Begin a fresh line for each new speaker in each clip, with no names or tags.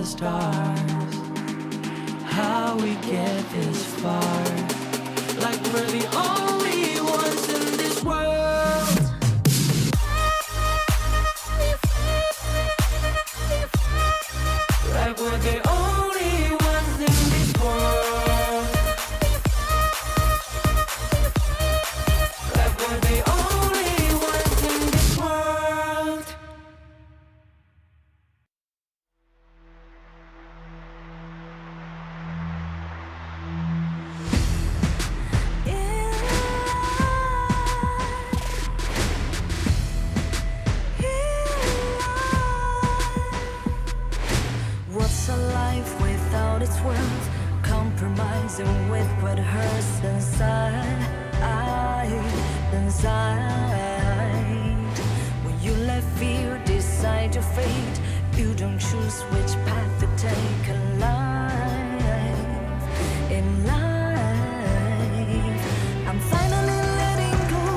the stars. How we get this far, like we're the only ones in this world. Like we're the only ones in this world. Like we're the only ones in this world.
What's a life without its worth? Compromising with what hurts inside. When you let fear decide your fate, you don't choose which path to take in life. In life, I'm finally letting go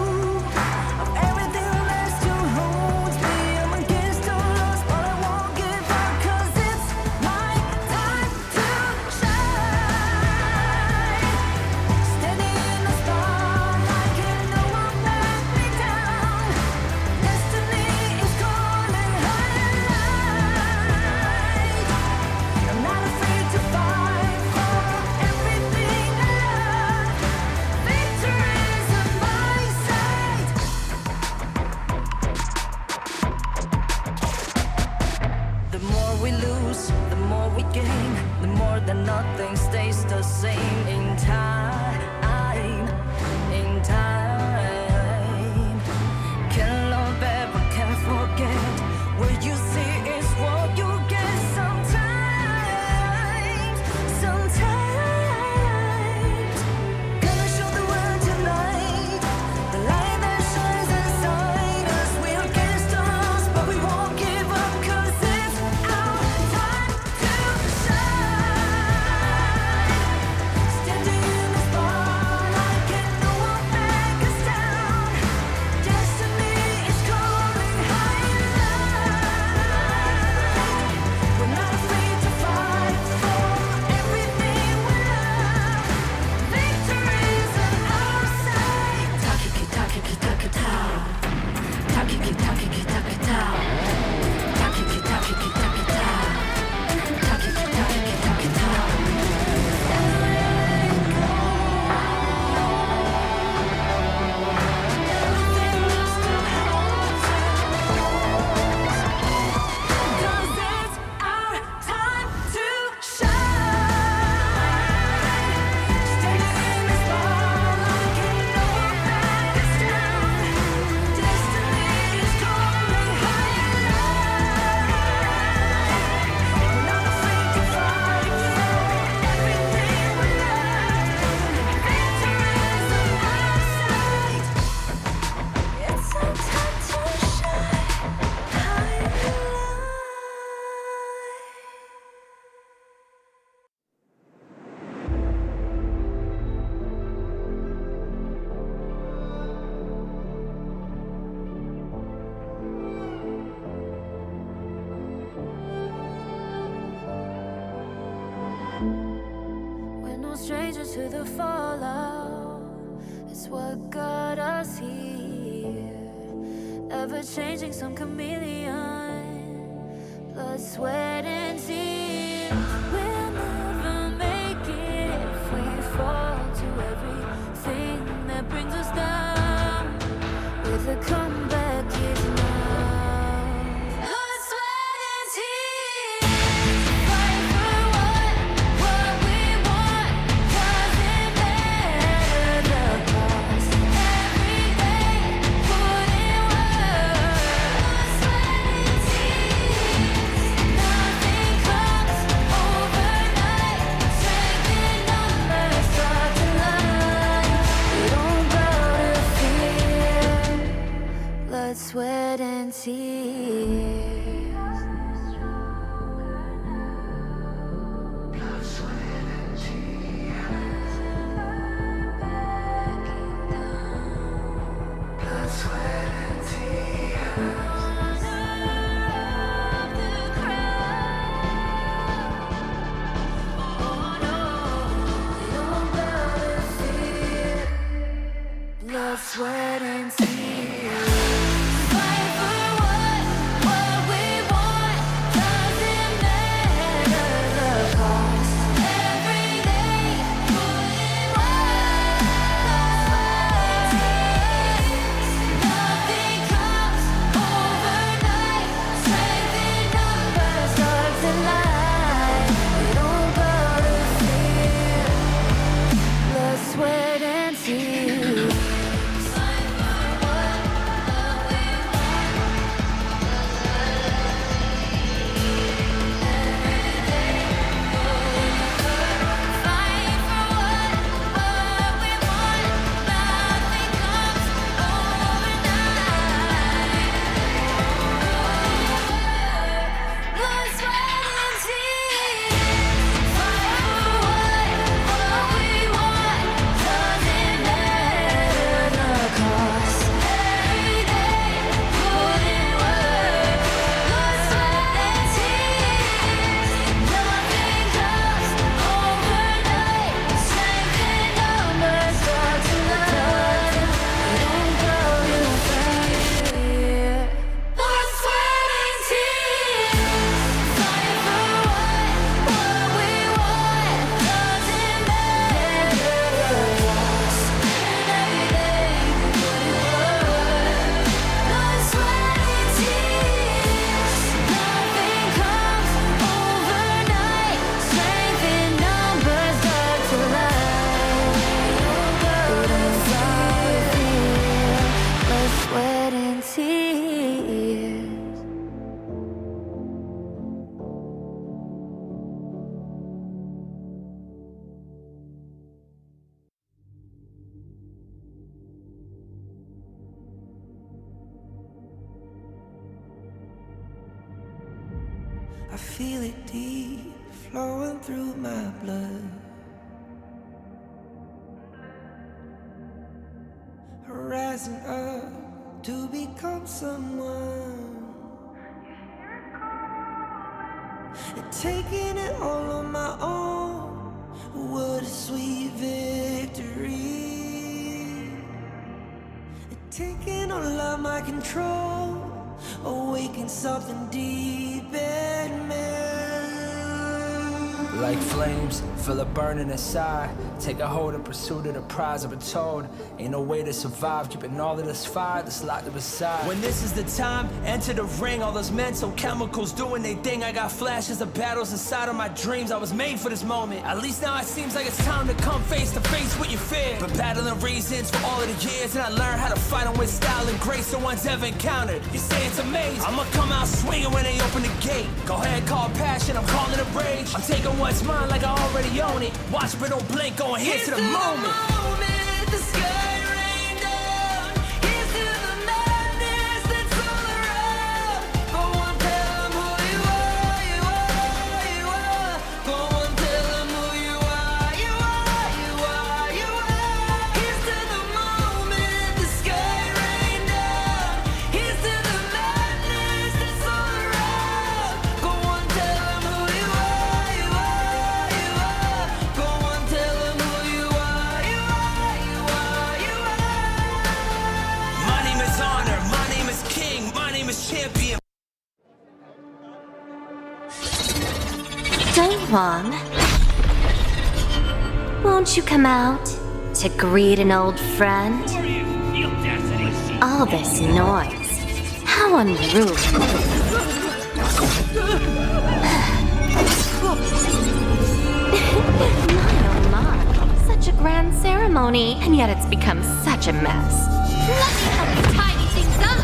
of everything that still holds me. I'm against the odds, but I won't give up, 'cause it's my time to shine. Standing in the spotlight, and no one let me down. Destiny is calling high. I'm not afraid to fight for everything I love. Victory is on my side. The more we lose, the more we gain. The more that nothing stays the same in time. In time. Can't love ever, can't forget. What you see is what you get sometimes. Sometimes. Gonna show the world tonight. The light that shines inside us. We're against the odds, but we won't give up, 'cause it's our time to shine. Standing in the spotlight, can no one back us down. Destiny is calling high in light. We're not afraid to fight for everything we love. Victory is on our side. Takiki takiki takitao. Takiki takiki takitao. Takiki takiki takitao. Takiki takiki takitao. Everything is still holds us. 'Cause it's our time to shine. Standing in the spotlight, can no one back us down. Destiny is calling high in light. We're not afraid to fight for everything we love. Victory is on our side. It's our time to shine high in light. We're no strangers to the fallout. It's what got us here. Ever changing, some chameleon. Blood, sweat, and tears. We'll never make it if we fall to everything that brings us down. With a comeback is enough. Blood, sweat, and tears. Fight for what we want. Doesn't matter the cost. Every day, put in work. Blood, sweat, and tears. Nothing
feel it deep, flowing through my blood. Rising up to become someone, and taking it all on my own. What a sweet victory. Taking all of my control, awaken something deep in me.
Like flames, feel it burning inside. Take a hold in pursuit of the prize. I've been told ain't no way to survive, keeping all of this fire that's locked up inside. When this is the time, enter the ring. All those mental chemicals doing their thing. I got flashes of battles inside of my dreams. I was made for this moment. At least now it seems like it's time to come face to face with your fear. Been battling reasons for all of the years, and I learned how to fight them with style and grace no one's ever encountered. You say it's amazing, I'ma come out swinging when they open the gate. Go ahead, call passion, I'm calling it rage. I'm taking what's mine like I already own it. Watch but don't blink, going here to the moment.
The sky rain down. Here's to the madness that's all around. Go on, tell them who you are, you are, you are. Go on, tell them who you are, you are, you are, you are. Here's to the moment, the sky rain down. Here's to the madness that's all around. Go on, tell them who you are, you are, you are. Go on, tell them who you are, you are, you are, you are.
My name is Honor, my name is King, my name is Champion.
Daewon, won't you come out to greet an old friend? All this noise, how unruly. My, such a grand ceremony, and yet it's become such a mess.
Let me help you tidy things up.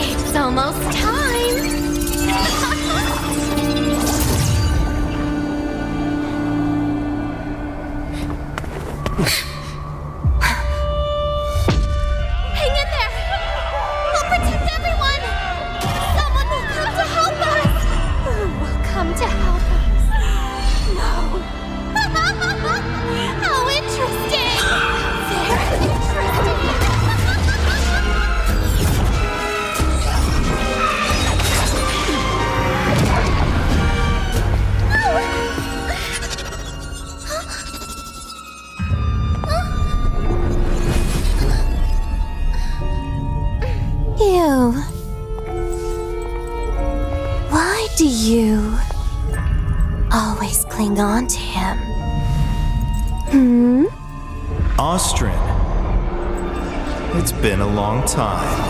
It's almost time.
Hang in there. We'll protect everyone. Someone will come to help us.
Who will come to help us? No.
How interesting.
Very interesting. You. Why do you always cling on to him?
Austrin. It's been a long time.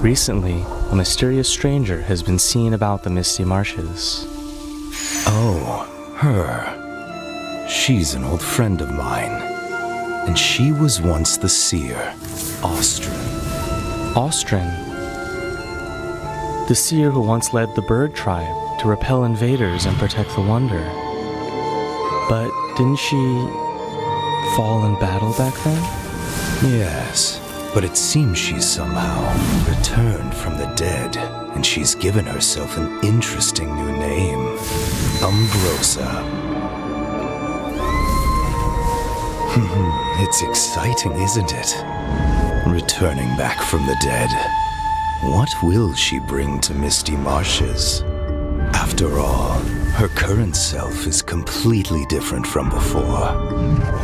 Recently, a mysterious stranger has been seen about the misty marshes.
Oh, her. She's an old friend of mine. And she was once the seer, Austrin.
Austrin, the seer who once led the bird tribe to repel invaders and protect the Wonder. But didn't she fall in battle back then?
Yes, but it seems she's somehow returned from the dead, and she's given herself an interesting new name, Umbrosa. It's exciting, isn't it? Returning back from the dead. What will she bring to Misty Marshes? After all, her current self is completely different from before.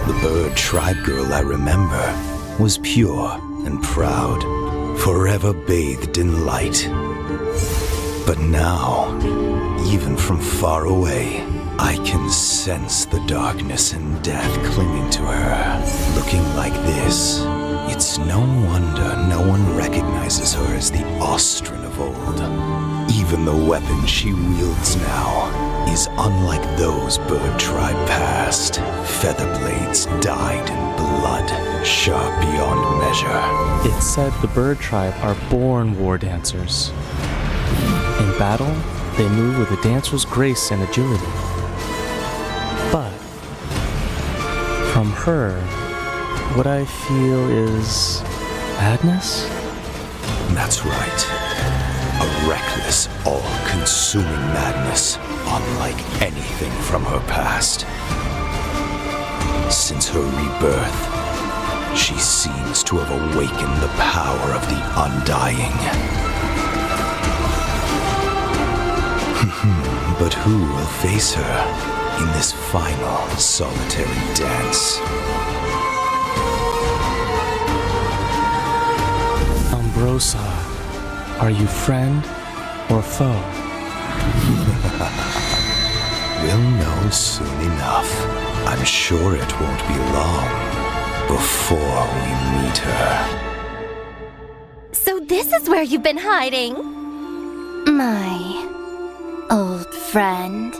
The bird tribe girl I remember was pure and proud, forever bathed in light. But now, even from far away, I can sense the darkness and death clinging to her. Looking like this, it's no wonder no one recognizes her as the Austrin of old. Even the weapon she wields now is unlike those bird tribe past. Feather blades dyed in blood, sharp beyond measure.
It's said the bird tribe are born war dancers. In battle, they move with a dancer's grace and agility. But from her, what I feel is madness?
That's right. A reckless, all-consuming madness, unlike anything from her past. Since her rebirth, she seems to have awakened the power of the Undying. But who will face her in this final solitary dance?
Umbrosa, are you friend or foe?
We'll know soon enough. I'm sure it won't be long before we meet her.
So this is where you've been hiding.
My old friend.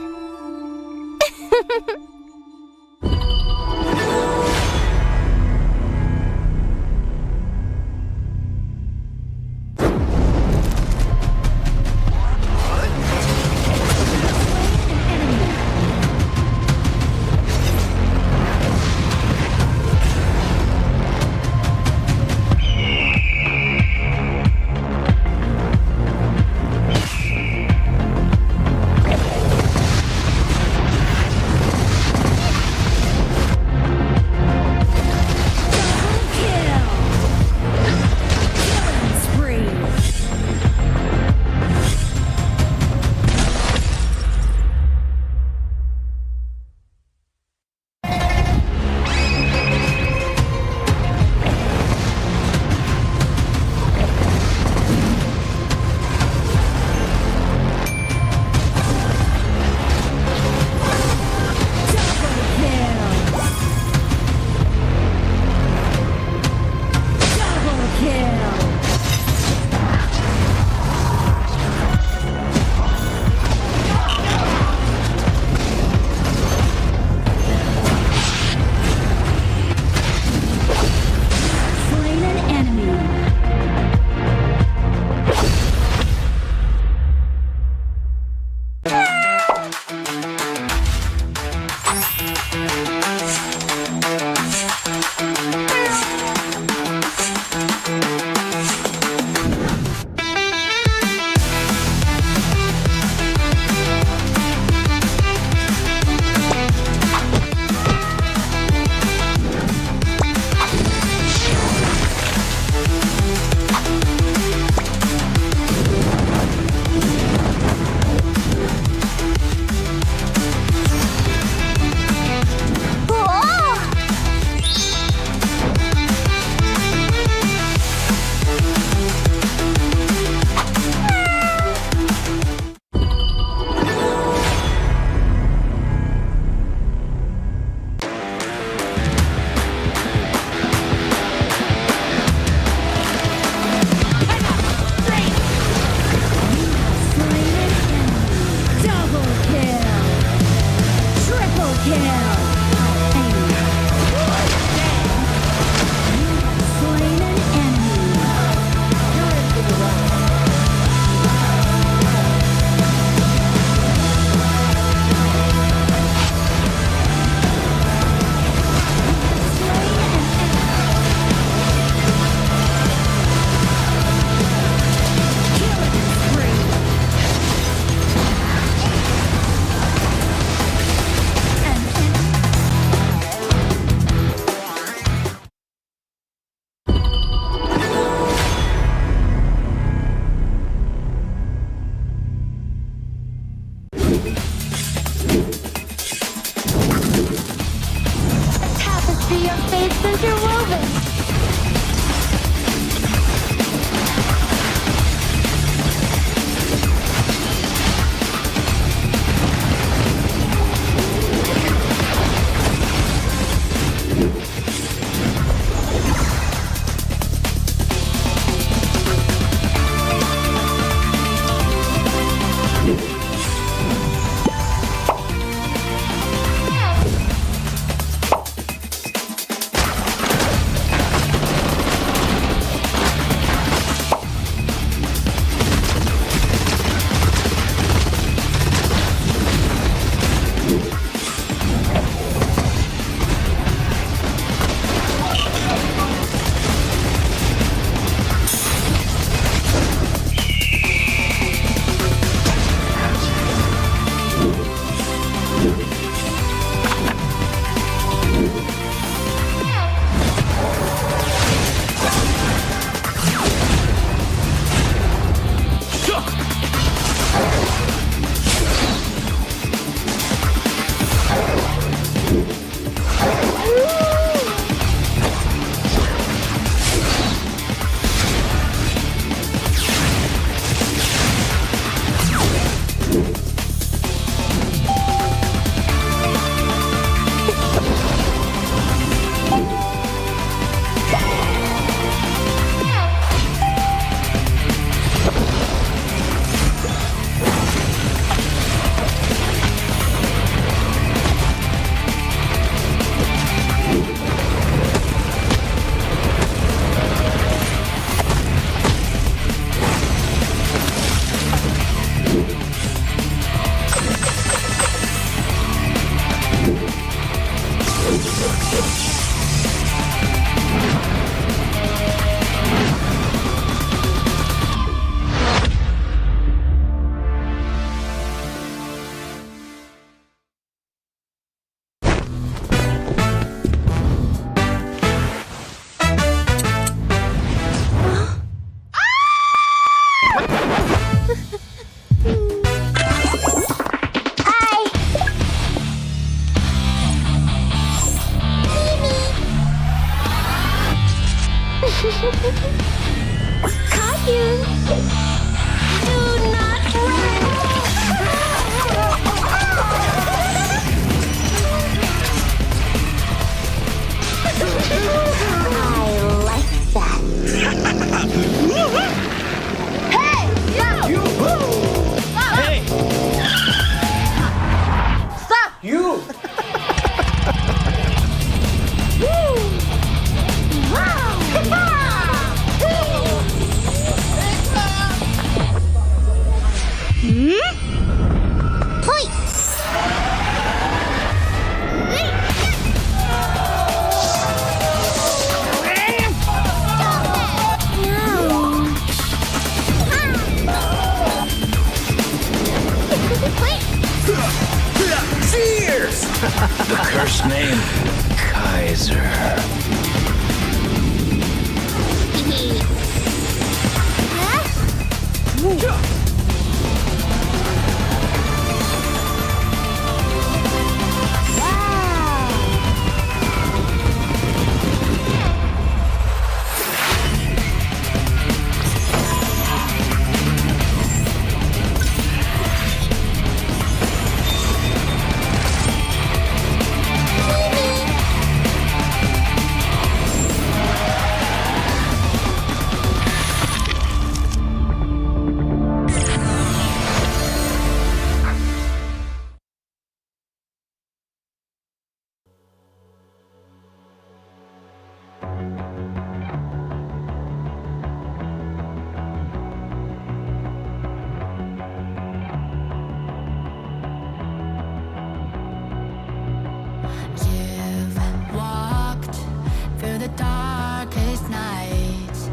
The cursed name, Kaiser.
You've walked through the darkest nights.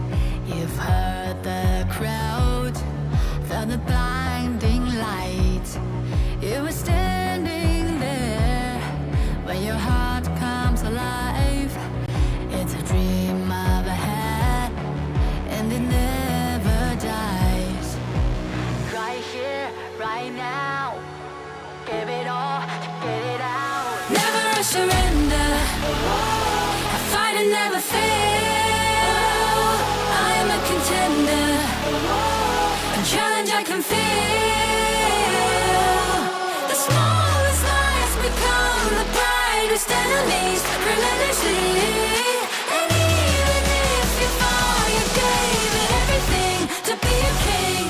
You've heard the crowd, felt the blinding light. You were standing there when your heart comes alive. It's a dream of a hat, and it never dies. Right here, right now, give it all, get it out. Never surrender. I fight and never fail. I am a contender. A challenge I can feel. The smallest lies become the brightest enemies relentlessly. And even if you fall, you gave it everything to be a king.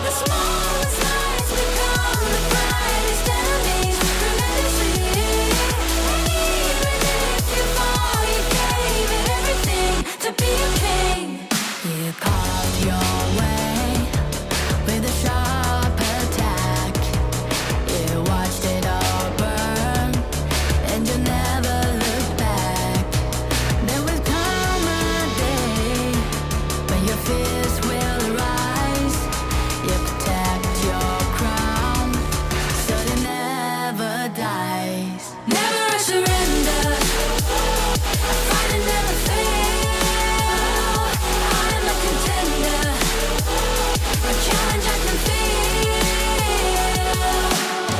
The smallest lies become the brightest enemies relentlessly. And even if you fall, you gave it everything to be a king. You carved your way with a sharp attack. You watched it all burn, and you never looked back. There will come a day when your fears will rise. You protect your crown, so it never dies. Never surrender. I fight and never fail. I'm a contender. A challenge I can feel.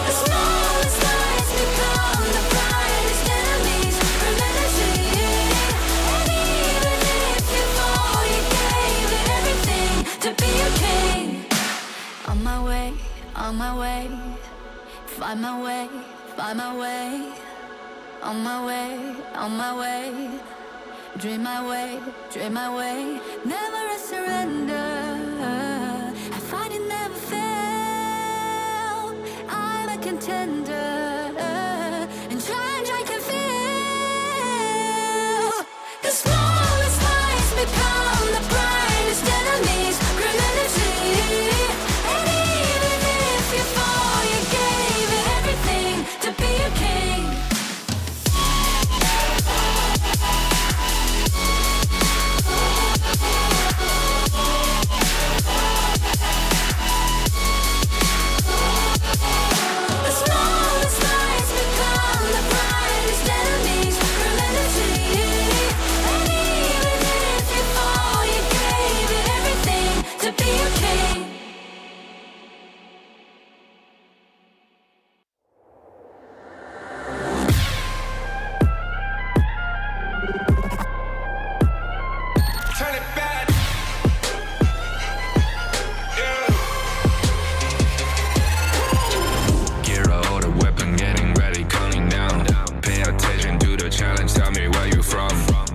The smallest lies become the brightest enemies relentlessly. And even if you fall, you gave it everything to be a king. On my way, on my way, find my way, find my way. On my way, on my way, dream my way, dream my way. Never a surrender. I fight and never fail. I'm a contender. And challenge I can feel. The smallest lies become the brightest enemies relentlessly. And even if you fall, you gave it everything to be a king. The smallest lies become the brightest enemies relentlessly. And even if you fall, you gave it everything to be a king.
Turn it back. Gear out the weapon, getting ready, counting down. Pay attention to the challenge, tell me where you from.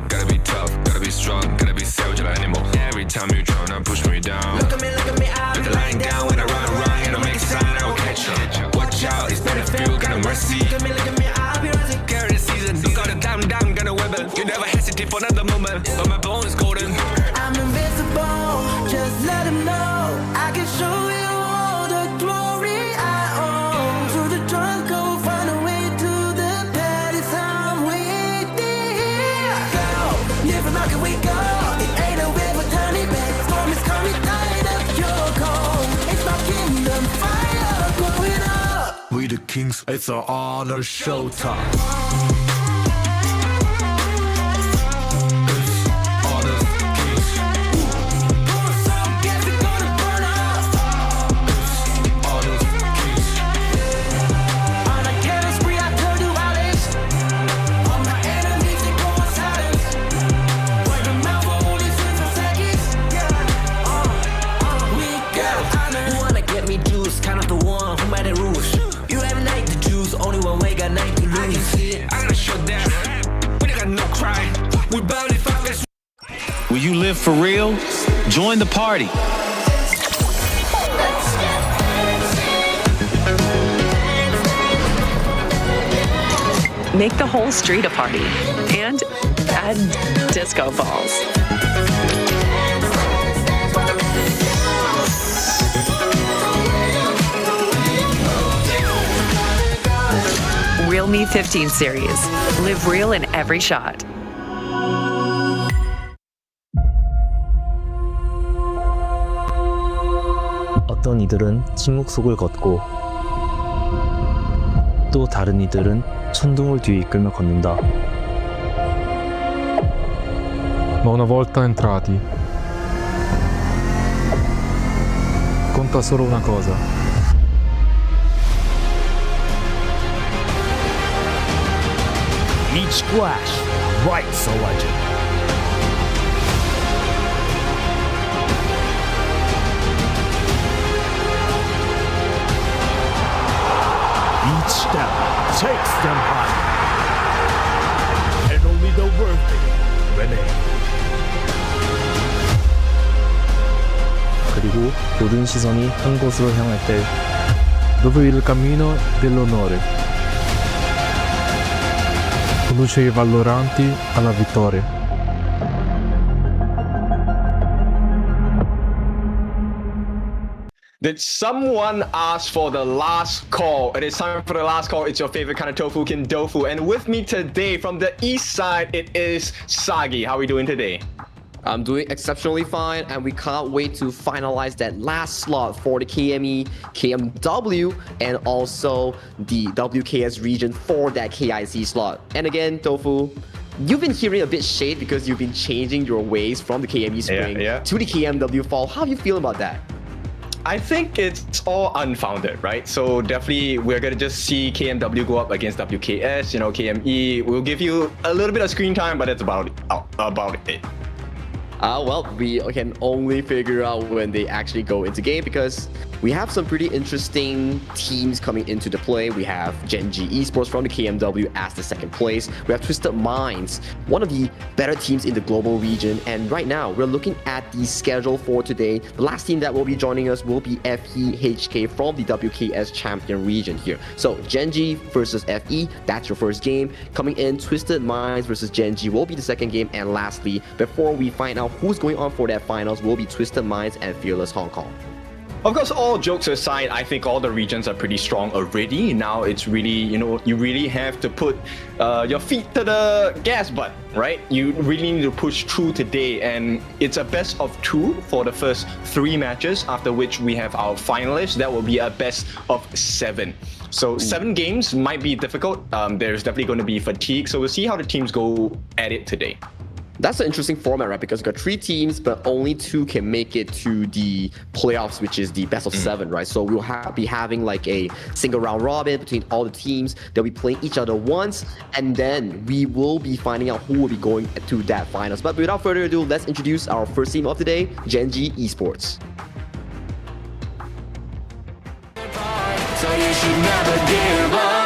Gotta be tough, gotta be strong, gotta be savage animal. Every time you tryna push me down. Look at me, I'll be lying down when I run, and I'll make a sign, I will catch you. Watch out, it's better feel, got no mercy. Look at me, I'll be rising. Carry the season, don't got a damn, got a weapon. You never hesitate for another moment, but my bone is golden.
I'm invincible, just let them know I can show you all the glory I own. Through the jungle, find a way to the palace I'm waiting here.
kings, it's an honor showtime.
Will you live for real? Join the party.
Make the whole street a party and add disco balls. Realme 15 series. Live real in every shot.
어떤 이들은 침묵 속을 걷고 또 다른 이들은 천둥을 뒤에 이끌며 걷는다.
Ma una volta entrati, conta solo una cosa.
Each splash writes a legend. Each step takes them higher. And only the worthy remain.
그리고 모든 시선이 한 곳으로 향할 때
Dove il cammino dell'onore conduce i valloranti alla vittoria.
Did someone ask for the last call? It is time for the last call. It's your favorite kind of tofukin dofu. And with me today from the east side, it is Sagi. How are we doing today?
I'm doing exceptionally fine, and we can't wait to finalize that last slot for the KME, KMW, and also the WKS region for that KIC slot. And again, Tofu, you've been hearing a bit shade because you've been changing your ways from the KME spring to the KMW fall. How do you feel about that?
I think it's all unfounded, right? So definitely we're gonna just see KMW go up against WKS, you know, KME. We'll give you a little bit of screen time, but that's about it.
Well, we can only figure out when they actually go into game because we have some pretty interesting teams coming into the play. We have Gen.G Esports from the KMW as the second place. We have Twisted Minds, one of the better teams in the global region. And right now, we're looking at the schedule for today. The last team that will be joining us will be FEHK from the WKS champion region here. So Gen.G versus FE, that's your first game. Coming in, Twisted Minds versus Gen.G will be the second game. And lastly, before we find out who's going on for that finals, will be Twisted Minds and Fearless Hong Kong.
Of course, all jokes aside, I think all the regions are pretty strong already. Now it's really, you really have to put your feet to the gas button, right? You really need to push through today, and it's a best of 2 for the first 3 matches, after which we have our finalists. That will be a best of 7. So 7 games might be difficult. There's definitely going to be fatigue. So we'll see how the teams go at it today.
That's an interesting format, right? Because we've got 3 teams, but only 2 can make it to the playoffs, which is the best of 7, right? So we'll be having like a single round robin between all the teams. They'll be playing each other once, and then we will be finding out who will be going to that finals. But without further ado, let's introduce our first team of the day, Gen.G Esports.
So you should never give up.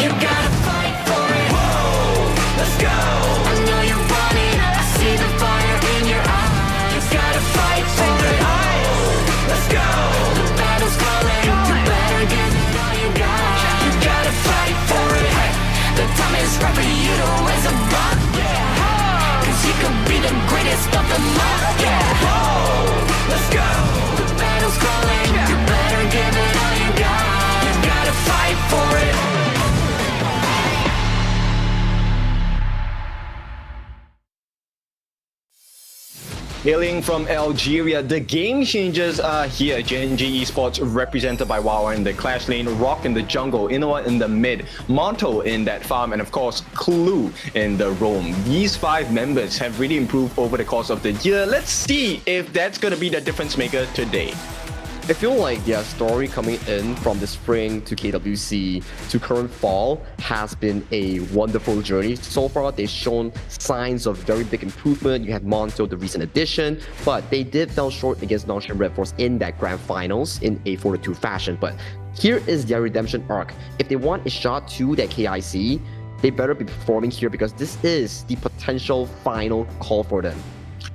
You gotta fight for it. Whoa, let's go. I know you're running. I see the fire in your eyes. You gotta fight for it. Let's go. The battle's calling. You better give it all you got. You gotta fight for it. The time is right for you to raise a bar. Cause you could be the greatest of them all. Let's go. The battle's calling. You better give it all you got. You gotta
Hailing from Algeria, the Game Changers are here. Gen.G Esports represented by Wawa in the Clash lane, Rock in the jungle, Inoa in the mid, Monto in that farm, and of course Clue in the roam. These 5 members have really improved over the course of the year. Let's see if that's going to be the difference maker today.
I feel like their story coming in from the spring to KWC to current fall has been a wonderful journey. So far, they've shown signs of very big improvement. You had Monto, the recent addition, but they did fell short against Nongshim Red Force in that grand finals in a 4-2 fashion. But here is their redemption arc. If they want a shot to that KIC, they better be performing here because this is the potential final call for them.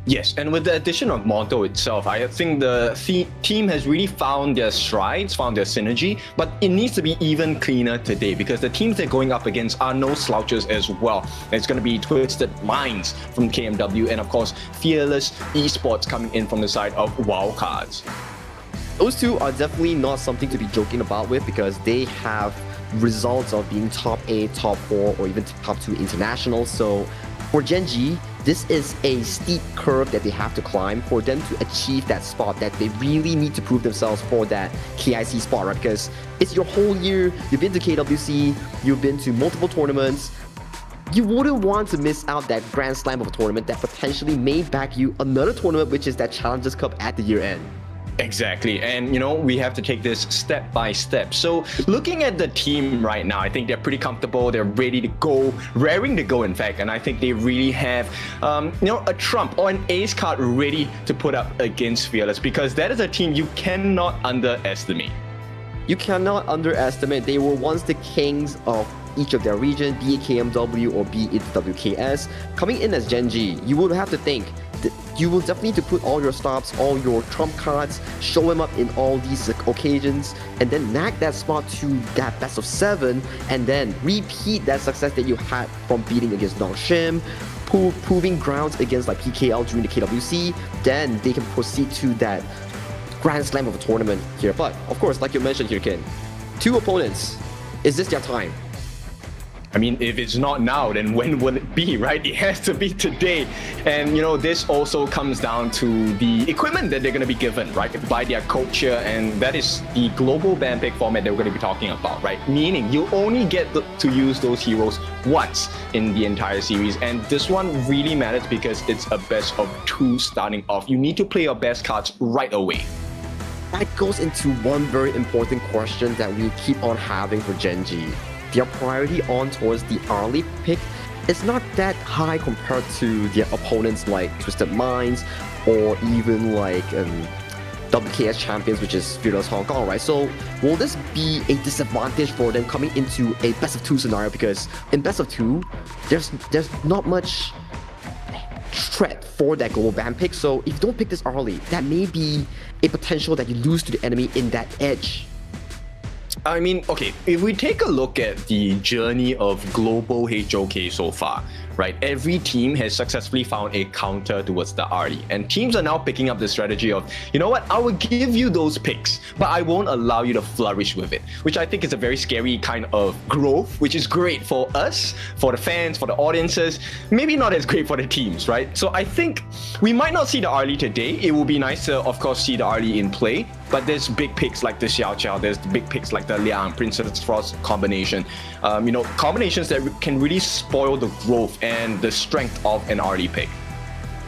Yes, and with the addition of Monto itself, I think the team has really found their strides, found their synergy, but it needs to be even cleaner today because the teams they're going up against are no slouches as well. It's going to be Twisted Minds from KMW and of course Fearless Esports coming in from the side of Wildcards.
Those two are definitely not something to be joking about with because they have results of being top 8, top 4, or even top 2 international. So for Gen.G, this is a steep curve that they have to climb for them to achieve that spot that they really need to prove themselves for that KIC spot, right? Because it's your whole year, you've been to KWC, you've been to multiple tournaments. You wouldn't want to miss out that grand slam of a tournament that potentially may back you another tournament, which is that Challengers Cup at the year end.
Exactly, and we have to take this step by step. So looking at the team right now, I think they're pretty comfortable, they're ready to go, raring to go in fact, and I think they really have a trump or an ace card ready to put up against Fearless because that is a team you cannot underestimate.
You cannot underestimate. They were once the kings of each of their region, be it KMW or be it WKS. Coming in as Gen.G, you would have to think you will definitely need to put all your stops, all your trump cards, show them up in all these occasions, and then nag that spot to that best of 7, and then repeat that success that you had from beating against Nongshim, proving grounds against like PKL during the KWC, then they can proceed to that grand slam of a tournament here. But of course, like you mentioned here, Ken, 2 opponents, is this their time?
I mean, if it's not now, then when will it be, right? It has to be today. And, this also comes down to the equipment that they're going to be given, right, by their culture. And that is the global ban pick format that we're going to be talking about, right? Meaning you only get to use those heroes once in the entire series. And this one really matters because it's a best of 2 starting off. You need to play your best cards right away.
That goes into one very important question that we keep on having for Gen.G. Their priority on towards the early pick is not that high compared to their opponents like Twisted Minds or even like WKS champions, which is Fearless Hong Kong, right? So will this be a disadvantage for them coming into a best of 2 scenario? Because in best of 2, there's not much threat for that global ban pick. So if you don't pick this early, that may be a potential that you lose to the enemy in that edge.
I mean, okay, if we take a look at the journey of global HOK so far, right, every team has successfully found a counter towards the RD. And teams are now picking up the strategy of, you know what, I will give you those picks, but I won't allow you to flourish with it, which I think is a very scary kind of growth, which is great for us, for the fans, for the audiences, maybe not as great for the teams, right? So I think we might not see the RD today. It will be nice to, of course, see the RD in play, but there's big picks like the Xiao Qiao, there's big picks like the Liang, Princess Frost combination, combinations that can really spoil the growth and the strength of an RD pick.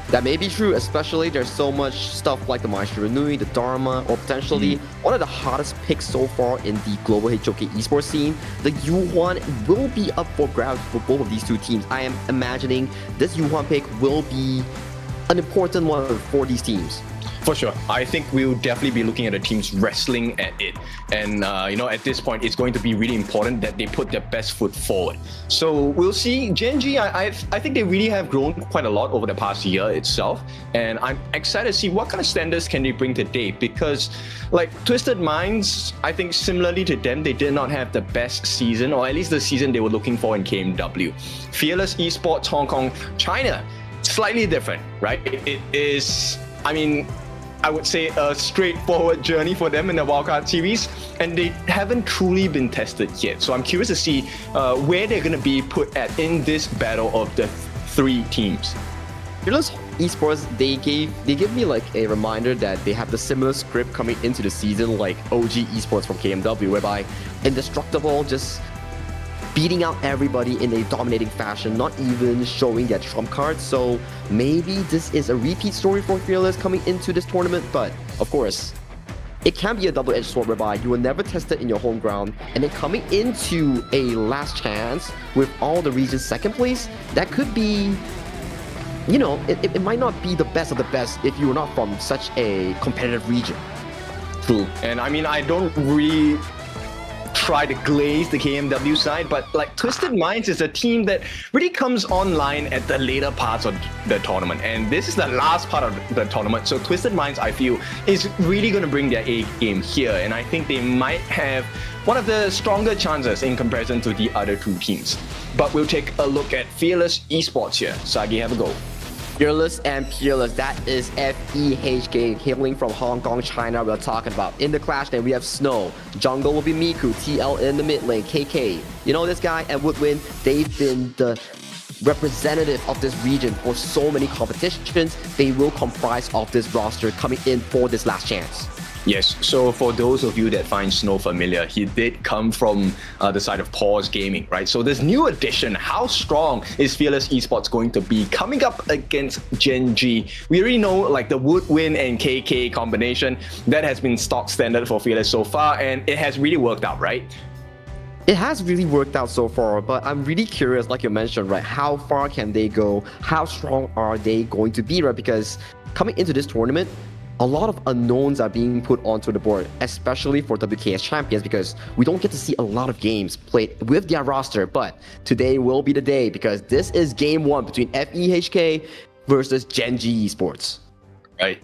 That may be true, especially there's so much stuff like the Maestro Nui, the Dharma, or potentially one of the hottest picks so far in the global HOK esports scene. The Yuhuan will be up for grabs for both of these 2 teams. I am imagining this Yuhuan pick will be an important one for these teams.
For sure. I think we'll definitely be looking at the teams wrestling at it. And, at this point, it's going to be really important that they put their best foot forward. So we'll see. Gen.G, I think they really have grown quite a lot over the past year itself. And I'm excited to see what kind of standards can they bring today. Because, like, Twisted Minds, I think similarly to them, they did not have the best season, or at least the season they were looking for in KMW. Fearless Esports, Hong Kong, China, slightly different, right? It is, I would say a straightforward journey for them in the Wildcard series, and they haven't truly been tested yet. So I'm curious to see where they're going to be put at in this battle of the 3 teams.
Fearless Esports, they give me like a reminder that they have the similar script coming into the season like OG Esports from KMW, whereby Indestructible just beating out everybody in a dominating fashion, not even showing their trump cards. So maybe this is a repeat story for Fearless coming into this tournament, but of course, it can be a double-edged sword whereby you were never tested in your home ground, and then coming into a last chance with all the regions second place, that could be, you know, it might not be the best of the best if you were not from such a competitive region.
True. And I mean, I don't really try to glaze the KMW side, but like Twisted Minds is a team that really comes online at the later parts of the tournament, and this is the last part of the tournament. So Twisted Minds, I feel, is really going to bring their A game here, and I think they might have one of the stronger chances in comparison to the other two teams. But we'll take a look at Fearless Esports here. Sagi, have a go.
Fearless and Peerless, that is FEHK, hailing from Hong Kong, China. We're talking about in the clash. Then we have Snow, jungle will be Miku, TL in the mid lane, KK. You know this guy and Woodwind, they've been the representative of this region for so many competitions. They will comprise of this roster coming in for this last chance.
Yes, so for those of you that find Snow familiar, he did come from the side of Pause Gaming, right? So this new addition, how strong is Fearless Esports going to be coming up against Gen.G? We already know like the Woodwind and KK combination, that has been stock standard for Fearless so far, and it has really worked out, right?
It has really worked out so far, but I'm really curious, like you mentioned, right? How far can they go? How strong are they going to be, right? Because coming into this tournament, a lot of unknowns are being put onto the board, especially for WKS champions, because we don't get to see a lot of games played with their roster. But today will be the day, because this is game one between FEHK versus Gen.G Esports.
Right.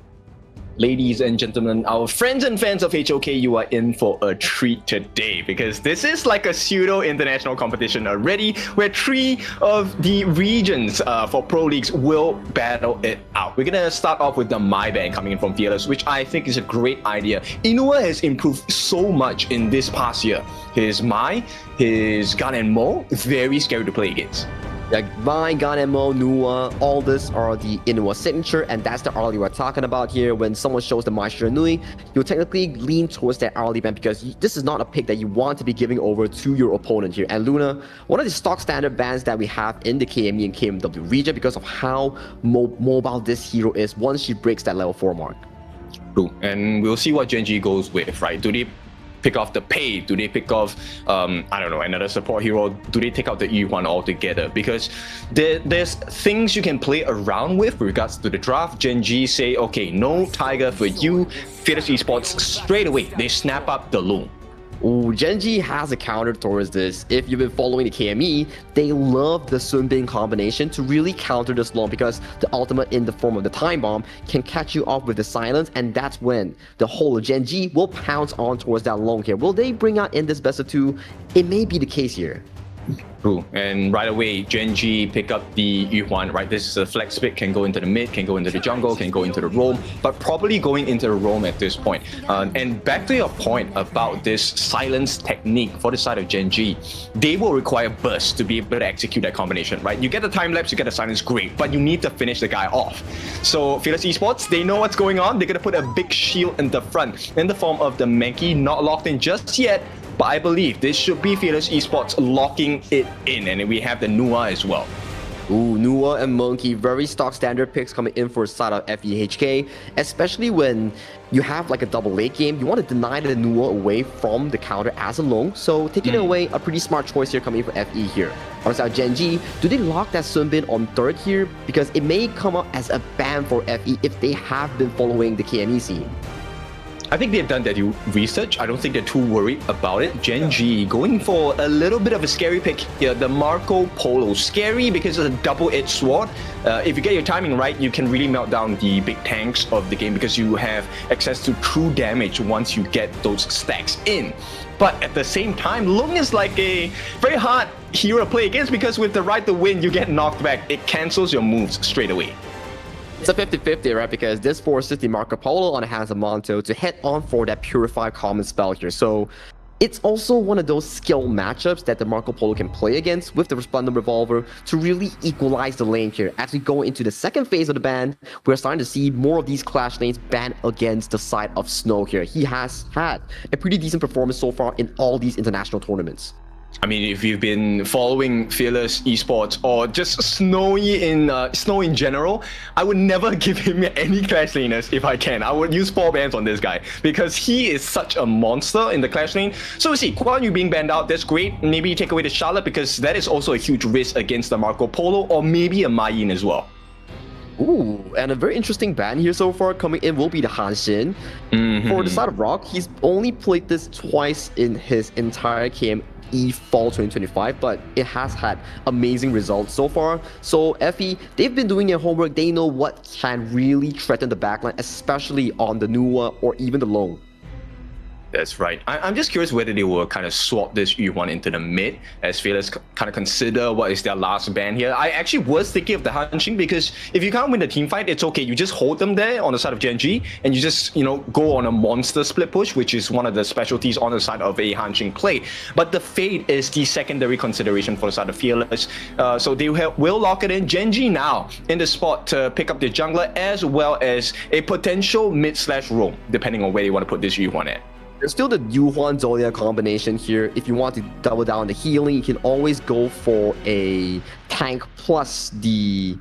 Ladies and gentlemen, our friends and fans of HOK, you are in for a treat today, because this is like a pseudo-international competition already, where 3 of the regions for Pro Leagues will battle it out. We're gonna start off with the My Band coming in from Fearless, which I think is a great idea. Inua has improved so much in this past year. His Mai, his Gun and Mo, very scary to play against.
Like Mai, Gun and Mo, Nua, all this are the Inua signature, and that's the early we're talking about here. When someone shows the Mai Shiranui, you'll technically lean towards that early band, because this is not a pick that you want to be giving over to your opponent here. And Luna, one of the stock standard bands that we have in the KME and KMW region, because of how mobile this hero is once she breaks that level 4 mark.
True, and we'll see what Gen.G goes with, right? Do they pick off the Pei? Do they pick off, I don't know, another support hero? Do they take out the E1 altogether? Because there's things you can play around with regards to the draft. Gen.G say, okay, no Tiger for you. Fearless Esports, straight away, they snap up the Loom.
Ooh, Gen.G has a counter towards this. If you've been following the KME, they love the Sun Bin combination to really counter this long, because the ultimate in the form of the Time Bomb can catch you off with the silence, and that's when the whole of Gen.G will pounce on towards that long here. Will they bring out in this best of 2? It may be the case here.
True, and right away, Gen.G pick up the Yuan, right? This is a flex pick, can go into the mid, can go into the jungle, can go into the roam, but probably going into the roam at this point. And back to your point about this silence technique for the side of Gen.G, they will require burst to be able to execute that combination, right? You get the time lapse, you get the silence, great, but you need to finish the guy off. So Fearless Esports, they know what's going on. They're gonna put a big shield in the front in the form of the Mankey, not locked in just yet. But I believe this should be Fearless Esports locking it in, and we have the Nua as well.
Ooh, Nua and Monkey, very stock standard picks coming in for a side of FEHK, especially when you have like a double late game. You want to deny the Nua away from the counter as a long, so taking it away, a pretty smart choice here coming in for FE here. On the side of Gen.G, do they lock that Sun Bin on 3rd here? Because it may come up as a ban for FE if they have been following the KME scene.
I think they've done their due research. I don't think they're too worried about it. Gen.G going for a little bit of a scary pick here. The Marco Polo. Scary because it's a double-edged sword. If you get your timing right, you can really melt down the big tanks of the game, because you have access to true damage once you get those stacks in. But at the same time, Lung is like a very hard hero to play against, because with the right to win, you get knocked back. It cancels your moves straight away.
It's a 50-50, right? Because this forces the Marco Polo on the hands of Monto to head on for that Purified Common spell here. So it's also one of those skill matchups that the Marco Polo can play against with the Resplendent Revolver to really equalize the lane here. As we go into the second phase of the ban, we're starting to see more of these clash lanes ban against the side of Snow here. He has had a pretty decent performance so far in all these international tournaments.
I mean, if you've been following Fearless Esports or just Snow in general, I would never give him any Clash laners if I can. I would use 4 bans on this guy because he is such a monster in the Clash lane. So we see Guan Yu being banned out, that's great. Maybe take away the Charlotte because that is also a huge risk against the Marco Polo or maybe a Ma Yin as well.
Ooh, and a very interesting ban here so far coming in will be the Han Xin. For the side of Rock, he's only played this twice in his entire KME Fall 2025, but it has had amazing results so far. So FE, they've been doing their homework. They know what can really threaten the backline, especially on the Nuwa or even the Long.
That's right. I'm just curious whether they will kind of swap this Yuan into the mid as Fearless kind of consider what is their last ban here. I actually was thinking of the Hanxing because if you can't win the team fight, it's okay. You just hold them there on the side of Gen.G and you just, go on a monster split push, which is one of the specialties on the side of a Hanxing play. But the Fade is the secondary consideration for the side of Fearless. So they will lock it in. Gen.G now in the spot to pick up the jungler as well as a potential mid/roam, depending on where they want to put this Yuan at.
There's still the Yuhuan Zolia combination here. If you want to double down the healing, you can always go for a tank plus the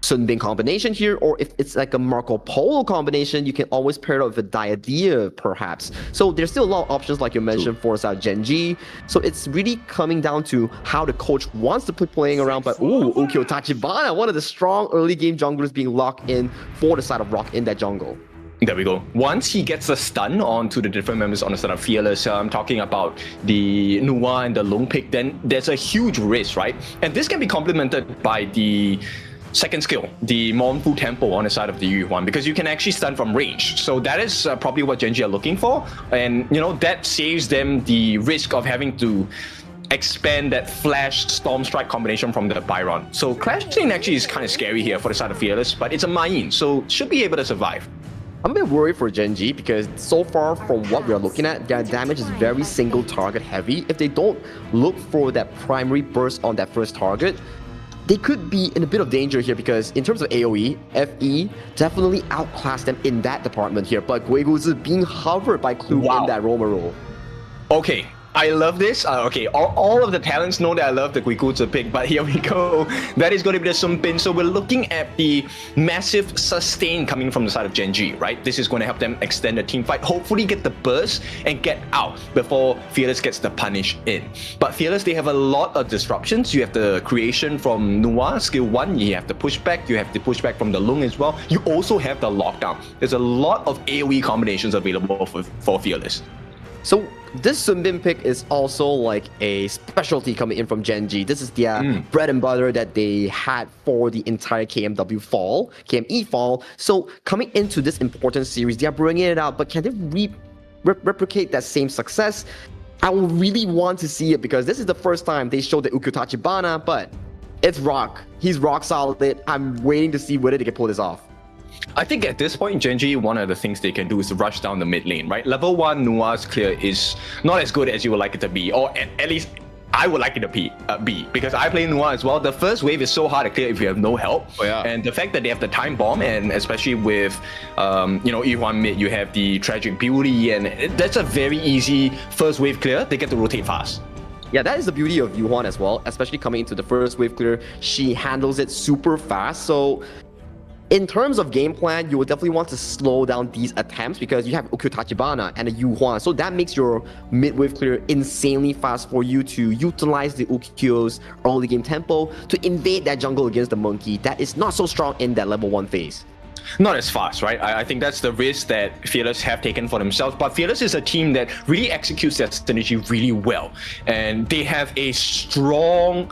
Sun Bin combination here, or if it's like a Marco Polo combination, you can always pair it up with a Diadea perhaps. So there's still a lot of options like you mentioned for Gen.G. So it's really coming down to how the coach wants to put playing around. But Ukyo Tachibana, one of the strong early game junglers being locked in for the side of Rock in that jungle.
There we go. Once he gets a stun onto the different members on the side of Fearless, I'm talking about the Nuwa and the Long Pick, then there's a huge risk, right? And this can be complemented by the second skill, the Mournful Tempo on the side of the Yuan, because you can actually stun from range. So that is probably what Gen.G are looking for. And, that saves them the risk of having to expand that Flash Storm Strike combination from the Byron. So Clash Lane actually is kind of scary here for the side of Fearless, but it's a Ma Yin, so should be able to survive.
I'm a bit worried for Gen.G because so far from what we are looking at, their damage is very single target heavy. If they don't look for that primary burst on that first target, they could be in a bit of danger here because in terms of AoE, FE definitely outclassed them in that department here. But Guiguzi being hovered by Clue in that roamer role.
Okay. I love this. Okay, all of the talents know that I love the Guiguzi pick, but here we go. That is going to be the Sun Bin. So we're looking at the massive sustain coming from the side of Gen.G, right? This is going to help them extend the team fight, hopefully get the burst and get out before Fearless gets the punish in. But Fearless, they have a lot of disruptions. You have the creation from Nuwa, skill 1. You have the pushback. You have the pushback from the Lung as well. You also have the lockdown. There's a lot of AoE combinations available for Fearless.
So this Sun Bin pick is also like a specialty coming in from Gen.G. This is their bread and butter that they had for the entire KME Fall. So coming into this important series, they are bringing it out, but can they replicate that same success? I will really want to see it because this is the first time they showed the Ukyo Tachibana, but it's Rock. He's rock solid. I'm waiting to see whether they can pull this off.
I think at this point, Gen.G, one of the things they can do is rush down the mid lane, right? Level 1 Nua's clear is not as good as you would like it to be, or at least I would like it to be, because I play Nua as well. The first wave is so hard to clear if you have no help. And the fact that they have the time bomb, and especially with, E1 mid, you have the Tragic Beauty, and that's a very easy first wave clear. They get to rotate fast.
Yeah, that is the beauty of Yuan as well, especially coming into the first wave clear. She handles it super fast. So in terms of game plan, you would definitely want to slow down these attempts because you have Ukyo Tachibana and a Yuan. So that makes your mid-wave clear insanely fast for you to utilize the Ukyo's early game tempo to invade that jungle against the monkey that is not so strong in that level 1 phase.
Not as fast, right? I think that's the risk that Fearless have taken for themselves. But Fearless is a team that really executes their synergy really well. And they have a strong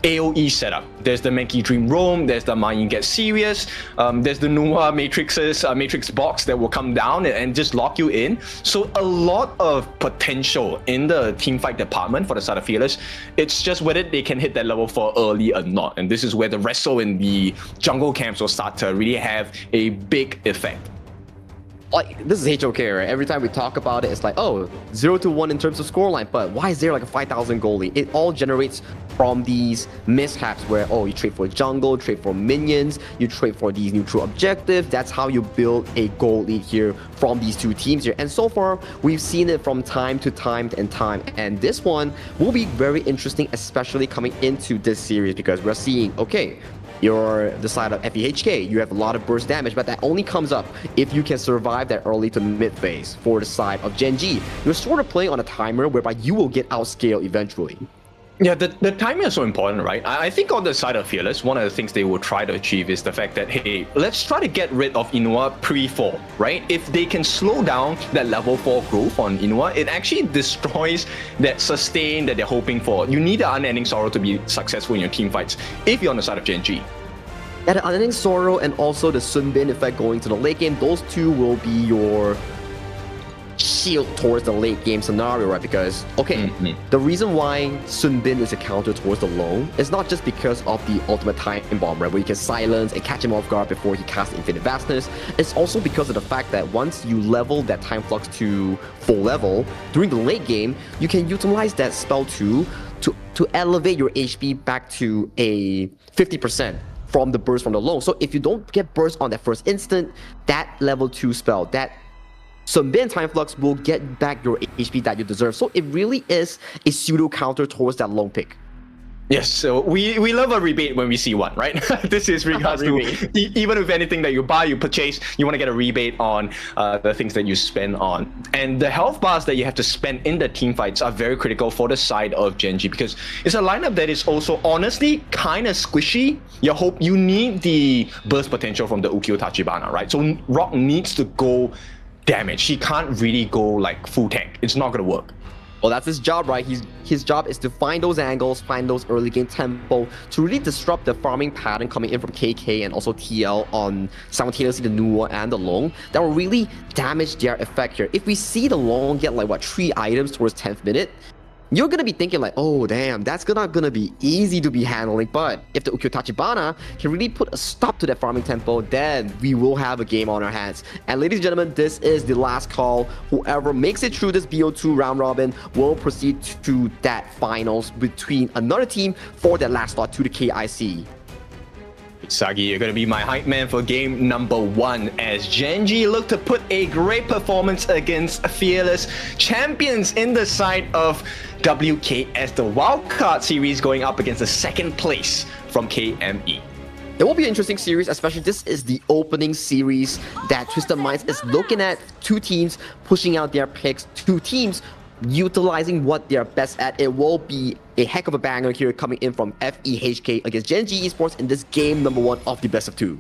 AoE setup. There's the Mankey Dream Roam, there's the Ma Yin Get Serious, there's the Nuwa Matrix box that will come down and just lock you in. So a lot of potential in the teamfight department for the side of Fearless. It's just whether they can hit that level 4 early or not. And this is where the wrestle in the jungle camps will start to really have a big effect.
like this is HOK, right? Every time we talk about it, it's like, oh, 0-1 in terms of scoreline, but why is there like a 5,000 goal lead? It all generates from these mishaps where, oh, you trade for jungle, trade for minions, you trade for these neutral objectives. That's how you build a goal lead here from these two teams here. And so far, we've seen it from time to time and time. And this one will be very interesting, especially coming into this series, because we're seeing, okay, you're the side of FEHK, you have a lot of burst damage, but that only comes up if you can survive that early to mid phase. For the side of Gen.G, you're sort of playing on a timer whereby you will get outscaled eventually.
Yeah, the timing is so important, right? I think on the side of Fearless, one of the things they will try to achieve is the fact that, hey, let's try to get rid of Inua pre-4, right? If they can slow down that level 4 growth on Inua, it actually destroys that sustain that they're hoping for. You need the Unending Sorrow to be successful in your team fights if you're on the side of Gen.G.
Yeah, the Unending Sorrow and also the Sun Bin effect going to the late game, those two will be your shield towards the late game scenario, right? Because, okay, the reason why Sun Bin is a counter towards the Long is not just because of the ultimate time bomb, right? Where you can silence and catch him off guard before he casts Infinite Vastness. It's also because of the fact that once you level that Time Flux to full level, during the late game, you can utilize that spell to elevate your HP back to a 50% from the burst from the Long. So if you don't get burst on that first instant, that level 2 spell, that Sun Bin Time Flux will get back your HP that you deserve. So it really is a pseudo counter towards that Long pick.
Yes, so we love a rebate when we see one, right? This is regards to even with anything that you buy, you purchase, you want to get a rebate on the things that you spend on. And the health bars that you have to spend in the team fights are very critical for the side of Gen.G, because it's a lineup that is also honestly kind of squishy. You need the burst potential from the Ukyo Tachibana, right? So Rock needs to go damage. He can't really go like full tank. It's not going to work.
Well, that's his job, right? His job is to find those angles, find those early game tempo to really disrupt the farming pattern coming in from KK and also TL on simultaneously the Nuwa and the Long that will really damage their effect here. If we see the Long get like, 3 items towards 10th minute, you're gonna be thinking like, oh damn, that's not gonna be easy to be handling. But if the Ukyo Tachibana can really put a stop to that farming tempo, then we will have a game on our hands. And ladies and gentlemen, this is the last call. Whoever makes it through this BO2 round robin will proceed to that finals between another team for that last slot to the KIC.
Sagi, you're going to be my hype man for game number 1 as Gen.G look to put a great performance against Fearless, champions in the side of WKS, the wildcard series going up against the 2nd place from KME.
It will be an interesting series, especially this is the opening series that Twisted Minds is looking at. 2 teams pushing out their picks, 2 teams utilizing what they're best at. It will be a heck of a banger here coming in from FEHK against Gen.G Esports in this game number 1 of the best of 2.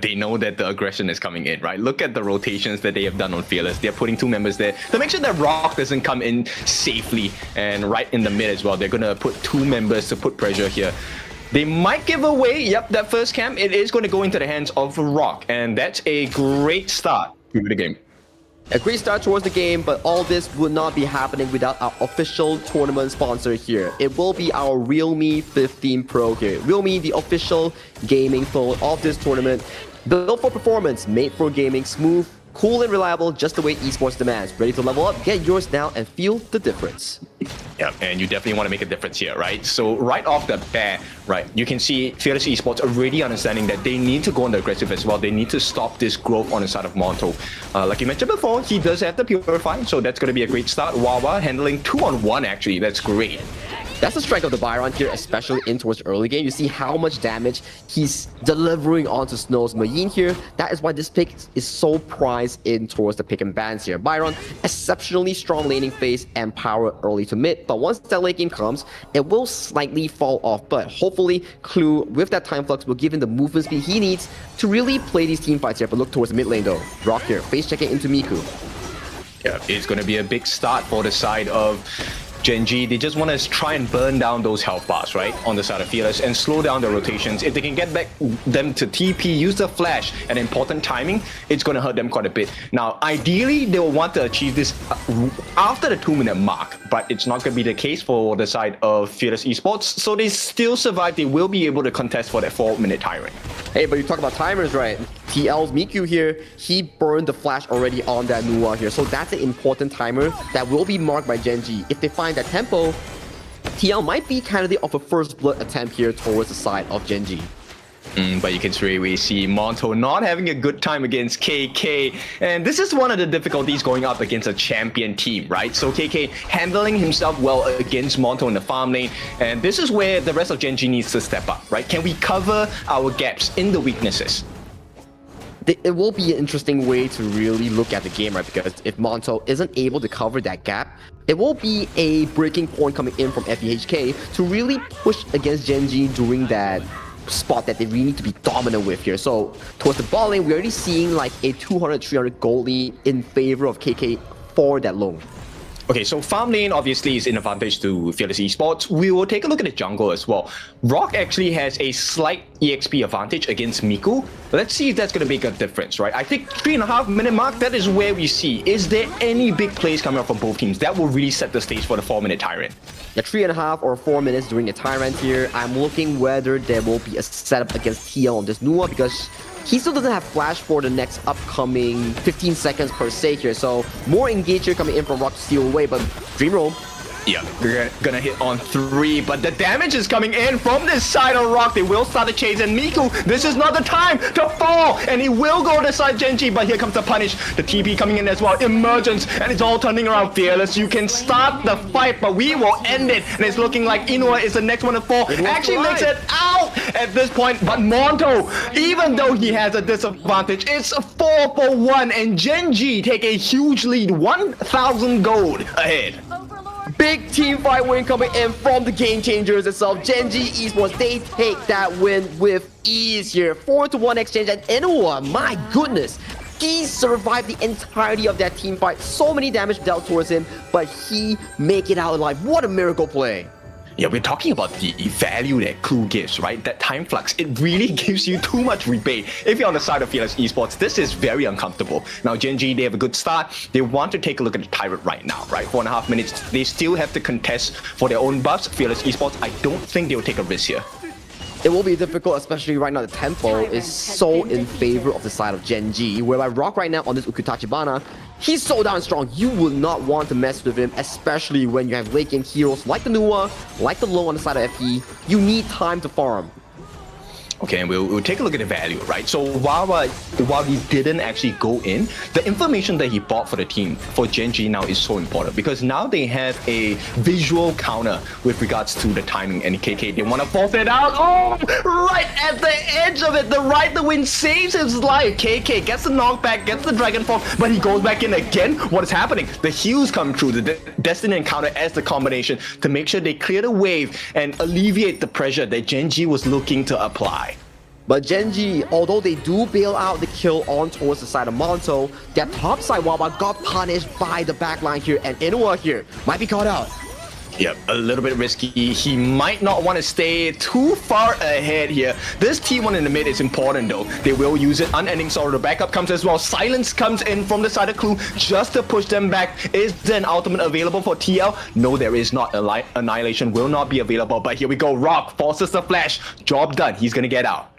They know that the aggression is coming in, right? Look at the rotations that they have done on Fearless. They're putting 2 members there to make sure that Rock doesn't come in safely, and right in the mid as well. They're going to put 2 members to put pressure here. They might give away, that first camp. It is going to go into the hands of Rock, and that's a great start to the game.
A great start towards the game, but all this would not be happening without our official tournament sponsor here. It will be our Realme 15 Pro here. Realme, the official gaming phone of this tournament. Built for performance, made for gaming, smooth, cool and reliable, just the way esports demands. Ready to level up? Get yours now and feel the difference.
Yeah, and you definitely want to make a difference here, right? So right off the bat, right, you can see Fearless Esports already understanding that they need to go on the aggressive as well. They need to stop this growth on the side of Monto. Like you mentioned before, he does have the Purify, so that's going to be a great start. Wawa handling 2-on-1 actually, that's great.
That's the strength of the Byron here, especially in towards early game. You see how much damage he's delivering onto Snow's Mayin here. That is why this pick is so prized in towards the pick and bans here. Byron, exceptionally strong laning phase and power early to mid, but once that late game comes, it will slightly fall off. But hopefully, Clue, with that time flux, will give him the movement speed he needs to really play these team fights here. But look towards the mid lane though. Rock here, face checking into Miku.
Yeah, it's going to be a big start for the side of Gen.G. They just want to try and burn down those health bars, right, on the side of Fearless and slow down the rotations. If they can get back them to TP, use the flash at important timing, it's going to hurt them quite a bit. Now, ideally, they will want to achieve this after the 2-minute mark, but it's not going to be the case for the side of Fearless Esports. So they still survive. They will be able to contest for that 4-minute timing.
Hey, but you talk about timers, right? TL's Miku here, he burned the flash already on that Nua here. So that's an important timer that will be marked by Gen.G. If they find that tempo, TL might be candidate of a first blood attempt here towards the side of Gen.G.
But you can straightaway see Monto not having a good time against KK. And this is one of the difficulties going up against a champion team, right? So KK handling himself well against Monto in the farm lane. And this is where the rest of Gen.G needs to step up, right? Can we cover our gaps in the weaknesses?
It will be an interesting way to really look at the game, right? Because if Monto isn't able to cover that gap, it will be a breaking point coming in from FEHK to really push against Gen.G during that spot that they really need to be dominant with here. So towards the ball lane, we're already seeing like a 200-300 gold lead in favor of KK for that long.
Okay, so farm lane obviously is an advantage to Fearless Esports. We will take a look at the jungle as well. Rock actually has a slight EXP advantage against Miku. Let's see if that's going to make a difference, right? I think 3.5 minute mark, that is where we see. Is there any big plays coming up from both teams? That will really set the stage for the 4-minute Tyrant.
Yeah, 3.5 or 4 minutes during the Tyrant here. I'm looking whether there will be a setup against TL on this Nua because he still doesn't have flash for the next upcoming 15 seconds per se here. So more engage here coming in from Rock to steal away, but Dream Roam.
Yeah, we're gonna hit on 3, but the damage is coming in from this side of Rock. They will start the chase, and Miku, this is not the time to fall, and he will go to side Gen.G, but here comes the punish. The TP coming in as well, Emergence, and it's all turning around. Fearless, you can start the fight, but we will end it, and it's looking like Inua is the next one to fall. Actually makes it out at this point, but Monto, even though he has a disadvantage, it's 4 for 1, and Gen.G take a huge lead, 1,000 gold ahead.
Big team fight win coming in from the Game Changers itself. Gen.G Esports, they take that win with ease here. 4-1 exchange, and Inua, my goodness, he survived the entirety of that team fight. So many damage dealt towards him, but he make it out alive. What a miracle play.
Yeah, we're talking about the value that Clue gives, right? That time flux, it really gives you too much rebate. If you're on the side of Fearless Esports, this is very uncomfortable. Now, Gen.G, they have a good start. They want to take a look at the Tyrant right now, right? 4.5 minutes. They still have to contest for their own buffs. Fearless Esports, I don't think they'll take a risk here.
It will be difficult, especially right now. The tempo is so in favor of the side of Gen.G, whereby Rock right now on this Ukutachibana, he's so darn strong. You will not want to mess with him, especially when you have late game heroes like the Nua, like the Low on the side of FE. You need time to farm.
Okay, and we'll take a look at the value, right? So while he didn't actually go in, the information that he bought for the team, for Gen.G now is so important because now they have a visual counter with regards to the timing, and KK, they want to forfeit out. Oh, right at the edge of it, the Ride the Wind saves his life. KK gets the knockback, gets the Dragon Form, but he goes back in again. What is happening? The heals come through, the Destiny encounter as the combination to make sure they clear the wave and alleviate the pressure that Gen.G was looking to apply.
But Gen.G, although they do bail out the kill on towards the side of Monto, that top side Wawa got punished by the backline here, and Inua here might be caught out.
Yep, a little bit risky. He might not want to stay too far ahead here. This T1 in the mid is important though. They will use it. Unending Sorrow, the backup comes as well. Silence comes in from the side of Clue just to push them back. Is there an ultimate available for TL? No, there is not. Annihilation will not be available, but here we go. Rock forces the flash. Job done. He's gonna get out.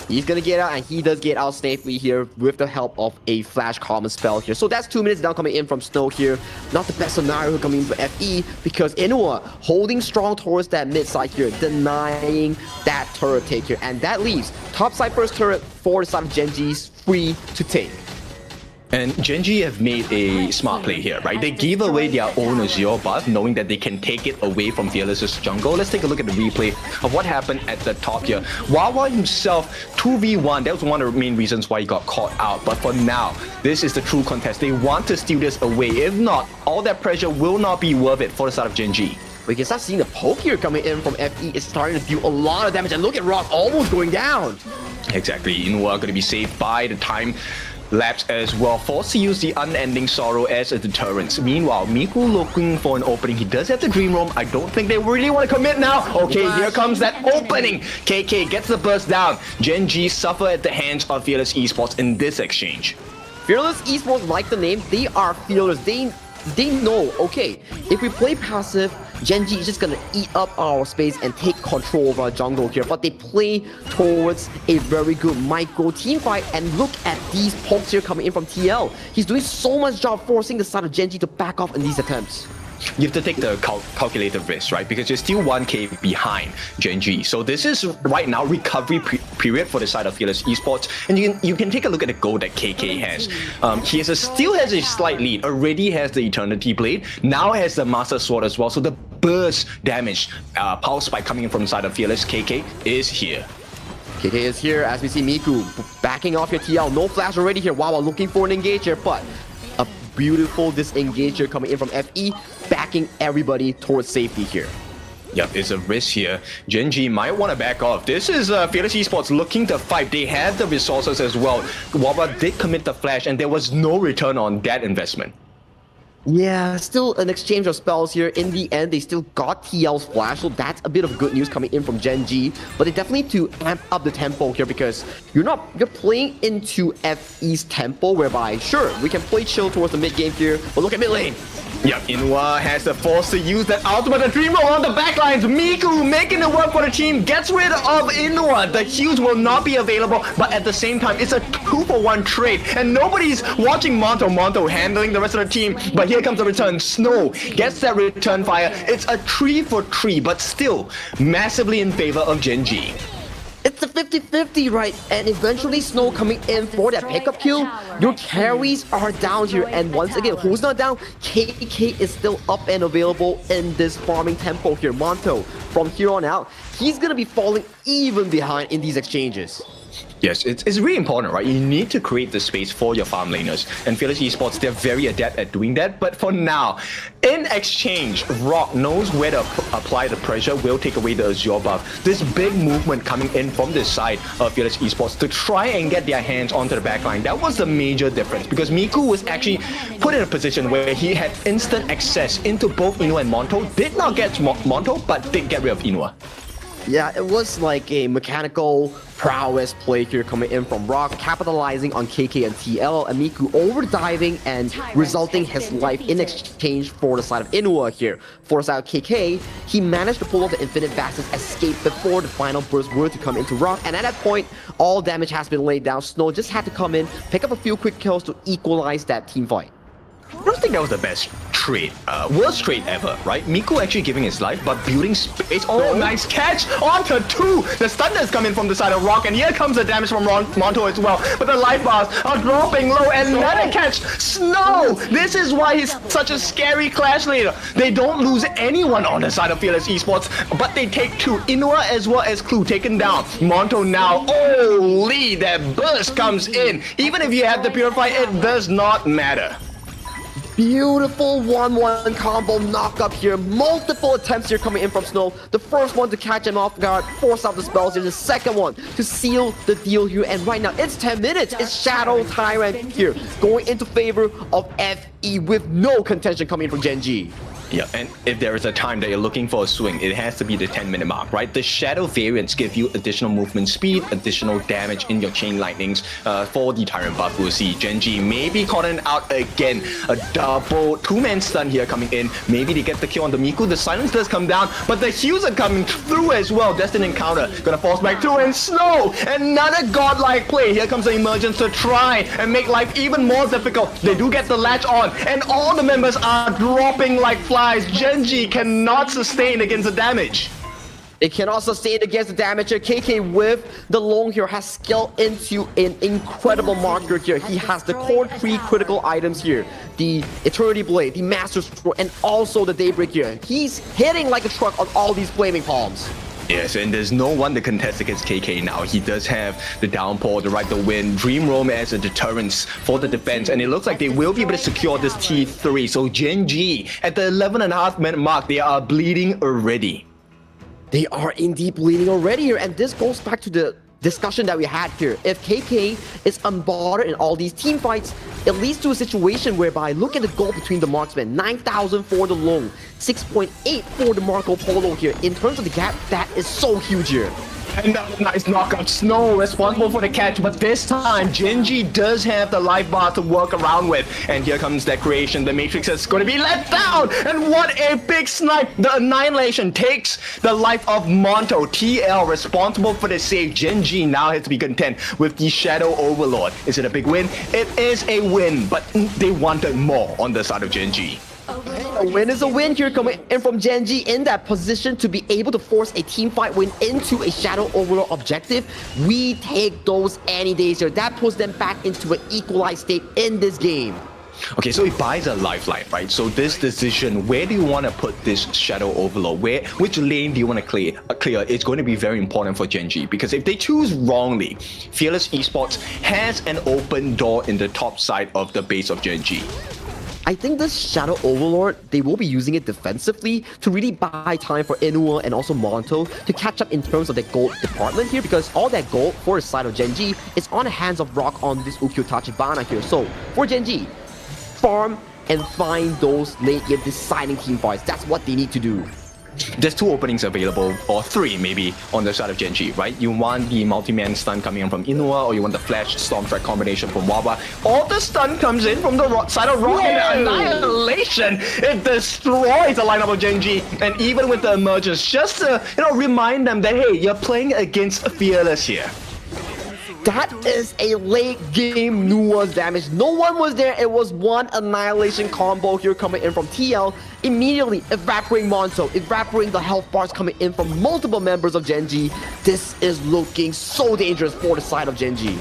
He's gonna get out, and he does get out safely here with the help of a flash common spell here. So that's 2 minutes down coming in from Snow here. Not the best scenario coming in for FE because Inua holding strong towards that mid side here, denying that turret take here. And that leaves top side first turret for the side of Gen.G's free to take.
And Gen.G have made a smart play here, right? They give away their own Azure buff, knowing that they can take it away from Fearless's jungle. Let's take a look at the replay of what happened at the top here. Wawa himself, 2v1, that was one of the main reasons why he got caught out. But for now, this is the true contest. They want to steal this away. If not, all that pressure will not be worth it for the side of Gen.G.
We can start seeing the poke here coming in from FE. It's starting to do a lot of damage. And look at Rock almost going down.
Exactly. Inua going to be saved by the time lapse as well, forced to use the Unending Sorrow as a deterrent. Meanwhile, Miku looking for an opening. He does have the Dream Roam. I don't think they really want to commit now. Okay, here comes that opening. KK gets the burst down. Gen.G suffer at the hands of Fearless Esports in this exchange.
Fearless Esports, like the name, they are fearless. They know, okay, if we play passive, Gen.G is just gonna eat up our space and take control of our jungle here, but they play towards a very good micro team fight, and look at these pokes here coming in from TL. He's doing so much job forcing the side of Gen.G to back off in these attempts.
You have to take the calculated risk, right? Because you're still 1k behind Gen.G. So this is right now recovery period for the side of Fearless Esports, and you can take a look at the goal that KK has. He still has a slight lead. Already has the Eternity Blade. Now has the Master Sword as well. So the burst damage, power spike coming in from the side of Fearless. KK is here.
KK is here as we see Miku backing off your TL. No flash already here. Wow, looking for an engager, but a beautiful disengager coming in from FE, backing everybody towards safety here.
Yep, it's a risk here. Gen.G might want to back off. This is Fearless Esports looking to fight. They have the resources as well. Wawa did commit the flash, and there was no return on that investment.
Yeah, still an exchange of spells here. In the end, they still got TL's flash, so that's a bit of good news coming in from Gen.G. But they definitely need to amp up the tempo here, because you're playing into FE's tempo, whereby sure, we can play chill towards the mid game here, but look at mid lane.
Yep, Inwa has the force to use that ultimate dream roll on the backlines. Miku making it work for the team, gets rid of Inwa. The heals will not be available, but at the same time, it's a 2-for-1 trade, and nobody's watching Monto handling the rest of the team. But here comes the return. Snow gets that return fire. It's a 3-for-3, but still massively in favor of Gen.G.
It's a 50-50, right? And eventually Snow coming in for that pickup kill. Your carries are down here, and once again, who's not down? KK is still up and available in this farming tempo here. Monto, from here on out, he's gonna be falling even behind in these exchanges.
Yes, it's really important, right? You need to create the space for your farm laners. And Fearless Esports, they're very adept at doing that. But for now, in exchange, Rock knows where to apply the pressure, will take away the Azure buff. This big movement coming in from this side of Fearless Esports to try and get their hands onto the backline. That was the major difference, because Miku was actually put in a position where he had instant access into both Inua and Monto. Did not get Monto, but did get rid of Inua.
Yeah, it was like a mechanical prowess play here coming in from Rock, capitalizing on KK and TL, and Miku overdiving and resulting his life in exchange for the side of Inua here. For the side of KK, he managed to pull off the Infinite Fastest escape before the final burst were to come into Rock, and at that point, all damage has been laid down. Snow just had to come in, pick up a few quick kills to equalize that team fight.
I don't think that was the best trade, worst trade ever, right? Miku actually giving his life, but building space. Oh, nice catch onto 2. The stun is coming from the side of Rock, and here comes the damage from Monto as well. But the life bars are dropping low, and another catch. Snow! This is why he's such a scary clash leader. They don't lose anyone on the side of Fearless Esports, but they take 2. Inua as well as Clue taken down. Monto now, holy, that burst comes in. Even if you have the Purify, it does not matter.
Beautiful 1-1 combo knock up here. Multiple attempts here coming in from Snow. The first one to catch him off guard, force out the spells here. The second one to seal the deal here. And right now, it's 10 minutes. It's Shadow Tyrant here, going into favor of FE with no contention coming in from Gen.G.
Yeah, and if there is a time that you're looking for a swing, it has to be the 10-minute mark, right? The Shadow variants give you additional movement speed, additional damage in your chain lightnings. For the Tyrant buff, we'll see Gen.G maybe calling out again. A double 2-man stun here coming in. Maybe they get the kill on the Miku. The silence does come down, but the heals are coming through as well. Destined Encounter gonna force back through, and Snow, another godlike play. Here comes the Emergence to try and make life even more difficult. They do get the latch on, and all the members are dropping like flies. Gen.G cannot sustain against the damage.
It cannot sustain against the damage here. KK with the long here has scaled into an incredible marker here. He has the core 3 critical items here. The Eternity Blade, the Master Sword, and also the Daybreak here. He's hitting like a truck on all these flaming palms.
Yes, and there's no one to contest against KK now. He does have the Downpour, the Right to Win, Dream Roam as a deterrence for the defense, and it looks like they will be able to secure this T3. So Gen.G, at the 11.5-minute mark, they are bleeding already.
They are indeed bleeding already here, and this goes back to the discussion that we had here. If KK is unbothered in all these team fights, it leads to a situation whereby look at the goal between the marksmen. 9,000 for the Long, 6.8 for the Marco Polo here. In terms of the gap, that is so huge here.
Another nice knockout. Snow responsible for the catch, but this time Gen.G does have the life bar to work around with. And here comes that creation. The Matrix is going to be let down. And what a big snipe. The Annihilation takes the life of Monto. TL responsible for the save. Gen.G now has to be content with the Shadow Overlord. Is it a big win? It is a win, but they wanted more on the side of Gen.G.
A win is a win here, coming in from Gen.G in that position to be able to force a team fight win into a Shadow Overlord objective. We take those any days here. That puts them back into an equalized state in this game.
Okay, so it buys a lifeline, right? So this decision, where do you want to put this Shadow Overlord? Which lane do you want to clear? It's going to be very important for Gen.G, because if they choose wrongly, Fearless Esports has an open door in the top side of the base of Gen.G.
I think this Shadow Overlord, they will be using it defensively to really buy time for Inua and also Monto to catch up in terms of the gold department here, because all that gold for the side of Gen.G is on the hands of Rock on this Ukkyo Tachibana here. So for Gen.G, farm and find those late game deciding team fights. That's what they need to do.
There's 2 openings available, or 3 maybe, on the side of Gen.G, right? You want the multi-man stun coming in from Inua, or you want the flash storm strike combination from Wawa. All the stun comes in from the side of Rock, and the Annihilation, it destroys the lineup of Gen.G. And even with the emergence, just to remind them that, hey, you're playing against Fearless here.
That is a late game nuance damage. No one was there. It was one Annihilation combo here coming in from TL. Immediately evaporating Monto, evaporating the health bars coming in from multiple members of Gen.G. This is looking so dangerous for the side of Gen.G.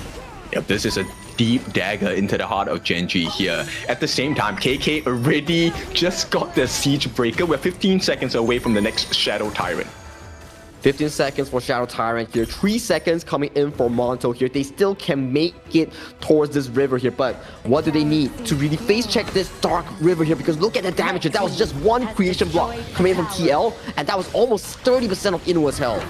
Yep, this is a deep dagger into the heart of Gen.G here. At the same time, KK already just got the Siege Breaker. We're 15 seconds away from the next Shadow Tyrant.
15 seconds for Shadow Tyrant here, 3 seconds coming in for Monto here. They still can make it towards this river here, but what do they need to really face check this dark river here? Because look at the damage here. That was just one creation block coming in from TL, and that was almost 30% of Inua's health.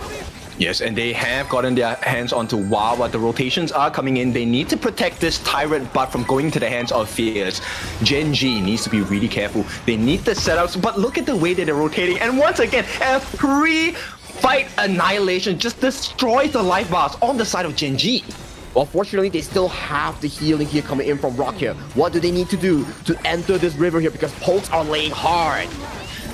Yes, and they have gotten their hands onto Wawa. The rotations are coming in. They need to protect this Tyrant butt from going to the hands of Fears. Gen.G needs to be really careful. They need the setups, but look at the way that they're rotating. And once again, a pre-fight Annihilation just destroys the life bars on the side of Gen.G.
Well, fortunately, they still have the healing here coming in from Rock here. What do they need to do to enter this river here? Because pokes are laying hard.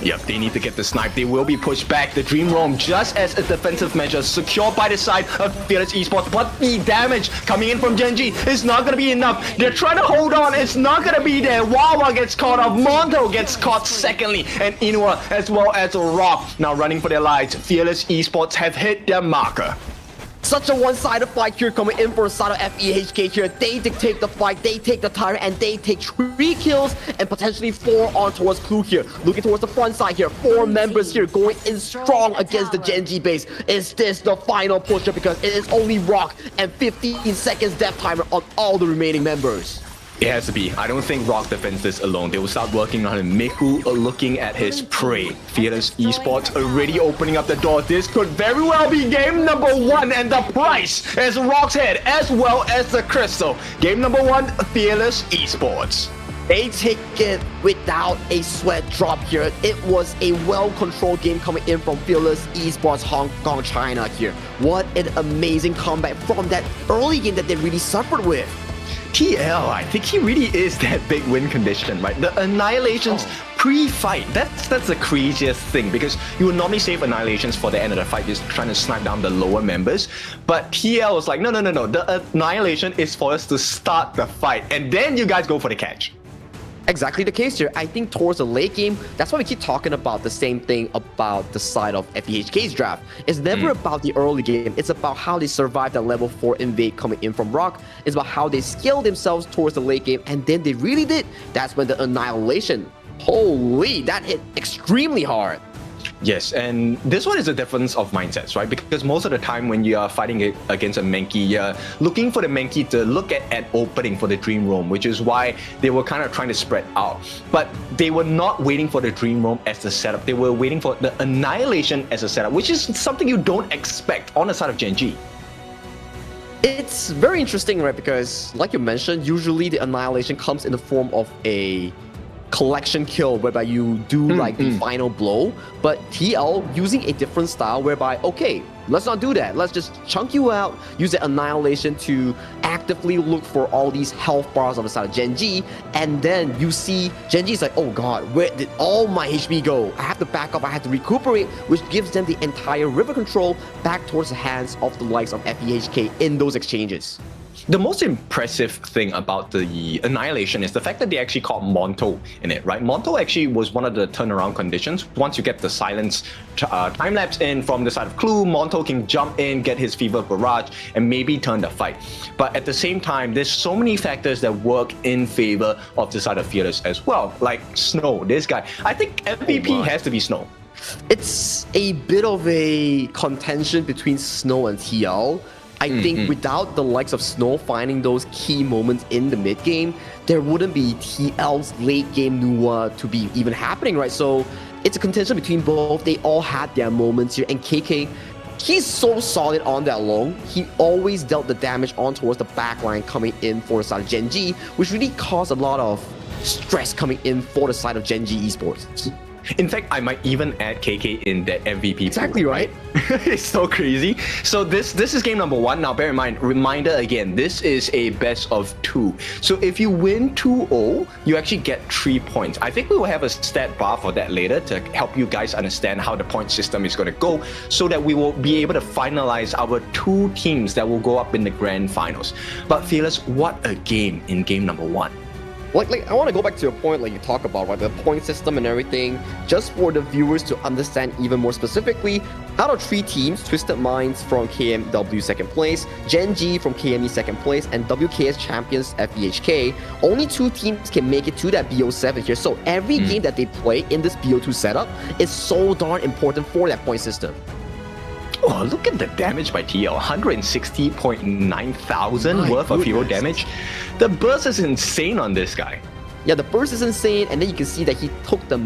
Yep, they need to get the snipe. They will be pushed back. The Dream Roam, just as a defensive measure, secured by the side of Fearless Esports. But the damage coming in from Gen.G is not going to be enough. They're trying to hold on. It's not going to be there. Wawa gets caught off. Monto gets caught secondly. And Inua as well as Rock now running for their lives. Fearless Esports have hit their marker.
Such a one-sided fight here coming in for the side of FEHK here. They dictate the fight, they take the Tyrant, and they take 3 kills and potentially 4 on towards Clue here. Looking towards the front side here. 4 members here going in strong against the Gen.G base. Is this the final pusher? Because it is only Rock and 15 seconds death timer on all the remaining members.
It has to be. I don't think Rock defends this alone. They will start working on him. Miku looking at his prey. Fearless Esports already opening up the door. This could very well be game number 1, and the price is Rock's head as well as the crystal. Game number 1, Fearless Esports.
They take it without a sweat drop here. It was a well-controlled game coming in from Fearless Esports Hong Kong, China here. What an amazing comeback from that early game that they really suffered with.
TL, I think he really is that big win condition, right? The Annihilations pre-fight, that's the craziest thing, because you would normally save Annihilations for the end of the fight, just trying to snipe down the lower members. But TL was like, no, the Annihilation is for us to start the fight, and then you guys go for the catch.
Exactly the case here. I think towards the late game, that's why we keep talking about the same thing about the side of FEHK's draft. It's never about the early game. It's about how they survived that level 4 invade coming in from Rock. It's about how they scaled themselves towards the late game, and then they really did. That's when the Annihilation, holy, that hit extremely hard.
Yes, and this one is a difference of mindsets, right? Because most of the time when you are fighting against a Mankey, you're looking for the Mankey to look at an opening for the Dream Roam, which is why they were kind of trying to spread out. But they were not waiting for the Dream Roam as the setup. They were waiting for the Annihilation as a setup, which is something you don't expect on the side of Gen.G.
It's very interesting, right? Because like you mentioned, usually the Annihilation comes in the form of a collection kill whereby you do like the final blow, but TL using a different style whereby, okay, let's not do that. Let's just chunk you out, use the annihilation to actively look for all these health bars on the side of Gen.G, and then you see Gen.G is like, oh god, where did all my HP go? I have to back up, I have to recuperate, which gives them the entire river control back towards the hands of the likes of FEHK in those exchanges.
The most impressive thing about the Annihilation is the fact that they actually called Monto in it, right? Monto actually was one of the turnaround conditions. Once you get the silence time-lapse in from the side of Clue, Monto can jump in, get his Fever Barrage, and maybe turn the fight. But at the same time, there's so many factors that work in favor of the side of Fearless as well. Like Snow, this guy. I think MVP has to be Snow.
It's a bit of a contention between Snow and TL. I think without the likes of Snow finding those key moments in the mid game, there wouldn't be TL's late game Nuwa to be even happening, right? So it's a contention between both. They all had their moments here, and KK, he's so solid on that long. He always dealt the damage on towards the backline coming in for the side of Gen.G, which really caused a lot of stress coming in for the side of Gen.G Esports.
In fact, I might even add KK in that MVP.
Exactly
pool,
right.
It's so crazy. So this is game number 1. Now, bear in mind, reminder again, this is a best of 2. So if you win 2-0, you actually get 3 points. I think we will have a stat bar for that later to help you guys understand how the point system is going to go, so that we will be able to finalize our 2 teams that will go up in the grand finals. But Fearless, what a game in game number 1.
Like I want to go back to your point, like you talk about, right, the point system and everything, just for the viewers to understand even more specifically. Out of 3 teams, Twisted Minds from KMW second place, Gen.G from KME second place, and WKS champions FEHK, only 2 teams can make it to that BO7 here. So every game that they play in this BO2 setup is so darn important for that point system.
Oh, look at the damage by TL, 160.9 thousand worth of hero damage. The burst is insane on this guy.
Yeah, the burst is insane, and then you can see that he took the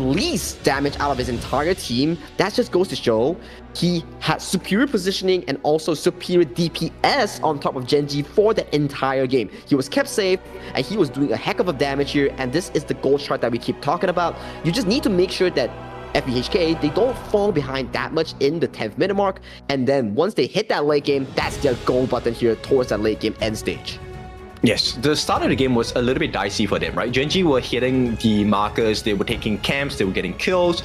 least damage out of his entire team. That just goes to show he had superior positioning and also superior DPS on top of Gen.G for the entire game. He was kept safe, and he was doing a heck of a damage here, and this is the gold chart that we keep talking about. You just need to make sure that FEHK, they don't fall behind that much in the 10th minute mark, and then once they hit that late game, that's their goal button here towards that late game end stage.
Yes, the start of the game was a little bit dicey for them, right? Gen.G were hitting the markers, they were taking camps, they were getting kills,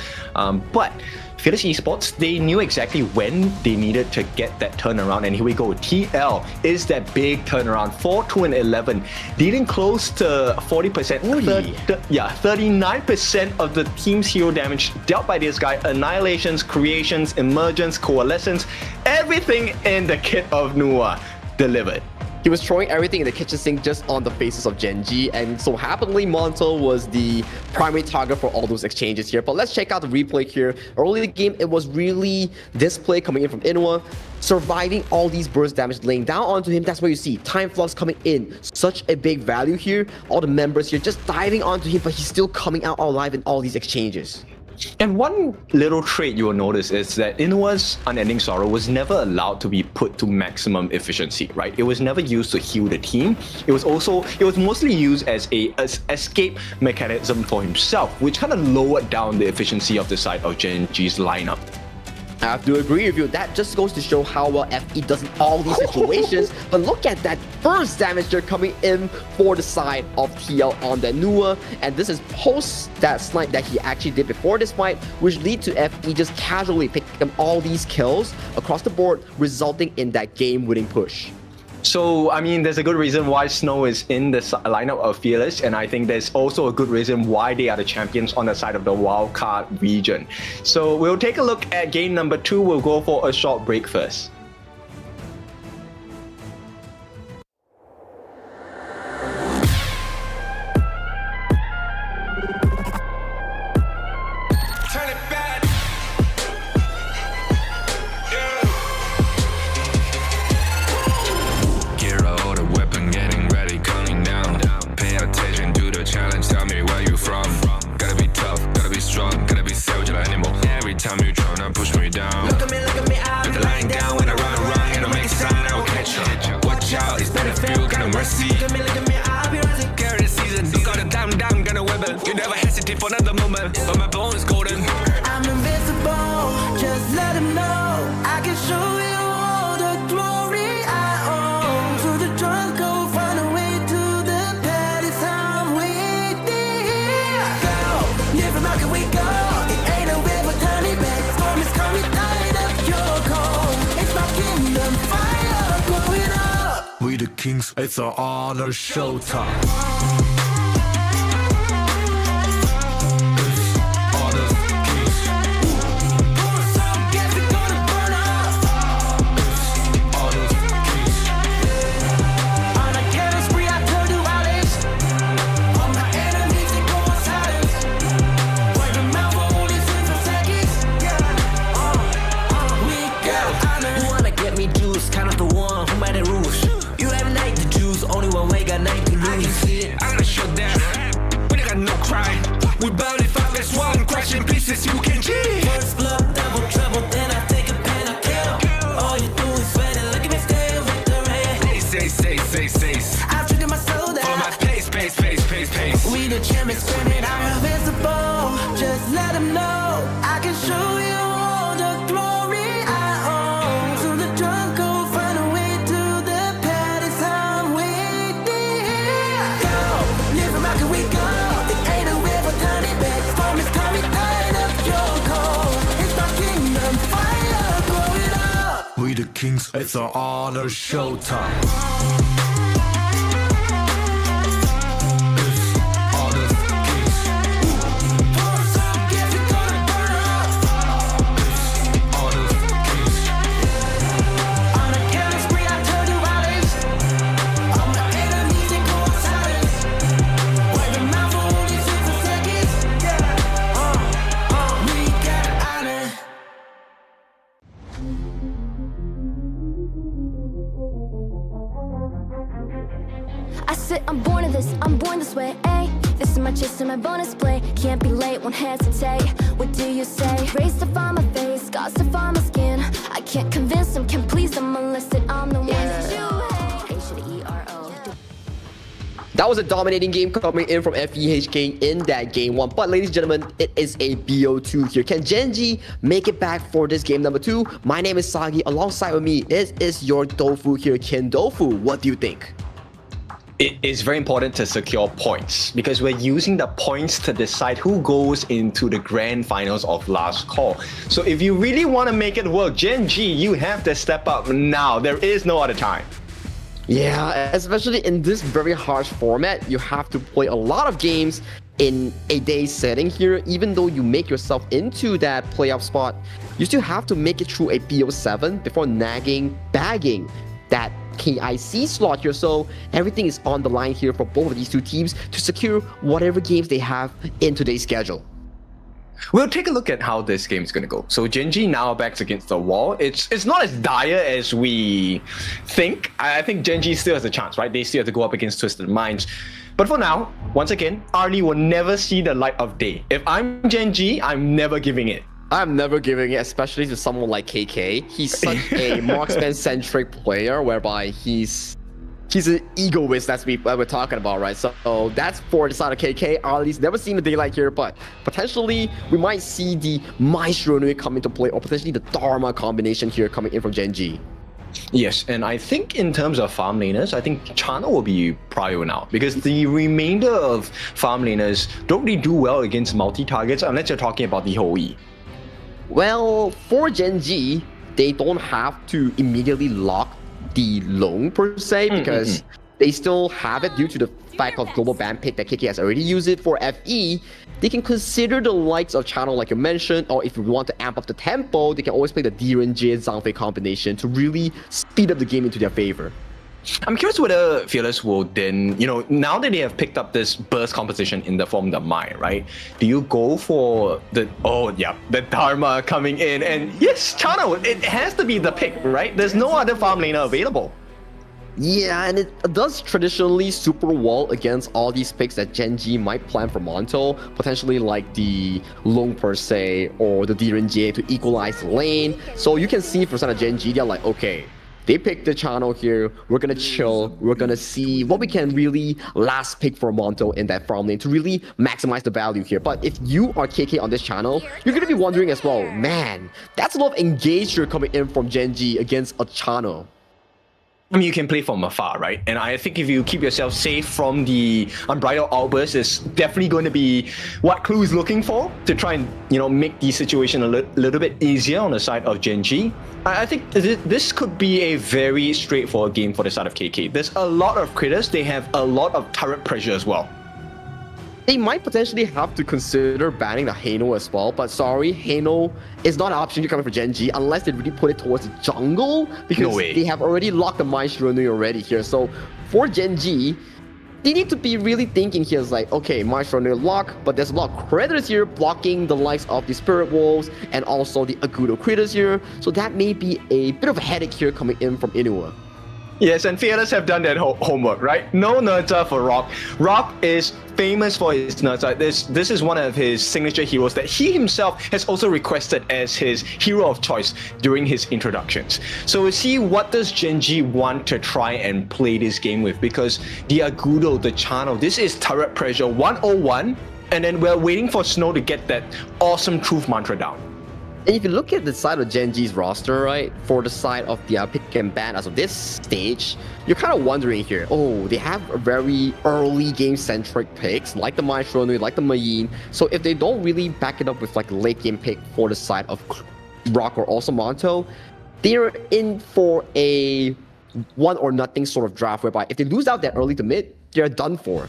but Fearless Esports, they knew exactly when they needed to get that turnaround, and here we go. TL is that big turnaround, 4-2-11, leading close to 40%. 39% of the team's hero damage dealt by this guy. Annihilations, creations, emergence, coalescence, everything in the kit of Nuwa delivered.
He was throwing everything in the kitchen sink just on the faces of Gen.G, and so happily Monto was the primary target for all those exchanges here. But let's check out the replay here. Early in the game, it was really this play coming in from Inwa, surviving all these burst damage, laying down onto him. That's where you see Time Flux coming in. Such a big value here. All the members here just diving onto him, but he's still coming out alive in all these exchanges.
And one little trait you will notice is that Inua's Unending Sorrow was never allowed to be put to maximum efficiency, right? It was never used to heal the team. It was mostly used as a escape mechanism for himself, which kind of lowered down the efficiency of the side of Gen.G's lineup.
I have to agree with you. That just goes to show how well FE does in all these situations. But look at that first damage there coming in for the side of TL on the Nuwa. And this is post that snipe that he actually did before this fight, which lead to FE just casually picking up all these kills across the board, resulting in that game-winning push.
So, I mean, there's a good reason why Snow is in the lineup of Fearless, and I think there's also a good reason why they are the champions on the side of the wildcard region. So, we'll take a look at game number 2. We'll go for a short break first.
Time you tryna push me down. Look at me, I'm lying down when I
let them know I can show you all the glory I own. To the drunk, go find a way to the palace. I'm waiting here. Go, different market we go. It ain't a river, turning back. Storm is coming, tired of your cold. It's my kingdom, fire going up.
We the kings, it's an honor showtime.
We burn it up as one, crashing pieces, you can G.
First blood, double trouble, then I take a pen, I kill. All you do is sweat and look at me stay with the rain.
Say.
I've triggered my soul down.
For my pace.
We the champions, screaming, I'm invincible. Just let them know I can show you all the glory I own. To the drunk, go find a way to the palace. I'm waiting here. Go, different market we go. It ain't a river, turning back. Storm is coming, tired of your cold. It's my kingdom, fire growing up.
We the kings, it's an honor showtime.
I said I'm born of this, I'm born this way, ayy. This is my chest and my bonus play. Can't be late, won't hesitate. What do you say? Race to find my face, scars to find my skin. I can't convince them, can't please them unless that I'm the one that you hate. H-E-R-O.
That was a dominating game coming in from FEHK in that game 1. But ladies and gentlemen, it is a BO2 here. Can Gen.G make it back for this game number 2? My name is Sagi. Alongside with me is your Dofu here, Ken Dofu. What do you think?
It is very important to secure points because we're using the points to decide who goes into the grand finals of last call. So if you really want to make it work, Gen.G, you have to step up now. There is no other time.
Yeah, especially in this very harsh format, you have to play a lot of games in a day setting here. Even though you make yourself into that playoff spot, you still have to make it through a BO7 before bagging that KIC slot here. So everything is on the line here for both of these two teams to secure whatever games they have in today's schedule.
We'll take a look at how this game is going to go. So Gen.G now backs against the wall. It's not as dire as we think. I think Gen.G still has a chance, right? They still have to go up against Twisted Minds. But for now, once again, Arlie will never see the light of day. If I'm Gen.G, I'm never giving it.
I'm never giving it, especially to someone like KK. He's such a marksman-centric player, whereby he's an egoist that we're talking about, right? So that's for the side of KK. Arlie's never seen the daylight here, but potentially we might see the Maestro come into play, or potentially the Dharma combination here coming in from Gen.G.
Yes, and I think in terms of farm laners, I think Chana will be prio now because the remainder of farm laners don't really do well against multi-targets unless you're talking about the Hoi.
Well, for Gen.G, they don't have to immediately lock the Long per se because they still have it due to the fact of global ban pick that KK has already used it for FE. They can consider the likes of Channel like you mentioned, or if you want to amp up the tempo, they can always play the Gen.G Zhangfei combination to really speed up the game into their favor.
I'm curious whether Fearless will then, now that they have picked up this burst composition in the form of the Mai, right? Do you go for the Dharma coming in? And yes, Chana, it has to be the pick, right? There's no other farm laner available.
Yeah, and it does traditionally super wall against all these picks that Gen.G might plan for Monto, potentially like the Long per se or the Gen.G to equalize the lane. So you can see for some of Gen.G, they're like, okay, They picked the channel here. We're gonna chill. We're gonna see what we can really last pick for Monto in that farm lane to really maximize the value here. But if you are KK on this channel, you're gonna be wondering as well, man, that's a lot of engagement coming in from Gen.G against a channel.
I mean, you can play from afar, right? And I think if you keep yourself safe from the unbridled outburst, it's definitely going to be what Clue is looking for to try and, make the situation a little bit easier on the side of Gen.G. I think this could be a very straightforward game for the side of KK. There's a lot of critters. They have a lot of turret pressure as well.
They might potentially have to consider banning the Hano as well, but sorry, Hano is not an option to come for Gen.G unless they really put it towards the jungle, because they have already locked the Maestro already here. So for Gen.G, they need to be really thinking here is like, okay, Maestro lock, but there's a lot of critters here blocking the likes of the Spirit Wolves and also the Agudo critters here. So that may be a bit of a headache here coming in from Inua.
Yes, and Fearless have done that homework, right? No Nerta for Rock. Rock is famous for his Nerta. This is one of his signature heroes that he himself has also requested as his hero of choice during his introductions. So we'll see what does Gen.G want to try and play this game with, because the Agudo, the channel, this is turret pressure 101, and then we're waiting for Snow to get that awesome truth mantra down.
And if you look at the side of Gen.G's roster, right, for the side of the pick and ban as of this stage, you're kind of wondering here, oh, they have a very early game-centric picks, like the Maestro, like the Mayin. So if they don't really back it up with like a late game pick for the side of Rock or also Monto, they're in for a 1 or nothing sort of draft, whereby if they lose out that early to mid, they're done for.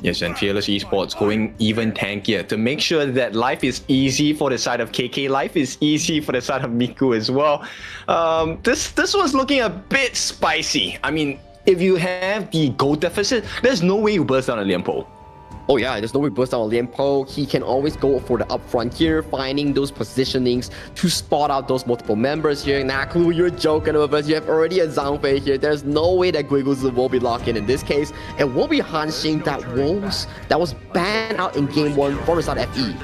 Yes, and Fearless Esports going even tankier to make sure that life is easy for the side of KK, life is easy for the side of Miku as well. This was looking a bit spicy. I mean, if you have the gold deficit, there's no way you burst down a Liempo.
Oh yeah, there's no way burst down on Liempo. He can always go for the upfront here, finding those positionings to spot out those multiple members here. Nah, Clue, you're joking with us. You have already a Zhangfei here. There's no way that Guiguzi will be locked in this case. It will be Hanxing that was banned out in game 1 for the side FE.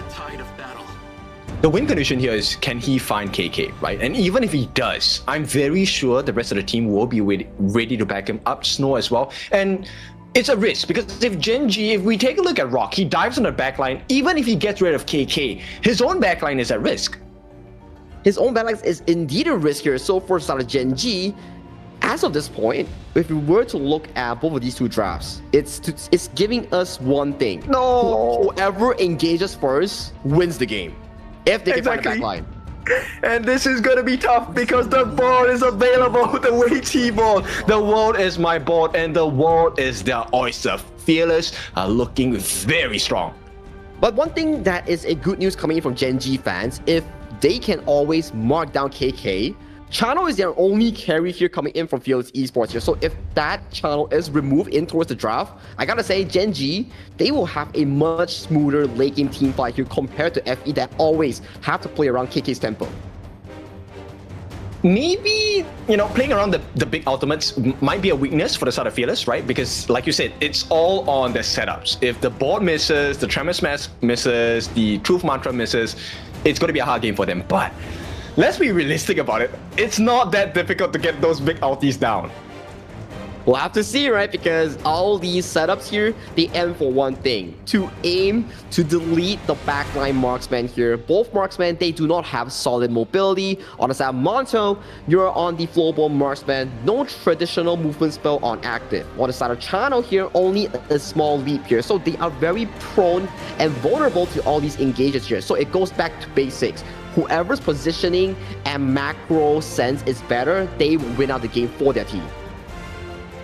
The win condition here is, can he find KK, right? And even if he does, I'm very sure the rest of the team will be ready to back him up, Snow as well. And it's a risk, because if Gen.G, if we take a look at Rock, he dives on the backline. Even if he gets rid of KK, his own backline is at risk.
His own backline is indeed a risk here. So for side of Gen.G, as of this point, if we were to look at both of these two drafts, it's giving us one thing.
No!
Whoever engages first wins the game, if they can find the backline.
And this is going to be tough because the board is available, the Wei-T board. The world is my board and the world is their oyster. Fearless are looking very strong.
But one thing that is a good news coming in from Gen.G fans, if they can always mark down KK, Channel is their only carry here coming in from Fearless Esports here. So if that channel is removed in towards the draft, I gotta say, Gen.G, they will have a much smoother late game team fight here compared to FE that always have to play around KK's tempo.
Maybe, playing around the big ultimates might be a weakness for the side of Fearless, right? Because like you said, it's all on the setups. If the board misses, the Tremor Smash misses, the Truth Mantra misses, it's going to be a hard game for them. But let's be realistic about it. It's not that difficult to get those big ultis down.
We'll have to see, right? Because all these setups here, they aim for one thing: to aim to delete the backline marksman here. Both marksmen, they do not have solid mobility. On the side of Monto, you're on the flowball marksman, no traditional movement spell on active. On the side of Channel here, only a small leap here. So they are very prone and vulnerable to all these engages here. So it goes back to basics. Whoever's positioning and macro sense is better, they will win out the game for their team.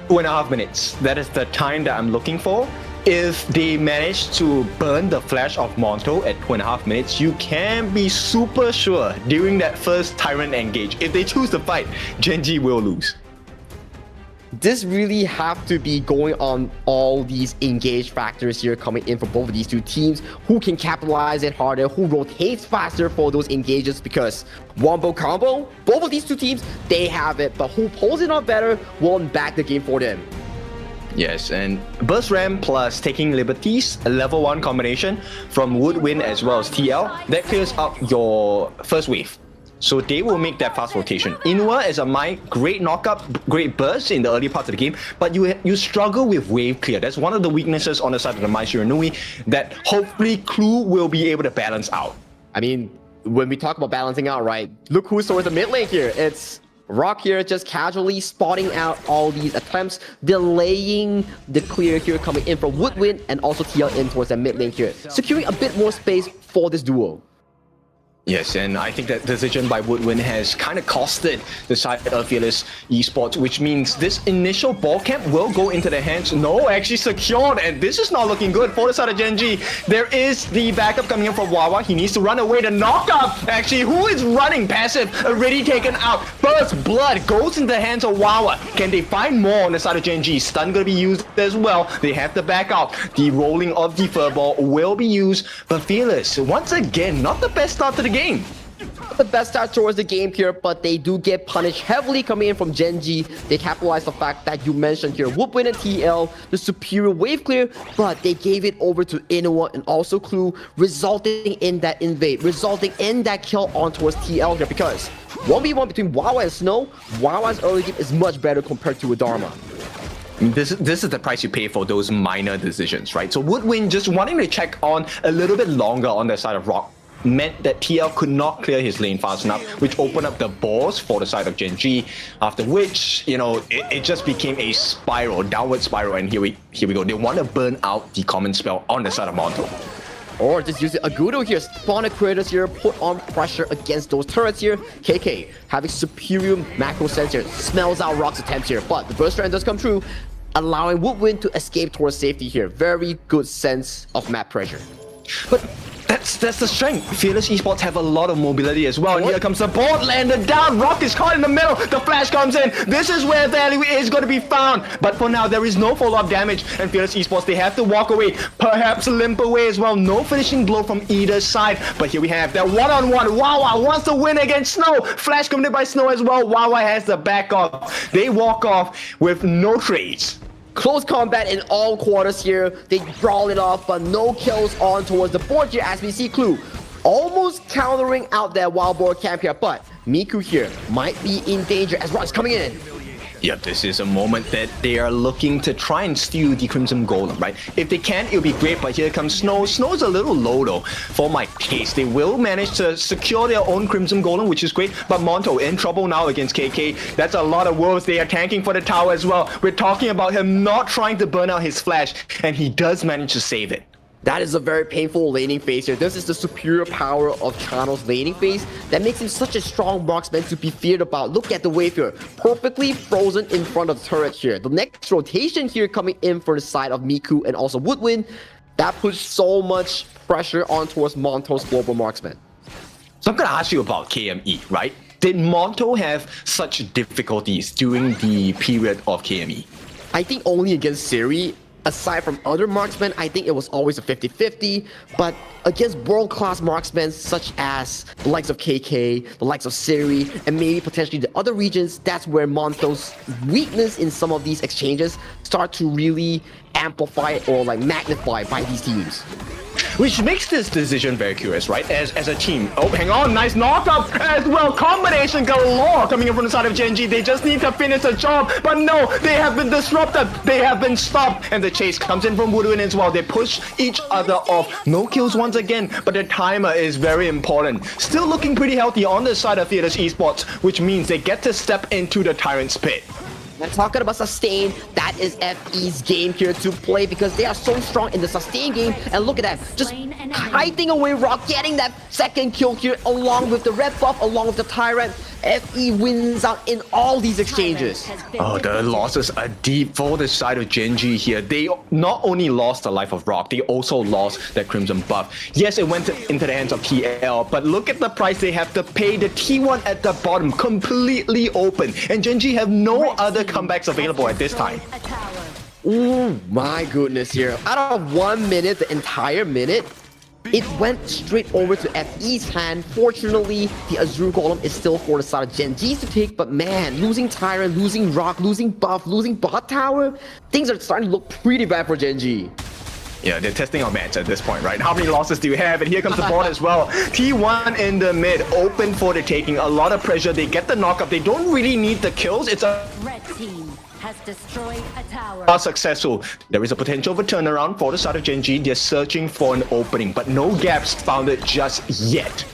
2.5 minutes. That is the time that I'm looking for. If they manage to burn the flash of Monto at 2.5 minutes, you can be super sure during that first Tyrant engage, if they choose to fight, Gen.G will lose.
This really have to be going on all these engage factors here coming in for both of these two teams. Who can capitalize it harder, who rotates faster for those engages, because wombo combo, both of these two teams, they have it, but who pulls it off better won't back the game for them.
Yes, and Burst Ram plus Taking Liberties, a level 1 combination from Woodwind as well as TL, that clears up your first wave. So they will make that fast rotation. Inua is a great knockup, great burst in the early parts of the game, but you struggle with wave clear. That's one of the weaknesses on the side of the Mai Shiranui that hopefully Clue will be able to balance out.
I mean, when we talk about balancing out, right? Look who's towards the mid lane here. It's Rock here just casually spotting out all these attempts, delaying the clear here coming in from Woodwind and also TL in towards that mid lane here, securing a bit more space for this duo.
Yes, and I think that decision by Woodwind has kind of costed the side of Fearless Esports, which means this initial ball camp will go into their hands. No, actually secured, and this is not looking good for the side of Gen.G. There is the backup coming in from Wawa. He needs to run away. The knockup, actually, who is running passive? Already taken out. First blood goes into the hands of Wawa. Can they find more on the side of Gen.G? Stun going to be used as well. They have the backup. The rolling of the furball will be used, but Fearless, once again, not the best start to the game.
The best start towards the game here, but they do get punished heavily coming in from Gen.G. They capitalize the fact that you mentioned here, Woodwind and TL, the superior wave clear, but they gave it over to Inua and also Clue, resulting in that invade, resulting in that kill on towards TL here, because 1v1 between Wawa and Snow, Wawa's early game is much better compared to Dharma.
This is the price you pay for those minor decisions, right? So Woodwind just wanting to check on a little bit longer on the side of Rock meant that TL could not clear his lane fast enough, which opened up the balls for the side of Gen.G, after which, you know, it just became a spiral, downward spiral, and here we go. They want to burn out the common spell on the side of Monto.
Or just use the Agudo here, spawn a creators here, put on pressure against those turrets here. KK having superior macro sense here, smells out Rock's attempts here, but the burst strand does come true, allowing Woodwind to escape towards safety here. Very good sense of map pressure.
But that's the strength. Fearless Esports have a lot of mobility as well. And here comes the board landed down. Rock is caught in the middle. The flash comes in. This is where value is going to be found. But for now, there is no follow-up damage. And Fearless Esports, they have to walk away. Perhaps limp away as well. No finishing blow from either side. But here we have that one-on-one. Wawa wants to win against Snow. Flash committed by Snow as well. Wawa has the back off. They walk off with no trades.
Close combat in all quarters here. They brawl it off, but no kills on towards the board here as we see Clue almost countering out that wild boar camp here, but Miku here might be in danger as Rock's coming in.
Yep, this is a moment that they are looking to try and steal the Crimson Golem, right? If they can, it'll be great, but here comes Snow. Snow's a little low though, for my case. They will manage to secure their own Crimson Golem, which is great, but Monto in trouble now against KK. That's a lot of wolves. They are tanking for the tower as well. We're talking about him not trying to burn out his flash, and he does manage to save it.
That is a very painful laning phase here. This is the superior power of Chano's laning phase that makes him such a strong marksman to be feared about. Look at the wave here. Perfectly frozen in front of the turret here. The next rotation here coming in for the side of Miku and also Woodwind. That puts so much pressure on towards Monto's global marksman.
So I'm going to ask you about KME, right? Did Monto have such difficulties during the period of KME?
I think only against Siri. Aside from other marksmen, I think it was always a 50-50, but against world-class marksmen such as the likes of KK, the likes of Siri, and maybe potentially the other regions, that's where Monto's weakness in some of these exchanges start to really amplify or like magnify by these teams.
Which makes this decision very curious, right? As a team. Oh, hang on, nice knockup as well. Combination galore coming in from the side of Gen.G. They just need to finish the job, but no, they have been disrupted. They have been stopped, and the chase comes in from Woodwind as well. They push each other off. No kills once again, but the timer is very important. Still looking pretty healthy on the side of Fearless Esports, which means they get to step into the Tyrant's pit.
And talking about sustain, that is FE's game here to play because they are so strong in the sustain game. And look at that, just hiding away Rock, getting that second kill here along with the red buff, along with the Tyrant. FE wins out in all these exchanges.
Oh, the losses are deep for the side of Gen.G here. They not only lost the life of Rock, they also lost that Crimson buff. Yes, it went into the hands of TL, but look at the price they have to pay. The T1 at the bottom, completely open. And Gen.G have no other comebacks available at this time.
Ooh, my goodness here. Out of 1 minute, the entire minute, it went straight over to FE's hand. Fortunately, the Azure Golem is still for the side of Gen.G's to take, but man, losing Tyrant, losing Rock, losing buff, losing bot tower, things are starting to look pretty bad for Gen.G.
Yeah, they're testing our match at this point, right? How many losses do you have? And here comes the board as well. T1 in the mid, open for the taking. A lot of pressure. They get the knockup. They don't really need the kills. It's a
Red team has destroyed a tower.
are successful. There is a potential of a turnaround for the side of Gen.G. They're searching for an opening, but no gaps found just yet.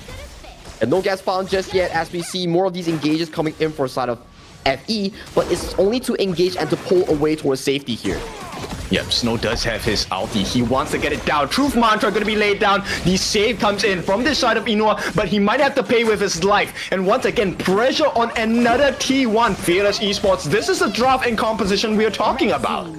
And no gas found just yet, as we see more of these engages coming in for side of FE, but it's only to engage and to pull away towards safety here.
Yep, Snow does have his ulti. He wants to get it down. Truth Mantra going to be laid down. The save comes in from this side of Inua, but he might have to pay with his life. And once again, pressure on another T1. Fearless Esports. This is the draft and composition we are talking about.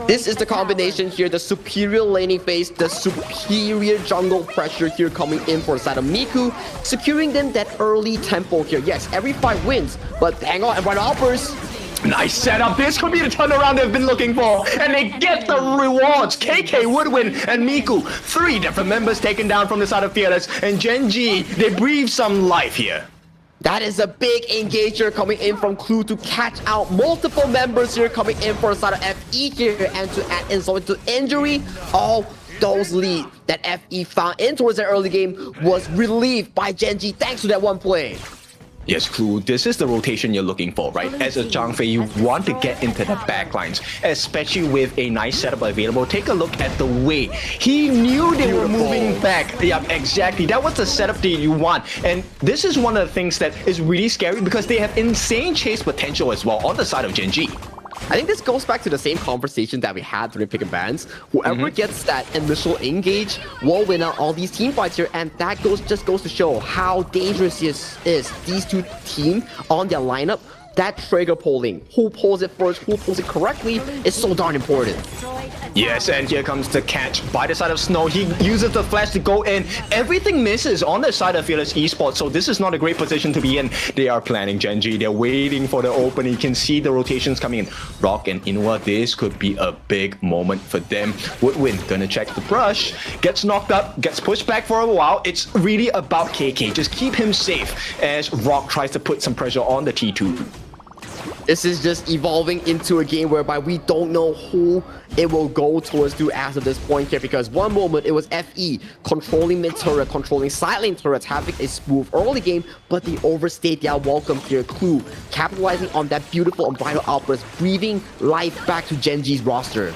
This is the combination here, the superior laning phase, the superior jungle pressure here coming in for the side of Miku, securing them that early tempo here. Yes, every fight wins, but hang on, and right offers.
Nice setup. This could be the turnaround they've been looking for. And they get the rewards. KK would win. And Miku, 3 different members taken down from the side of Fearless. And Gen.G, they breathe some life here.
That is a big engager coming in from Clue to catch out multiple members here coming in for the side of FE here. And to add insult to injury, all those lead that FE found in towards the early game was relieved by Gen.G thanks to that one play.
Yes, Clue, this is the rotation you're looking for, right? As a Zhang Fei, you want to get into the backlines, especially with a nice setup available. Take a look at the way he knew they were moving back. Yeah, exactly. That was the setup that you want. And this is one of the things that is really scary because they have insane chase potential as well on the side of Gen.G.
I think this goes back to the same conversation that we had during pick and bans. Whoever gets that initial engage will win out all these team fights here, and that just goes to show how dangerous is these two teams on their lineup. That trigger polling, who pulls it first, who pulls it correctly, is so darn important.
Yes, and here comes the catch by the side of Snow. He uses the flash to go in. Everything misses on the side of Fearless Esports, so this is not a great position to be in. They are planning Gen.G. They're waiting for the open. You can see the rotations coming in. Rock and Inua, this could be a big moment for them. Woodwind gonna check the brush, gets knocked up, gets pushed back for a while. It's really about KK. Just keep him safe as Rock tries to put some pressure on the T2.
This is just evolving into a game whereby we don't know who it will go towards to as of this point here, because one moment it was FE controlling mid turret, controlling side lane turrets, having a smooth early game, but they overstayed their welcome here. Clue capitalizing on that beautiful unbridled outburst, breathing life back to Gen.G's roster.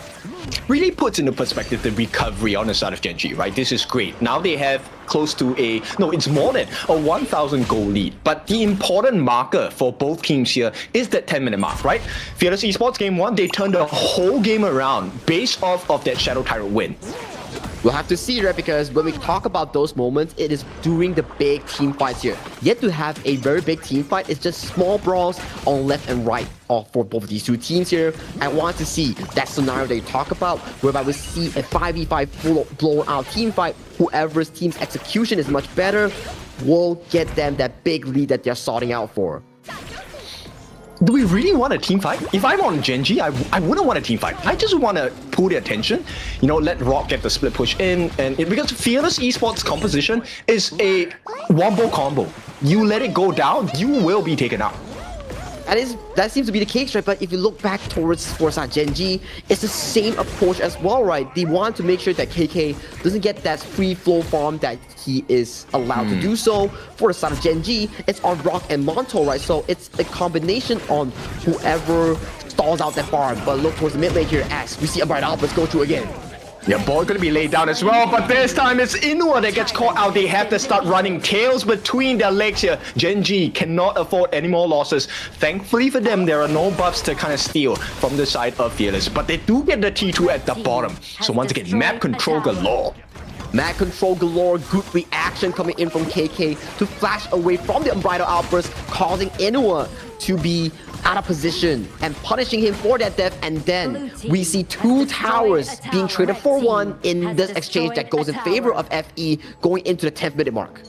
Really puts into perspective the recovery on the side of Gen.G, right? This is great. Now they have close to it's more than a 1,000 goal lead. But the important marker for both teams here is that 10-minute mark, right? Fearless Esports game 1, they turned the whole game around based off of that Shadow Tyrant win.
We'll have to see, right? Because when we talk about those moments, it is during the big team fights here. Yet to have a very big team fight, it's just small brawls on left and right for both of these two teams here. I want to see that scenario that you talk about, whereby we see a 5v5 full blown out team fight. Whoever's team's execution is much better will get them that big lead that they're sorting out for.
Do we really want a team fight? If I'm on Gen.G, I wouldn't want a team fight. I just want to pull the attention, let Rock get the split push in, because Fearless Esports composition is a wombo combo. You let it go down, you will be taken out.
That seems to be the case, right? But if you look back towards Forza Gen.G, it's the same approach as well, right? They want to make sure that KK doesn't get that free flow farm that he is allowed to do so. For the side of Gen.G, it's on Rock and Monto, right? So it's a combination on whoever stalls out that farm. But look towards the mid lane here as we see a bright outburst go through again.
Yeah, ball gonna be laid down as well, but this time it's Inua that gets caught out. They have to start running tails between their legs here. Gen.G cannot afford any more losses. Thankfully for them, there are no buffs to kind of steal from the side of Fearless, but they do get the T2 at the bottom. So once again, map control galore.
Map control galore, good reaction coming in from KK to flash away from the unbridled outburst, causing Inua to be out of position and punishing him for that death. And then we see 2 towers being traded for 1 in this exchange that goes in favor of FE going into the 10th minute mark.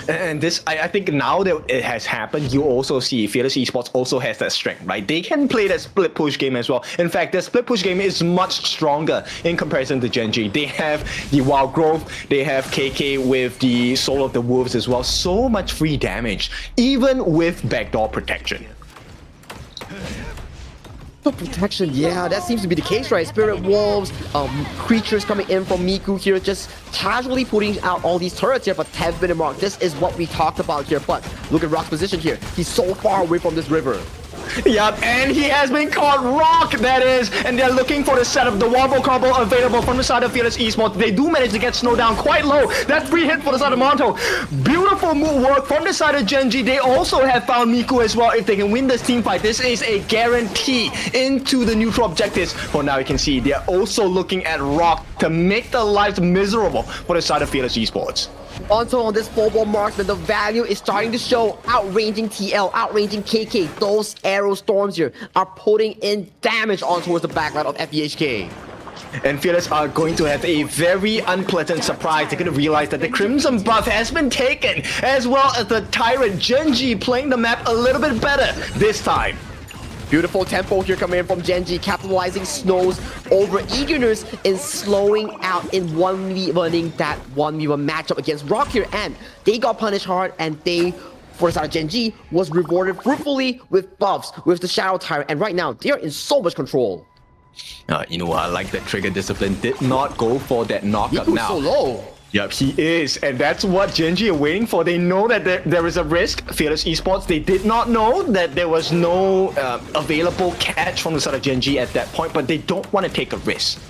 And this, I think now that it has happened, you also see Fearless Esports also has that strength, right? They can play that split push game as well. In fact, the split push game is much stronger in comparison to Gen.G. They have the Wild Growth, they have KK with the Soul of the Wolves as well. So much free damage, even with backdoor protection.
The protection, yeah, that seems to be the case, right? Spirit wolves, creatures coming in from Miku here, just casually putting out all these turrets here. But 10-minute mark, this is what we talked about here. But look at Rock's position here. He's so far away from this river.
Yup, and he has been caught. Rock, that is, and they're looking for the setup. The wombo combo available from the side of Fearless Esports. They do manage to get Snow down quite low. That's 3 hit for the side of Monto. Beautiful move work from the side of Gen.G. They also have found Miku as well. If they can win this team fight, this is a guarantee into the neutral objectives. For now, you can see they're also looking at Rock to make the lives miserable for the side of Fearless Esports.
Also on this 4-ball marksman, the value is starting to show. Outranging TL, outranging KK. Those arrow storms here are putting in damage on towards the backline of FEHK.
And Fearless are going to have a very unpleasant surprise. They're going to realize that the Crimson buff has been taken, as well as the Tyrant. Gen.G playing the map a little bit better this time.
Beautiful tempo here coming in from Gen.G, capitalizing Snow's over eagerness in slowing out in 1v1ing that 1v1 matchup against Rock here. And they got punished hard, and they, for the side of Gen.G, was rewarded fruitfully with buffs, with the Shadow Tyrant. And right now, they are in so much control.
You know what? I like that Trigger Discipline did not go for that knockup now.
So low.
Yep, he is, and that's what Gen.G are waiting for. They know that there is a risk. Fearless Esports, they did not know that there was no available catch from the side of Gen.G at that point, but they don't want to take a risk.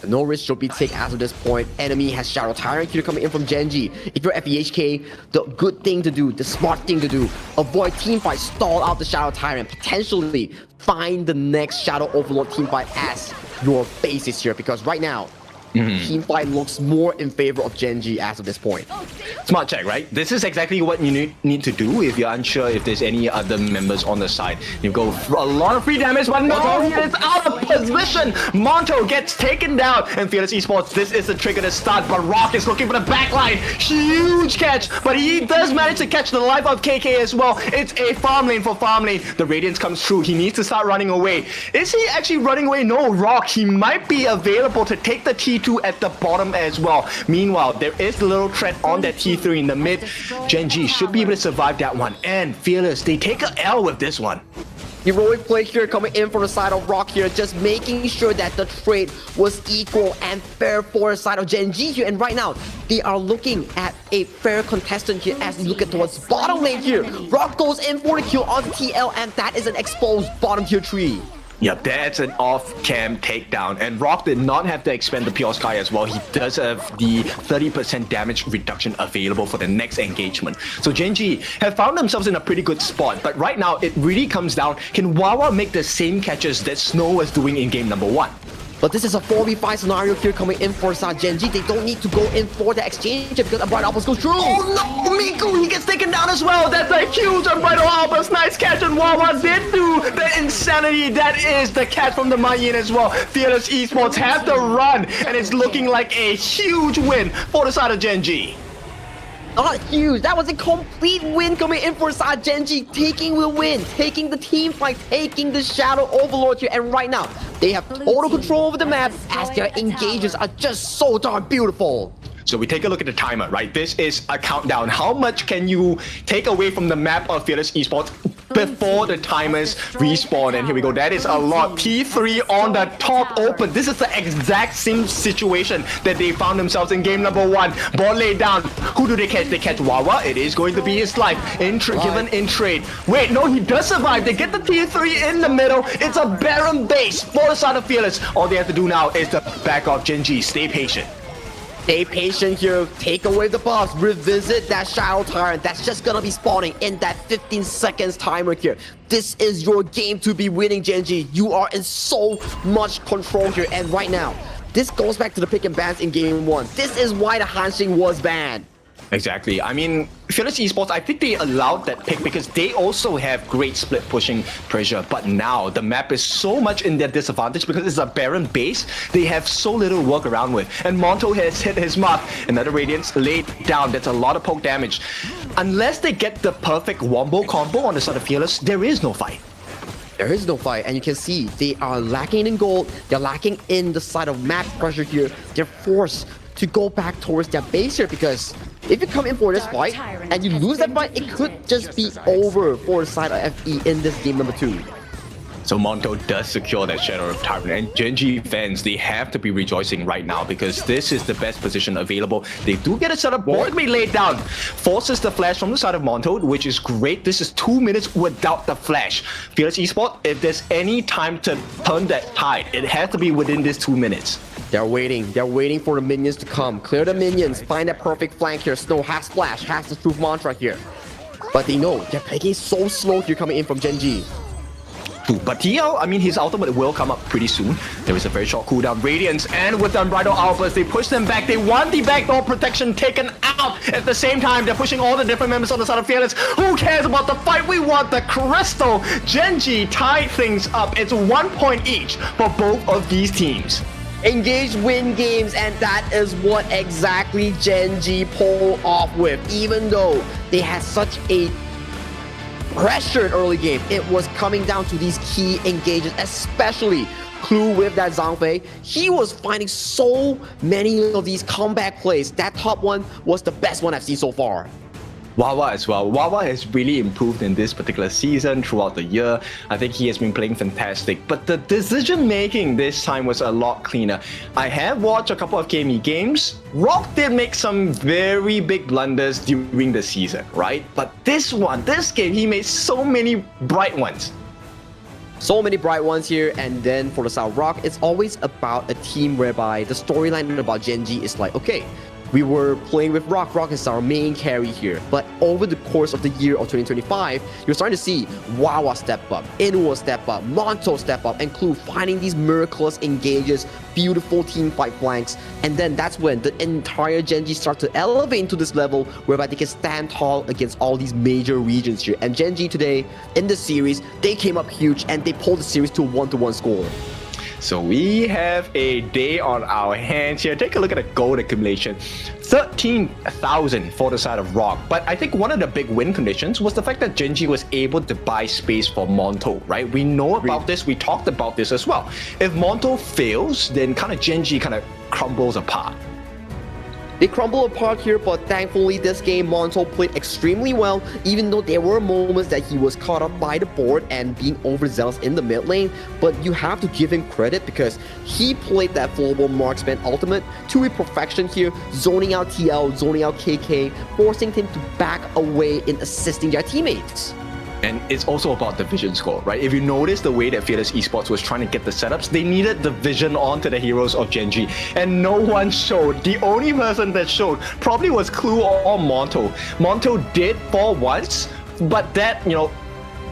No risk should be taken as of this point. Enemy has Shadow Tyrant here coming in from Gen.G. If you're FEHK, the good thing to do, the smart thing to do, avoid teamfight, stall out the Shadow Tyrant, potentially find the next Shadow Overlord teamfight as your basis here, because right now, teamfight looks more in favor of Gen.G as of this point.
Smart check, right? This is exactly what you need to do if you're unsure if there's any other members on the side. You go for a lot of free damage, but no, he is out of position. Monto gets taken down, and Fearless Esports, this is the trigger to start, but Rock is looking for the backline. Huge catch, but he does manage to catch the life of KK as well. It's a farm lane for farm lane. The Radiance comes through. He needs to start running away. Is he actually running away? No, Rock, he might be available to take the T2 at the bottom as well. Meanwhile, there is a little threat on that T3 in the mid. Gen.G should be able to survive that one. And Fearless, they take a L with this one.
Heroic play here coming in from the side of Rock here, just making sure that the trade was equal and fair for the side of Gen.G here. And right now, they are looking at a fair contestant here as we look at towards bottom lane here. Rock goes in for the kill on TL, and that is an exposed bottom tier tree.
Yep, that's an off-cam takedown, and Rock did not have to expend the Pure Sky as well. He does have the 30% damage reduction available for the next engagement. So Gen.G have found themselves in a pretty good spot, but right now it really comes down, can Wawa make the same catches that Snow was doing in game number 1?
But this is a 4v5 scenario here coming in for Gen.G. They don't need to go in for the exchange because Unbridled Alpha goes through.
Oh no, Miku, he gets taken down as well. That's a huge Unbridled Alpha's nice catch, and Wawa did do the insanity. That is the catch from the Mayan as well. Fearless Esports have to run, and it's looking like a huge win for the side of Gen.G.
Not huge. That was a complete win coming in for Gen.G, taking the win, taking the team fight, taking the Shadow Overlord here. And right now, they have total control over the map as their engages are just so darn beautiful.
So we take a look at the timer, right? This is a countdown. How much can you take away from the map of Fearless Esports before the timers respawn? And here we go. That is a lot. T3 on the top open. This is the exact same situation that they found themselves in game number 1. Ball laid down. Who do they catch? They catch Wawa. It is going to be his life. Given in trade. Wait, no, he does survive. They get the T3 in the middle. It's a barren base for the side of Fearless. All they have to do now is to back off Gen.G. Stay patient.
Stay patient here, take away the buffs, revisit that Shadow Tyrant that's just gonna be spawning in that 15 seconds timer here. This is your game to be winning, Gen.G. You are in so much control here, and right now, this goes back to the pick and bans in game 1. This is why the Hanshin was banned.
Exactly. I mean, Fearless Esports, I think they allowed that pick because they also have great split pushing pressure. But now the map is so much in their disadvantage because it's a barren base. They have so little work around with. And Monto has hit his mark. Another Radiance laid down. That's a lot of poke damage. Unless they get the perfect wombo combo on the side of Fearless, there is no fight.
There is no fight, and you can see they are lacking in gold. They're lacking in the side of map pressure here. They're forced to go back towards their base here because if you come in for this fight and you lose that fight, it could just be over for the side of FE in this game number 2.
So Monto does secure that Shadow of Tyrant, and Gen.G fans, they have to be rejoicing right now because this is the best position available. They do get a setup board being laid down. Forces the flash from the side of Monto, which is great. This is 2 minutes without the flash. Fearless Esports, if there's any time to turn that tide, it has to be within this 2 minutes.
They're waiting for the minions to come. Clear the minions, find that perfect flank here. Snow has splash, has the truth mantra here. But they know they're playing so slow here coming in from Gen.G.
But TL, I mean, his ultimate will come up pretty soon. There is a very short cooldown. Radiance, and with the Unbridled Outburst, they push them back. They want the backdoor protection taken out. At the same time, they're pushing all the different members on the side of Fearless. Who cares about the fight? We want the crystal. Gen.G tied things up. It's 1 point each for both of these teams.
Engage, win games, and that is what exactly Gen.G pull off with. Even though they had such a pressured early game, it was coming down to these key engages, especially Clue with that Zhangfei. He was finding so many of these comeback plays. That top one was the best one I've seen so far.
Wawa as well. Wawa has really improved in this particular season throughout the year. I think he has been playing fantastic, but the decision making this time was a lot cleaner. I have watched a couple of KME games. Rock did make some very big blunders during the season, right? But this game, he made so many bright ones.
So many bright ones here, and then for the South Rock, it's always about a team whereby the storyline about Gen.G is like, okay, we were playing with Rock. Rock is our main carry here. But over the course of the year of 2025, you're starting to see Wawa step up, Inwa step up, Monto step up, and Clue finding these miraculous engages, beautiful team fight flanks. And then that's when the entire Gen.G start to elevate into this level whereby they can stand tall against all these major regions here. And Gen.G today, in this series, they came up huge and they pulled the series to a 1-1 score.
So we have a day on our hands here. Take a look at the gold accumulation. 13,000 for the side of Rock. But I think one of the big win conditions was the fact that Gen.G was able to buy space for Monto, right? We know about this. We talked about this as well. If Monto fails, then kind of Gen.G kind of crumbles apart.
They crumble apart here, but thankfully this game Monto played extremely well, even though there were moments that he was caught up by the board and being overzealous in the mid lane. But you have to give him credit because he played that Global Marksman ultimate to a perfection here, zoning out TL, zoning out KK, forcing him to back away in assisting their teammates.
And it's also about the vision score, right? If you notice the way that Fearless Esports was trying to get the setups, they needed the vision onto the heroes of Gen.G. And no one showed. The only person that showed probably was Clue or Monto. Monto did fall once, but that,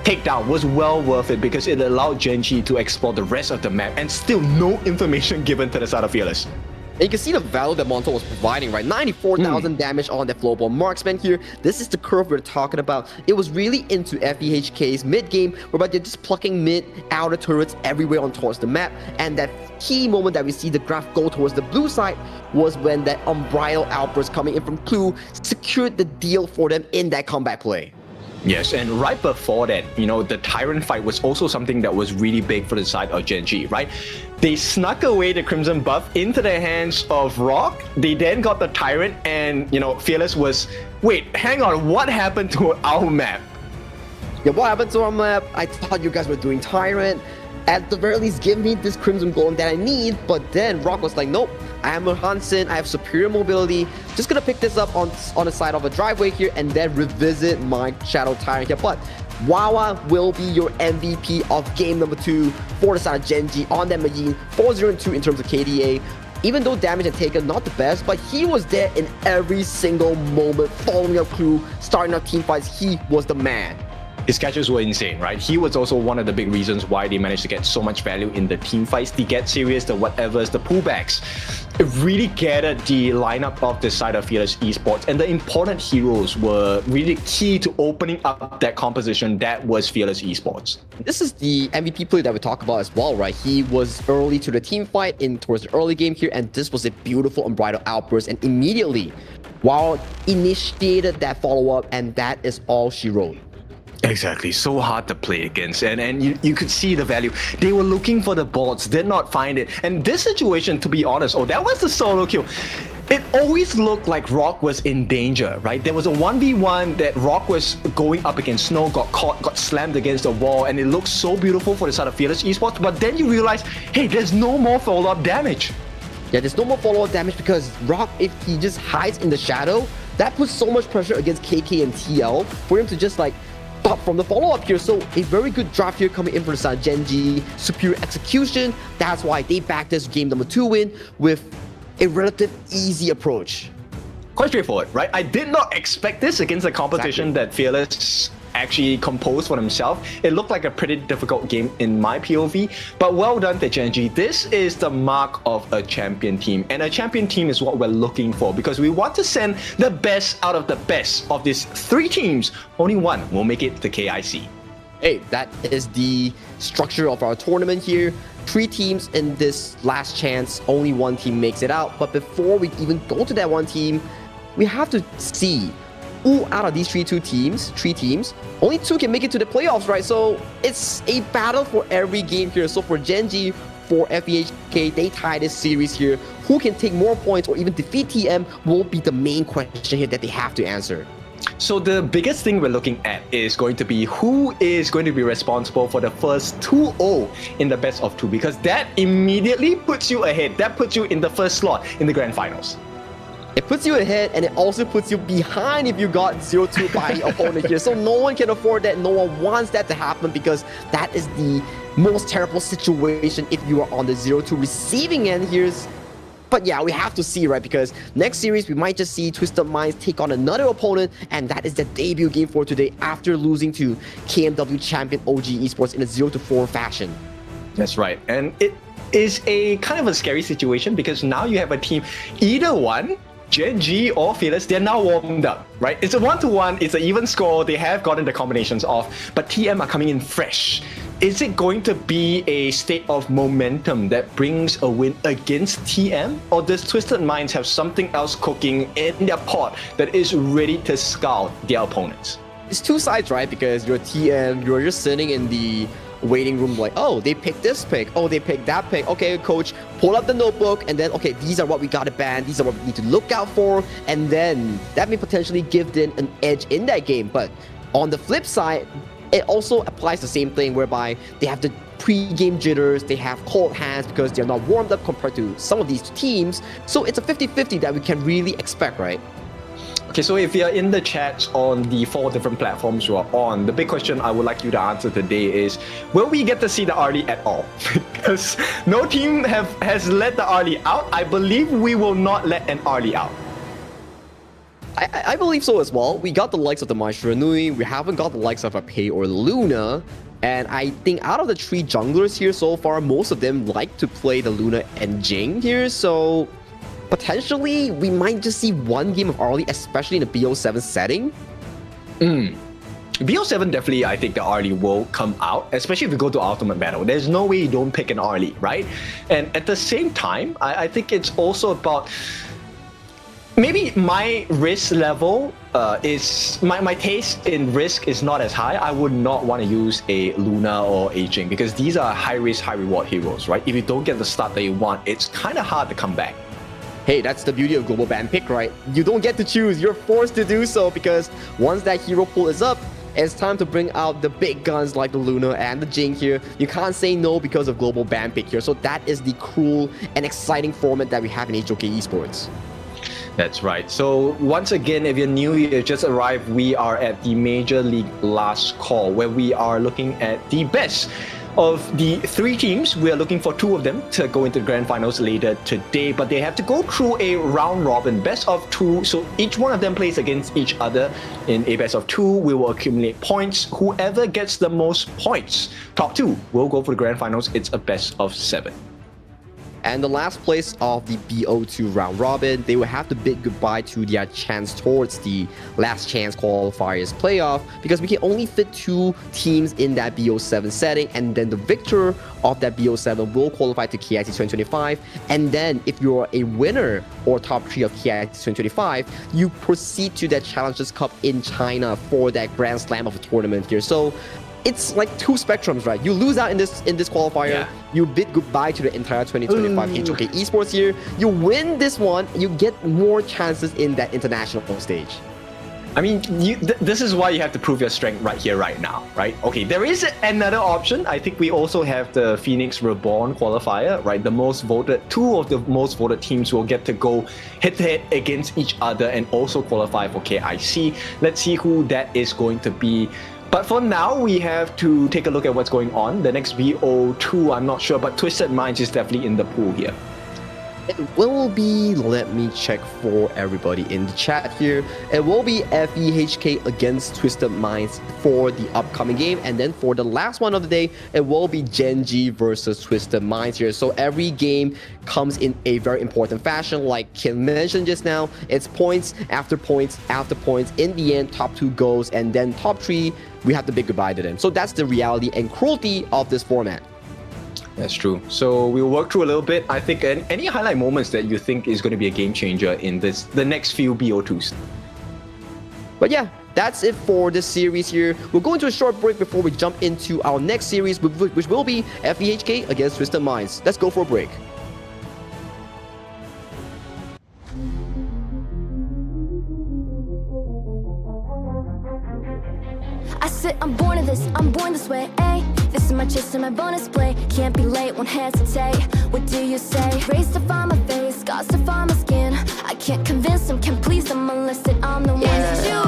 takedown was well worth it because it allowed Gen.G to explore the rest of the map and still no information given to the side of Fearless.
And you can see the value that Monto was providing, right? 94,000 damage on that Global Marksman here. This is the curve we're talking about. It was really into FEHK's mid game, whereby they're just plucking mid, outer turrets everywhere on towards the map. And that key moment that we see the graph go towards the blue side was when that Unbridled Outburst coming in from Clue secured the deal for them in that comeback play.
Yes, and right before that, the Tyrant fight was also something that was really big for the side of Gen.G, right? They snuck away the Crimson buff into the hands of Rock. They then got the Tyrant and, Fearless was, wait, hang on, what happened to our map?
Yeah, what happened to our map? I thought you guys were doing Tyrant. At the very least, give me this Crimson Golem that I need. But then Rock was like, nope, I am a Hansen, I have superior mobility. Just gonna pick this up on the side of a driveway here and then revisit my Shadow Tyrant here. But Wawa will be your MVP of game number 2 for the side of Gen.G on that Majin. 4-0-2 in terms of KDA. Even though damage and taken not the best, but he was there in every single moment, following up Clue, starting up team fights. He was the man.
His catches were insane, right? He was also one of the big reasons why they managed to get so much value in the team fights, the get serious, the whatevers, the pullbacks. It really gathered the lineup of the side of Fearless Esports, and the important heroes were really key to opening up that composition that was Fearless Esports.
This is the MVP play that we talk about as well, right? He was early to the team fight towards the early game here, and this was a beautiful Unbridled Outburst, and immediately, Wow initiated that follow-up, and that is all she wrote.
Exactly, so hard to play against, and you could see the value. They were looking for the bots, did not find it. And this situation, to be honest, that was the solo kill. it always looked like Rock was in danger, right? There was a 1v1 that Rock was going up against Snow, got caught, got slammed against the wall, and it looked so beautiful for the side of Fearless Esports, but then you realize, hey, there's no more follow-up damage.
Yeah, there's no more follow-up damage because Rock, if he just hides in the shadow, that puts so much pressure against KK and TL for him to just like pop from the follow-up here. So a very good draft here coming in for the side of Gen.G, superior execution. That's why they backed this game number 2 win with a relative easy approach.
Quite straightforward, right? I did not expect this against the competition that Fearless actually composed for himself. It looked like a pretty difficult game in my POV, but well done to Gen.G. This is the mark of a champion team, and a champion team is what we're looking for because we want to send the best out of the best of these 3 teams. Only one will make it to KIC.
Hey, that is the structure of our tournament here. 3 teams in this last chance, only 1 team makes it out. But before we even go to that 1 team, we have to see who out of these 3 teams, only 2 can make it to the playoffs, right? So it's a battle for every game here. So for Gen.G, for FEHK, they tie this series here. Who can take more points or even defeat TM will be the main question here that they have to answer.
So the biggest thing we're looking at is going to be who is going to be responsible for the first 2-0 in the best of 2, because that immediately puts you ahead. That puts you in the first slot in the grand finals.
It puts you ahead and it also puts you behind if you got 0-2 by the opponent here. So no one can afford that. No one wants that to happen because that is the most terrible situation if you are on the 0-2 receiving end here. But yeah, we have to see, right? Because next series, we might just see Twisted Minds take on another opponent, and that is the debut game for today after losing to KMW champion OG Esports in a 0-4 fashion.
That's right. And it is a kind of a scary situation because now you have a team, either one, Gen.G or Fearless, they're now warmed up, right? It's a 1-1, it's an even score, they have gotten the combinations off, but TM are coming in fresh. Is it going to be a state of momentum that brings a win against TM? Or does Twisted Minds have something else cooking in their pot that is ready to scout their opponents?
It's 2 sides, right? Because you're TM, you're just sitting in the waiting room like, oh, they picked this pick, oh, they picked that pick. Okay, coach, pull up the notebook and then, okay, these are what we gotta ban, these are what we need to look out for, and then that may potentially give them an edge in that game. But on the flip side, it also applies the same thing whereby they have the pre-game jitters, they have cold hands because they're not warmed up compared to some of these teams. So it's a 50-50 that we can really expect, right?
Okay, so if you're in the chat on the 4 different platforms you are on, the big question I would like you to answer today is, will we get to see the early at all? Because no team has let the early out. I believe we will not let an early out.
I believe so as well. We got the likes of the Maestro Nui, we haven't got the likes of a Pei or Luna, and I think out of the 3 junglers here so far, most of them like to play the Luna and Jing here, so potentially we might just see 1 game of early, especially in the BO7 setting.
BO7 definitely, I think the early will come out, especially if you go to Ultimate Battle. There's no way you don't pick an early, right? And at the same time, I think it's also about maybe my risk level is my taste in risk is not as high. I would not want to use a Luna or a Jing because these are high risk, high reward heroes, right? If you don't get the start that you want, it's kind of hard to come back.
Hey, that's the beauty of global ban pick, right? You don't get to choose, you're forced to do so because once that hero pool is up, it's time to bring out the big guns like the Luna and the Jing here. You can't say no because of global ban pick here. So that is the cool and exciting format that we have in HOK Esports.
That's right. So once again, if you're new, you just arrived, we are at the Major League Last Call, where we are looking at the best of the 3 teams. We are looking for 2 of them to go into the grand finals later today, but they have to go through a round robin, best of 2. So each one of them plays against each other in a best of 2. We will accumulate points. Whoever gets the most points, top 2, will go for the grand finals. It's a best of 7.
And the last place of the BO2 round robin, they will have to bid goodbye to their chance towards the last chance qualifiers playoff because we can only fit 2 teams in that BO7 setting, and then the victor of that BO7 will qualify to KIC 2025. And then if you're a winner or top 3 of KIC 2025, you proceed to that Challengers Cup in China for that Grand Slam of a tournament here. So it's like two spectrums, right? You lose out in this qualifier, you bid goodbye to the entire 2025 HOK Esports year. You win this one, you get more chances in that international stage.
I mean, this is why you have to prove your strength right here, right now, right? Okay, there is another option. I think we also have the Phoenix Reborn qualifier, right? Two of the most voted teams will get to go head-to-head against each other and also qualify for KIC. Let's see who that is going to be. But for now, we have to take a look at what's going on. The next VO2, I'm not sure, but Twisted Minds is definitely in the pool here.
It will be, let me check for everybody in the chat here. It will be FEHK against Twisted Minds for the upcoming game. And then for the last one of the day, it will be Gen.G versus Twisted Minds here. So every game comes in a very important fashion. Like Kim mentioned just now, it's points after points after points. In the end, top 2 goes, and then top 3, we have to bid goodbye to them. So that's the reality and cruelty of this format.
That's true. So we'll work through a little bit. I think any highlight moments that you think is going to be a game changer in the next few BO2s.
But yeah, that's it for this series here. We'll go into a short break before we jump into our next series, which will be FEHK against Twisted Minds. Let's go for a break.
I said I'm born of this, I'm born this way, ayy. This is my chest and my bonus play. Can't be late, won't hesitate. What do you say? Rays to find my face, scars to find my skin. I can't convince them, can't please them unless that I'm the one that you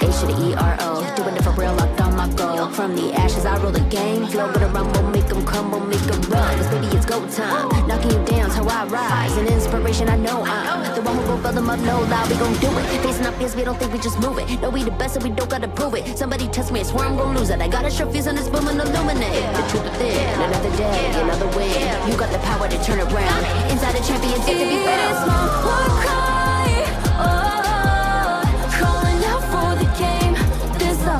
hate.
H to the E-R-O, doing it for real, locked on my goal. From the ashes, I roll the game. Flow with a rumble, make them crumble, make them run. Cause baby, it's go time. Knocking you down's how I rise. An inspiration, I know I'm the one who will fill them up, no lie. We gon' do it. Facing our fears, we don't think we just move it. No, we the best and we don't gotta prove it. Somebody test me, I swear I'm gon' lose it. I got a sure fuse on this boom and illuminate. The truth within, another day, another win. You got the power to turn around. Inside a champion's yet to be found.
It's my war cry, oh, calling out for the game. There's no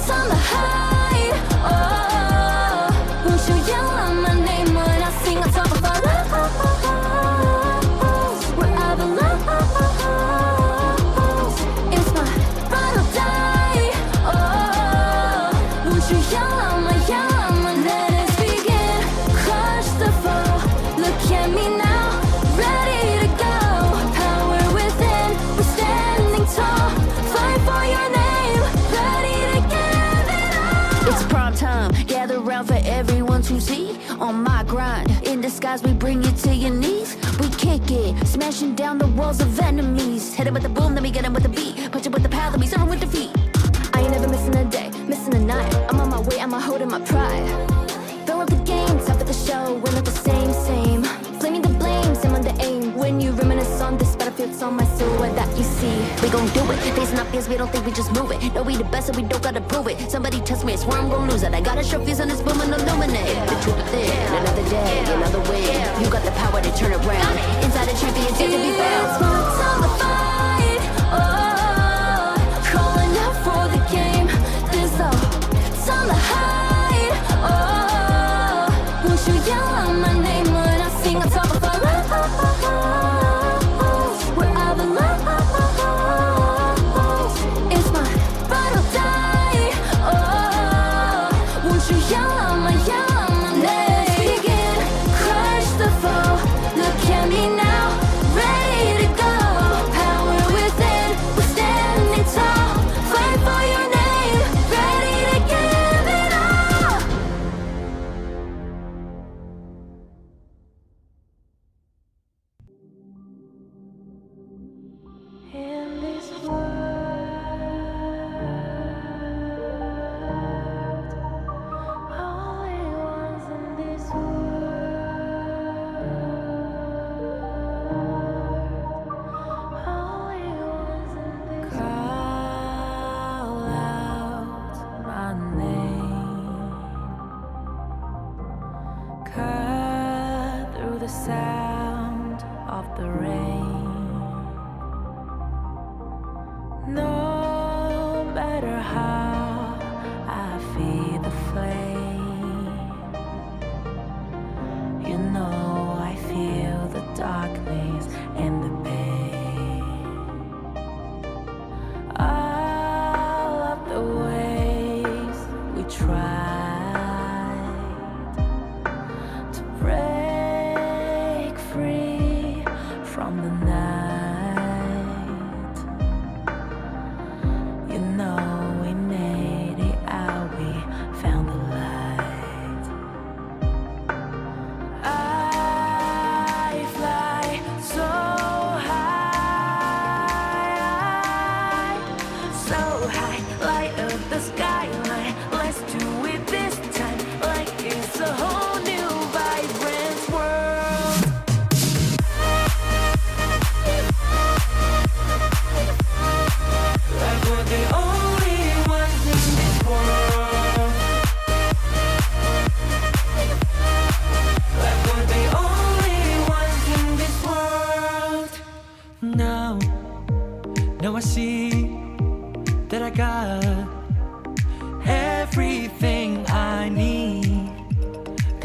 time to hide, oh, won't you yell out my name when I sing on top of our lungs, where I belong. It's my ride or die, oh, won't you yell out my let us begin, crush the foe. Look at me now, ready to go. Power within, we're standing tall. Fight for your name, ready to give it all.
It's prime time, gather round for everyone to see. On my grind, in disguise we bring you to your knees. We kick it, smashing down the walls of enemies. Hit it with the boom, then we get him with the beat. Punch it with the power, then we serve him with defeat.
I ain't never missing a day, missing a night. I'm on my way, I'm holding my pride. Fill up the game, top of the show, we're not the same. Flaming the blame, same on the aim. When you reminisce on this battlefield, it's on my silhouette that you see.
We gon' do it, facing our fears, we don't think we just move it. No, we the best and we don't gotta prove it. Somebody test me, I swear I'm gon' lose it. I got a sure fuse on this boom and illuminate. The truth within, another day, another win. You got the power to turn around. Inside a champion's yet to be found.
It's my time to fight, oh, calling out for the game. There's no time to hide, oh, won't you yell out my name when I sing on top of our lungs, where I belong. It's my ride or die, oh, won't you yell out my let's begin, crush the foe. Look at me now, ready to go. Power within, we're standing tall. Fight for your name, ready to give it all. In this
the sound of the rain. No matter how I feed the flame, you know I feel the darkness and the pain. All of the ways we try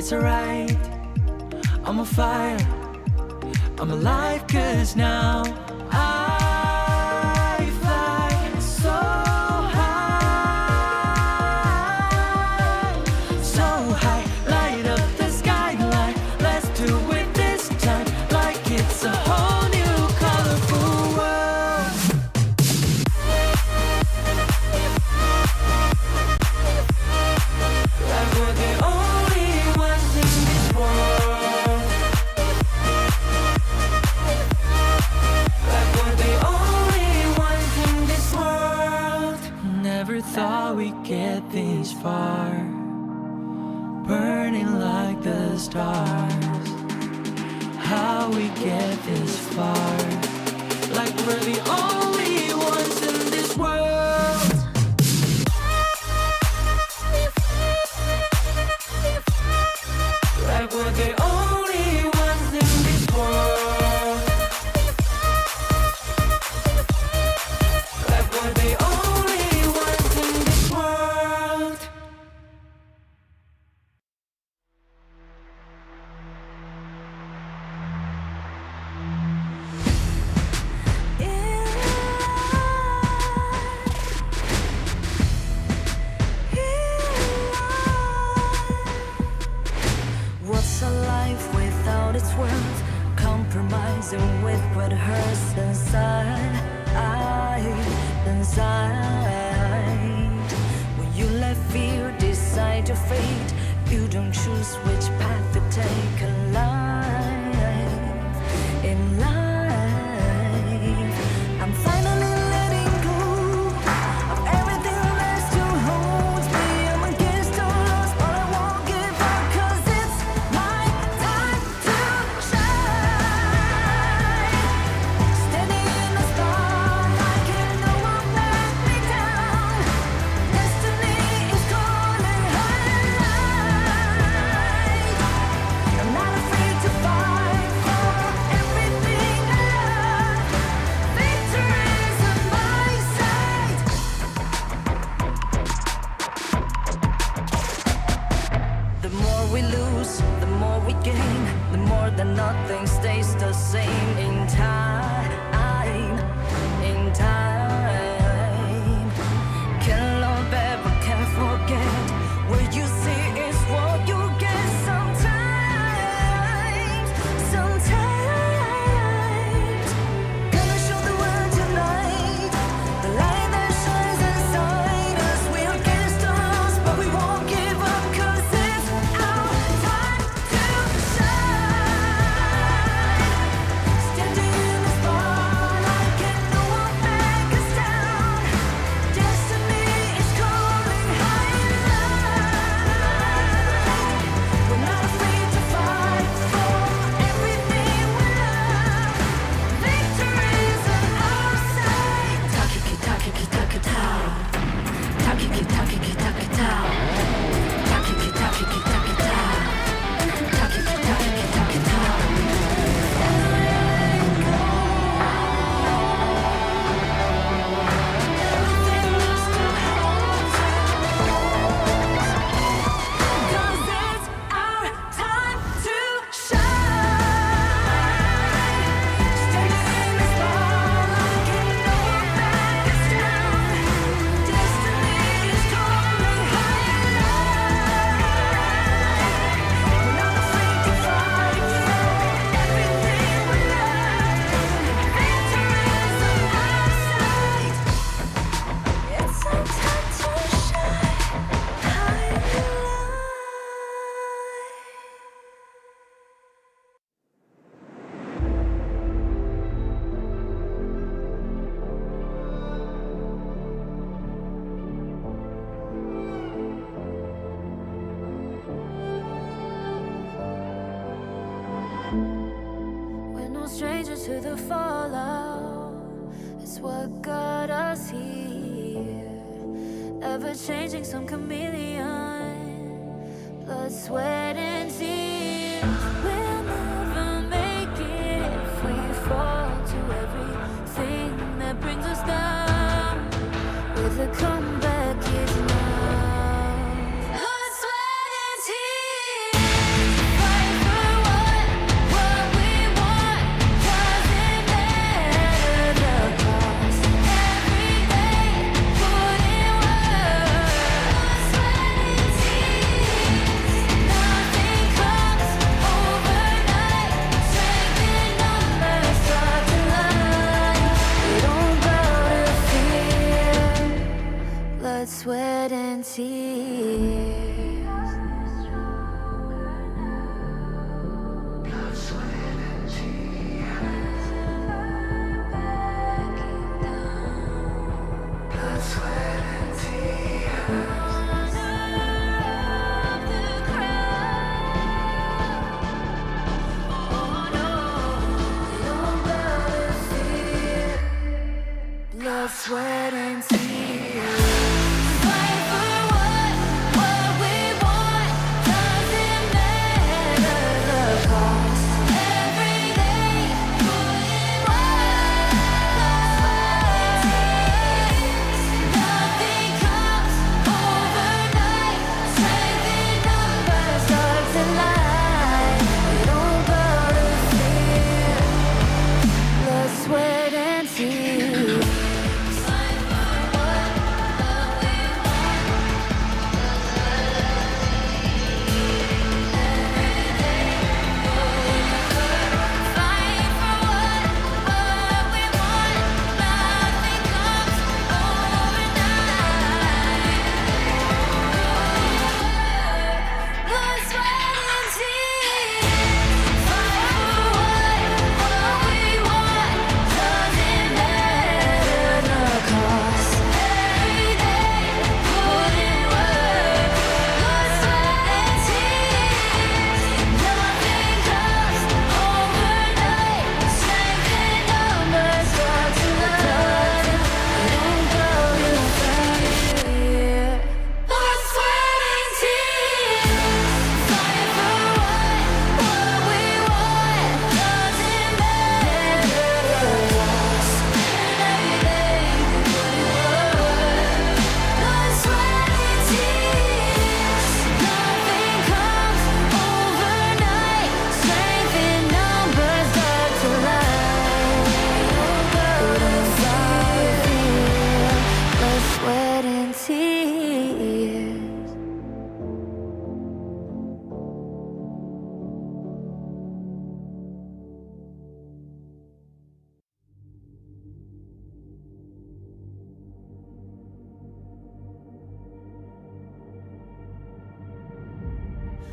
it's alright. I'm on fire, I'm alive, cause now I fly so high, so high. Light up the skyline, let's do it this time, like it's a whole new colorful world. Like we're the only ones in this world. Like we're the only ones in this world. Never thought we'd get this far, burning like the stars. How we get this far, like we're the only ones in this world. Like we're the only ones in this world. Like we're the only ones in this world.
What's a life without its worth? Compromising with what hurts inside. When you let fear decide your fate, you don't choose which path to take alive. In life, I'm finally letting go of everything that still holds me. I'm against all odds, but I won't give up, 'cause it's my time to shine. Standing in the spotlight, and no one let me down. Destiny is calling high. I'm not afraid to fight for everything I love. Victory is on my side. The more we lose, the more we gain. The more that nothing stays the same. In time, can't love ever, can't forget. What you see is what you get. Sometimes, gonna show the world tonight the light that shines inside us. We're against the odds, but we won't give up, 'cause it's our time to shine. Standing in the spotlight, can no one back us down. Destiny is calling high and light. We're not afraid to fight for everything we love. Victory is on our side. Takiki takiki takitao. Takiki takiki takitao. Takiki takiki takitao. Takiki takiki takitao. Everything that still holds us. 'Cause it's our time to shine. Standing in the spotlight, can no one back us down. Destiny is calling high and light. We're not afraid to fight for everything we love. Victory is on our side. It's our time to shine high and light. We're no strangers to the fallout. It's what got us here. Ever changing, some chameleon. Blood, sweat, and tears. We'll never make it if we fall to everything that brings us down. With the comeback is now. Blood, sweat, and tears.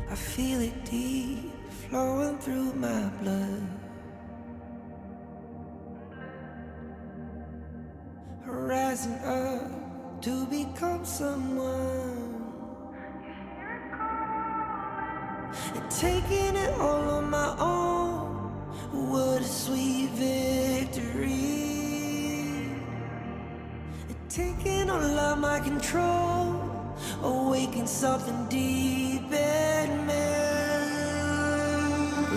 I feel it deep flowing through my blood. Rising up to become someone, and taking it all on my own. What a sweet victory. And taking all of my control, awaken something deep in me.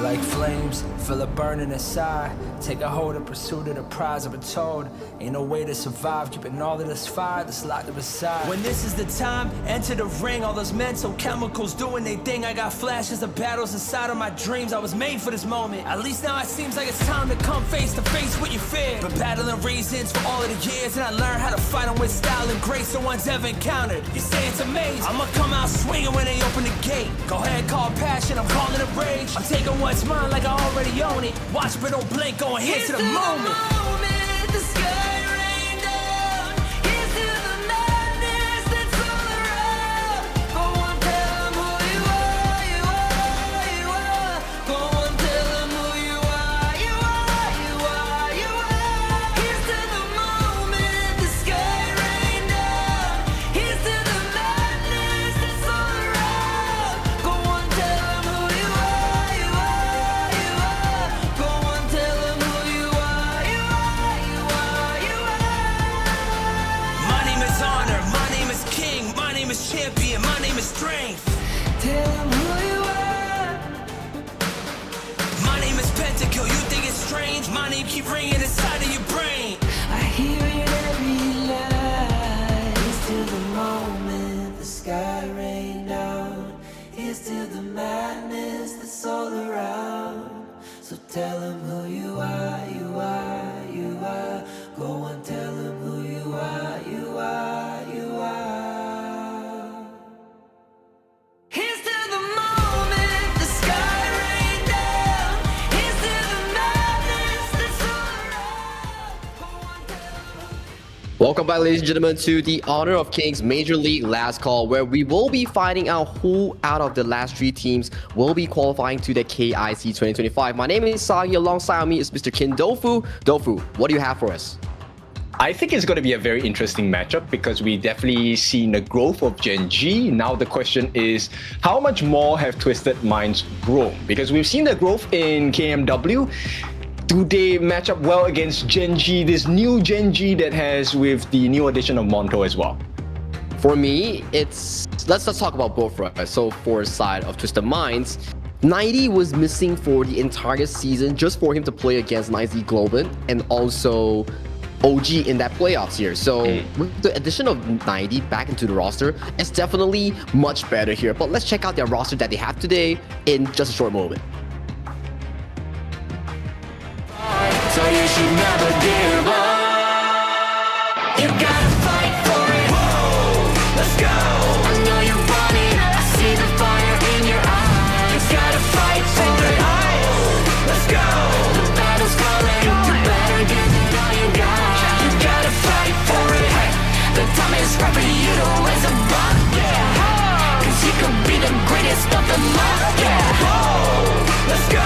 Like flames, feel it burning inside. Take a hold of pursuit of the prize. I've been told ain't no way to survive, keeping all of this fire that's locked up inside. When this is the time, enter the ring. All those mental chemicals doing their thing. I got flashes of battles inside of my dreams. I was made for this moment. At least now it seems like it's time to come face to face with your fear. Been battling reasons for all of the years, and I learned how to fight them with style and grace no one's ever encountered. You say it's amazing, I'ma come out swinging when they open the gate. Go ahead, call passion, I'm calling it rage. I'm taking what's mine like I already own it. Watch but don't blink, going here to the moment.
The sky rained down. Here's to the madness that's all around. Go on, tell them who you are, you are, you are. Go on, tell them who you are, you are, you are, you are. Here's to the moment, the sky rained down. Here's to the madness that's all around. Go on, tell them who you are, you are, you are. Go on, tell them who you are, you are, you are, you are.
My name is honor, my name is king, my name is champion, my name is strength.
Tell them who you are.
My name is Pentakill, you think it's strange? My name keep ringing inside of your brain.
I hear it every night. Here's to the moment the sky rained down. Here's to the madness that's all around. So tell them who you are, you are, you are. Go and tell them who you are, you are, you are. Here's to the moment the sky rained down. Here's to the madness that's all around.
Welcome back, ladies and gentlemen, to the Honor of Kings Major League Last Call, where we will be finding out who out of the last 3 teams will be qualifying to the KIC 2025. My name is Sagi. Alongside me is Mr. Kin Dofu. Dofu, what do you have for us?
I think it's going to be a very interesting matchup because we definitely seen the growth of Gen.G. Now the question is, how much more have Twisted Minds grown? Because we've seen the growth in KMW. Do they match up well against Gen.G, this new Gen.G that has with the new addition of Monto as well?
For me, let's talk about both, right? So for side of Twisted Minds, 90 was missing for the entire season just for him to play against 90 Globan and also OG in that playoffs here. So with the addition of 90 back into the roster, it's definitely much better here. But let's check out their roster that they have today in just a short moment.
So you should never give up. You gotta fight for it. Whoa, let's go. I know you want it. I see the fire in your eyes. You gotta fight for it. Let's go. The battle's calling. You better give it all you got. You gotta fight for it. The time is right for you to raise a bar. Yeah. Cause you could be the greatest of them all. Yeah. Whoa, let's go.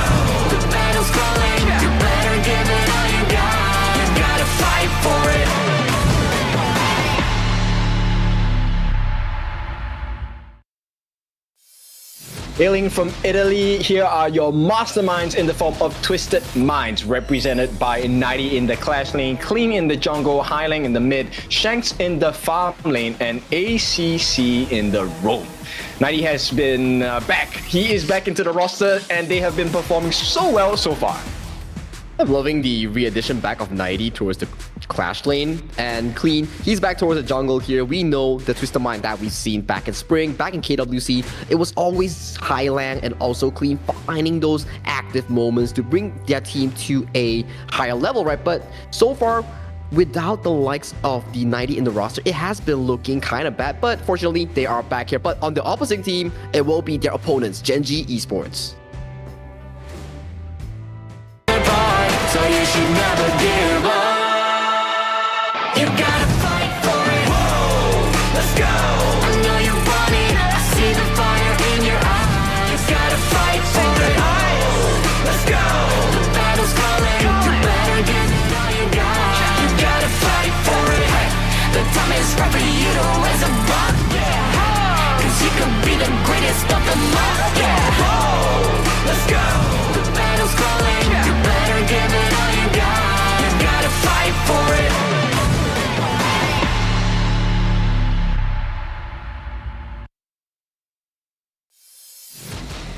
The battle's calling. You better give it all you got. You gotta fight for it.
Hailing from Italy, here are your masterminds in the form of Twisted Minds, represented by 90 in the Clash lane, Clean in the jungle, High lane in the mid, Shanks in the farm lane, and ACC in the roam. 90 has been back. He is back into the roster, and they have been performing so well so far.
I'm loving the re-addition back of 90 towards the Clash lane, and Clean, he's back towards the jungle here. We know the Twisted Mind that we've seen back in spring, back in KWC. It was always Highland and also Clean finding those active moments to bring their team to a higher level, right? But so far, without the likes of the 90 in the roster, it has been looking kind of bad, but fortunately, they are back here. But on the opposite team, it will be their opponents, Gen.G Esports.
So you should never give up. You gotta fight for it. Whoa, let's go. I know you want it. I see the fire in your eyes. You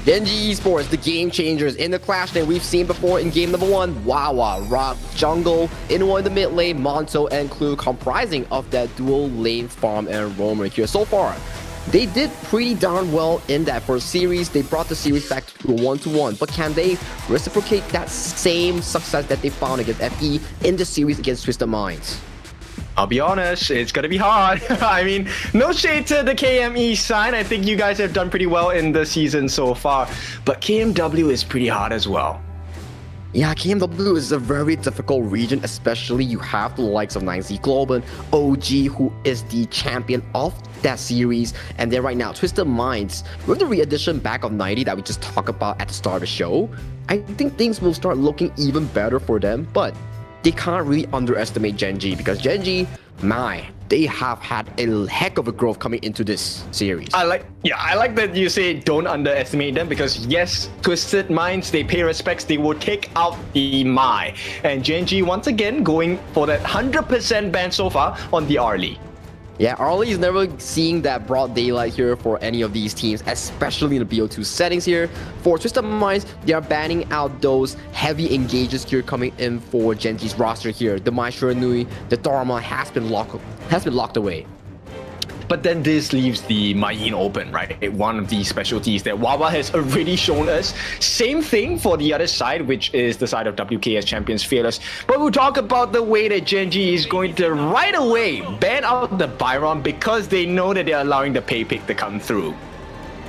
Gen.G Esports, the game changers in the clash that we've seen before in game number 1. Wawa, Rock, Jungle, in the mid lane, Monto and Clue, comprising of that dual lane farm and roamer here. So far, they did pretty darn well in that first series. They brought the series back to a 1-1, but can they reciprocate that same success that they found against FE in the series against Twisted Minds?
I'll be honest, it's gonna be hard. I mean, no shade to the KME side. I think you guys have done pretty well in the season so far, but KMW is pretty hard as well.
Yeah, KMW is a very difficult region, especially you have the likes of 9Z Global, OG, who is the champion of that series, and then right now, Twisted Minds, with the re-addition back of 90 that we just talked about at the start of the show, I think things will start looking even better for them, but they can't really underestimate Gen.G because Gen.G, they have had a heck of a growth coming into this series.
I like that you say don't underestimate them because yes, Twisted Minds, they pay respects, they will take out the Mai. And Gen.G once again going for that 100% ban so far on the Arlie.
Yeah, Arlie is never seeing that broad daylight here for any of these teams, especially in the BO2 settings here. For Twisted Minds, they are banning out those heavy engages here coming in for Gen.G's roster here. The Mai Nui, the Dharma has been locked away.
But then this leaves the Mayin open, right? One of the specialties that Wawa has already shown us. Same thing for the other side, which is the side of WKS champions Fearless. But we'll talk about the way that Gen.G is going to right away ban out the Byron because they know that they're allowing the pay pick to come through.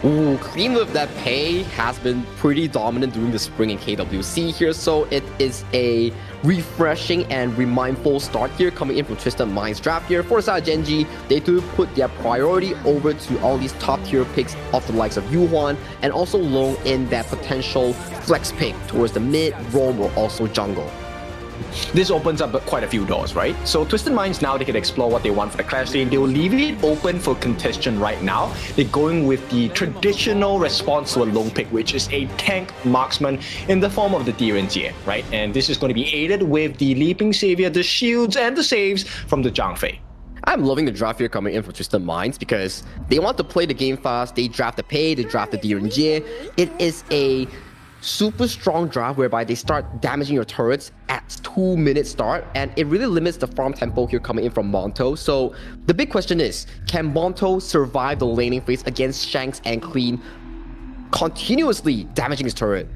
Ooh, Clean with that pay has been pretty dominant during the spring in KWC here, so it is a refreshing and remindful start here coming in from Twisted Minds draft here. For the side of Gen.G, they do put their priority over to all these top tier picks of the likes of Yuhuan and also loan in that potential flex pick towards the mid, roam, or also jungle.
This opens up quite a few doors, right? So Twisted Minds now, they can explore what they want for the clash lane. They will leave it open for contention right now. They're going with the traditional response to a lone pick, which is a tank marksman in the form of the Direnjie, right? And this is going to be aided with the Leaping Savior, the shields, and the saves from the Zhang Fei.
I'm loving the draft here coming in for Twisted Minds because they want to play the game fast. They draft the pay, they draft the Direnjie. It is a super strong draft whereby they start damaging your turrets at 2-minute start, and it really limits the farm tempo here coming in from Monto. So the big question is, can Monto survive the laning phase against Shanks and Clean, continuously damaging his turret?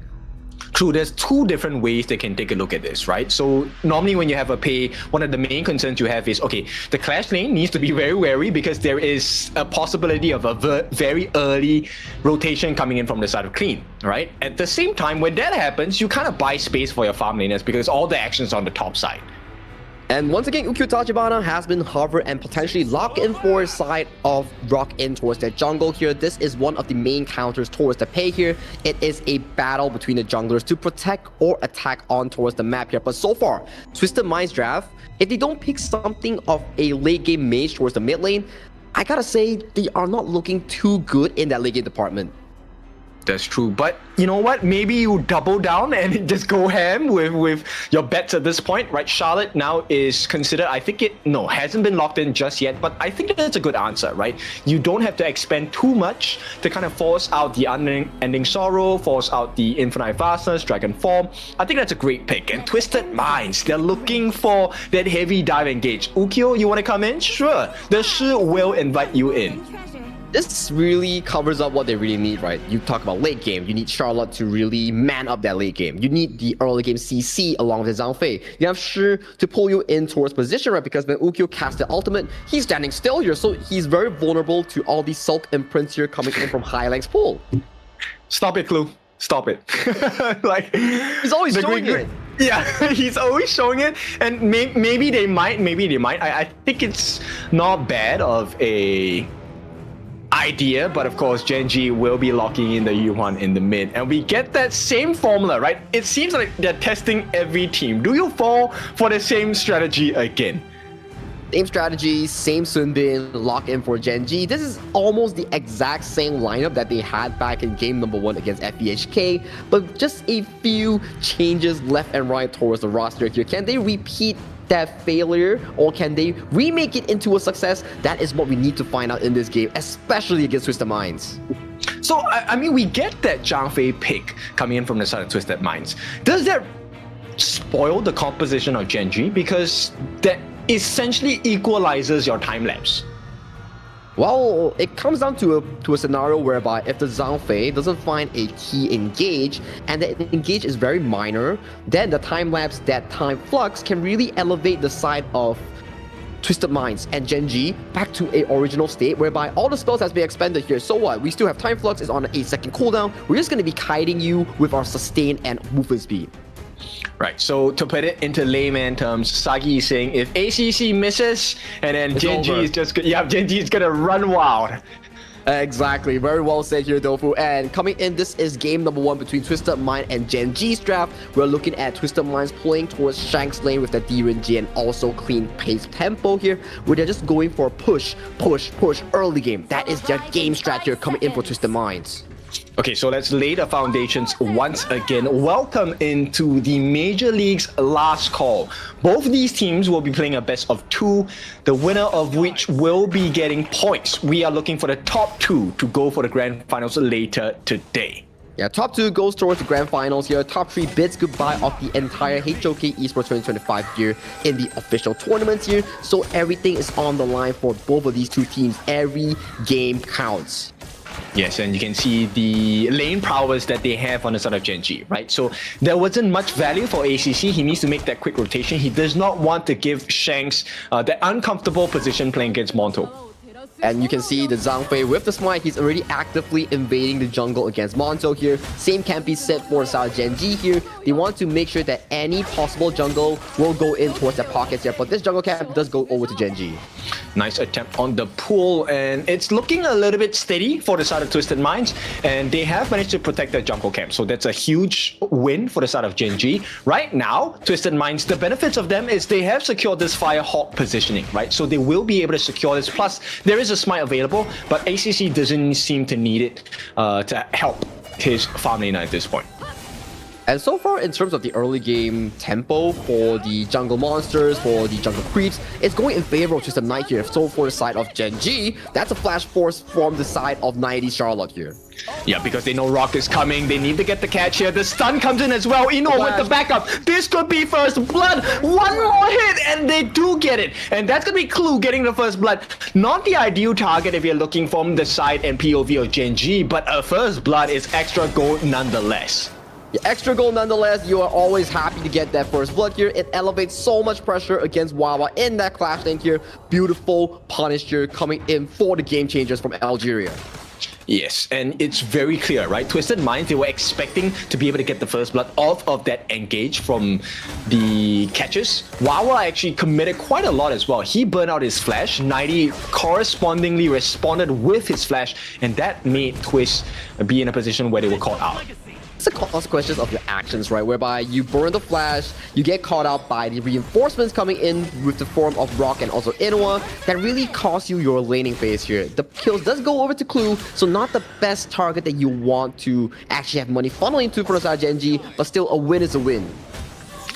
True, there's two different ways they can take a look at this, right? So normally when you have a pay, one of the main concerns you have is, okay, the clash lane needs to be very wary because there is a possibility of a very early rotation coming in from the side of Clean, right? At the same time, when that happens, you kind of buy space for your farm laners because all the action's on the top side.
And once again, Ukyo Tachibana has been hovered and potentially locked in for his side of rock in towards their jungle here. This is one of the main counters towards the pay here. It is a battle between the junglers to protect or attack on towards the map here. But so far, Twisted Minds draft, if they don't pick something of a late game mage towards the mid lane, I gotta say they are not looking too good in that late game department.
That's true, but you know what? Maybe you double down and just go ham with your bets at this point, right? Charlotte now is considered, I think hasn't been locked in just yet, but I think that's a good answer, right? You don't have to expend too much to kind of force out the unending sorrow, force out the infinite fastness, dragon form. I think that's a great pick. And Twisted Minds, they're looking for that heavy dive engage. Ukyo, you want to come in? Sure, the Shi will invite you in.
This really covers up what they really need, right? You talk about late game, you need Charlotte to really man up that late game. You need the early game CC along with Zhang Fei. You have Shi to pull you in towards position, right? Because when Ukyo casts the ultimate, he's standing still here, so he's very vulnerable to all these Sulk imprints here coming in from high length pull.
Stop it, Clue. Stop it. Like,
he's always showing it.
Yeah, he's always showing it, and maybe they might. I think it's not bad of a idea, but of course Gen.G will be locking in the Yuhuan in the mid, and we get that same formula, right? It seems like they're testing every team. Do you fall for the same strategy again?
Same strategy, same Sunbin, lock in for Gen.G. This is almost the exact same lineup that they had back in game number 1 against FEHK, but just a few changes left and right towards the roster here. Can they repeat that failure, or can they remake it into a success? That is what we need to find out in this game, especially against Twisted Minds.
So, I mean, we get that Zhang Fei pick coming in from the side of Twisted Minds. Does that spoil the composition of Gen.G? Because that essentially equalizes your time lapse.
Well, it comes down to a scenario whereby if the Zhang Fei doesn't find a key engage, and the engage is very minor, then the time lapse, that time flux, can really elevate the side of Twisted Minds and Gen.G back to a original state whereby all the spells has been expended here. So what? We still have time flux, is on an 8-second cooldown. We're just going to be kiting you with our sustain and movement speed.
Right, so to put it into layman terms, Sagi is saying if ACC misses, and then Gen.G is just, Gen.G is gonna run wild.
Exactly, very well said here, Dofu. And coming in, this is game number 1 between Twisted Mind and Gen.G's draft. We're looking at Twisted Minds playing towards Shanks lane with the Gen.G and also clean pace tempo here, where they're just going for a push early game. That is their game strat here coming in for Twisted Minds.
Okay, so let's lay the foundations once again. Welcome into the Major League's last call. Both of these teams will be playing a best of 2, the winner of which will be getting points. We are looking for the top 2 to go for the grand finals later today.
Yeah, top 2 goes towards the grand finals here. Top 3 bids goodbye of the entire HOK Esports 2025 year in the official tournaments here. So everything is on the line for both of these two teams. Every game counts.
Yes, and you can see the lane prowess that they have on the side of Gen.G, right? So there wasn't much value for ACC. He needs to make that quick rotation. He does not want to give Shanks that uncomfortable position playing against Monto.
And you can see the Zhang Fei with the smite, he's already actively invading the jungle against Monto here. Same can be said for the side of Gen.G here. They want to make sure that any possible jungle will go in towards their pockets here, but this jungle camp does go over to Gen.G.
Nice attempt on the pull, and it's looking a little bit steady for the side of Twisted Minds, and they have managed to protect their jungle camp, so that's a huge win for the side of Gen.G. Right now, Twisted Minds, the benefits of them is they have secured this Firehawk positioning, right? So they will be able to secure this, plus there is a smite available, but ACC doesn't seem to need it to help his farm lane at this point.
And so far, in terms of the early game tempo for the jungle monsters, for the jungle creeps, it's going in favor of Twisted Knight here. So for the side of Gen.G, that's a flash force from the side of 90 Charlotte here.
Yeah, because they know Rock is coming. They need to get the catch here. The stun comes in as well. Ino with the backup. This could be first blood. One more hit, and they do get it. And that's going to be Clue getting the first blood. Not the ideal target if you're looking from the side and POV of Gen.G, but a first blood is extra gold nonetheless.
Yeah, extra gold nonetheless, you are always happy to get that first blood here. It elevates so much pressure against Wawa in that clash lane here. Beautiful punish here coming in for the game changers from Algeria.
Yes, and it's very clear, right? Twisted Minds, they were expecting to be able to get the first blood off of that engage from the catches. Wawa actually committed quite a lot as well. He burned out his flash. 90 correspondingly responded with his flash, and that made Twist be in a position where they were caught out.
It's the consequences of your actions, right? Whereby you burn the flash, you get caught out by the reinforcements coming in with the form of Rock and also Inoa that really cost you your laning phase here. The kills does go over to Clue, so not the best target that you want to actually have money funneling to for the side of Gen.G, but still a win is a win.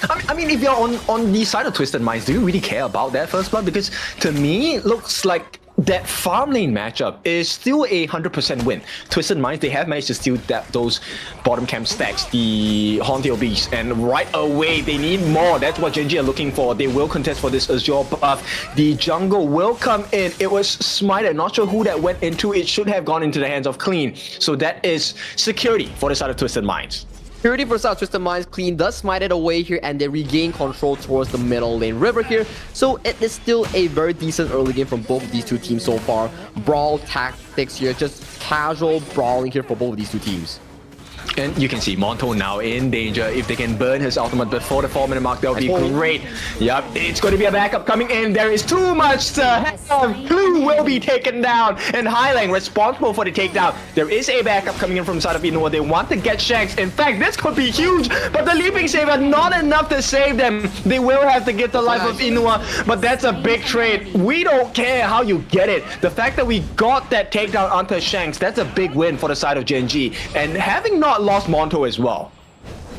I mean, if you're on the side of Twisted Minds, do you really care about that first blood? Because to me, it looks like that farm lane matchup is still a 100% win. Twisted Minds, they have managed to steal those bottom camp stacks, the Hauntail Beast, and right away they need more. That's what Gen.G are looking for. They will contest for this Azure buff. The jungle will come in. It was smited. Not sure who that went into. It should have gone into the hands of Clean. So that is security for the side of Twisted Minds.
Security for South Twisted Minds. Clean does smite it away here, and they regain control towards the middle lane river here. So it is still a very decent early game from both of these two teams so far. Brawl tactics here, just casual brawling here for both of these two teams.
And you can see Monto now in danger. If they can burn his ultimate before the 4-minute mark, that would be great. Yep, it's going to be a backup coming in. There is too much to have. Clue will be taken down. And Highline responsible for the takedown. There is a backup coming in from side of Inoa. They want to get Shanks. In fact, this could be huge. But the Leaping Saber, not enough to save them. They will have to get the life of Inoa. But that's a big trade. We don't care how you get it. The fact that we got that takedown onto Shanks, that's a big win for the side of Gen.G. And having not lost Monto as well.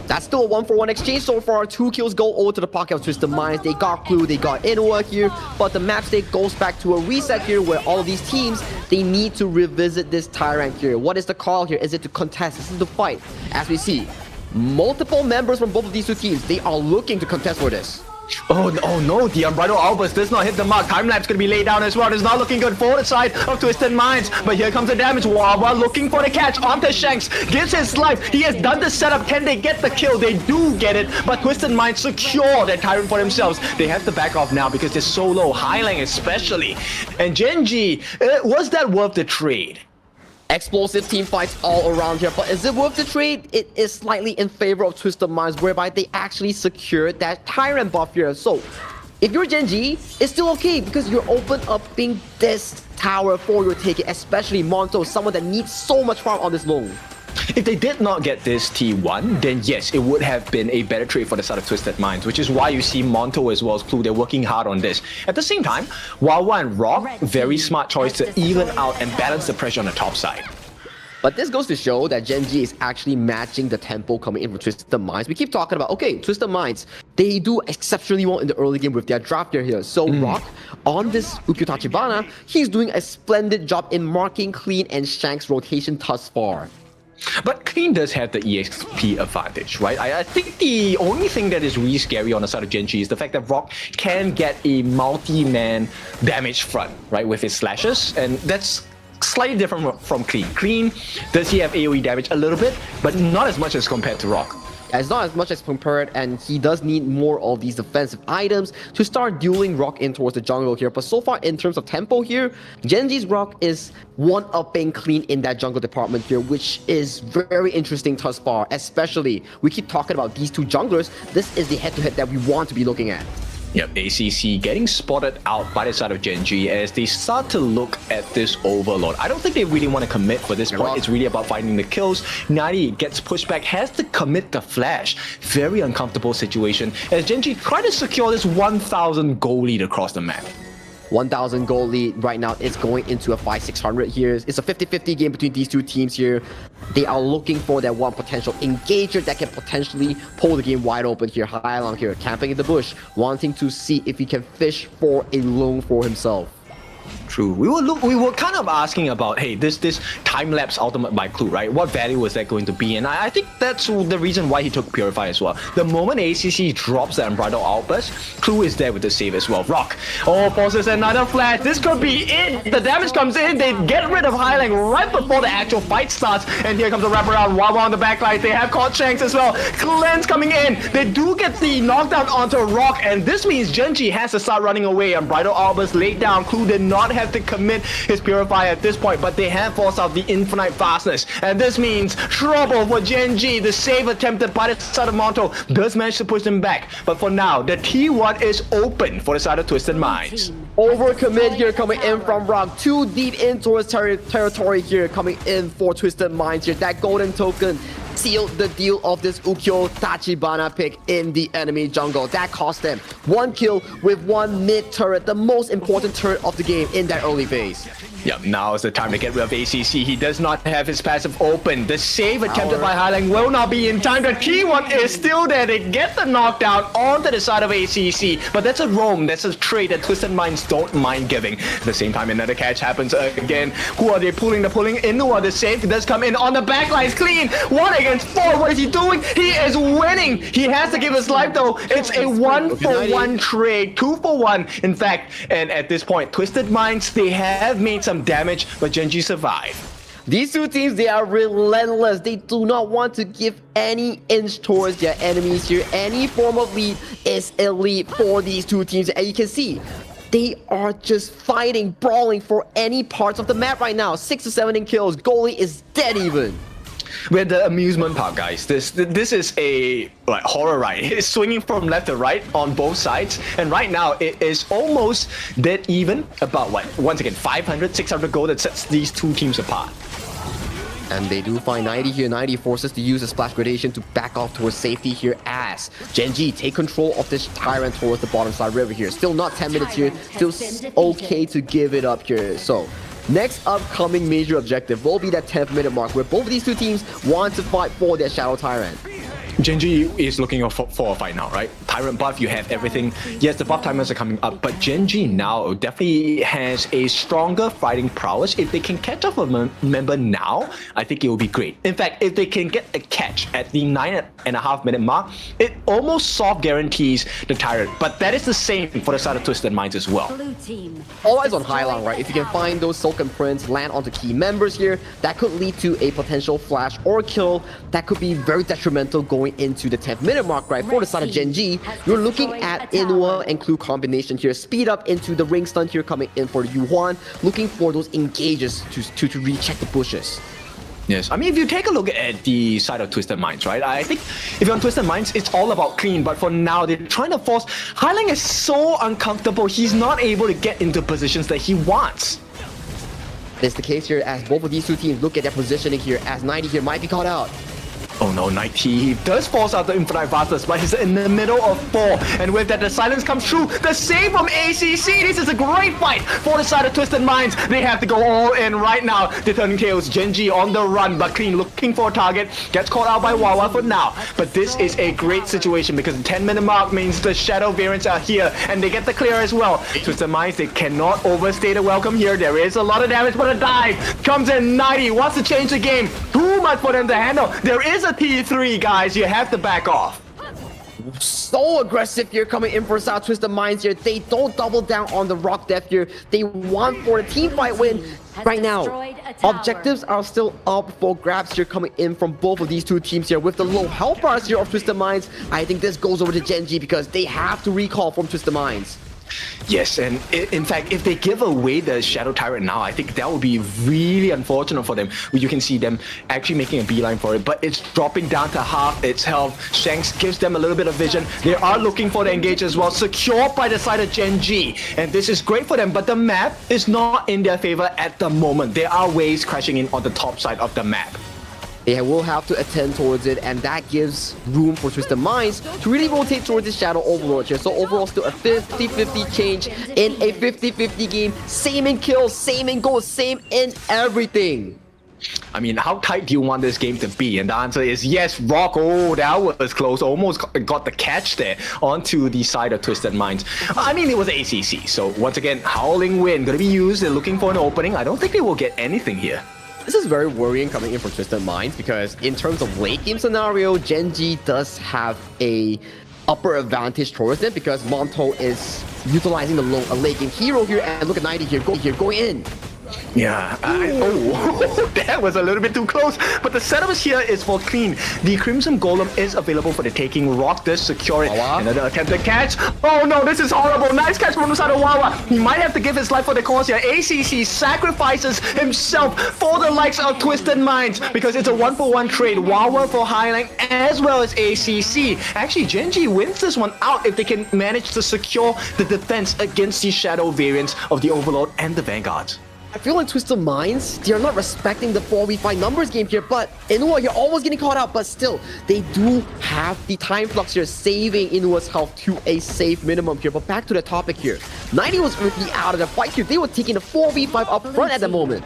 That's still a 1-for-1 exchange so far. 2 kills go over to the pocket of Twisted Minds. They got Clue, they got Inoa here, but the match state goes back to a reset here where all of these teams they need to revisit this Tyrant here. What is the call here? Is it to contest? Is it to fight? As we see, multiple members from both of these two teams, they are looking to contest for this.
Oh no, the Unbridled Outburst does not hit the mark. Time lapse gonna be laid down as well. It's not looking good for the side of Twisted Minds. But here comes the damage. Wawa looking for the catch onto Shanks. Gives his life. He has done the setup. Can they get the kill? They do get it. But Twisted Minds secure their Tyrant for themselves. They have to back off now because they're so low. Highline especially. And Gen.G, was that worth the trade?
Explosive team fights all around here, but is it worth the trade? It is slightly in favor of Twisted Minds, whereby they actually secured that Tyrant buff here. So if you're Gen.G, it's still okay because you're open upping this tower for your taking, especially Monto, someone that needs so much farm on this lane.
If they did not get this T1, then yes, it would have been a better trade for the side of Twisted Minds, which is why you see Monto as well as Clue, they're working hard on this. At the same time, Wawa and Rock, very smart choice to even out and balance the pressure on the top side.
But this goes to show that Gen.G is actually matching the tempo coming in from Twisted Minds. We keep talking about, okay, Twisted Minds, they do exceptionally well in the early game with their draft gear here. So Rock, on this Ukyo Tachibana, he's doing a splendid job in marking Clean and Shank's rotation thus far.
But Clean does have the EXP advantage, right? I think the only thing that is really scary on the side of Gen.G is the fact that Rock can get a multi-man damage front, right, with his slashes, and that's slightly different from Clean. Clean, does he have AoE damage? A little bit, but not as much as compared to Rock.
It's not as much as compared, and he does need more of these defensive items to start dueling Rock in towards the jungle here. But so far, in terms of tempo here, Gen.G's Rock is one-upping Clean in that jungle department here, which is very interesting thus far. Especially, we keep talking about these two junglers. This is the head-to-head that we want to be looking at.
Yep, ACC getting spotted out by the side of Gen.G as they start to look at this overload. I don't think they really want to commit for this point. It's really about finding the kills. 90 gets pushed back, has to commit the flash. Very uncomfortable situation as Gen.G try to secure this 1,000 goal lead across the map.
1,000 goal lead right now. It's going into a 5-600 here. It's a 50-50 game between these two teams here. They are looking for that one potential engager that can potentially pull the game wide open here. High along here, camping in the bush, wanting to see if he can fish for a lone for himself.
True. We were kind of asking about, hey, this time-lapse ultimate by Clue, right? What value was that going to be? And I think that's the reason why he took Purify as well. The moment ACC drops the Unbridled Outburst, Clue is there with the save as well. Rock, forces another flash. This could be it. The damage comes in. They get rid of Highline right before the actual fight starts. And here comes the wraparound. Wawa on the backline. They have caught Shanks as well. Cleanse coming in. They do get the knockdown onto Rock. And this means Gen.G has to start running away. Unbridled Outburst laid down. Clue did not have to commit his Purify at this point, but they have forced out the infinite fastness, and this means trouble for Gen.G. The save attempted by the side of Monto does manage to push them back, but for now the T1 is open for the side of Twisted Minds.
Overcommit here coming in from Rock, too deep in towards territory here coming in for Twisted Minds here. That golden token sealed the deal of this Ukyo Tachibana pick in the enemy jungle. That cost them one kill with one mid turret, the most important turret of the game in that early phase.
Yep, now is the time to get rid of ACC. He does not have his passive open. The save attempted by Highline will not be in time. The T1 is still there. They get the knockdown onto the side of ACC, but that's a roam. That's a trade that Twisted Minds don't mind giving. At the same time, another catch happens again. Who are they pulling? They're pulling into the save. It does come in on the backlines. Clean. 1 against 4. What is he doing? He is winning. He has to give his life though. It's a 1-for-1 trade. 2-for-1, in fact. And at this point, Twisted Minds, they have made some damage, but Gen.G survived.
These two teams, they are relentless. They do not want to give any inch towards their enemies here. Any form of lead is elite for these two teams. And you can see, they are just fighting, brawling for any parts of the map right now. 6 to 7 in kills. Goalie is dead even.
With the amusement park, guys, this is a horror ride. It's swinging from left to right on both sides, and right now it is almost dead even. About what? Once again, 500, 600 gold that sets these two teams apart.
And they do find 90 here. 90 forces to use a splash gradation to back off towards safety here as Gen.G take control of this Tyrant towards the bottom side river here. Still not 10 minutes here. Still okay to give it up here. So next upcoming major objective will be that 10th minute mark where both of these two teams want to fight for their Shadow Tyrant.
Gen.G is looking for a fight now, right? Tyrant buff, you have everything. Yes, the buff timers are coming up, but Gen.G now definitely has a stronger fighting prowess. If they can catch up a member now, I think it will be great. In fact, if they can get a catch at the 9.5-minute mark, it almost soft guarantees the Tyrant. But that is the same for the side of Twisted Minds as well.
All eyes on Highline, right? If you can find those Silken Prints, land onto key members here, that could lead to a potential flash or kill that could be very detrimental going into the 10th minute mark, right? For the side of Gen.G, you're looking at Inua and Clue combination here, speed up into the ring stun here coming in for Yuhuan, looking for those engages to recheck the bushes.
Yes, I mean, if you take a look at the side of Twisted Minds, right? I think if you're on Twisted Minds, it's all about clean, but for now, they're trying to force... Highline is so uncomfortable, he's not able to get into positions that he wants.
It's the case here as both of these two teams look at their positioning here, as 90 here might be caught out.
Oh no, 90, he does force out the Infinite Vastus, but he's in the middle of 4. And with that, the silence comes through. The save from ACC, this is a great fight for the side of Twisted Minds. They have to go all in right now. The turning tails, Gen.G on the run, but Clean looking for a target. Gets caught out by Wawa for now. But this is a great situation because the 10-minute mark means the shadow variants are here and they get the clear as well. Twisted Minds, they cannot overstay the welcome here. There is a lot of damage, but a dive comes in. 90 wants to change the game. Too much for them to handle. There is a T3, guys. You have to back off.
So aggressive here coming in for South Twisted Minds here. They don't double down on the rock death here. They want for a team fight win. Right now, objectives are still up for grabs here coming in from both of these two teams here. With the low health bars here of Twisted Minds, I think this goes over to Gen.G because they have to recall from Twisted Minds.
Yes, and in fact, if they give away the Shadow Tyrant now, I think that would be really unfortunate for them. You can see them actually making a beeline for it, but it's dropping down to half its health. Shanks gives them a little bit of vision. They are looking for the engage as well, secured by the side of Gen.G. And this is great for them, but the map is not in their favor at the moment. There are waves crashing in on the top side of the map.
They will have to attend towards it, and that gives room for Twisted Minds to really rotate towards the Shadow Overlord here. So overall, still a 50-50 change in a 50-50 game. Same in kills, same in goals, same in everything.
I mean, how tight do you want this game to be? And the answer is yes, Rock. Oh, that was close. Almost got the catch there onto the side of Twisted Minds. I mean, it was ACC. So once again, Howling Wind going to be used. They're looking for an opening. I don't think they will get anything here.
This is very worrying coming in from Twisted Minds because in terms of late game scenario, Gen.G does have a upper advantage towards them because Monto is utilizing the late game hero here, and look at 90 here, going in.
Yeah, oh, that was a little bit too close, but the setup here is for Clean. The Crimson Golem is available for the taking. Rock does secure it. Another attempt to catch. Oh no, this is horrible. Nice catch from the side of Wawa. He might have to give his life for the cause here. ACC sacrifices himself for the likes of Twisted Minds because it's a 1-for-1 trade. Wawa for Highline as well as ACC. Actually, Gen.G wins this one out if they can manage to secure the defense against the shadow variants of the Overlord and the Vanguards.
I feel like Twisted Minds, they are not respecting the 4v5 numbers game here, but Inua, you're almost getting caught out, but still, they do have the time flux here, saving Inua's health to a safe minimum here. But back to the topic here, 90 was really out of the fight here. They were taking a 4v5 up front at the moment.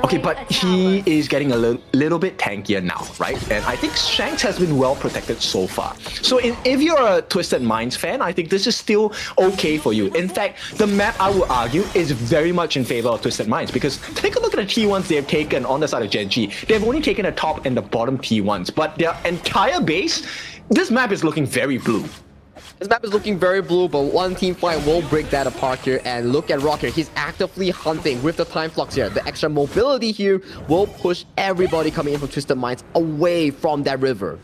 Okay, but he is getting a little bit tankier now, right? And I think Shanks has been well protected so far. So if you're a Twisted Minds fan, I think this is still okay for you. In fact, the map, I would argue, is very much in favor of Twisted Minds because take a look at the T1s they've taken on the side of Gen.G. They've only taken the top and the bottom T1s, but their entire base, this map is looking very blue.
This map is looking very blue, but one team fight will break that apart here. And look at Rock here. He's actively hunting with the time flux here. The extra mobility here will push everybody coming in from Twisted Minds away from that river.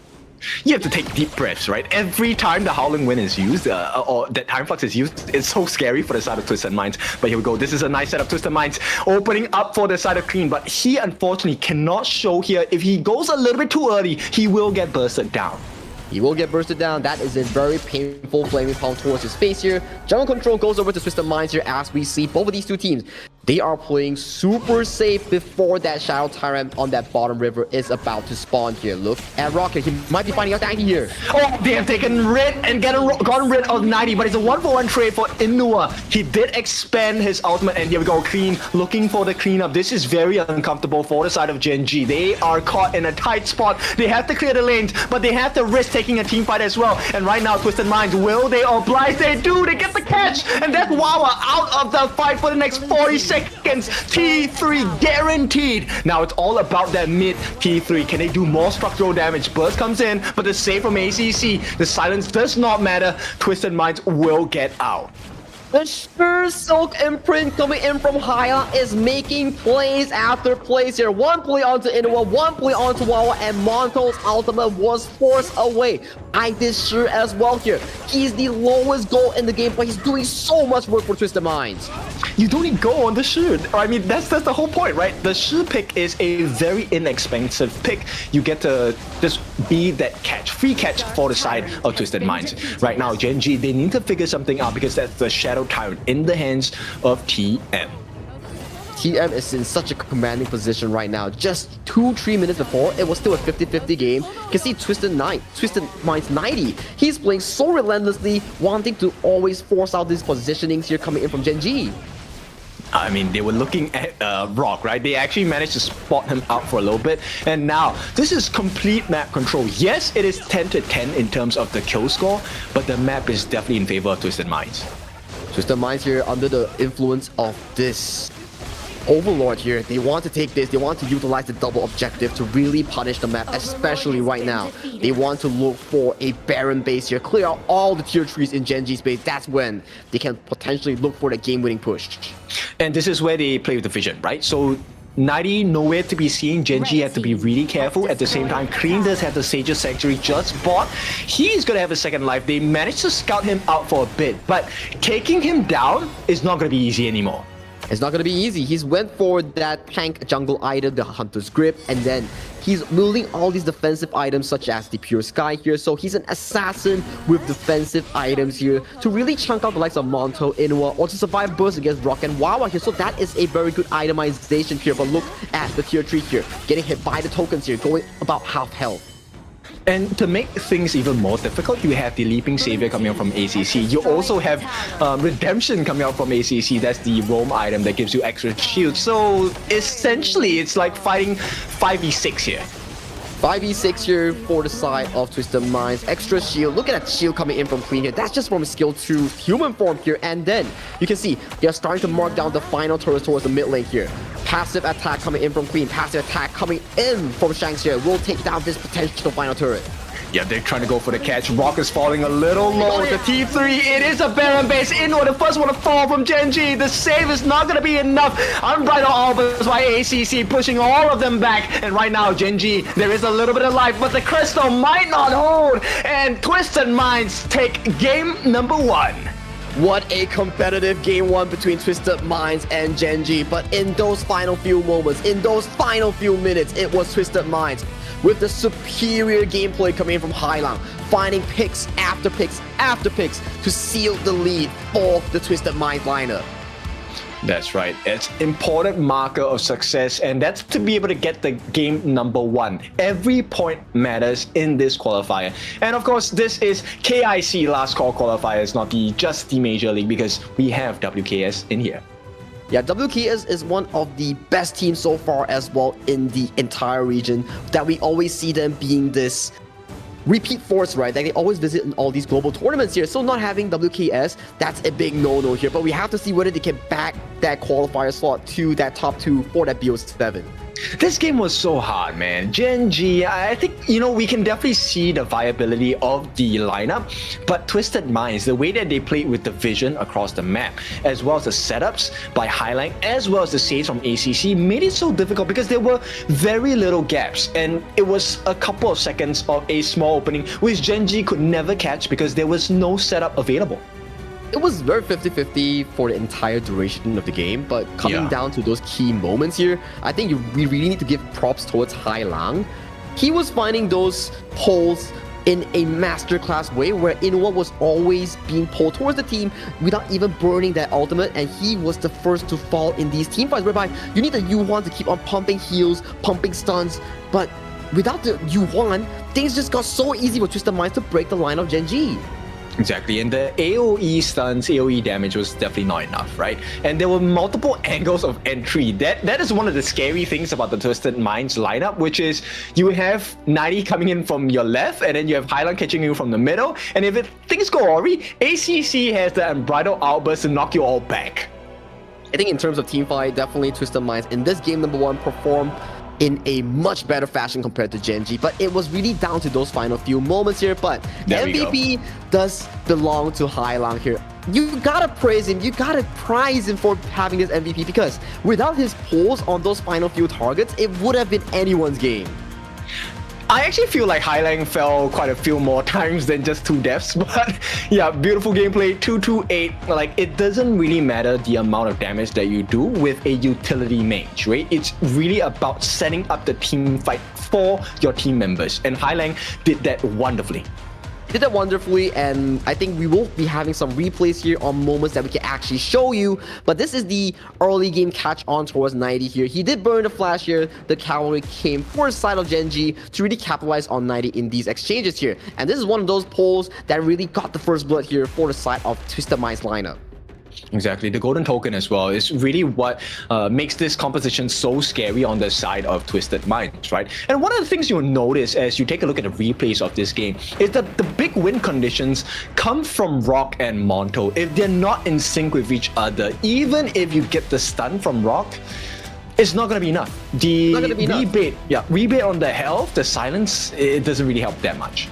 You have to take deep breaths, right? Every time the Howling Wind is used, or that Time Flux is used, it's so scary for the side of Twisted Minds. But here we go. This is a nice setup. Twisted Minds opening up for the side of Clean, but he unfortunately cannot show here. If he goes a little bit too early, he will get bursted down.
He will get bursted down. That is a very painful flaming palm towards his face here. Jungle control goes over to Twisted Minds here as we see both of these two teams They are playing super safe before that Shadow Tyrant on that bottom river is about to spawn here. Look at Rocket. He might be finding out Danky here.
Oh, they have taken rid and gotten rid of 90, but it's a 1-for-1 trade for Inua. He did expand his ultimate, and here we go, Clean, looking for the cleanup. This is very uncomfortable for the side of Gen.G. They are caught in a tight spot. They have to clear the lanes, but they have to risk taking a team fight as well. And right now, Twisted Minds, will they oblige? They do, they get the catch, and that's Wawa out of the fight for the next 40 seconds. T3 guaranteed. Now it's all about that mid T3. Can they do more structural damage? Burst comes in, but the save from ACC, the silence does not matter. Twisted Minds will get out.
The sure Silk imprint coming in from Haya is making plays after plays here. One play onto Inua, one play onto Wawa, and Monto's ultimate was forced away. I did sure as well here. He's the lowest goal in the game, but he's doing so much work for Twisted Minds.
You don't need go on the Shi. I mean, that's the whole point, right? The Shi pick is a very inexpensive pick. You get to just be that catch, free catch for the side of Twisted Minds. Right now, Gen.G, they need to figure something out because that's the Shadow Tyrant in the hands of TM.
TM is in such a commanding position right now. Just 2-3 minutes before, it was still a 50-50 game. You can see Twisted Minds 90. He's playing so relentlessly, wanting to always force out these positionings here coming in from Gen.G.
I mean, they were looking at Rock, right? They actually managed to spot him out for a little bit. And now, this is complete map control. Yes, it is 10-10 in terms of the kill score, but the map is definitely in favor of Twisted Minds.
Twisted Minds here under the influence of this Overlord here. They want to take this, they want to utilize the double objective to really punish the map, especially right now. They want to look for a Baron base here, clear out all the tier 3s in Gen.G space. That's when they can potentially look for the game-winning push.
And this is where they play with the vision, right? So 90 nowhere to be seen. Gen.G have to be really careful. At the same time, Clean does have the Sage's Sanctuary just bought. He's gonna have a second life. They managed to scout him out for a bit, but taking him down is not gonna be easy anymore.
It's not going to be easy. He's went for that tank jungle item, the Hunter's Grip, and then he's building all these defensive items such as the Pure Sky here. So he's an assassin with defensive items here to really chunk out the likes of Monto, Inua, or to survive burst against Rock and Wawa here. So that is a very good itemization here. But look at the tier 3 here, getting hit by the tokens here, going about half health.
And to make things even more difficult, you have the Leaping Savior coming out from ACC. You also have Redemption coming out from ACC. That's the roam item that gives you extra shield. So essentially, it's like fighting 5v6 here.
5v6 here for the side of Twisted Minds. Extra shield. Look at that shield coming in from Clean here. That's just from skill 2 human form here. And then you can see they're starting to mark down the final turret towards the mid lane here. Passive attack coming in from Clean. Passive attack coming in from Shanks here. Will take down this potential final turret.
Yeah, they're trying to go for the catch. Rock is falling a little low. The T3, it is a Baron base. Inward, the first one to fall from Gen.G. The save is not going to be enough. Unbridled Albus by ACC, pushing all of them back. And right now, Gen.G, there is a little bit of life, but the crystal might not hold. And Twisted Minds take game number 1.
What a competitive game 1 between Twisted Minds and Gen.G. But in those final few moments, in those final few minutes, it was Twisted Minds with the superior gameplay coming in from Hailang, finding picks after picks after picks to seal the lead for the Twisted Minds lineup.
That's right. It's important marker of success, and that's to be able to get the game number 1. Every point matters in this qualifier. And of course, this is KIC last call qualifier. It's not just the major league because we have WKS in here.
Yeah, WKS is one of the best teams so far as well in the entire region, that we always see them being this repeat force, right? That they always visit in all these global tournaments here. So not having WKS, that's a big no-no here. But we have to see whether they can back that qualifier slot to that top 2 for that BO7.
This game was so hard, man. Gen.G, I think, we can definitely see the viability of the lineup, but Twisted Minds, the way that they played with the vision across the map, as well as the setups by Highline, as well as the saves from ACC, made it so difficult because there were very little gaps, and it was a couple of seconds of a small opening, which Gen.G could never catch because there was no setup available.
It was very 50-50 for the entire duration of the game, but coming down to those key moments here, I think we really need to give props towards Hailang. He was finding those holes in a masterclass way where Inuwa was always being pulled towards the team without even burning that ultimate, and he was the first to fall in these team fights whereby you need the Yuan to keep on pumping heals, pumping stuns, but without the Yuan, things just got so easy for Twisted Minds to break the line of Gen.G.
Exactly, and the AoE stuns, AoE damage was definitely not enough, right? And there were multiple angles of entry. That is one of the scary things about the Twisted Minds lineup, which is you have 90 coming in from your left, and then you have Highland catching you from the middle, and if things go awry, ACC has the unbridled outburst to knock you all back.
I think in terms of teamfight, definitely Twisted Minds in this game number 1 performed in a much better fashion compared to Gen.G, but it was really down to those final few moments here. But MVP does belong to Hailang here. You gotta praise him, you gotta prize him for having this MVP, because without his pulls on those final few targets, it would have been anyone's game.
I actually feel like Hailang fell quite a few more times than just 2 deaths, but yeah, beautiful gameplay, 228. Like, it doesn't really matter the amount of damage that you do with a utility mage, right? It's really about setting up the team fight for your team members, and Hailang did that wonderfully.
Did that wonderfully, and I think we will be having some replays here on moments that we can actually show you. But this is the early game catch on towards 90 here. He did burn the flash here. The cavalry came for the side of Gen.G to really capitalize on 90 in these exchanges here. And this is one of those pulls that really got the first blood here for the side of Twisted Minds lineup.
Exactly, the golden token as well is really what makes this composition so scary on the side of Twisted Minds, right? And one of the things you'll notice as you take a look at the replays of this game is that the big win conditions come from Rock and Monto. If they're not in sync with each other, even if you get the stun from Rock, it's not going to be enough. The rebate on the health, the silence, it doesn't really help that much.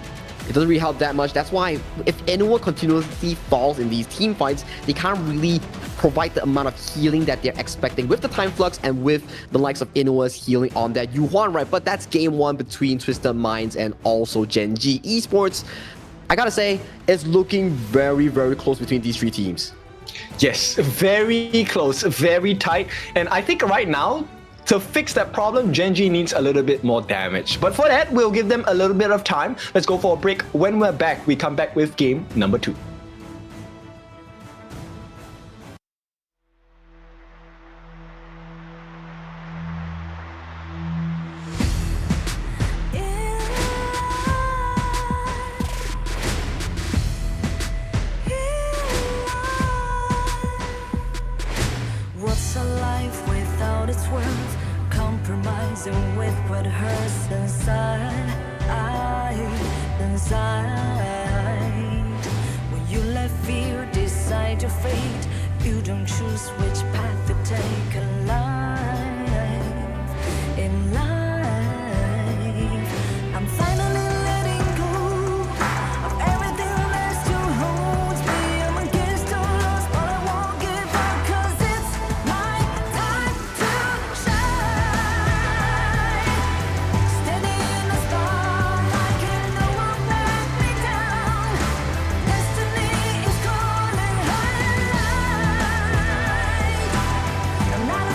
It doesn't really help that much. That's why if anyone continuously falls in these team fights, they can't really provide the amount of healing that they're expecting with the time flux and with the likes of Inua's healing on that Yuan, right? But that's game 1 between Twisted Minds and also Gen.G Esports. I gotta say, it's looking very, very close between these 3 teams.
Yes, very close, very tight. And I think right now, to fix that problem, Gen.G needs a little bit more damage. But for that, we'll give them a little bit of time. Let's go for a break. When we're back, we come back with game number 2.
What's a life without its worth? Compromising with what hurts inside. When you let fear decide your fate, you don't choose which path to take in life. I'm finally letting go of everything that still holds me. I'm against the lost, but I won't give up, 'cause it's my time to shine. Standing in the spotlight, and no one let me down. Destiny is calling high. I'm not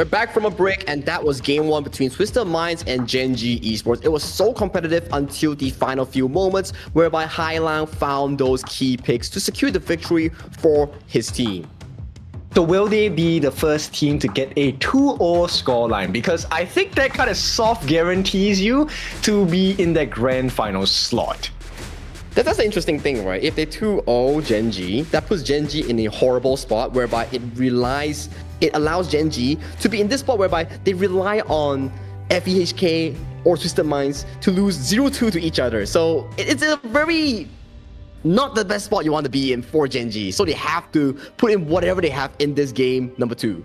We're back from a break, and that was game one between Twisted Minds and Gen.G Esports. It was so competitive until the final few moments, whereby Hailang found those key picks to secure the victory for his team.
So will they be the first team to get a 2-0 scoreline? Because I think that kind of soft guarantees you to be in that grand final slot.
That's the interesting thing, right? If they 2-0 Gen.G, that puts Gen.G in a horrible spot whereby it allows Gen.G to be in this spot whereby they rely on FEHK or Twisted Minds to lose 0-2 to each other. So it's a very not the best spot you want to be in for Gen.G. So they have to put in whatever they have in this game number 2.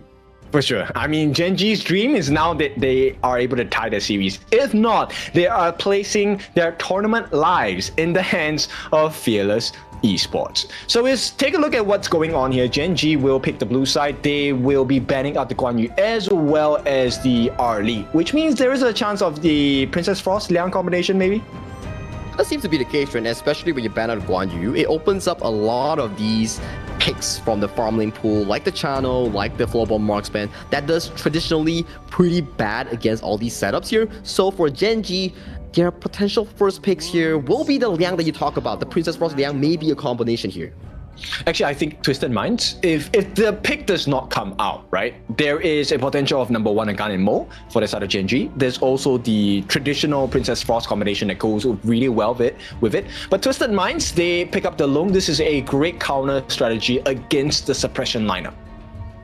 For sure. I mean, Gen.G's dream is now that they are able to tie the series. If not, they are placing their tournament lives in the hands of Fearless Esports. So let's take a look at what's going on here. Gen.G will pick the blue side. They will be banning out the Guan Yu as well as the R-Li, which means there is a chance of the Princess Frost Liang combination maybe?
That seems to be the case, right? Especially when you ban out Guan Yu. It opens up a lot of these picks from the farm lane pool, like the channel, like the Flowball Marksman, that does traditionally pretty bad against all these setups here. So for Gen.G, their potential first picks here will be the Liang that you talk about. The Princess Frost Liang may be a combination here.
Actually, I think Twisted Minds, if the pick does not come out, right, there is a potential of number 1 Agan and Mo for the side of Gen.G. There's also the traditional Princess Frost combination that goes really well with it. But Twisted Minds, they pick up the Long. This is a great counter strategy against the suppression lineup.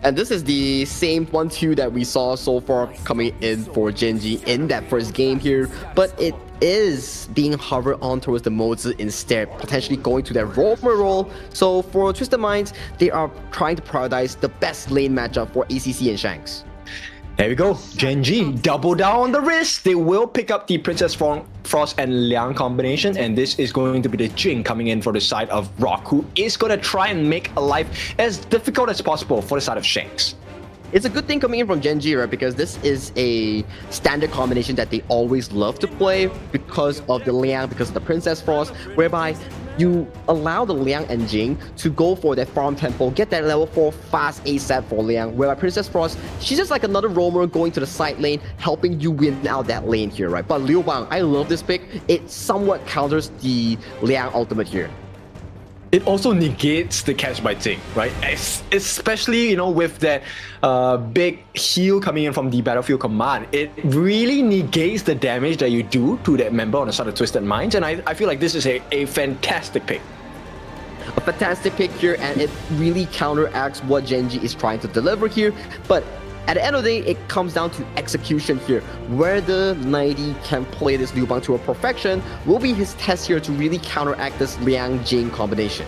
And this is the same 1-2 that we saw so far coming in for Gen.G in that first game here, but it is being hovered on towards the Mozi instead, potentially going to that roamer role. So for Twisted Minds, they are trying to prioritize the best lane matchup for ACC and Shanks.
There we go. Gen.G double down on the risk. They will pick up the Princess Frost and Liang combination, and this is going to be the Jing coming in for the side of Rock, who is going to try and make life as difficult as possible for the side of Shanks.
It's a good thing coming in from Gen.G, right? Because this is a standard combination that they always love to play because of the Liang, because of the Princess Frost, whereby you allow the Liang and Jing to go for that farm tempo, get that level 4 fast ASAP for Liang, whereby Princess Frost, she's just like another roamer going to the side lane, helping you win out that lane here, right? But Liu Bang, I love this pick. It somewhat counters the Liang ultimate here.
It also negates the catch by Jing, right? Especially, you know, with that big heal coming in from the Battlefield Command. It really negates the damage that you do to that member on the side of Twisted Minds, and I feel like this is a fantastic pick.
A fantastic pick here, and it really counteracts what Gen.G is trying to deliver here. But at the end of the day, it comes down to execution here. Where the 90 can play this Liu Bang to a perfection will be his test here to really counteract this Liang-Jing combination.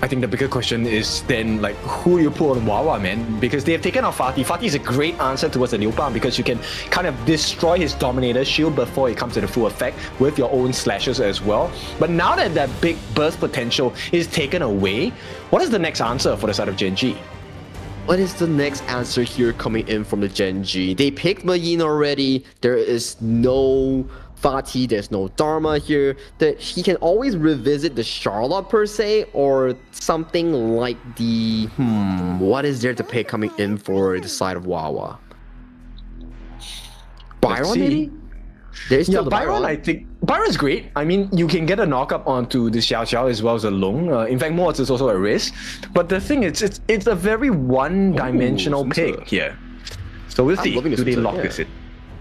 I think the bigger question is then, like, who you put on Wawa, man? Because they have taken out Fatih. Fatih is a great answer towards the Liu Bang because you can kind of destroy his Dominator shield before it comes to the full effect with your own slashes as well. But now that that big burst potential is taken away, what is the next answer for the side of Gen.G?
What is the next answer here coming in from the Gen.G? They picked Mayin already. There is no Fatih, there's no Dharma here. That he can always revisit the Charlotte per se, or something like the what is there to pick coming in for the side of Wawa? Byron maybe? There's still
Byron, I think. Byron's great. I mean, you can get a knockup onto the Xiao Xiao as well as the Long. In fact, Moritz is also a risk. But the thing is, it's a very one-dimensional pick here. So we'll see. Do they lock this in?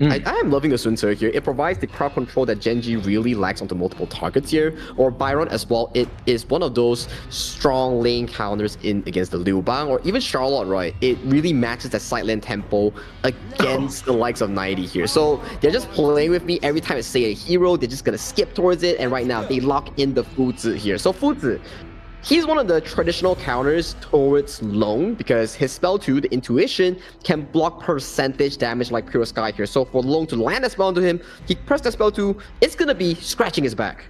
I am loving the Sun Tzu here. It provides the crowd control that Gen.G really lacks onto multiple targets here. Or Byron as well. It is one of those strong lane counters in against the Liu Bang or even Charlotte, right? It really matches that side lane tempo against the likes of 90 here. So they're just playing with me. Every time I say a hero, they're just gonna skip towards it. And right now they lock in the Fuzi here. So Fuzi, he's one of the traditional counters towards Long because his spell 2, the Intuition, can block percentage damage like Pure Sky here. So for Long to land a spell onto him, he pressed the spell 2, it's gonna be scratching his back.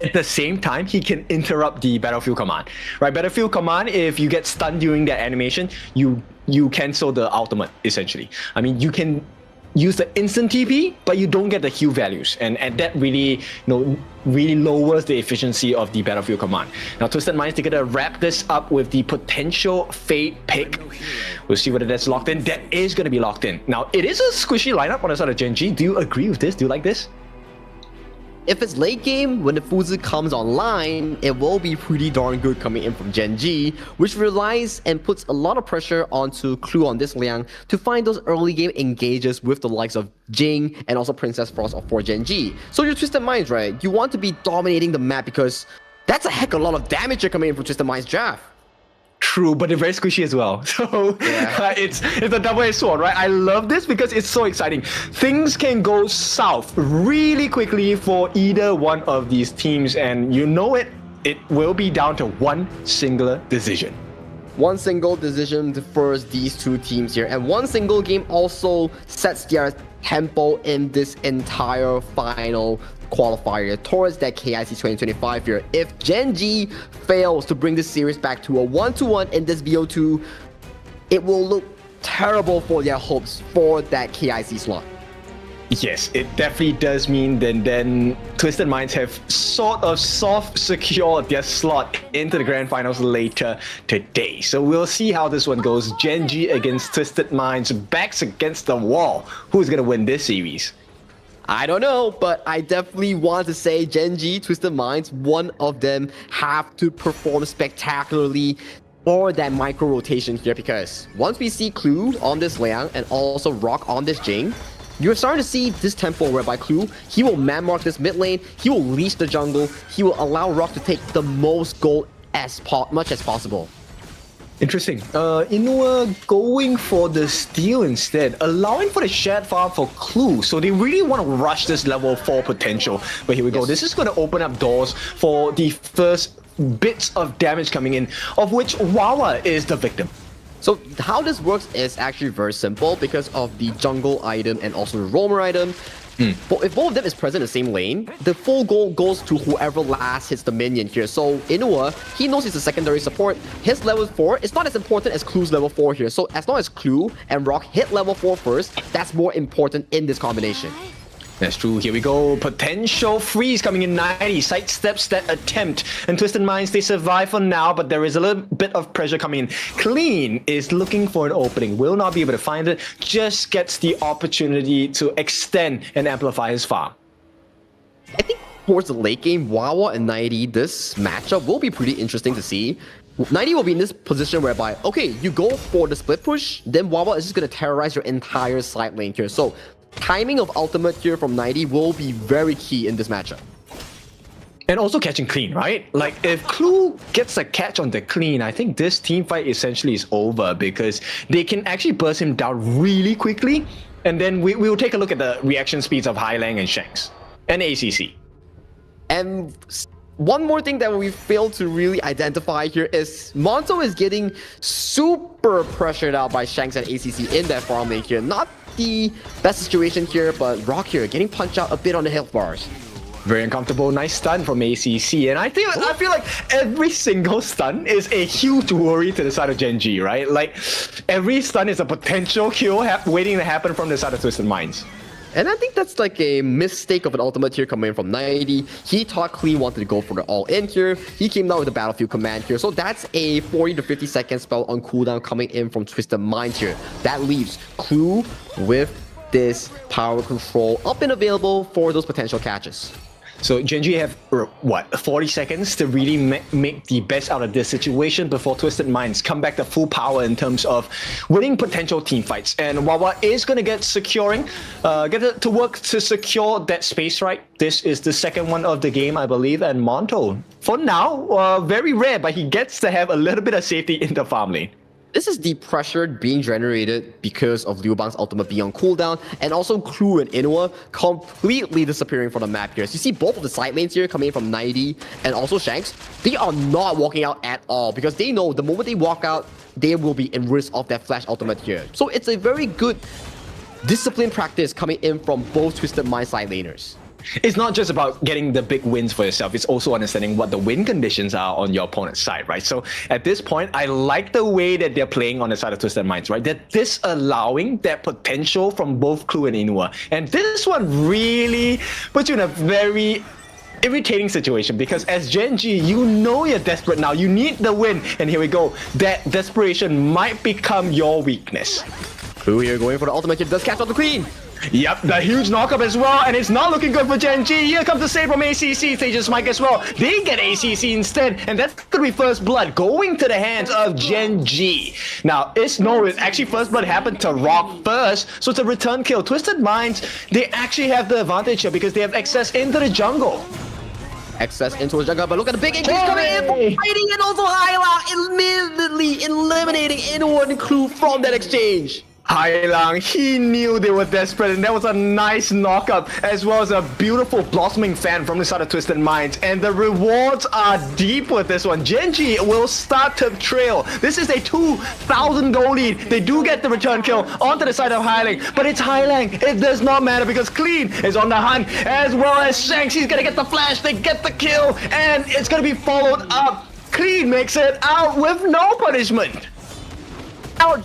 At the same time, he can interrupt the Battlefield Command. Right, Battlefield Command, if you get stunned during that animation, you cancel the ultimate, essentially. I mean, you can use the instant TP, but you don't get the heal values, and that really, really lowers the efficiency of the battlefield command. Now, Twisted Minds, they're gonna wrap this up with the potential Fade pick. We'll see whether that's locked in. That is gonna be locked in. Now, it is a squishy lineup on the side of Gen.G. Do you agree with this? Do you like this?
If it's late game, when the Fuzi comes online, it will be pretty darn good coming in from Gen.G, which relies and puts a lot of pressure onto Clue on this Liang to find those early game engages with the likes of Jing and also Princess Frost for Gen.G. So your Twisted Minds, right? You want to be dominating the map because that's a heck of a lot of damage you're coming in from Twisted Minds draft.
True, but they're very squishy as well. So it's a double-edged sword, right? I love this because it's so exciting. Things can go south really quickly for either one of these teams, and you know it will be down to one singular decision.
One single decision defers these two teams here, and one single game also sets their tempo in this entire final qualifier towards that KIC 2025 here. If Gen.G fails to bring this series back to a 1-1 in this BO2, it will look terrible for their hopes for that KIC slot.
Yes, it definitely does mean then Twisted Minds have sort of soft secured their slot into the grand finals later today. So we'll see how this one goes. Gen.G against Twisted Minds, backs against the wall. Who's gonna win this series?
I don't know, but I definitely want to say Gen.G, Twisted Minds, one of them have to perform spectacularly for that micro rotation here, because once we see Clue on this Liang and also Rock on this Jing, you're starting to see this tempo whereby Clue, he will man mark this mid lane, he will leash the jungle, he will allow Rock to take the most gold as much as possible.
Interesting. Inua going for the steal instead, allowing for the shared farm for Clue. So they really want to rush this level 4 potential. But here we go. This is going to open up doors for the first bits of damage coming in, of which Wawa is the victim.
So how this works is actually very simple because of the jungle item and also the roamer item. But if both of them is present in the same lane, the full goal goes to whoever last hits the minion here. So Inua, he knows he's a secondary support. His level 4 is not as important as Clue's level 4 here. So as long as Clue and Rock hit level 4 first, that's more important in this combination.
That's true. Here we go. Potential freeze coming in 90. Sidesteps that attempt. And Twisted Minds, they survive for now, but there is a little bit of pressure coming in. Clean is looking for an opening. Will not be able to find it. Just gets the opportunity to extend and amplify his farm.
I think towards the late game, Wawa and 90, this matchup will be pretty interesting to see. 90 will be in this position whereby, okay, you go for the split push, then Wawa is just going to terrorize your entire side lane here. So timing of ultimate here from 90 will be very key in this matchup.
And also catching Clean, right? Like, if Clue gets a catch on the Clean, I think this team fight essentially is over because they can actually burst him down really quickly. And then we will take a look at the reaction speeds of Highlang and Shanks and ACC.
And one more thing that we failed to really identify here is Monto is getting super pressured out by Shanks and ACC in that farm lane here. Not the best situation here, but Rock here getting punched out a bit on the health bars.
Very uncomfortable. Nice stun from ACC. And I feel like every single stun is a huge worry to the side of Gen.G, right? Like, every stun is a potential kill waiting to happen from the side of Twisted Minds.
And I think that's like a mistake of an ultimate here coming in from 90. He thought Clean wanted to go for the all-in here. He came down with the battlefield command here. So that's a 40 to 50 second spell on cooldown coming in from Twisted Minds here. That leaves Clue with this power control up and available for those potential catches.
So Gen.G have, what, 40 seconds to really make the best out of this situation before Twisted Minds come back to full power in terms of winning potential team fights. And Wawa is going to get to work to secure that space, right? This is the second one of the game, I believe. And Monto, for now, very rare, but he gets to have a little bit of safety in the farm lane.
This is the pressure being generated because of Liu Bang's ultimate being on cooldown, and also Clue and Inua completely disappearing from the map here. So you see both of the side lanes here coming in from 90 and also Shanks. They are not walking out at all because they know the moment they walk out, they will be in risk of that flash ultimate here. So it's a very good discipline practice coming in from both Twisted Mind side laners.
It's not just about getting the big wins for yourself. It's also understanding what the win conditions are on your opponent's side, right? So at this point, I like the way that they're playing on the side of Twisted Minds, right? They're disallowing that potential from both Clue and Inua. And this one really puts you in a very irritating situation, because as Gen.G, you know you're desperate now. You need the win. And here we go. That desperation might become your weakness.
Clue here going for the ultimate hit. Does catch out the Queen.
Yep, the huge knockup as well, and it's not looking good for Gen.G. Here comes the save from ACC, Sage's Mike as well. They get ACC instead, and that's gonna be first blood going to the hands of Gen.G. Now, it's actually first blood happened to Rock first, so it's a return kill. Twisted Minds, they actually have the advantage here because they have access into the jungle.
Access into the jungle, but look at the big increase coming in from fighting, and also Hyla immediately eliminating Inward and Clue from that exchange.
Hailang, he knew they were desperate, and that was a nice knockup, as well as a beautiful blossoming fan from the side of Twisted Minds. And the rewards are deep with this one. Gen.G will start to trail. This is a 2,000 gold lead. They do get the return kill onto the side of Hailang, but it's Hailang. It does not matter because Clean is on the hunt, as well as Shanks. He's gonna get the flash, they get the kill, and it's gonna be followed up. Clean makes it out with no punishment.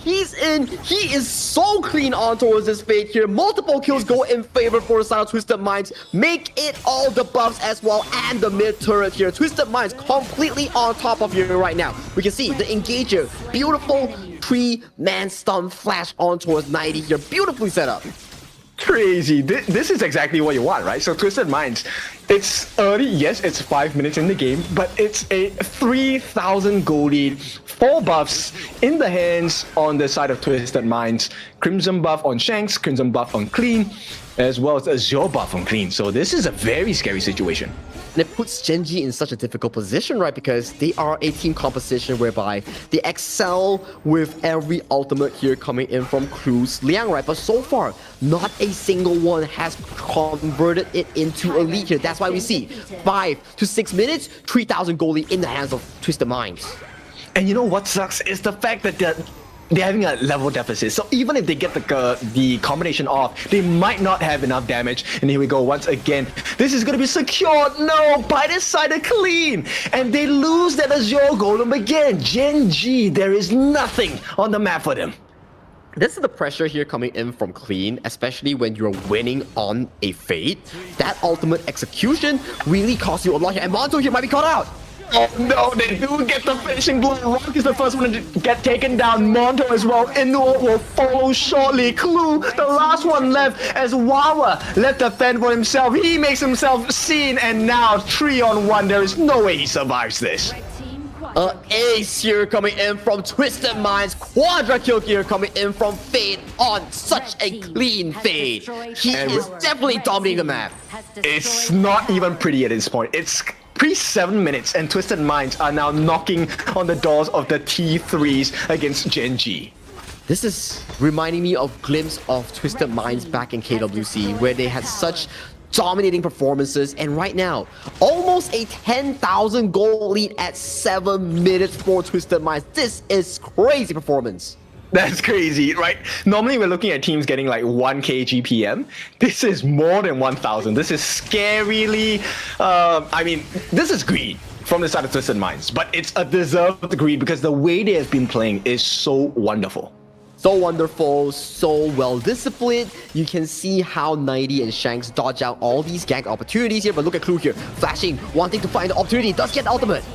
He is so clean on towards this fate here. Multiple kills go in favor for the side of Twisted Minds. Make it all the buffs as well, and the mid turret here. Twisted Minds completely on top of you right now. We can see the engager. Beautiful 3-man stun flash on towards 90 here. Beautifully set up.
Crazy. This is exactly what you want, right? So Twisted Minds, it's early, yes, it's 5 minutes in the game, but it's a 3,000 gold lead, 4 buffs in the hands on the side of Twisted Minds. Crimson buff on Shanks, Crimson buff on Clean, as well as Azure buff on Clean. So this is a very scary situation.
And it puts Gen.G in such a difficult position, right? Because they are a team composition whereby they excel with every ultimate here coming in from Clue's Liang, right? But so far, not a single one has converted it into a lead here. That's why we see 5 to 6 minutes, 3,000 gold lead in the hands of Twisted Minds.
And you know what sucks is the fact that they're having a level deficit. So even if they get the combination off, they might not have enough damage. And here we go once again. This is going to be secured. No, by this side of Clean. And they lose that Azure Golem again. Gen.G, there is nothing on the map for them.
This is the pressure here coming in from Clean, especially when you're winning on a Fate. That ultimate execution really costs you a lot here. And Monto here might be caught out.
Oh no, they do get the finishing blow. Rock is the first one to get taken down. Monto as well. Inno will follow shortly. Clue, the last one left, as Wawa left to fend for himself. He makes himself seen, and now 3-on-1. There is no way he survives this.
Ace here coming in from Twisted Minds. Quadra kill here coming in from Fade on such a clean Fade. He is definitely dominating the map.
It's not even pretty at this point. It's pre-7 minutes, and Twisted Minds are now knocking on the doors of the T3s against Gen.G.
This is reminding me of glimpse of Twisted Minds back in KWC, where they had such dominating performances, and right now, almost a 10,000 goal lead at 7 minutes for Twisted Minds. This is crazy performance.
That's crazy, right? Normally we're looking at teams getting like 1k GPM. This is more than 1,000. This is scarily, I mean, this is greed from the side of Twisted Minds, but it's a deserved greed because the way they have been playing is so wonderful.
So wonderful, so well disciplined. You can see how 90 and Shanks dodge out all these gank opportunities here, but look at Clue here, flashing, wanting to find the opportunity, does get the ultimate.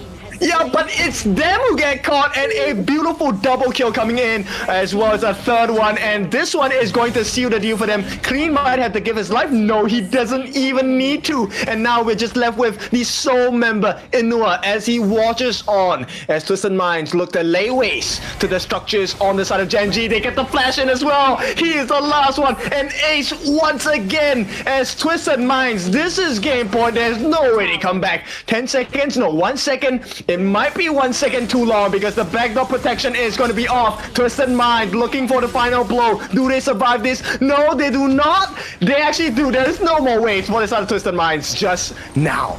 Yeah, but it's them who get caught, and a beautiful double kill coming in, as well as a third one, and this one is going to seal the deal for them. Clean might have to give his life. No, he doesn't even need to. And now we're just left with the sole member, Inua, as he watches on, as Twisted Minds look to lay waste to the structures on the side of Gen.G. They get the flash in as well. He is the last one, and Ace once again, as Twisted Minds, this is game point. There's no way to come back. 10 seconds, no, 1 second. It might be 1 second too long because the backdoor protection is going to be off. Twisted Mind looking for the final blow. Do they survive this? No, they do not. They actually do. There is no more waits for this other Twisted Minds just now.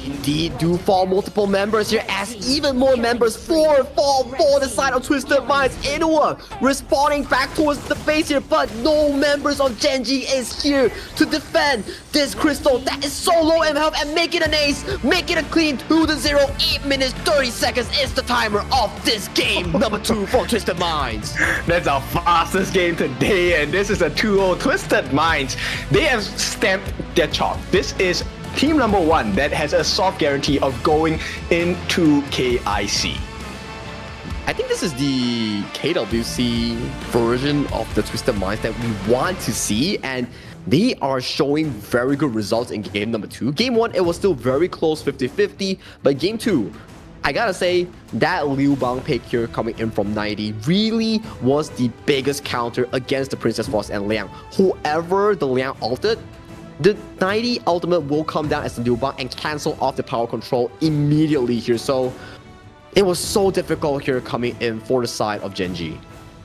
Indeed, do fall multiple members here as even more members fall for the side of Twisted Minds. Inuwa responding back towards the base here, but no members of Gen.G is here to defend this crystal that is so low in health and make it an ace, make it a clean 2-0, 8 minutes 30 seconds is the timer of this game. Number 2 for Twisted Minds.
That's our fastest game today, and this is a 2-0 Twisted Minds. They have stamped their chalk. This is team number 1 that has a soft guarantee of going into KIC.
I think this is the KWC version of the Twisted Minds that we want to see, and they are showing very good results in game number 2. Game 1, it was still very close, 50-50, but game 2, I gotta say, that Liu Bang pick here coming in from 90 really was the biggest counter against the Princess Frost and Liang. Whoever the Liang ulted, the 90 ultimate will come down as the Liu Bang and cancel off the power control immediately here. So it was so difficult here coming in for the side of Gen.G.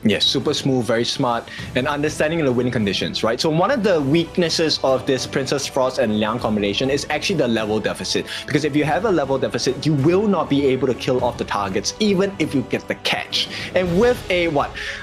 Yes, super smooth, very smart, and understanding the winning conditions, right? So one of the weaknesses of this Princess Frost and Liang combination is actually the level deficit. Because if you have a level deficit, you will not be able to kill off the targets, even if you get the catch. And with a,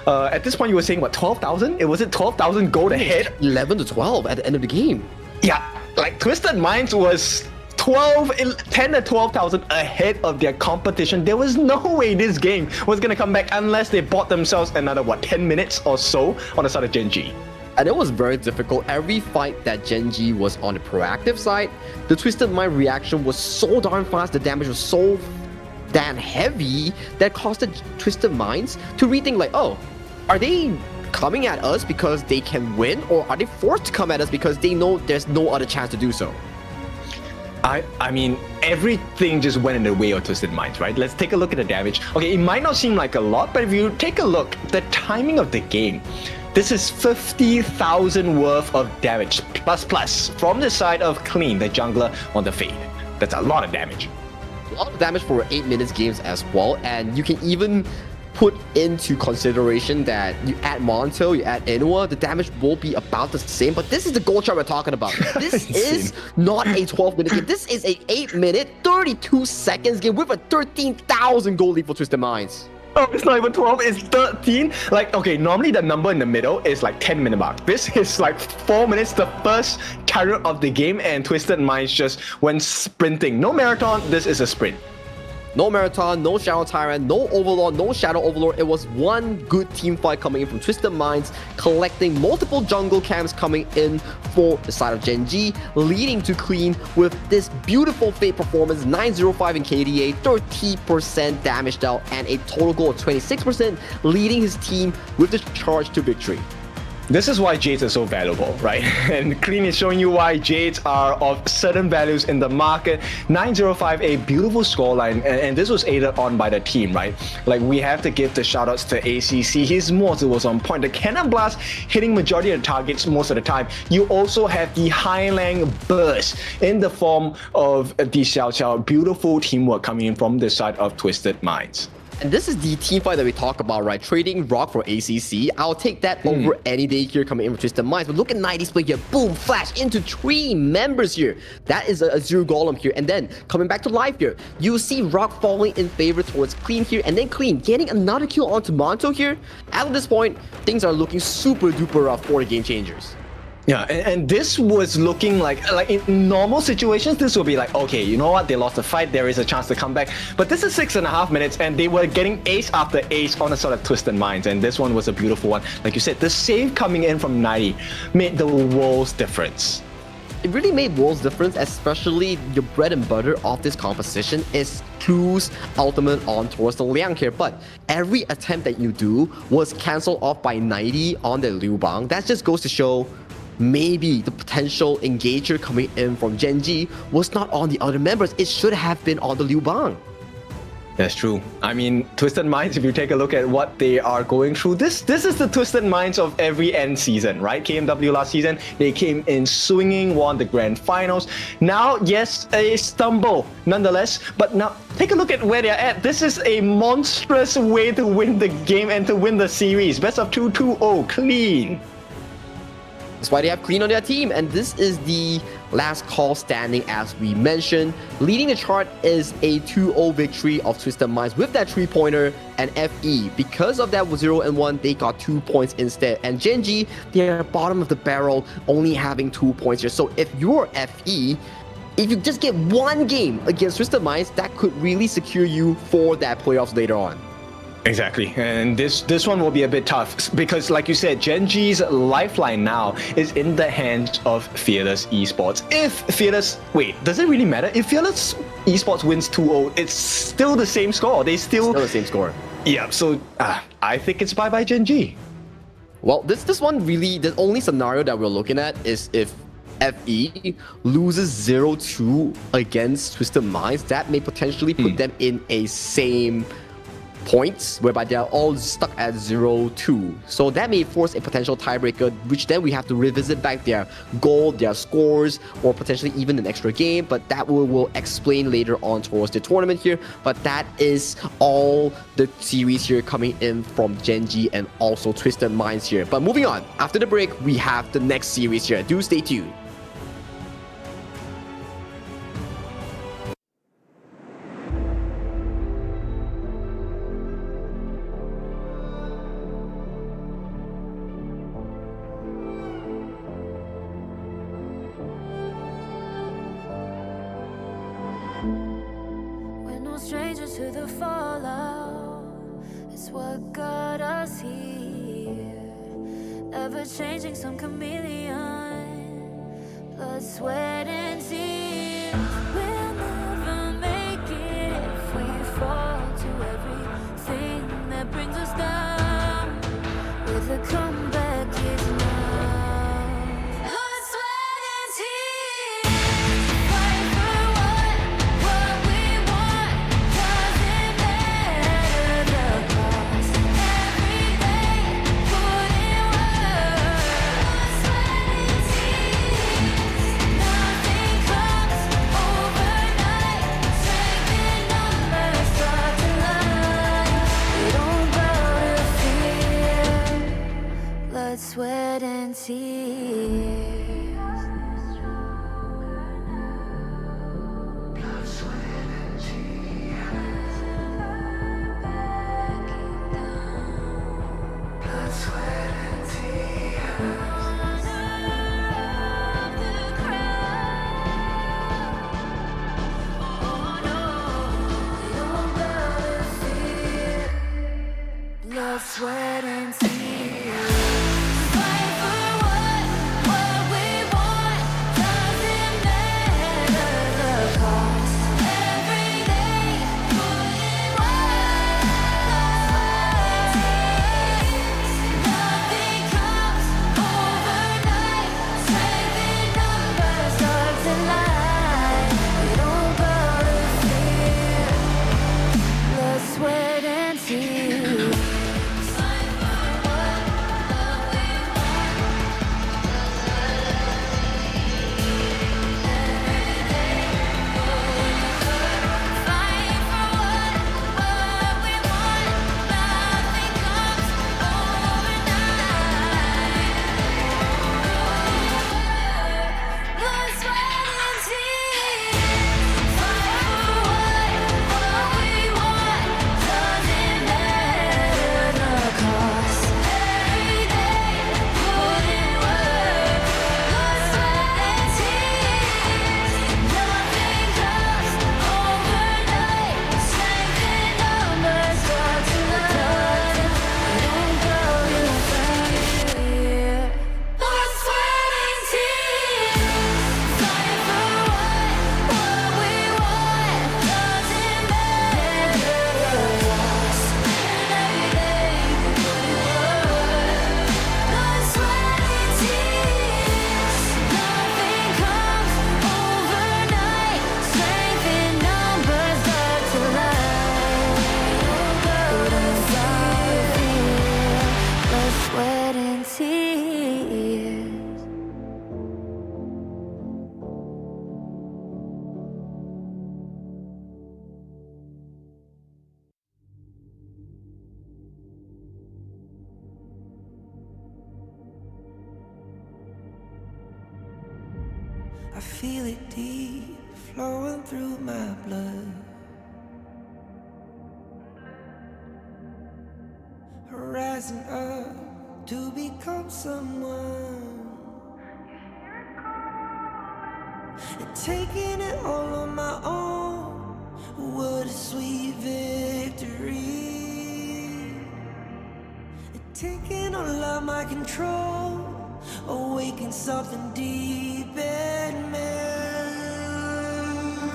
at this point you were saying, 12,000? Was it 12,000 gold ahead?
11 to 12 at the end of the game.
Yeah, like Twisted Minds was 10 to 12,000 ahead of their competition. There was no way this game was going to come back unless they bought themselves another, 10 minutes or so on the side of Gen.G.
And it was very difficult. Every fight that Gen.G was on the proactive side, the Twisted Mind reaction was so darn fast, the damage was so damn heavy that caused the Twisted Minds to rethink like, oh, are they coming at us because they can win, or are they forced to come at us because they know there's no other chance to do so?
I mean, everything just went in the way of Twisted Minds, right? Let's take a look at the damage. Okay, it might not seem like a lot, but if you take a look, the timing of the game, this is 50,000 worth of damage, plus, from the side of Clean, the jungler on the Fade. That's a lot of damage.
A lot of damage for 8 minutes games as well, and you can even put into consideration that you add Monto, you add Inuwa, the damage will be about the same, but this is the gold chart we're talking about. This is not a 12-minute game. This is a 8-minute, 32 seconds game with a 13,000 gold lead for Twisted Minds.
Oh, it's not even 12, it's 13. Like, okay, normally the number in the middle is like 10-minute mark. This is like 4 minutes, the first carrier of the game, and Twisted Minds just went sprinting. No marathon, this is a sprint.
No Marathon, no Shadow Tyrant, no Overlord, no Shadow Overlord. It was one good team fight coming in from Twisted Minds, collecting multiple jungle camps coming in for the side of Gen.G, leading to Clean with this beautiful Fate performance, 905 in KDA, 30% damage dealt, and a total goal of 26%, leading his team with the charge to victory.
This is why Jades are so valuable, right? And Clean is showing you why Jades are of certain values in the market. 905, a beautiful scoreline, and this was aided on by the team, right? Like, we have to give the shoutouts to ACC. His mortar was on point. The Cannon Blast hitting majority of the targets most of the time. You also have the Highland Burst in the form of the Xiao Xiao. Beautiful teamwork coming in from the side of Twisted Minds.
And this is the team fight that we talk about, right? Trading Rock for ACC. I'll take that over any day here coming in with Twisted Minds. But look at 90 split here. Boom, flash into 3 members here. That is a Zero Golem here. And then coming back to life here, you see Rock falling in favor towards Clean here. And then Clean getting another kill onto Monto here. At this point, things are looking super duper rough for the Game Changers.
Yeah, and this was looking like in normal situations, this would be like, okay, you know what, they lost the fight, there is a chance to come back. But this is 6.5 minutes, and they were getting ace after ace on a sort of Twisted Minds, and this one was a beautiful one. Like you said, the save coming in from 90 made the world's difference.
It really made world's difference, especially your bread and butter of this composition is choose ultimate on towards the Liang here. But every attempt that you do was cancelled off by 90 on the Liu Bang. That just goes to show maybe the potential engager coming in from Gen.G was not on the other members. It should have been on the Liu Bang.
That's true. I mean, Twisted Minds, if you take a look at what they are going through, this is the Twisted Minds of every end season, right? KMW last season, they came in swinging, won the grand finals. Now, yes, a stumble nonetheless, but now take a look at where they're at. This is a monstrous way to win the game and to win the series. Best of 2, 2-0, clean.
That's why they have Clean on their team, and this is the last call standing as we mentioned. Leading the chart is a 2-0 victory of Twisted Minds with that 3-pointer and FE. Because of that 0-1, they got 2 points instead. And Gen.G, they are bottom of the barrel, only having 2 points here. So if you're FE, if you just get one game against Twisted Minds, that could really secure you for that playoffs later on.
Exactly, and this one will be a bit tough because, like you said, Gen.G's lifeline now is in the hands of Fearless Esports. If Fearless, wait, does it really matter? If Fearless Esports wins 2-0, it's still the same score. Still
the same score.
Yeah, so I think it's bye-bye Gen.G.
Well, this one really, the only scenario that we're looking at is if FE loses 0-2 against Twisted Minds, that may potentially put them in a same points whereby they are all stuck at 0-2. So that may force a potential tiebreaker, which then we have to revisit back their goal, their scores, or potentially even an extra game. But that we'll explain later on towards the tournament here. But that is all the series here coming in from Gen.G and also Twisted Minds here. But moving on, after the break, we have the next series here. Do stay tuned.
Strangers to the fallout, it's what got us here. Ever changing, some chameleon, blood, sweat, and tears. We'll never make it if we fall to everything that brings us down. With a comeback is now. Blood, sweat, and tears. Fight for what we want. Doesn't matter the cost. Every day, put in work. Blood, sweat, and tears. Nothing comes overnight. Strength in numbers start to line. We don't bow to fear. Blood, sweat, and tears. Blood, sweat, and tears. Fight for what we want. Doesn't matter the cost. Every day, put in work. Nothing comes overnight. Strength in numbers start to line. We don't bow to fear. Blood, sweat, and tears.
I feel it deep, flowing through my blood. Rising up to become someone, and taking it all on my own. What a sweet victory. And taking all of my control, awaken something deep in me.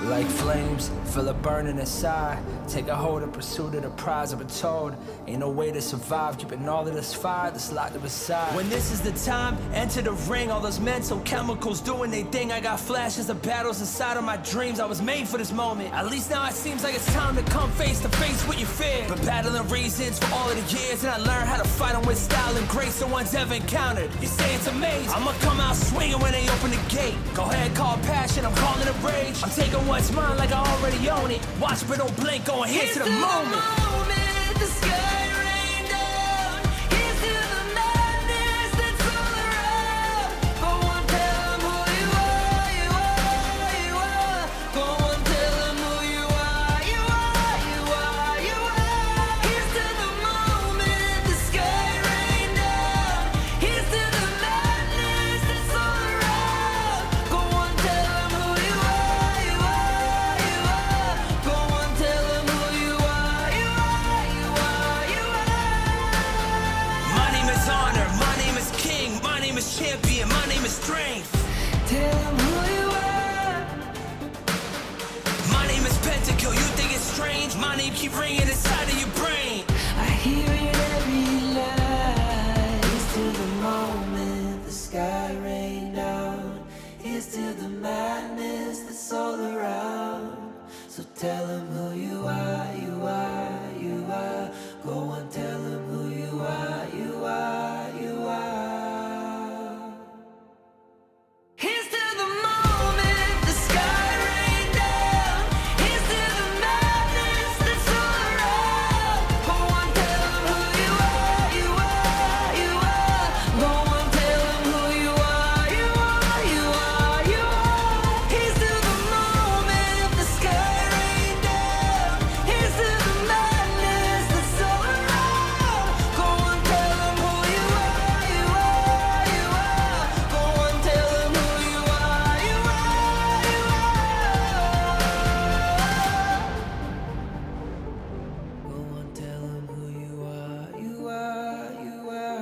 Like flames, feel it burning inside. Take a hold of pursuit of the prize. I've been told ain't no way to survive, keeping all of this fire that's locked up inside. When this is the time, enter the ring. All those mental chemicals doing they thing. I got flashes of battles inside of my dreams. I was made for this moment. At least now it seems like it's time to come face to face with your fear. Been battling reasons for all of the years, and I learned how to fight them with style and grace no one's ever encountered. You say it's amazing, I'ma come out swinging when they open the gate. Go ahead, call passion, I'm calling it rage. I'm taking what's mine like I already own it. Watch but don't blink, going here to the moment.
The sky rain down. Here's to the madness that's all around. Go on, tell them who you are, you are, you are. Go on, tell them who you are, you are, you are, you are. Here's to the moment, the sky rain down. Here's to the madness that's all around. Go on, tell them who you are, you are, you are. Go on, tell them who you are, you are, you are, you are.
My name is honor, my name is king, my name is champion, my name is strength.
Tell them who you are.
My name is Pentakill, you think it's strange? My name keep ringing inside of your brain.
I hear it every night. Here's to the moment the sky rain down. Here's to the madness that's all around. So tell them who you are, you are, you are. Go on, tell them who you are, you are, you are. Here's to the moment the sky rain down. Here's to the madness that's all around. Go on, tell them who you are, you are, you are. Go on, tell them who you are, you are, you are, you are. Here's to the moment the sky rain down. Here's to the madness that's all around. Go on, tell them who you are, you are, you are. Go on, tell them who you are, you are, you are. Go on, tell them who you are, you are, you are.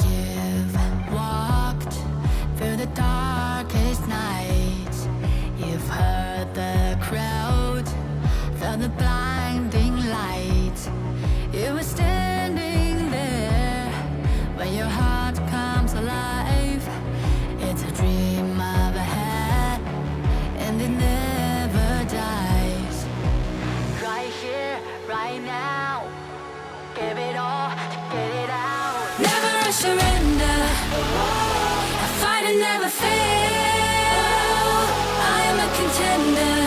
You've walked through the darkest nights. You've heard the crowd, felt the blinding light. You were standing there when your heart comes alive. It's a dream of a hat, and it never dies. Right here, right now, give it all, get it out. Never a surrender. I fight and never fail. I am a contender.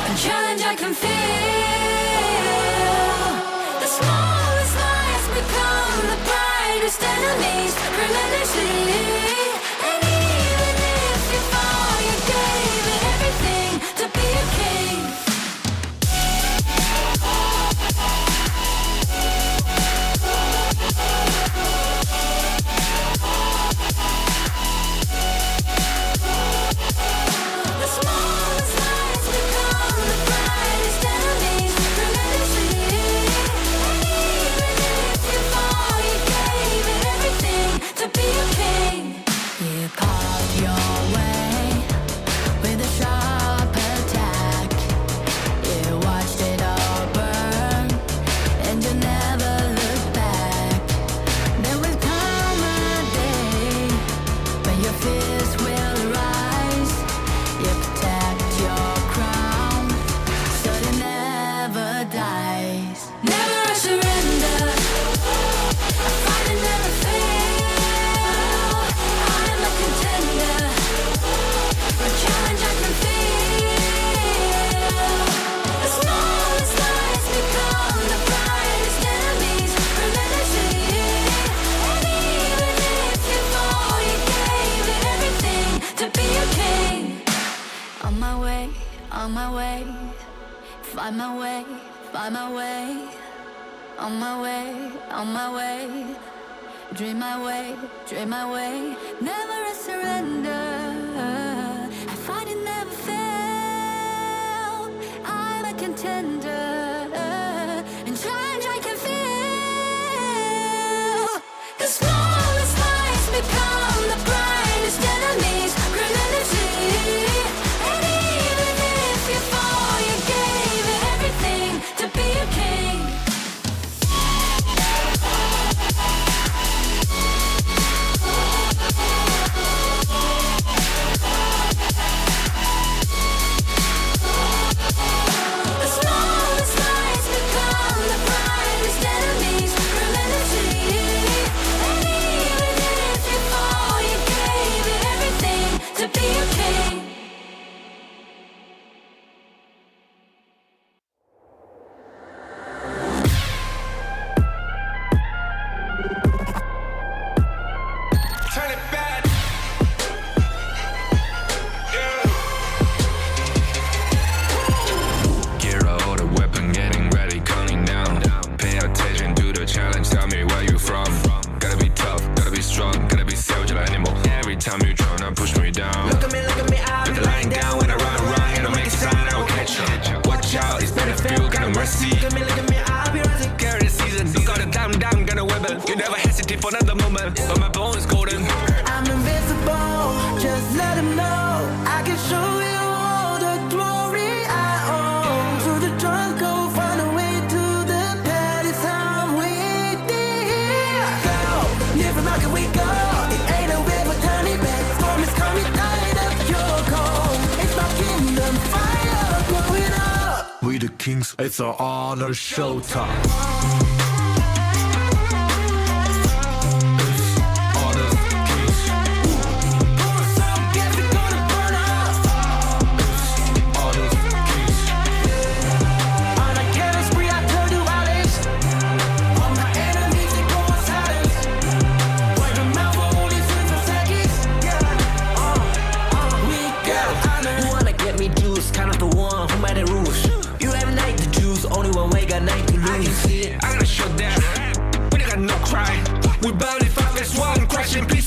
A challenge I can feel. The smallest lies become the brightest enemies. Relentlessly. And even if you fall, you gave it everything to be a king. The smallest lies become the brightest enemies. Relentlessly. And even if you fall, you gave it everything to be a king. Find my way, find my way. On my way, on my way. Dream my way, dream my way. Never a surrender. I find it never fail. I'm a contender. And change I can feel. The smallest lies become the brightest enemies. Grenadity. And even if you fall, you gave it everything to be a king.
Kings, it's an honor showtime.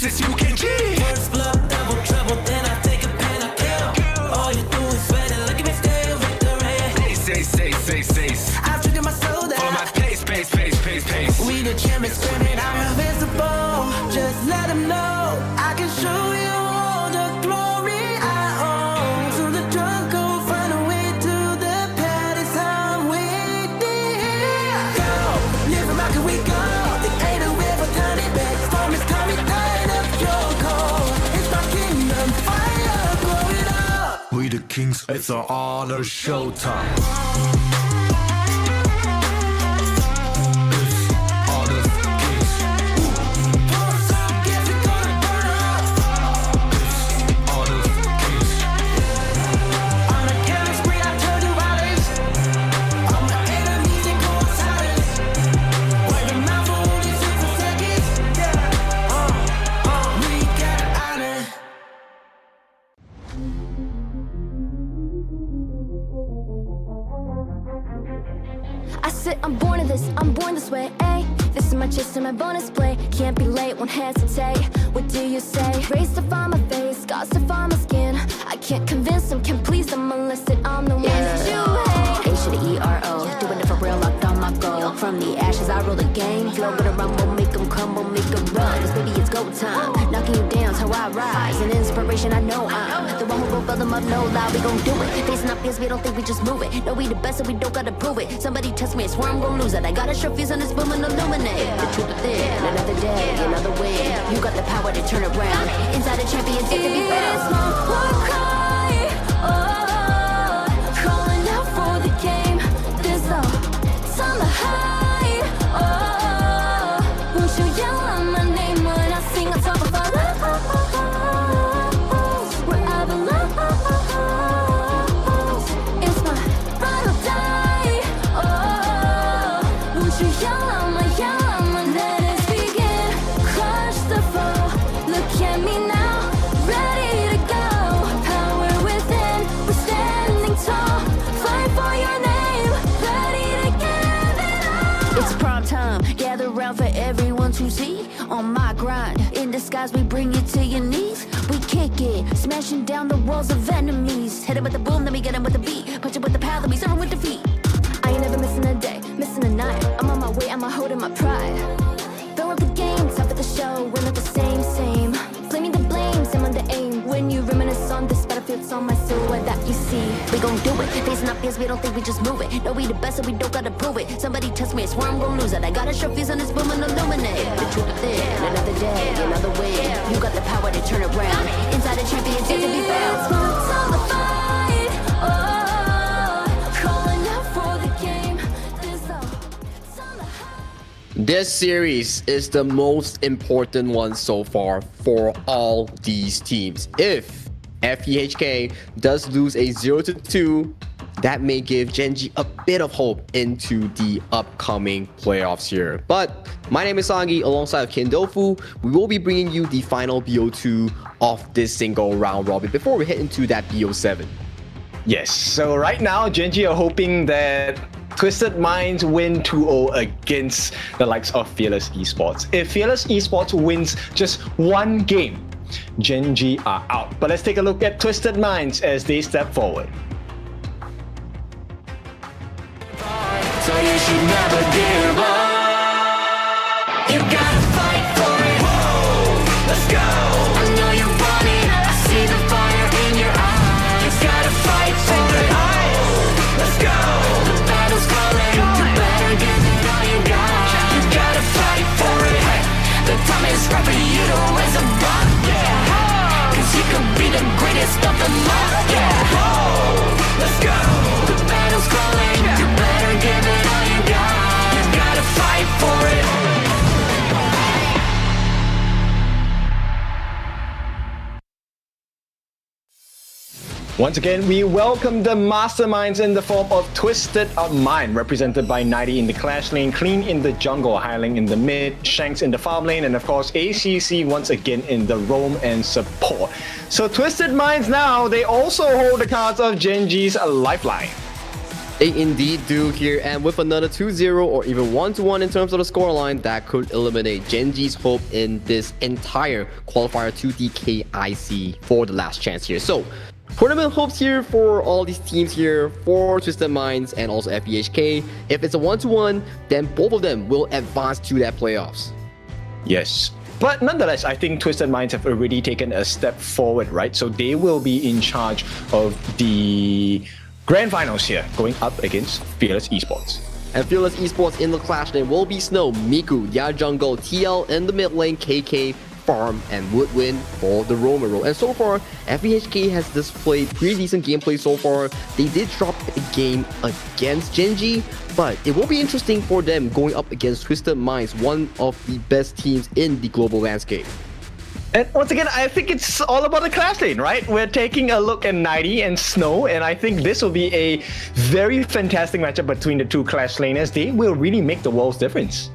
You can cheat. First blood, double trouble, then I take a pen, I kill. All you do is sweat and look at me still victory.
Say.
I've triggered my soul down.
Follow my pace.
We the champions screaming, I'm invincible. Just let them know I can show you all the glory I own. So the drunk go find a way to the palace. I'm waiting. Go, live and rock and we go. The ain't a river, tiny bed. Storm is coming, tired of your call. It's my kingdom, fire, blow it up.
We the Kings, it's an honor showtime.
I'm born of this, I'm born this way, ayy. This is my chest and my bonus play. Can't be late, won't hesitate. What do you say? Rays to find my face, scars to find my skin. I can't convince them, can't please them unless that I'm the one that you hate. H to the E-R-O, doing it for real, locked on my goal. From the ashes I roll the game, flow with a rumble, make them crumble, make them run. Cause baby it's go time, knocking you down's how I rise. An inspiration I know I'm the one who will build them up, no lie, we gon' do it. Facing up fears, we don't think we just move it. No, we the best and we don't gotta prove it. Somebody test me, I swear I'm gon' lose it. I got a sure fuse on this boom and illuminate. The truth within, another day, another win. You got the power to turn around. Inside a champion, take to be found.
It's my war cry, oh, calling out for the game. There's no time to hide, oh, won't you yell out my name when I sing on top of our lungs? Wherever lost, it's my ride or die, oh, won't you yell out my let us begin. Crush the foe, look at me now, ready to go. Power
on my grind. In disguise, we bring you to your knees. We kick it, smashing down the walls of enemies. Hit him with the boom, then we get him with the beat. Punch him with the power, then we serve him with defeat. I ain't never missing a day, missing a night. I'm on my way, I'm holding my pride. Fill up the game, top of the show, we're not the same. Flaming the blame, same on the aim. When you reminisce on this battlefield, it's on my silhouette that you see. We gon' do it, facing up fears, we don't think we just move it. No, we the best, so we don't gotta prove it. Somebody test me, I swear I'm gon' lose it. I got a show fuse on this boom and illuminate. The truth within, another day, another way. You got the power to turn around. Inside a champion's yet to be found. It's on the fight, calling out for the game.
This series is the most important one so far for all these teams. If FEHK does lose a 0-2, that may give Gen.G a bit of hope into the upcoming playoffs here. But my name is Sangi alongside Kindofu. We will be bringing you the final BO2 of this single round robin before we head into that BO7.
Yes, so right now Gen.G are hoping that Twisted Minds win 2-0 against the likes of Fearless Esports. If Fearless Esports wins just one game, Gen.G are out. But let's take a look at Twisted Minds as they step forward.
So you should never give up. You gotta fight for it. Whoa, let's go. I know you want it. I see the fire in your eyes. You gotta fight for it. Let's go. The battle's calling. You better give it all you got. You gotta fight for it. The time is right for you to raise a bar. Yeah. Cause you could be the greatest of them all. Yeah. Whoa, let's go. The battle's calling. You better give it all you got. You gotta fight for it.
Once again, we welcome the masterminds in the form of Twisted Mind, represented by 90 in the Clash lane, Clean in the jungle, Highling in the mid, Shanks in the farm lane, and of course ACC once again in the roam and support. So Twisted Minds now, they also hold the cards of Gen.G's lifeline.
They indeed do here, and with another 2-0 or even 1-1 in terms of the scoreline, that could eliminate Gen.G's hope in this entire qualifier to the KIC for the last chance here. So tournament hopes here for all these teams here, for Twisted Minds and also FEHK. If it's a 1-1, then both of them will advance to that playoffs.
Yes. But nonetheless, I think Twisted Minds have already taken a step forward, right? So they will be in charge of the grand finals here, going up against Fearless Esports.
And Fearless Esports in the Clash lane will be Snow, Miku, their jungle, TL in the mid lane, KK, Farm, and Woodwind for the roamer role. And so far, FEHK has displayed pretty decent gameplay so far. They did drop a game against Gen.G, but it will be interesting for them going up against Twisted Minds, one of the best teams in the global landscape.
And once again, I think it's all about the Clash lane, right? We're taking a look at 90 and Snow, and I think this will be a very fantastic matchup between the two Clash laners. They will really make the world's difference.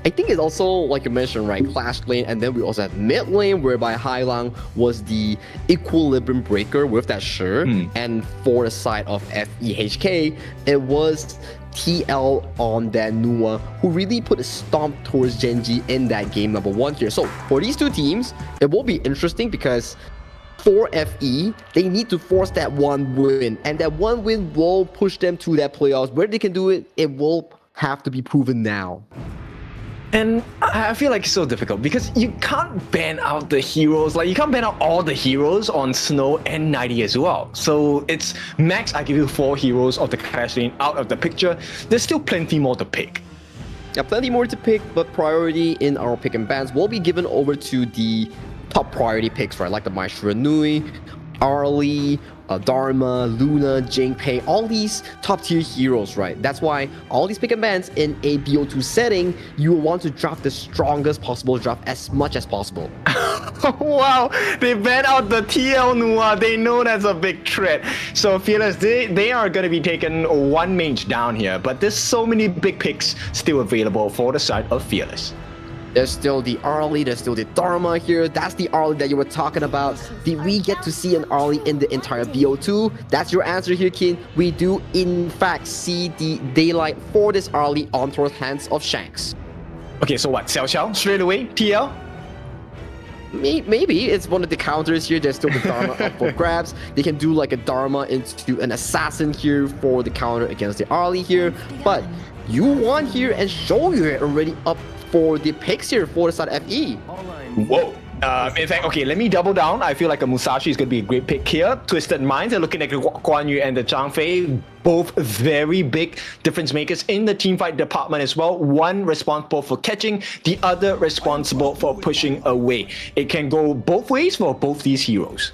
I think it's also, like you mentioned, right, Clash lane, and then we also have mid lane, whereby Highlang was the equilibrium breaker with that shirt. And for the side of FEHK, it was TL on that Nua, who really put a stomp towards Gen.G in that game number 1 here. So for these two teams, it will be interesting because for FE, they need to force that one win, and that one win will push them to that playoffs. Where they can do it, it will have to be proven now.
And I feel like it's so difficult because you can't ban out the heroes. Like, you can't ban out all the heroes on Snow and 90 as well. So it's max, I give you 4 heroes of the Clash lane out of the picture. There's still plenty more to pick.
Yeah, plenty more to pick, but priority in our pick and bans will be given over to the top priority picks, right? Like the Maestro Nui, Arlie, Dharma, Luna, Jingpei, all these top tier heroes, right? That's why all these pick and bans in a BO2 setting, you will want to draft the strongest possible draft as much as possible.
Wow, they ban out the TL Nua. They know that's a big threat. So Fearless, they are going to be taking one mage down here, but there's so many big picks still available for the side of Fearless.
There's still the Arlie, there's still the Dharma here. That's the Arlie that you were talking about. Did we get to see an Arlie in the entire BO2? That's your answer here, Kin. We do, in fact, see the daylight for this Arlie on towards hands of Shanks.
Okay, so what? Xiao Xiao straight away? TL?
Maybe it's one of the counters here. There's still the Dharma up for grabs. They can do like a Dharma into an assassin here for the counter against the Arlie here. But Yuan here and Shoyu already up for the picks here for the side FE.
Whoa. In fact, okay, let me double down. I feel like a Musashi is going to be a great pick here. Twisted Minds are looking at Guan Yu and the Zhang Fei, both very big difference makers in the teamfight department as well. One responsible for catching, the other responsible for pushing away. It can go both ways for both these heroes.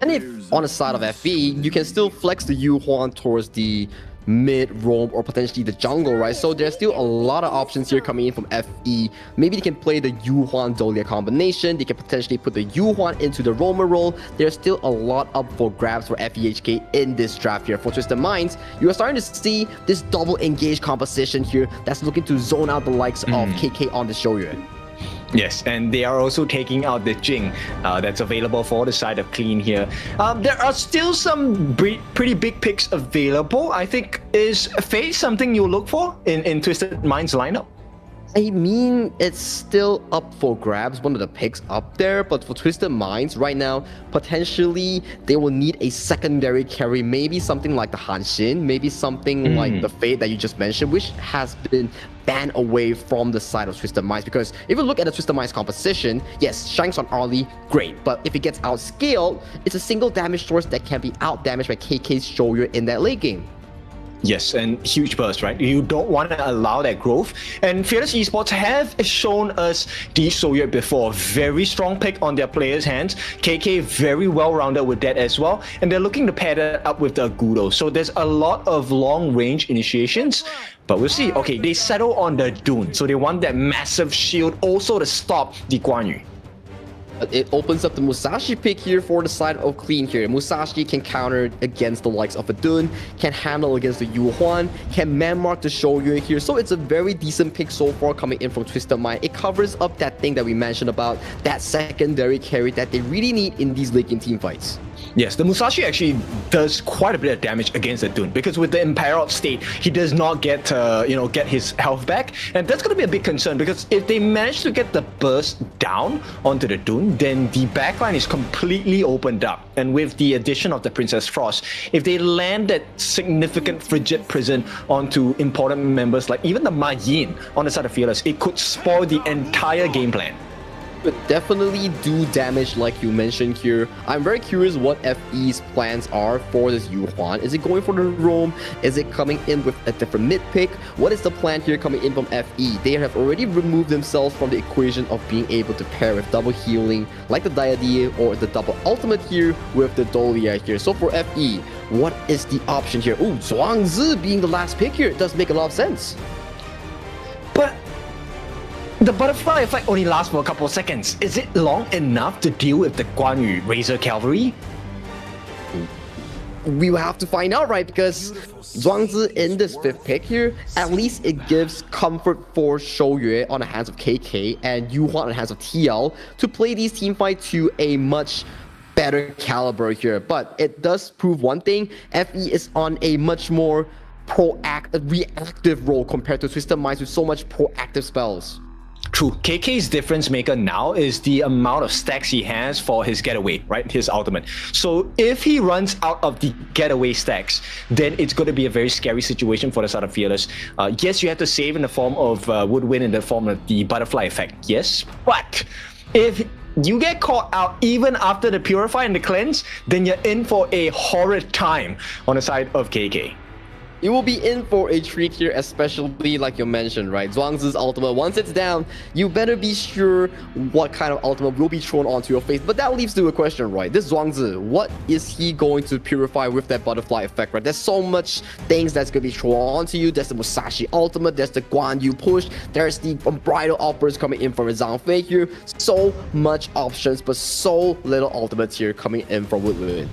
And if on the side of FE, you can still flex the Yu Huan towards the mid roam or potentially the jungle, right? So there's still a lot of options here coming in from FE. Maybe they can play the Yu Huan Dolia combination. They can potentially put the Yu Huan into the roamer role. There's still a lot up for grabs for FEHK in this draft here. For Twisted Minds, you are starting to see this double engage composition here that's looking to zone out the likes of KK on the Shoyu.
Yes, and they are also taking out the Jing that's available for the side of Clean here. There are still some pretty big picks available. I think, is Faye something you look for in Twisted Minds lineup?
I mean, it's still up for grabs, one of the picks up there, but for Twisted Minds right now, potentially they will need a secondary carry, maybe something like the Hanshin, maybe something like the Fate that you just mentioned, which has been banned away from the side of Twisted Minds. Because if you look at the Twisted Minds composition, yes, Shanks on Arlie, great, but if it gets outscaled, it's a single damage source that can be out damaged by KK's Shoyu in that late game.
Yes, and huge burst, right? You don't want to allow that growth. And Fearless Esports have shown us the Soyot before. Very strong pick on their players' hands. KK very well-rounded with that as well. And they're looking to pair that up with the Agudo. So there's a lot of long-range initiations. But we'll see. Okay, they settle on the Dune. So they want that massive shield also to stop the Guan Yu.
It opens up the Musashi pick here for the side of Clean here. Musashi can counter against the likes of Adun, can handle against the Yu Huan, can man mark the Shoyu here. So it's a very decent pick so far coming in from Twisted Mind. It covers up that thing that we mentioned about that secondary carry that they really need in these late game team fights.
Yes, the Musashi actually does quite a bit of damage against the Dune because with the Imperil state, he does not get get his health back, and that's going to be a big concern because if they manage to get the burst down onto the Dune, then the backline is completely opened up. And with the addition of the Princess Frost, if they land that significant frigid prison onto important members like even the Ma Yin on the side of Fearless, it could spoil the entire game plan.
But definitely do damage like you mentioned here. I'm very curious what FE's plans are for this Yu Huan. Is it going for the roam? Is it coming in with a different mid pick? What is the plan here coming in from FE? They have already removed themselves from the equation of being able to pair with double healing like the Diadea or the double ultimate here with the Dolia here. So for FE, what is the option here? Ooh, Zhuangzi being the last pick here does make a lot of sense.
But the butterfly effect only lasts for a couple of seconds. Is it long enough to deal with the Guan Yu Razor Cavalry?
We will have to find out, right? Because Zhuangzi in this fifth pick here, at least it gives comfort for Shoyu on the hands of KK and Yu Huan on the hands of TL to play these team fights to a much better caliber here. But it does prove one thing, FE is on a much more reactive role compared to Twisted Minds with so much proactive spells.
True. KK's difference maker now is the amount of stacks he has for his getaway, right? His ultimate. So if he runs out of the getaway stacks, then it's going to be a very scary situation for the side of Fearless. Yes, you have to save in the form of Woodwind in the form of the butterfly effect. Yes, but if you get caught out even after the Purify and the Cleanse, then you're in for a horrid time on the side of KK.
You will be in for a treat here, especially like you mentioned, right? Zhuangzi's ultimate, once it's down, you better be sure what kind of ultimate will be thrown onto your face. But that leads to a question, right? This Zhuangzi, what is he going to purify with that butterfly effect, right? There's so much things that's going to be thrown onto you. There's the Musashi ultimate, there's the Guan Yu push, there's the bridal offers coming in from Zhang Fei here. So much options, but so little ultimates here coming in from Woodwind.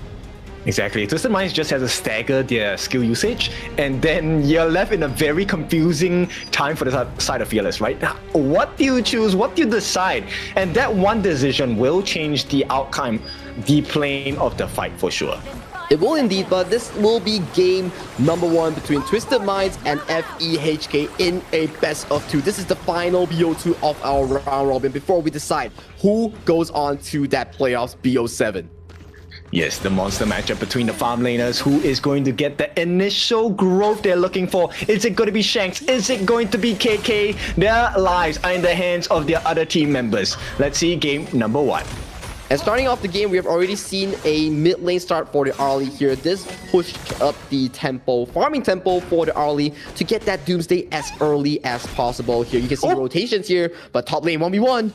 Exactly. Twisted Minds just has to stagger their skill usage, and then you're left in a very confusing time for the side of Fearless, right? Now, what do you choose? What do you decide? And that one decision will change the outcome, the plane of the fight for sure.
It will indeed, but this will be game number 1 between Twisted Minds and FEHK in a best of 2. This is the final BO2 of our round robin before we decide who goes on to that playoffs BO7.
Yes, the monster matchup between the farm laners. Who is going to get the initial growth they're looking for? Is it going to be Shanks? Is it going to be KK? Their lives are in the hands of their other team members. Let's see game number 1.
And starting off the game, we have already seen a mid lane start for the Arlie here. This pushed up the tempo, farming tempo for the Arlie to get that Doomsday as early as possible here. You can see rotations here, but top lane 1v1.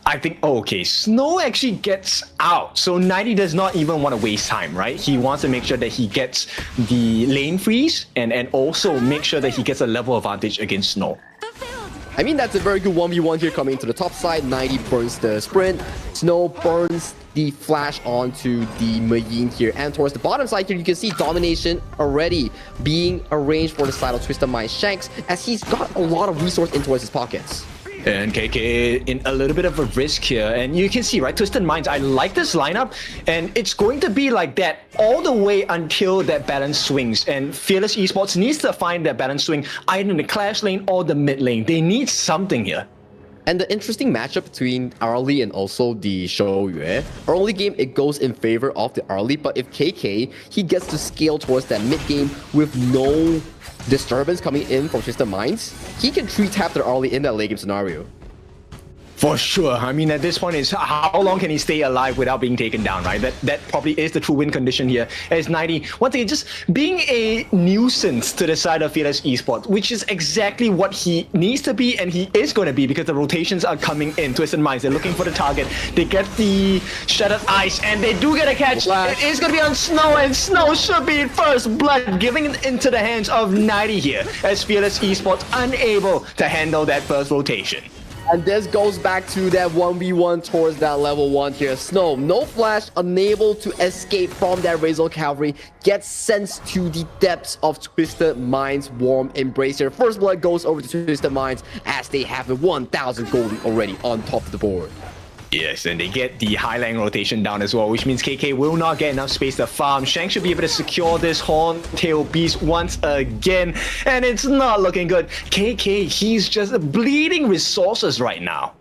I think, okay, Snow actually gets out. So 90 does not even want to waste time, right? He wants to make sure that he gets the lane freeze and also make sure that he gets a level advantage against Snow.
I mean, that's a very good 1v1 here coming to the top side. 90 burns the sprint. Snow burns the flash onto the Mayin here. And towards the bottom side here, you can see domination already being arranged for the side of Twisted Mind Shanks, as he's got a lot of resource in towards his pockets.
And KK in a little bit of a risk here. And you can see, right, Twisted Minds, I like this lineup. And it's going to be like that all the way until that balance swings. And Fearless Esports needs to find that balance swing either in the clash lane or the mid lane. They need something here.
And the interesting matchup between Arlie and also the Shouyue. Early game, it goes in favor of the Arlie. But if KK, he gets to scale towards that mid game with no disturbance coming in from Twisted Minds, he can 3-tap the Arlie in that late game scenario.
For sure. I mean, at this point, is how long can he stay alive without being taken down, right? That probably is the true win condition here. As 90, once again, just being a nuisance to the side of Fearless Esports, which is exactly what he needs to be, and he is going to be, because the rotations are coming in. Twisted Minds, they're looking for the target. They get the shattered ice, and they do get a catch. It is going to be on Snow, and Snow should be first blood, giving it into the hands of 90 here, as Fearless Esports unable to handle that first rotation.
And this goes back to that 1v1 towards that level 1 here. Snow, no flash, unable to escape from that Razor Cavalry, gets sent to the depths of Twisted Minds' warm embrace here. First blood goes over to Twisted Minds as they have a 1000 goldie already on top of the board.
Yes, and they get the high lane rotation down as well, which means KK will not get enough space to farm. Shank should be able to secure this Horn-tail beast once again, and it's not looking good. KK, he's just bleeding resources right now.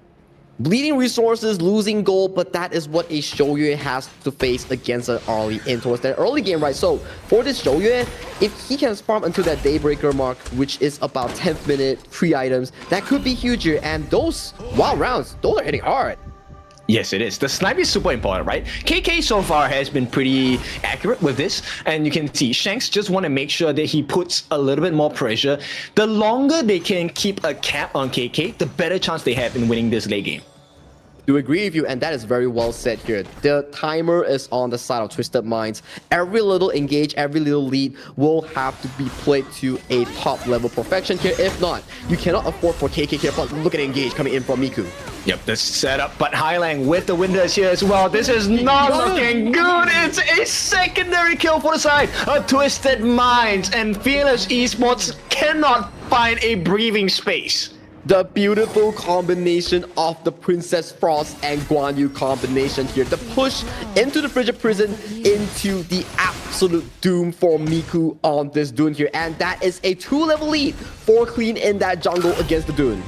Bleeding resources, losing gold, but that is what a Shouyue has to face against an Arlie in towards that early game, right? So for this Shouyue, if he can farm until that Daybreaker mark, which is about 10th minute, 3 items, that could be huge here. And those wild rounds, those are hitting hard.
Yes, it is. The snipe is super important, right? KK so far has been pretty accurate with this, and you can see Shanks just want to make sure that he puts a little bit more pressure. The longer they can keep a cap on KK, the better chance they have in winning this late game.
Do agree with you, and that is very well said here. The timer is on the side of Twisted Minds. Every little engage, every little lead will have to be played to a top level perfection here. If not, you cannot afford for KK here. But look at engage coming in from Miku.
Yep, the setup, but Highlang with the Winders here as well. This is not looking good. It's a secondary kill for the side of Twisted Minds, and Fearless Esports cannot find a breathing space.
The beautiful combination of the Princess Frost and Guan Yu combination here. The push into the Frigid Prison into the absolute doom for Miku on this Dune here. And that is a 2-level lead for Clean in that jungle against the Dune.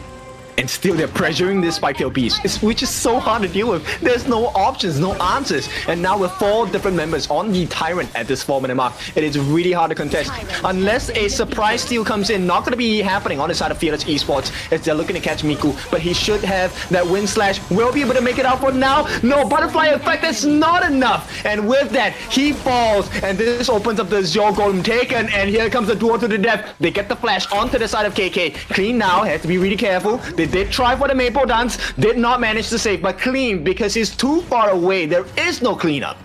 And still they're pressuring this Spiketail Beast, which is so hard to deal with. There's no options, no answers. And now with 4 different members on the Tyrant at this 4-minute mark, it is really hard to contest. Unless a surprise steal comes in, not going to be happening on the side of Fearless Esports as they're looking to catch Miku. But he should have that wind slash. Will be able to make it out for now. No, butterfly effect, that's not enough. And with that, he falls. And this opens up the Zio Golem taken. And here comes the duel to the death. They get the flash onto the side of KK. Clean now has to be really careful. They did try for the Maple Dance, did not manage to save, but Clean, because he's too far away, there is no cleanup.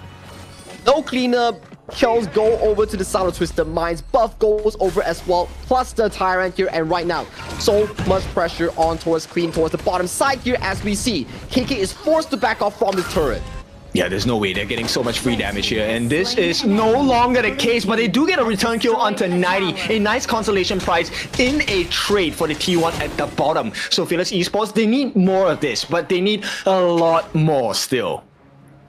No cleanup. Kills go over to the side of Twisted Minds. Buff goes over as well, plus the Tyrant here. And right now, so much pressure on towards Clean, towards the bottom side here as we see. KK is forced to back off from the turret.
Yeah, there's no way. They're getting so much free damage here. And this is no longer the case, but they do get a return kill onto 90. A nice consolation prize in a trade for the T1 at the bottom. So Fearless Esports, they need more of this, but they need a lot more still.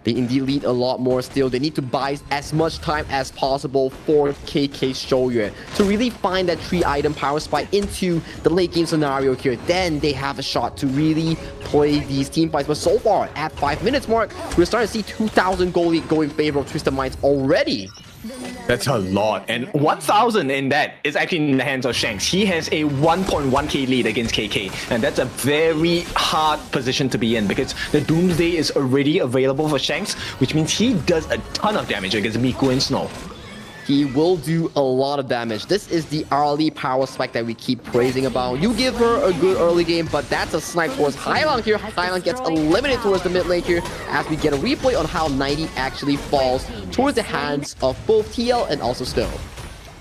They indeed lead a lot more still. They need to buy as much time as possible for KK Shoryue to really find that 3-item power spike into the late game scenario here. Then they have a shot to really play these team fights. But so far, at 5 minutes mark, we're starting to see 2,000 gold lead go in favor of Twisted Minds already.
That's a lot, and 1,000 in that is actually in the hands of Shanks. He has a 1.1k lead against KK, and that's a very hard position to be in because the Doomsday is already available for Shanks, which means he does a ton of damage against Miku and Snow.
He will do a lot of damage. This is the early power spike that we keep praising about. You give her a good early game, but that's a snipe towards Hylang here. Hylang gets eliminated towards the mid lane here as we get a replay on how 90 actually falls towards the hands of both TL and also Snow.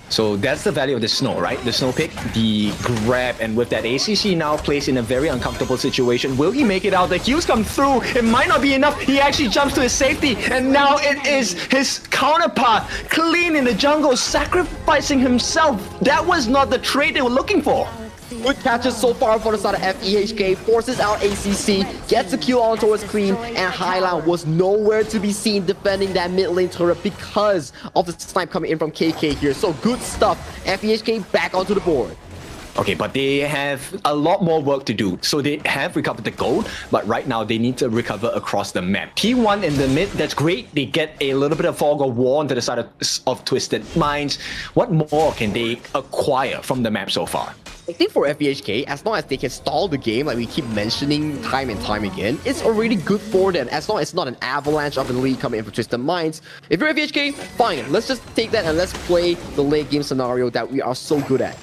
So that's the value of the Snow, right? The Snow pick, the grab, and with that ACC now placed in a very uncomfortable situation. Will he make it out? The heals come through. It might not be enough. He actually jumps to his safety, and now it is his counterpart, Clean in the jungle, sacrificing himself. That was not the trade they were looking for.
Good catches so far for the side of FEHK, forces out ACC, gets a kill on towards Clean, and Hylang was nowhere to be seen defending that mid lane turret because of the snipe coming in from KK here. So good stuff. FEHK back onto the board.
Okay, but they have a lot more work to do. So they have recovered the gold, but right now they need to recover across the map. T1 in the mid, that's great. They get a little bit of fog of war onto the side of Twisted Minds. What more can they acquire from the map so far?
I think for FEHK, as long as they can stall the game, like we keep mentioning time and time again, it's already good for them, as long as it's not an avalanche of the lead coming in for Twisted Minds. If you're FEHK, fine, let's just take that and let's play the late game scenario that we are so good at.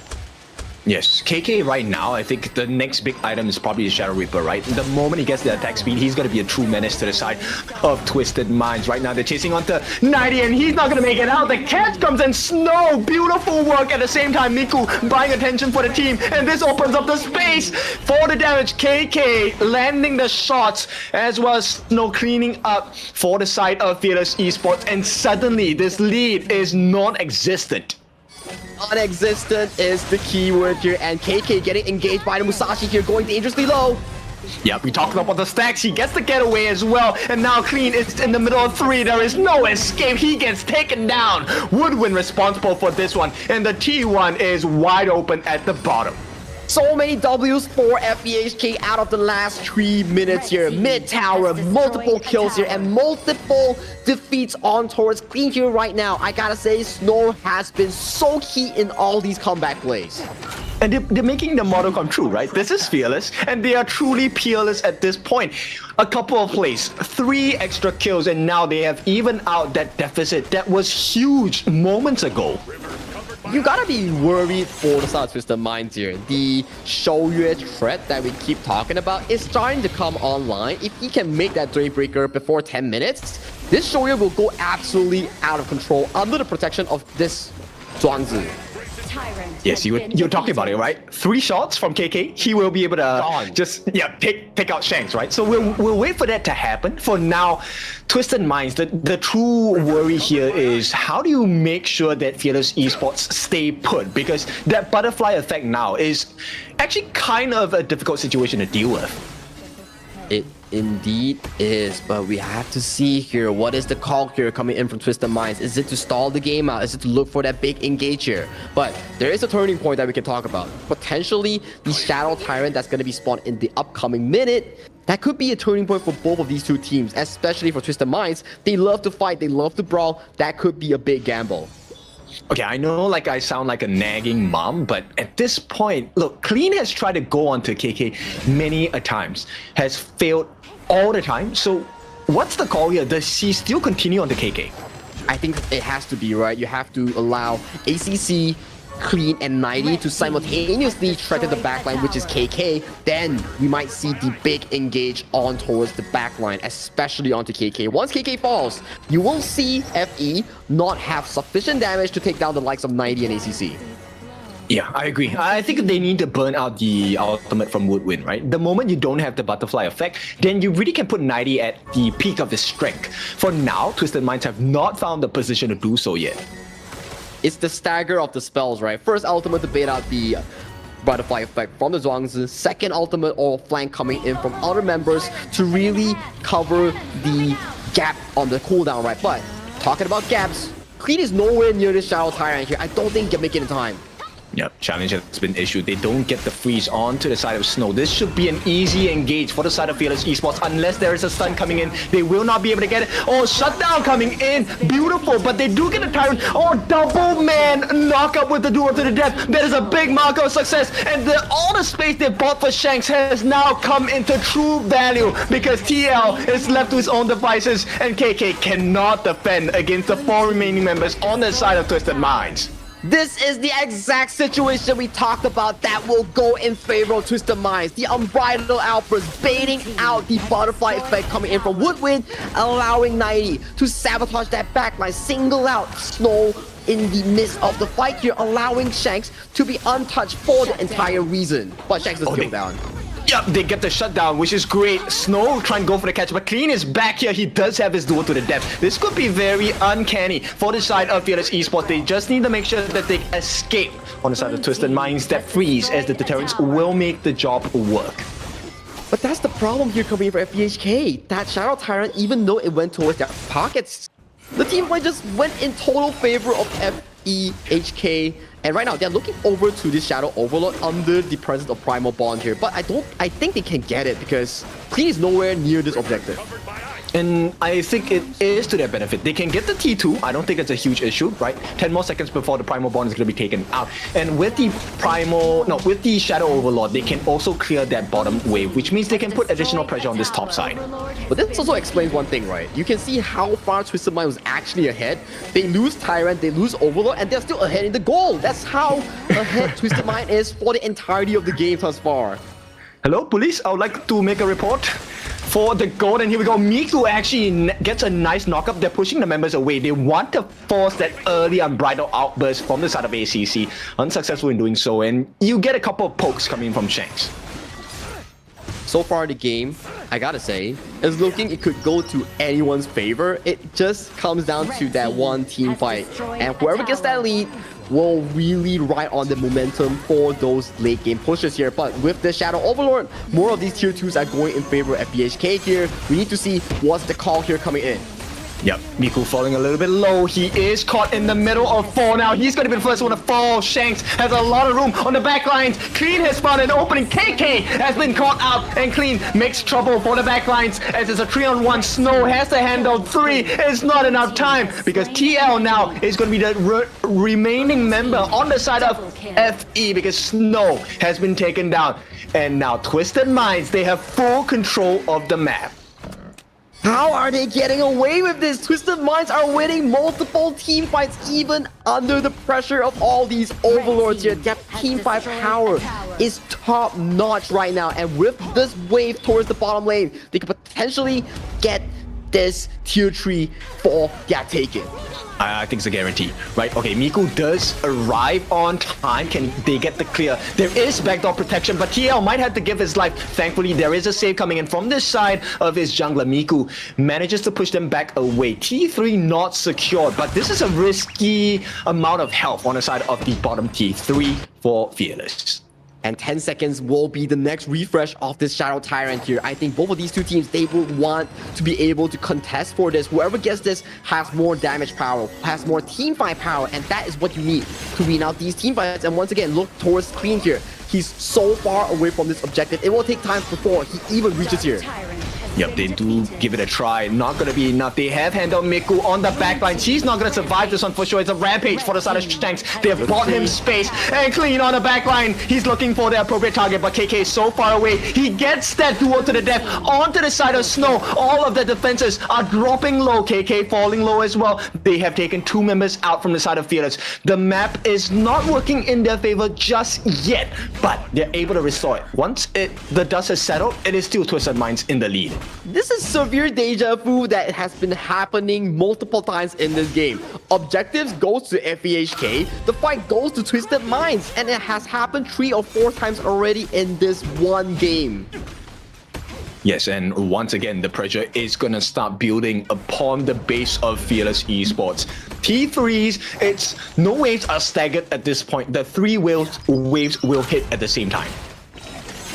Yes, KK right now, I think the next big item is probably the Shadow Reaper, right? The moment he gets the attack speed, he's going to be a true menace to the side of Twisted Minds. Right now, they're chasing onto 90, and he's not going to make it out. The catch comes and Snow, beautiful work at the same time. Miku buying attention for the team, and this opens up the space for the damage. KK landing the shots, as well as Snow cleaning up for the side of Fearless Esports, and suddenly this lead is non-existent.
Non-existent is the keyword here, and KK getting engaged by the Musashi here, going dangerously low.
Yeah, we talked about the stacks. He gets the getaway as well, and now Clean is in the middle of 3. There is no escape. He gets taken down. Woodwind responsible for this one, and the T1 is wide open at the bottom.
So many W's for FEHK out of the last 3 minutes here. Mid tower, multiple kills here, and multiple defeats on towards Clean here right now. I gotta say, Snow has been so key in all these comeback plays.
And they're making the model come true, right? This is Fearless, and they are truly peerless at this point. A couple of plays, 3 extra kills, and now they have evened out that deficit that was huge moments ago.
You gotta be worried for the side of Twisted Minds here. The Shoryue threat that we keep talking about is starting to come online. If he can make that Daybreaker before 10 minutes, this Shoryue will go absolutely out of control under the protection of this Zhuangzi.
Yes, you're talking about it, right? 3 shots from KK, he will be able to just take out Shanks, right? So we'll wait for that to happen. For now, Twisted Minds, the true worry here is how do you make sure that Fearless Esports stay put? Because that butterfly effect now is actually kind of a difficult situation to deal with.
It indeed is, but we have to see here, what is the call here coming in from Twisted Minds? Is it to stall the game out? Is it to look for that big engage here? But there is a turning point that we can talk about. Potentially the Shadow Tyrant that's going to be spawned in the upcoming minute. That could be a turning point for both of these two teams, especially for Twisted Minds. They love to fight, they love to brawl. That could be a big gamble.
Okay, I know like I sound like a nagging mom, but at this point, look, Clean has tried to go onto KK many a times, has failed all the time. So what's the call here? Does he still continue on the KK?
I think it has to be, right? You have to allow ACC, Clean, and 90 to simultaneously threaten the backline, which is KK. Then we might see the big engage on towards the backline, especially onto KK. Once KK falls, you will see FE not have sufficient damage to take down the likes of 90 and ACC.
Yeah, I agree. I think they need to burn out the ultimate from Woodwind, right? The moment you don't have the butterfly effect, then you really can put 90 at the peak of his strength. For now, Twisted Minds have not found the position to do so yet.
It's the stagger of the spells, right? First ultimate to bait out the butterfly effect from the Zhuangzi. Second ultimate or flank coming in from other members to really cover the gap on the cooldown, right? But talking about gaps, Clean is nowhere near this Shadow Tyrant here. I don't think he can make it in time.
Yep, challenge has been issued. They don't get the freeze onto the side of Snow. This should be an easy engage for the side of Fearless Esports. Unless there is a stun coming in, they will not be able to get it. Oh, shutdown coming in. Beautiful, but they do get a Tyrant. Oh, double man knockup with the duel to the death. That is a big mark of success. And all the space they bought for Shanks has now come into true value because TL is left to his own devices and KK cannot defend against the 4 remaining members on the side of Twisted Minds.
This is the exact situation we talked about that will go in favor of Twisted Minds. The unbridled outburst baiting out the butterfly effect coming in from Woodwind, allowing 90 to sabotage that backline, single out Snow in the midst of the fight here, allowing Shanks to be untouched for the entire reason. But Shanks is killed down.
Yep, they get the shutdown, which is great. Snow trying to go for the catch, but Clean is back here. He does have his duel to the depth. This could be very uncanny for the side of Fearless Esports. They just need to make sure that they escape on the side of Twisted Minds that freeze, as the deterrents will make the job work.
But that's the problem here coming in for FBHK. That Shadow Tyrant, even though it went towards their pockets, the team fight just went in total favor of FEHK. And right now, they're looking over to this Shadow Overlord under the presence of Primal Bond here. But I think they can get it because Clean is nowhere near this objective.
And I think it is to their benefit. They can get the T2. I don't think it's a huge issue, right? 10 more seconds before the Primal Bond is going to be taken out. And with the with the Shadow Overlord, they can also clear that bottom wave, which means they can put additional pressure on this top side.
But this also explains one thing, right? You can see how far Twisted Mind was actually ahead. They lose Tyrant, they lose Overlord, and they're still ahead in the goal. That's how ahead Twisted Mind is for the entirety of the game thus far.
Hello, police. I would like to make a report for the gold, and here we go. Miku actually gets a nice knockup. They're pushing the members away. They want to force that early unbridled outburst from the side of ACC. Unsuccessful in doing so, and you get a couple of pokes coming from Shanks.
So far the game, I gotta say, is looking it could go to anyone's favor. It just comes down to that one team fight, and whoever gets that lead will really ride on the momentum for those late game pushes here. But with the Shadow Overlord, more of these tier 2s are going in favor of FBHK here. We need to see what's the call here coming in.
Yep, Miku falling a little bit low. He is caught in the middle of 4 now. He's going to be the first one to fall. Shanks has a lot of room on the back lines. Clean has found an opening. KK has been caught out, and Clean makes trouble for the back lines as it's a 3-on-1. Snow has to handle 3. It's not enough time because TL now is going to be the remaining member on the side of FE because Snow has been taken down. And now Twisted Minds, they have full control of the map.
How are they getting away with this? Twisted Minds are winning multiple team fights even under the pressure of all these overlords here. Their team fight power is top notch right now, and with this wave towards the bottom lane, they could potentially get this tier 3 for their taken.
I think it's a guarantee, right? Okay, Miku does arrive on time. Can they get the clear? There is backdoor protection, but TL might have to give his life. Thankfully, there is a save coming in from this side of his jungler. Miku manages to push them back away. T3 not secured, but this is a risky amount of health on the side of the bottom T3 for Fearless.
And 10 seconds will be the next refresh of this Shadow Tyrant here. I think both of these two teams, they would want to be able to contest for this. Whoever gets this has more damage power, has more team fight power, and that is what you need to win out these team fights. And once again, look towards Clean here. He's so far away from this objective. It will take time before he even reaches here.
Yep, they do give it a try. Not going to be enough. They have handled Miku on the backline. She's not going to survive this one for sure. It's a rampage for the side of Shanks. They have bought him space. And Clean on the backline. He's looking for the appropriate target, but KK is so far away. He gets that duel to the death onto the side of Snow. All of the defenses are dropping low. KK falling low as well. They have taken 2 members out from the side of Fearless. The map is not working in their favor just yet, but they're able to restore it. Once the dust has settled, it is still Twisted Minds in the lead.
This is severe deja vu that has been happening multiple times in this game. Objectives goes to FEHK, the fight goes to Twisted Minds, and it has happened 3 or 4 times already in this one game.
Yes, and once again, the pressure is going to start building upon the base of Fearless Esports. T3s, no waves are staggered at this point. The 3 waves will hit at the same time.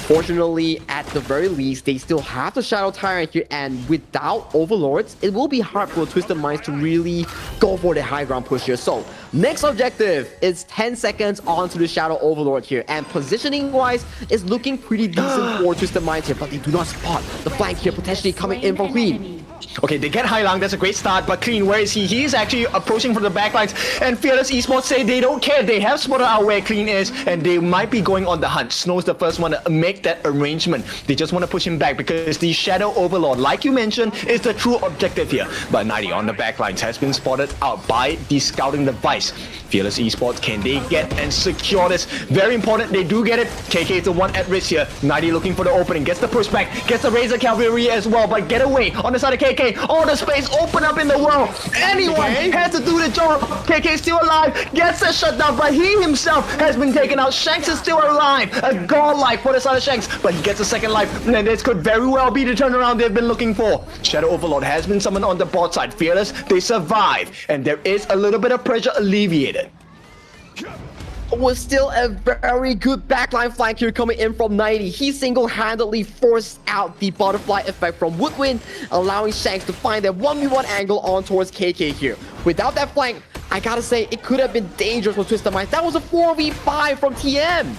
Fortunately, at the very least, they still have the Shadow Tyrant here, and without Overlords, it will be hard for Twisted Minds to really go for the high ground push here. So, next objective is 10 seconds onto the Shadow Overlord here, and positioning-wise, is looking pretty decent for Twisted Minds here, but they do not spot the flank here potentially coming in from Queen.
Okay, they get Hai Lang, that's a great start, but Clean, where is he? He is actually approaching from the backlines, and Fearless Esports say they don't care. They have spotted out where Clean is, and they might be going on the hunt. Snow's the first one to make that arrangement. They just want to push him back because the Shadow Overlord, like you mentioned, is the true objective here. But 90 on the backlines has been spotted out by the scouting device. Fearless Esports, can they get and secure this? Very important, they do get it. KK is the one at risk here. 90 looking for the opening, gets the pushback, gets the Razor Cavalry as well, but get away on the side of KK. All the space open up in the world. Anyone has to do the job. KK is still alive, gets a shutdown, but he himself has been taken out. Shanks is still alive. A godlike for the side of Shanks, but he gets a second life, and this could very well be the turnaround they've been looking for. Shadow Overlord has been summoned on the bot side. Fearless, they survive, and there is a little bit of pressure alleviated.
Was still a very good backline flank here coming in from 90. He single-handedly forced out the butterfly effect from Woodwind, allowing Shanks to find that 1v1 angle on towards KK here. Without that flank, I gotta say, it could have been dangerous for Twisted Minds. That was a 4v5 from TM.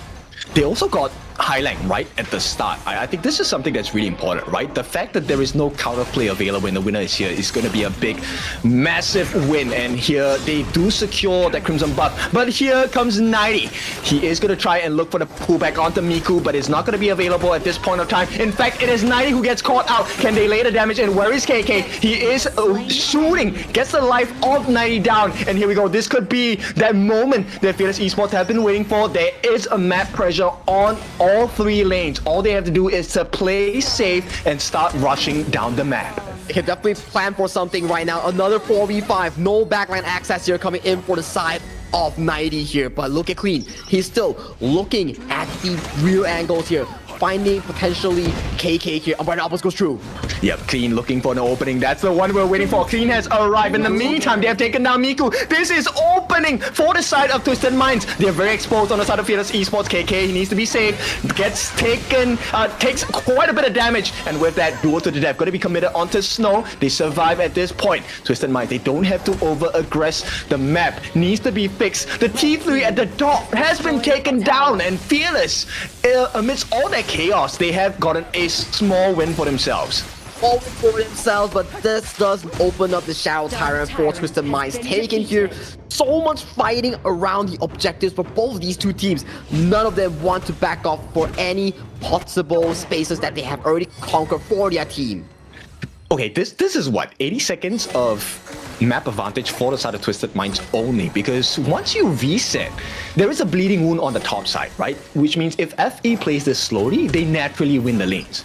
They also got Hai Lang right at the start. I think this is something that's really important, right? The fact that there is no counterplay available and the winner is here is going to be a big, massive win. And here they do secure that Crimson buff. But here comes 90. He is going to try and look for the pullback onto Miku, but it's not going to be available at this point of time. In fact, it is 90 who gets caught out. Can they lay the damage? And where is KK? He is shooting, gets the life of 90 down. And here we go. This could be that moment that Fearless Esports have been waiting for. There is a map pressure on all three lanes. All they have to do is to play safe and start rushing down the map.
They can definitely plan for something right now. Another 4v5. No backline access here coming in for the side of 90 here. But look at Clean. He's still looking at the real angles here, finding potentially KK here. Umbrella Outpost goes through.
Yep, Clean looking for an opening. That's the one we're waiting for. Clean has arrived. In the meantime, they have taken down Miku. This is opening for the side of Twisted Minds. They're very exposed on the side of Fearless Esports. KK, he needs to be safe. Gets taken, takes quite a bit of damage. And with that, duel to the death. Going to be committed onto Snow. They survive at this point. Twisted Minds, they don't have to over-aggress. The map needs to be fixed. The T3 at the top has been taken down. And Fearless, amidst all that chaos, they have gotten a small win for themselves.
All for themselves, but this does open up the Shadow Tyrant for Twisted Minds taken here. So much fighting around the objectives for both of these two teams. None of them want to back off for any possible spaces that they have already conquered for their team.
Okay, this is what, 80 seconds of map advantage for the side of Twisted Minds only, because once you reset, there is a bleeding wound on the top side, right? Which means if FE plays this slowly, they naturally win the lanes.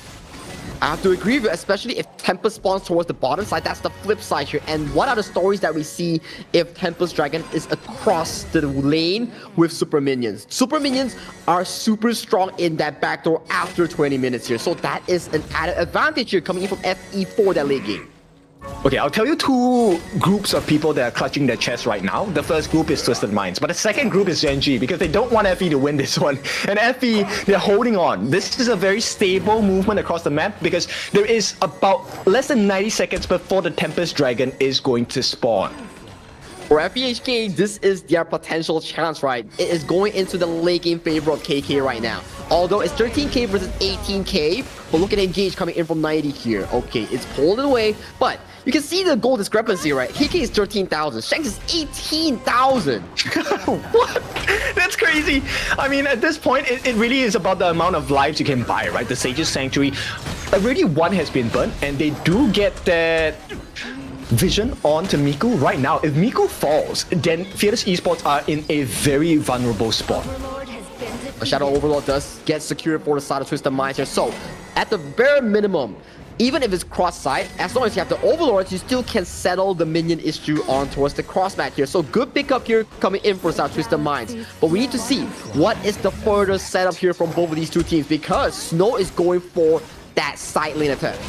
I have to agree with you, especially if Tempest spawns towards the bottom side. That's the flip side here. And what are the stories that we see if Tempest Dragon is across the lane with Super Minions? Super Minions are super strong in that backdoor after 20 minutes here. So that is an added advantage here coming in from FE for that late game.
Okay, I'll tell you two groups of people that are clutching their chest right now. The first group is Twisted Minds, but the second group is Gen.G because they don't want FE to win this one. And FE, they're holding on. This is a very stable movement across the map because there is about less than 90 seconds before the Tempest Dragon is going to spawn.
For FEHK, this is their potential chance, right? It is going into the late game favor of KK right now. Although it's 13k versus 18k, but look at Engage coming in from 90 here. Okay, it's pulled away, but you can see the goal discrepancy, right? KK is 13,000, Shanks is 18,000.
What? That's crazy. I mean, at this point, it really is about the amount of lives you can buy, right? The Sage's Sanctuary, already one has been burnt, and they do get that vision onto Miku right now. If Miku falls, then Fearless Esports are in a very vulnerable spot.
A Shadow Overlord does get secured for the side of Twisted Minds here. So, at the bare minimum, even if it's cross-side, as long as you have the Overlords, you still can settle the minion issue on towards the cross-match here. So, good pickup here coming in for the side of Twisted Minds. But we need to see what is the further setup here from both of these two teams, because Snow is going for that side lane attack.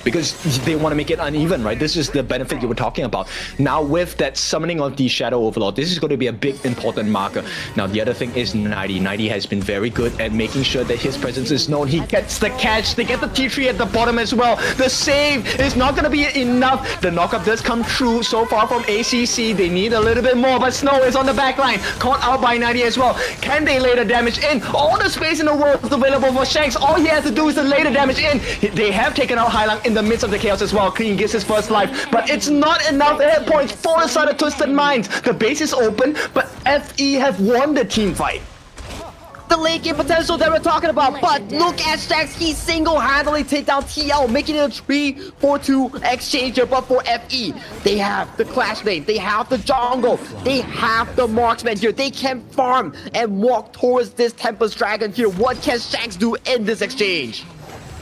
because they want to make it uneven, right? This is the benefit you were talking about. Now with that summoning of the Shadow Overlord, this is going to be a big important marker. Now the other thing is 90. 90 has been very good at making sure that his presence is known. He gets the catch, they get the T3 at the bottom as well. The save is not going to be enough. The knockup does come true so far from ACC. They need a little bit more, but Snow is on the back line, caught out by 90 as well. Can they lay the damage in? All the space in the world is available for Shanks. All he has to do is to lay the damage in. They have taken out Hailang in the midst of the chaos as well. Clean gets his first life, but it's not enough hit points for the side of Twisted Minds. The base is open, but FE have won the team fight.
The late game potential that we're talking about, but look at Shanks, he single-handedly take down TL, making it a 3-4-2 exchanger. But for FE, they have the Clash Lane, they have the jungle, they have the marksman here. They can farm and walk towards this Tempest Dragon here. What can Shanks do in this exchange?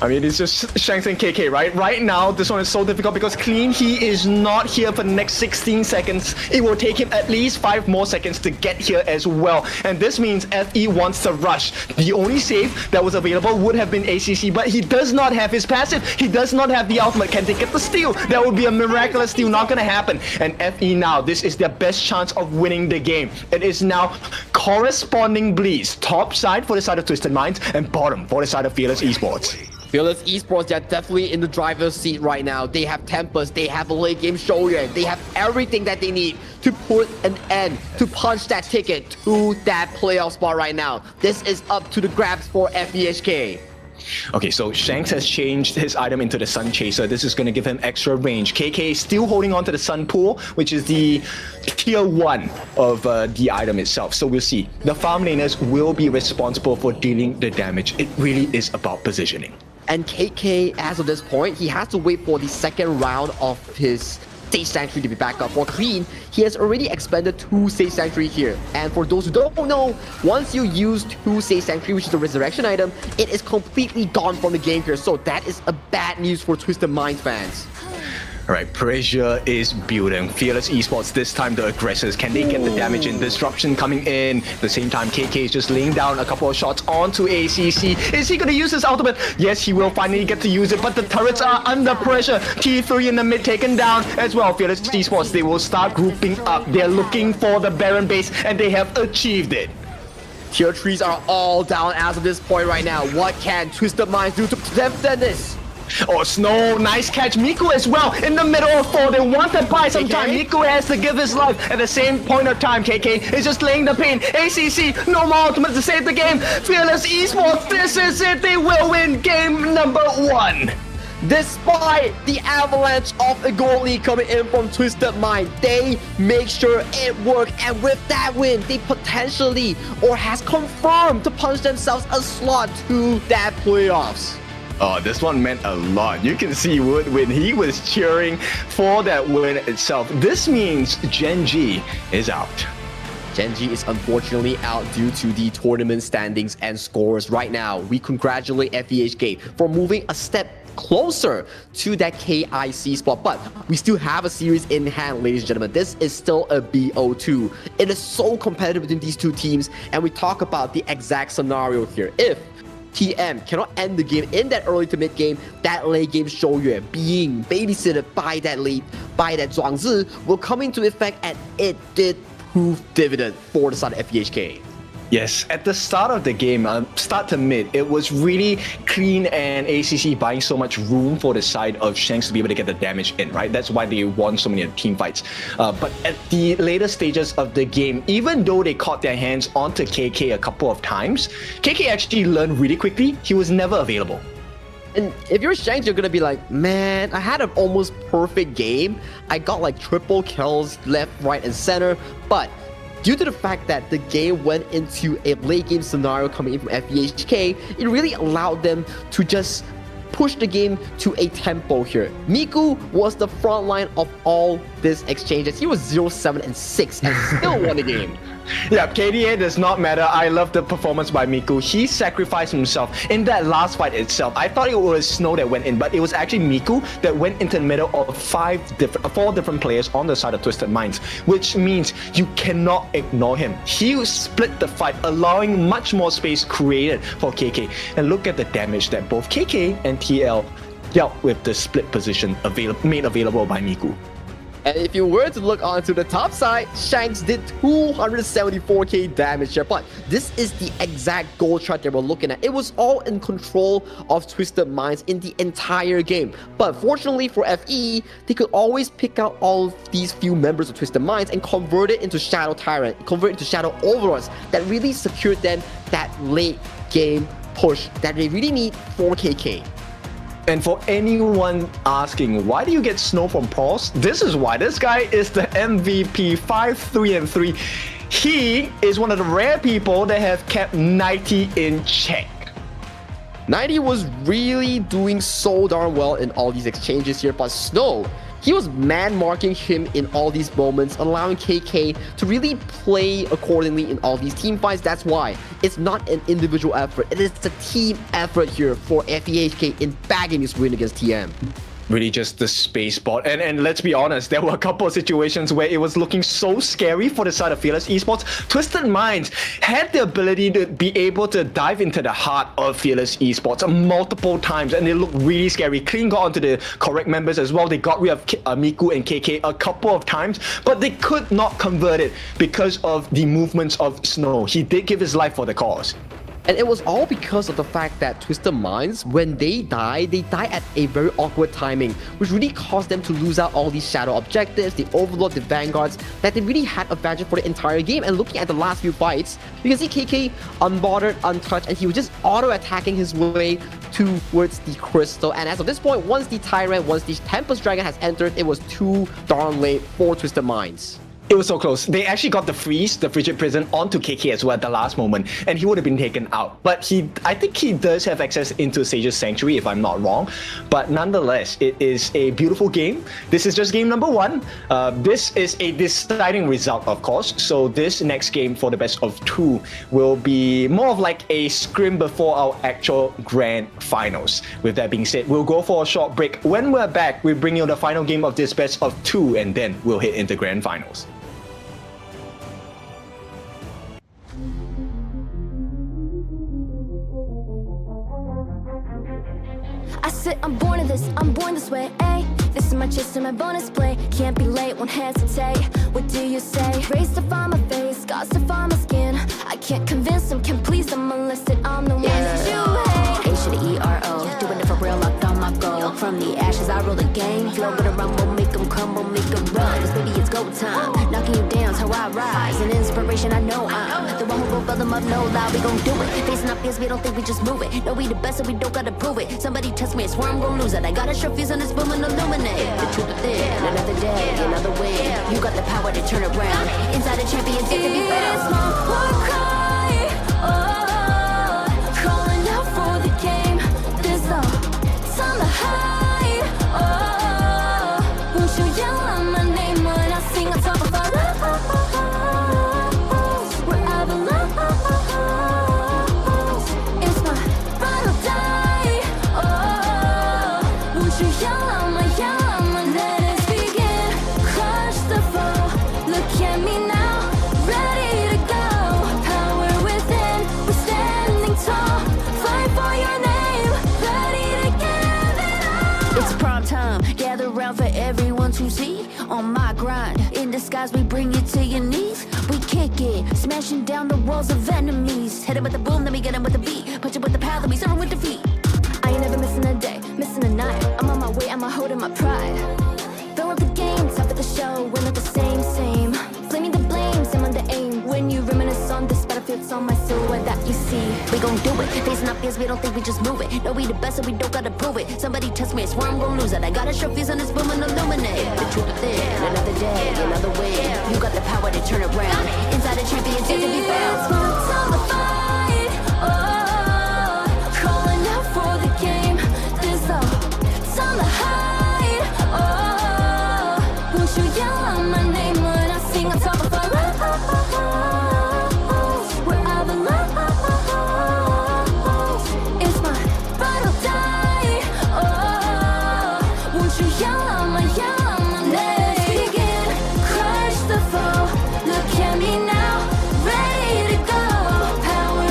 I mean, it's just Shanks and KK, right? Right now, this one is so difficult because Clean, he is not here for the next 16 seconds. It will take him at least 5 more seconds to get here as well. And this means FE wants to rush. The only save that was available would have been ACC, but he does not have his passive. He does not have the ultimate. Can they get the steal? That would be a miraculous steal. Not going to happen. And FE now, this is their best chance of winning the game. It is now corresponding bleeds. Top side for the side of Twisted Minds and bottom for the side of Fearless Esports.
Fearless Esports, they're definitely in the driver's seat right now. They have Tempest, they have a late game Shoryuan, they have everything that they need to put an end, to punch that ticket to that playoff spot right now. This is up to the grabs for FEHK.
Okay, so Shanks has changed his item into the Sun Chaser. This is going to give him extra range. KK is still holding on to the Sun Pool, which is the tier 1 of the item itself. So we'll see. The farm laners will be responsible for dealing the damage. It really is about positioning.
And KK, as of this point, he has to wait for the second round of his Sage Sanctuary to be back up. For Clean, he has already expended 2 Sage Sanctuary here. And for those who don't know, once you use 2 Sage Sanctuary, which is the resurrection item, it is completely gone from the game here. So that is a bad news for Twisted Minds fans.
Alright, pressure is building. Fearless Esports, this time the aggressors. Can they get the damage in? Disruption coming in. At the same time, KK is just laying down a couple of shots onto ACC. Is he going to use his ultimate? Yes, he will finally get to use it, but the turrets are under pressure. T3 in the mid taken down as well. Fearless Esports, they will start grouping up. They're looking for the Baron base, and they have achieved it.
Tier 3s are all down as of this point right now. What can Twisted Minds do to defend this?
Oh, Snow, nice catch. Miku as well in the middle of 4. They want to buy some time. Miku has to give his life at the same point of time. KK is just laying the pain. ACC, no more ultimate to save the game. Fearless Esports, this is it. They will win game number 1.
Despite the avalanche of a goal lead coming in from Twisted Mind, they make sure it worked, and with that win, they potentially, or has confirmed, to punch themselves a slot to that playoffs.
Oh, this one meant a lot. You can see Wood when he was cheering for that win itself. This means Gen.G is out.
Gen.G is unfortunately out due to the tournament standings and scores. Right now, we congratulate FEHK for moving a step closer to that KIC spot, but we still have a series in hand, ladies and gentlemen. This is still a BO2. It is so competitive between these two teams, and we talk about the exact scenario here. If TM cannot end the game in that early to mid game, that late game Shoryuan being babysitted by that lead, by that Zhuangzi, will come into effect, and it did prove dividend for the side of FEHK.
Yes, at the start of the game, start to mid, it was really Clean and ACC buying so much room for the side of Shanks to be able to get the damage in, right? That's why they won so many team fights. But at the later stages of the game, even though they caught their hands onto KK a couple of times, KK actually learned really quickly he was never available.
And if you're Shanks, you're gonna be like, man, I had an almost perfect game. I got like triple kills left, right, and center, but due to the fact that the game went into a late game scenario coming in from FEHK, it really allowed them to just push the game to a tempo here. Miku was the front line of all this exchanges. He was 0-7-6 and still won the game.
Yeah, KDA does not matter. I love the performance by Miku. He sacrificed himself in that last fight itself. I thought it was Snow that went in, but it was actually Miku that went into the middle of 4 different players on the side of Twisted Minds, which means you cannot ignore him. He split the fight, allowing much more space created for KK. And look at the damage that both KK and TL dealt with the split position made available by Miku.
And if you were to look onto the top side, Shanks did 274k damage here, but this is the exact gold chart that we're looking at. It was all in control of Twisted Minds in the entire game. But fortunately for FE, they could always pick out all of these few members of Twisted Minds and convert it into Shadow Tyrant, convert it into Shadow Overlords that really secured them that late game push that they really need for KK.
And for anyone asking, why do you get Snow from Pros? This is why. This guy is the MVP 5-3-3. He is one of the rare people that have kept 90 in check.
90 was really doing so darn well in all these exchanges here, but Snow, he was man-marking him in all these moments, allowing KK to really play accordingly in all these team fights. That's why it's not an individual effort. It is a team effort here for FEHK in bagging this win against TM.
Really just the space bot. And let's be honest, there were a couple of situations where it was looking so scary for the side of Fearless Esports. Twisted Minds had the ability to be able to dive into the heart of Fearless Esports multiple times, and it looked really scary. Clean got onto the correct members as well. They got rid of Miku and KK a couple of times, but they could not convert it because of the movements of Snow. He did give his life for the cause.
And it was all because of the fact that Twisted Minds, when they die at a very awkward timing, which really caused them to lose out all these shadow objectives, the Overlord, the Vanguards, that they really had advantage for the entire game. And looking at the last few fights, you can see KK unbothered, untouched, and he was just auto-attacking his way towards the Crystal. And as of this point, once the Tyrant, once the Tempest Dragon has entered, it was too darn late for Twisted Minds.
It was so close. They actually got the freeze, the Frigid Prison, onto KK as well at the last moment, and he would have been taken out. But I think he does have access into Sage's Sanctuary, if I'm not wrong. But nonetheless, it is a beautiful game. This is just game number 1. This is a deciding result, of course. So this next game for the best of 2 will be more of like a scrim before our actual grand finals. With that being said, we'll go for a short break. When we're back, we bring you the final game of this best of 2, and then we'll hit into grand finals.
I said I'm born of this, I'm born this way, ayy. This is my chest and my bonus play. Can't be late, won't hesitate. What do you say? Race to find my face, scars to find my skin. I can't convince them, can't please them unless that I'm the one that you hate. H to the E-R-O, doing it for real, locked on my goal. From the ashes I roll the game, flow with a rumble, make them crumble, make them run. Cause baby it's go time, knocking you down's how I rise. An inspiration I know I'm the one who will build them up, no lie, we gon' do it. Facing up fears, we don't think we just move it. No, we the best, so we don't gotta prove it. Somebody test me, I swear I'm gon' lose it. I got a sure fuse on this boom and illuminate the truth within. Another day, another win. You got the power to turn around. Inside a champion, yet to be found. It's my war cry, oh, calling out for the game. There's no time to hide, oh, won't you yell out my name when I sing on top of our wherever love it's my final day, oh, won't you yell out my let us begin. Crush the foe, look at me now, ready to go. Power within, we're standing tall. Fight for your name, ready to give it all. It's prime time, gather round for everyone to see. On my grind, in disguise we bring you to your knees. We kick it, smashing down the walls of enemies. Hit 'em with the boom, then we get 'em with the beat. Punch it with the power, then we serve 'em with defeat. I ain't never missing a day, missing a night. I'm on my way, I'm holding my pride. Fill up the game, top of the show, we're not the same. Flaming the blame, same on the aim. When you reminisce on this battlefield, it's on my silhouette that you see. We gon' do it, facing up fears, we don't think we just move it. No, we the best, so we don't gotta prove it. Somebody test me, I swear I'm gon' lose it. I got a sure fuse on this boom and illuminate the truth within. Another day, another win. You got the power to turn around. Inside a champion, yet to be found. It's my time to fight, oh, calling out for the game. There's no time to hide, oh, won't you yell out my name when I sing on top of our wherever love it's my final day, oh, won't you yell out my let us begin. Crush the foe, look at me now, ready to go. Power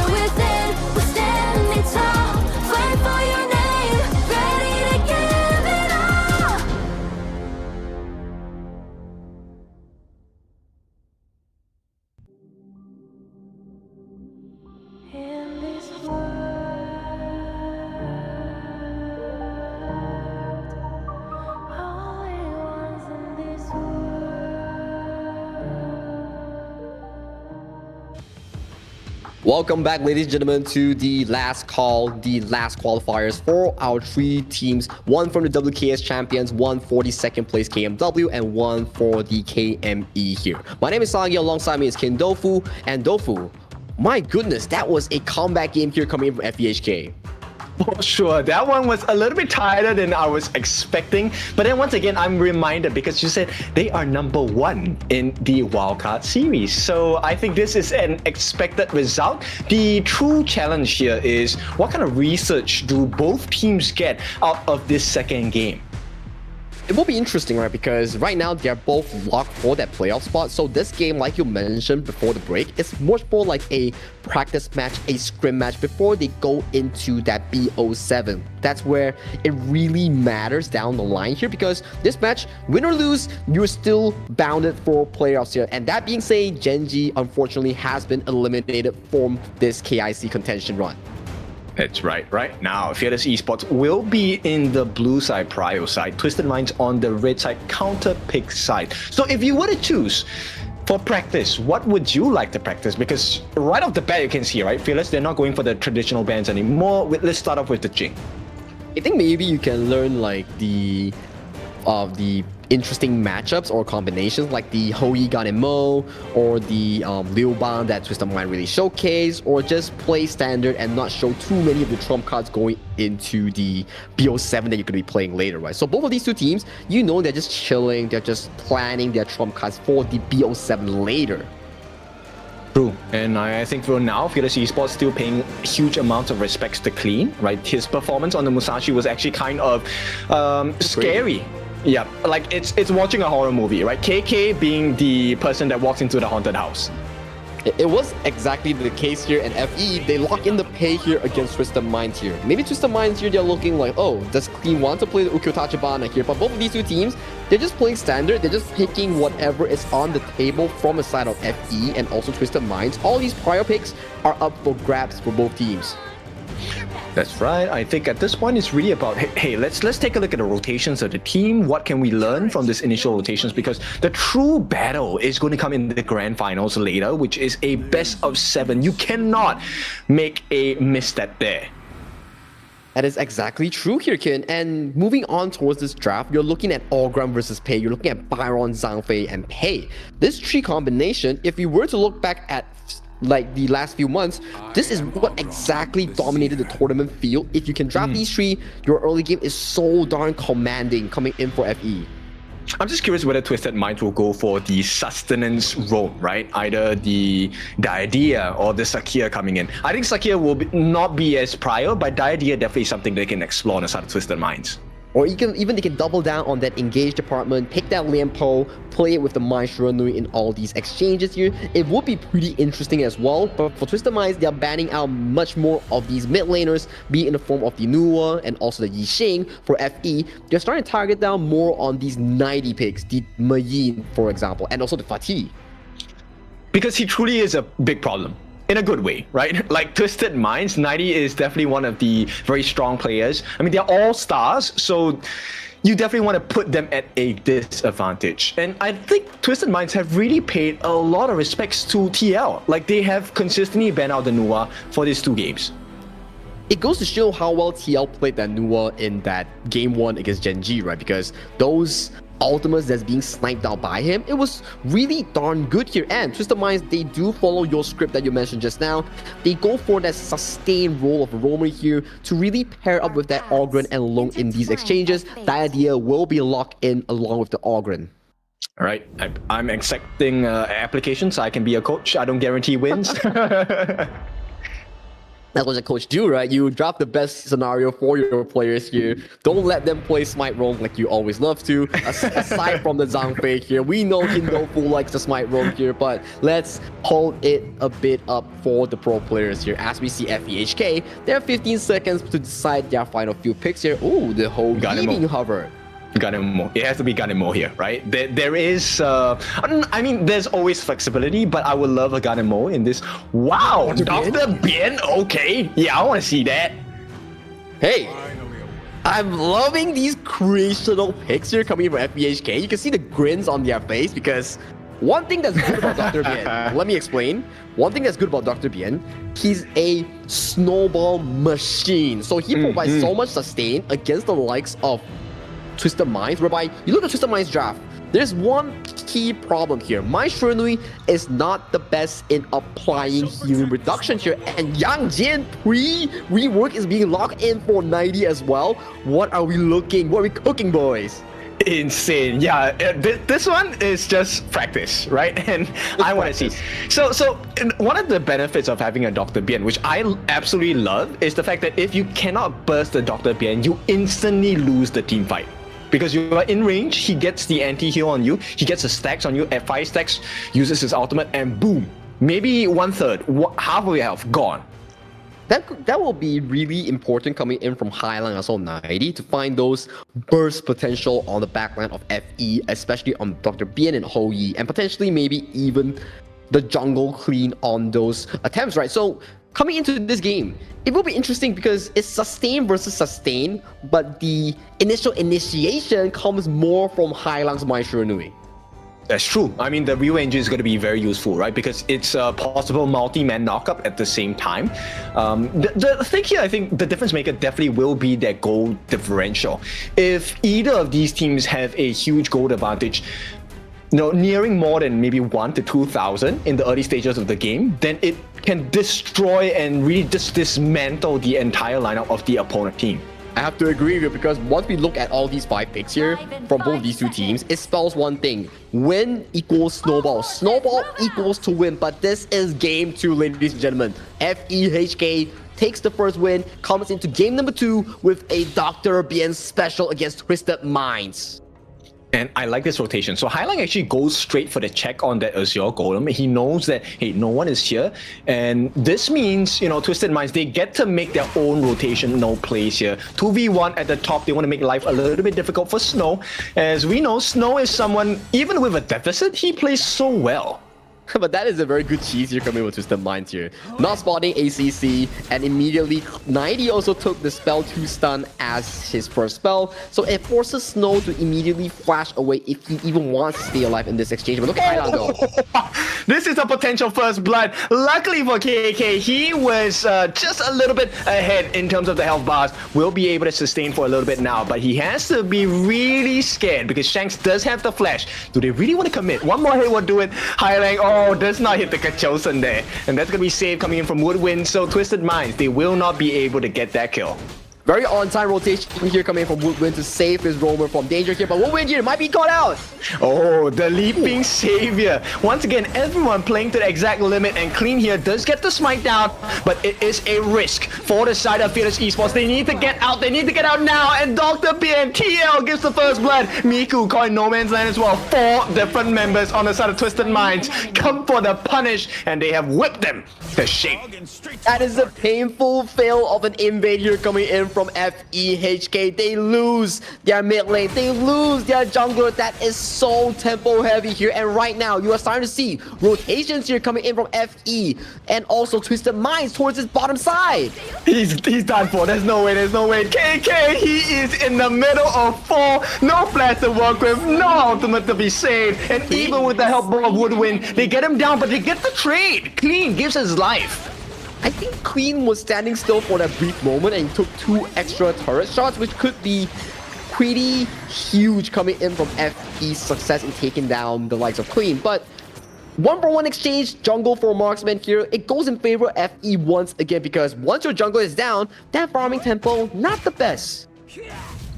Welcome back, ladies and gentlemen, to the last call, the last qualifiers for our 3 teams. One from the WKS champions, one for the second place KMW, and one for the KME here. My name is Sagi, alongside me is Kin Dofu. And Dofu, my goodness, that was a comeback game here coming in from FEHK.
For sure, that one was a little bit tighter than I was expecting. But then once again, I'm reminded because you said they are number 1 in the wildcard series. So I think this is an expected result. The true challenge here is what kind of research do both teams get out of this second game?
It will be interesting, right? Because right now they're both locked for that playoff spot. So this game, like you mentioned before the break, is much more like a practice match, a scrim match before they go into that BO7. That's where it really matters down the line here, because this match, win or lose, you're still bounded for playoffs here. And that being said, Gen.G unfortunately has been eliminated from this KIC contention run.
That's right. Right now, Fearless Esports will be in the blue side, Prio side, Twisted Minds on the red side, counter pick side. So if you were to choose for practice, what would you like to practice? Because right off the bat, you can see, right, Fearless, they're not going for the traditional bans anymore. Let's start off with the Jing.
I think maybe you can learn like the interesting matchups or combinations like the Hoi Ganemo or the Liu Ban that Twisted Mind really showcase, or just play standard and not show too many of the trump cards going into the BO7 that you're going to be playing later, right? So both of these two teams, you know, they're just chilling, they're just planning their trump cards for the BO7 later.
True, and I think for now, Fearless Esports still paying huge amounts of respects to Clean, right? His performance on the Musashi was actually kind of scary. Yeah, like it's watching a horror movie, right? KK being the person that walks into the haunted house.
It was exactly the case here, and FE, they lock in the pay here against Twisted Minds here. Maybe Twisted Minds here, they're looking like, oh, does Clean want to play the Ukkyo Tachibana here? But both of these two teams, they're just playing standard. They're just picking whatever is on the table from the side of FE and also Twisted Minds. All these prior picks are up for grabs for both teams.
That's right. I think at this point it's really about, hey, let's take a look at the rotations of the team. What can we learn from this initial rotations? Because the true battle is going to come in the grand finals later, which is a best of 7. You cannot make a misstep there.
That is exactly true here, Kin. And moving on towards this draft, you're looking at Orgram versus Pei. You're looking at Byron, Zhangfei, and Pei. This 3 combination, if you were to look back at like the last few months, this is what exactly dominated the tournament field. If you can draft these 3, your early game is so darn commanding coming in for FE.
I'm just curious whether Twisted Minds will go for the sustenance roam, right? Either the idea or the Sakia coming in. I think Sakia will not be as prior, but the idea definitely is something they can explore on the side of Twisted Minds.
Or even they can double down on that engage department, pick that Lianpo, play it with the Maestro Nui in all these exchanges here. It would be pretty interesting as well, but for Twisted Minds, they're banning out much more of these mid laners, be it in the form of the Nua and also the Yixing. For FE, they're starting to target down more on these 90 picks, the Mayin, for example, and also the Fatih.
Because he truly is a big problem. In a good way, right? Like Twisted Minds, 90 is definitely one of the very strong players. I mean, they're all stars, so you definitely want to put them at a disadvantage. And I think Twisted Minds have really paid a lot of respects to TL. Like, they have consistently banned out the Nua for these 2 games.
It goes to show how well TL played that Nua in that game 1 against Gen.G, right? Because those ultimates that's being sniped out by him, it was really darn good here. And Twisted Minds, they do follow your script that you mentioned just now. They go for that sustained role of a roamer here to really pair up with that Ogren and Long in these exchanges. The idea will be locked in along with the Ogren.
All right, I'm accepting applications. I can be a coach. I don't guarantee wins.
That's what a coach do, right? You draft the best scenario for your players here. Don't let them play Smite Roam like you always love to. Aside from the Zhangfei here, we know Hindofu likes the Smite Roam here, but let's hold it a bit up for the pro players here. As we see FEHK, they have 15 seconds to decide their final few picks here. Ooh, the whole being hovered.
Ganemo. It has to be Ganemo here, right? There is, I mean, there's always flexibility, but I would love a Ganemo in this. Wow, Dr. Bien, okay. Yeah, I want to see that.
Hey, I'm loving these creational picks here coming from FBHK. You can see the grins on their face because One thing that's good about Dr. Bien, let me explain. One thing that's good about Dr. Bien, he's a snowball machine. So he provides so much sustain against the likes of Twisted Minds, whereby you look at Twisted Minds draft, there's one key problem here. My Shiranui is not the best in applying healing reduction here, and Yang Jin pre-rework is being locked in for 90 as well. What are we cooking, boys?
Insane. Yeah, this one is just practice, right? And I want to see. So one of the benefits of having a Dr. Bien, which I absolutely love, is the fact that if you cannot burst the Dr. Bien, you instantly lose the team fight. Because you are in range, he gets the anti-heal on you, he gets the stacks on you at 5 stacks, uses his ultimate, and boom, maybe 1/3, half of your health gone.
That will be really important coming in from Highline as well 90 to find those burst potential on the backline of FE, especially on Dr. Bien and Ho Yi, and potentially maybe even the jungle clean on those attempts, right? So coming into this game, it will be interesting because it's sustain versus sustain, but the initial initiation comes more from Highline's My Shiranui.
That's true. I mean, the Real Engine is going to be very useful, right? Because it's a possible multi-man knockup at the same time. The thing here, I think the difference maker definitely will be their goal differential. If either of these teams have a huge gold advantage, nearing more than maybe 1 to 2,000 in the early stages of the game, then it can destroy and really just dismantle the entire lineup of the opponent team.
I have to agree with you because once we look at all these 5 picks here from both these two teams, it spells one thing. Win equals snowball. Snowball equals to win, but this is game 2, ladies and gentlemen. FEHK takes the first win, comes into game number 2 with a Dr. Bien special against Twisted Minds.
And I like this rotation. So Highline actually goes straight for the check on that Azure Golem. He knows that, hey, no one is here. And this means, Twisted Minds, they get to make their own rotational plays here. 2v1 at the top. They want to make life a little bit difficult for Snow. As we know, Snow is someone, even with a deficit, he plays so well.
But that is a very good cheese here coming with Twisted Minds here. Not spotting ACC, and immediately 90 also took the spell 2 stun as his first spell. So it forces Snow to immediately flash away if he even wants to stay alive in this exchange. But look at Highland go.
This is a potential first blood. Luckily for KIC, he was just a little bit ahead in terms of the health bars. Will be able to sustain for a little bit now, but he has to be really scared because Shanks does have the flash. Do they really want to commit? One more hit will do it. Highline, does not hit the Kachosen there. And that's going to be saved coming in from Woodwind. So Twisted Minds, they will not be able to get that kill.
Very on-time rotation here coming from Woodwind to save his roamer from danger here, but Woodwind here might be caught out.
Oh, the Leaping Savior. Once again, everyone playing to the exact limit, and Clean here does get the smite down, but it is a risk for the side of Fearless Esports. They need to get out. They need to get out now, and Dr. Bien, TL gives the first blood. Miku caught in no man's land as well. 4 different members on the side of Twisted Minds come for the punish, and they have whipped them to shape.
That is a painful fail of an invade here coming in from FEHK. They lose their mid lane. They lose their jungler. That is so tempo heavy here. And right now, you are starting to see rotations here coming in from FE and also Twisted Minds towards his bottom side.
He's done for. There's no way. There's no way. KK, he is in the middle of 4. No flash to work with. No ultimate to be saved. And even with the help of Woodwind, they get him down, but they get the trade. Clean gives his life.
I think Queen was standing still for that brief moment and took 2 extra turret shots, which could be pretty huge coming in from FE's success in taking down the likes of Queen. But 1-for-1 exchange, jungle for marksman here. It goes in favor of FE once again because once your jungle is down, that farming tempo, not the best.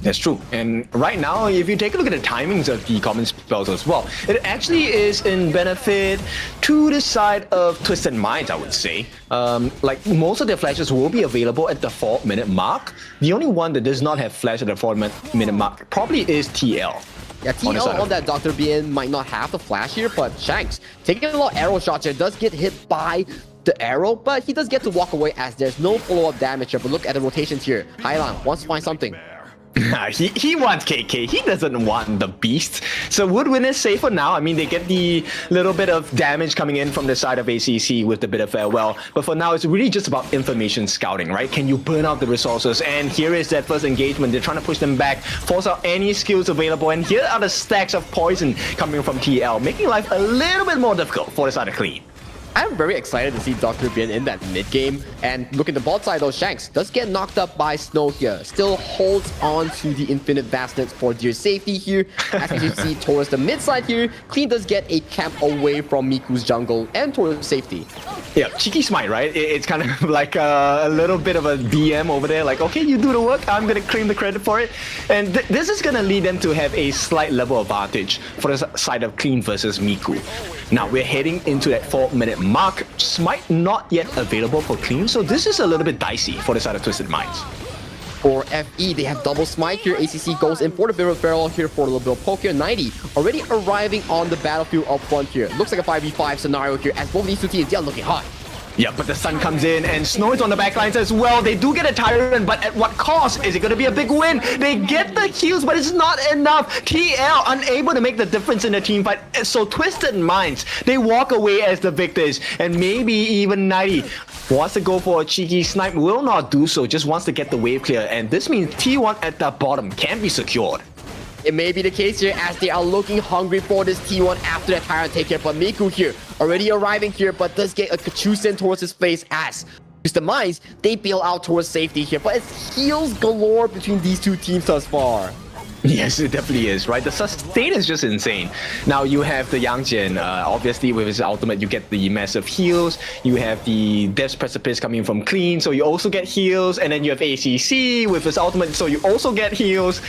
That's true. And right now, if you take a look at the timings of the common spells as well, it actually is in benefit to the side of Twisted Minds, I would say. Like most of their flashes will be available at the 4-minute mark. The only one that does not have flash at the 4-minute mark probably is TL.
Yeah, TL on that Dr. Bien might not have the flash here, but Shanks taking a lot of arrow shots here, does get hit by the arrow, but he does get to walk away as there's no follow-up damage here. But look at the rotations here. Highland wants to find something.
He wants KK. He doesn't want the beast. So Woodwind is safe for now. I mean, they get the little bit of damage coming in from the side of ACC with the bit of farewell. But for now, it's really just about information scouting, right? Can you burn out the resources? And here is that first engagement. They're trying to push them back, force out any skills available. And here are the stacks of poison coming from TL, making life a little bit more difficult for the side of Clean.
I'm very excited to see Dr. Bien in that mid game. And look at the bot side, though. Shanks does get knocked up by Snow here. Still holds on to the infinite vastness for dear safety here. As you can see towards the mid side here, Clean does get a camp away from Miku's jungle and towards safety.
Yeah, cheeky smite, right? It's kind of like a little bit of a DM over there. Like, okay, you do the work. I'm going to claim the credit for it. And this is going to lead them to have a slight level advantage for the side of Clean versus Miku. Now, we're heading into that 4-minute mark. Smite not yet available for Clean, so this is a little bit dicey for the side of Twisted Minds.
For FE, they have double smite here. ACC goes in for the barrel here for a little bit of poke here. 90 already arriving on the battlefield up front here. Looks like a 5v5 scenario here as both these two teams, they are looking hot.
Yeah, but the sun comes in and Snow is on the backlines as well. They do get a Tyrant, but at what cost? Is it going to be a big win? They get the heals, but it's not enough. TL unable to make the difference in the team fight. So Twisted Minds, they walk away as the victors. And maybe even 90 wants to go for a cheeky snipe, will not do so, just wants to get the wave clear. And this means T1 at the bottom can be secured.
It may be the case here as they are looking hungry for this T1 after that Tyrant take care. But Miku here, already arriving here, but does get a Kachusen towards his face as the Minds, they bail out towards safety here. But it's heals galore between these two teams thus far.
Yes, it definitely is, right? The sustain is just insane. Now you have the Yang obviously with his ultimate, you get the massive heals. You have the Death's Precipice coming from Clean, so you also get heals. And then you have ACC with his ultimate, so you also get heals.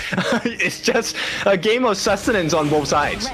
It's just a game of sustenance on both sides.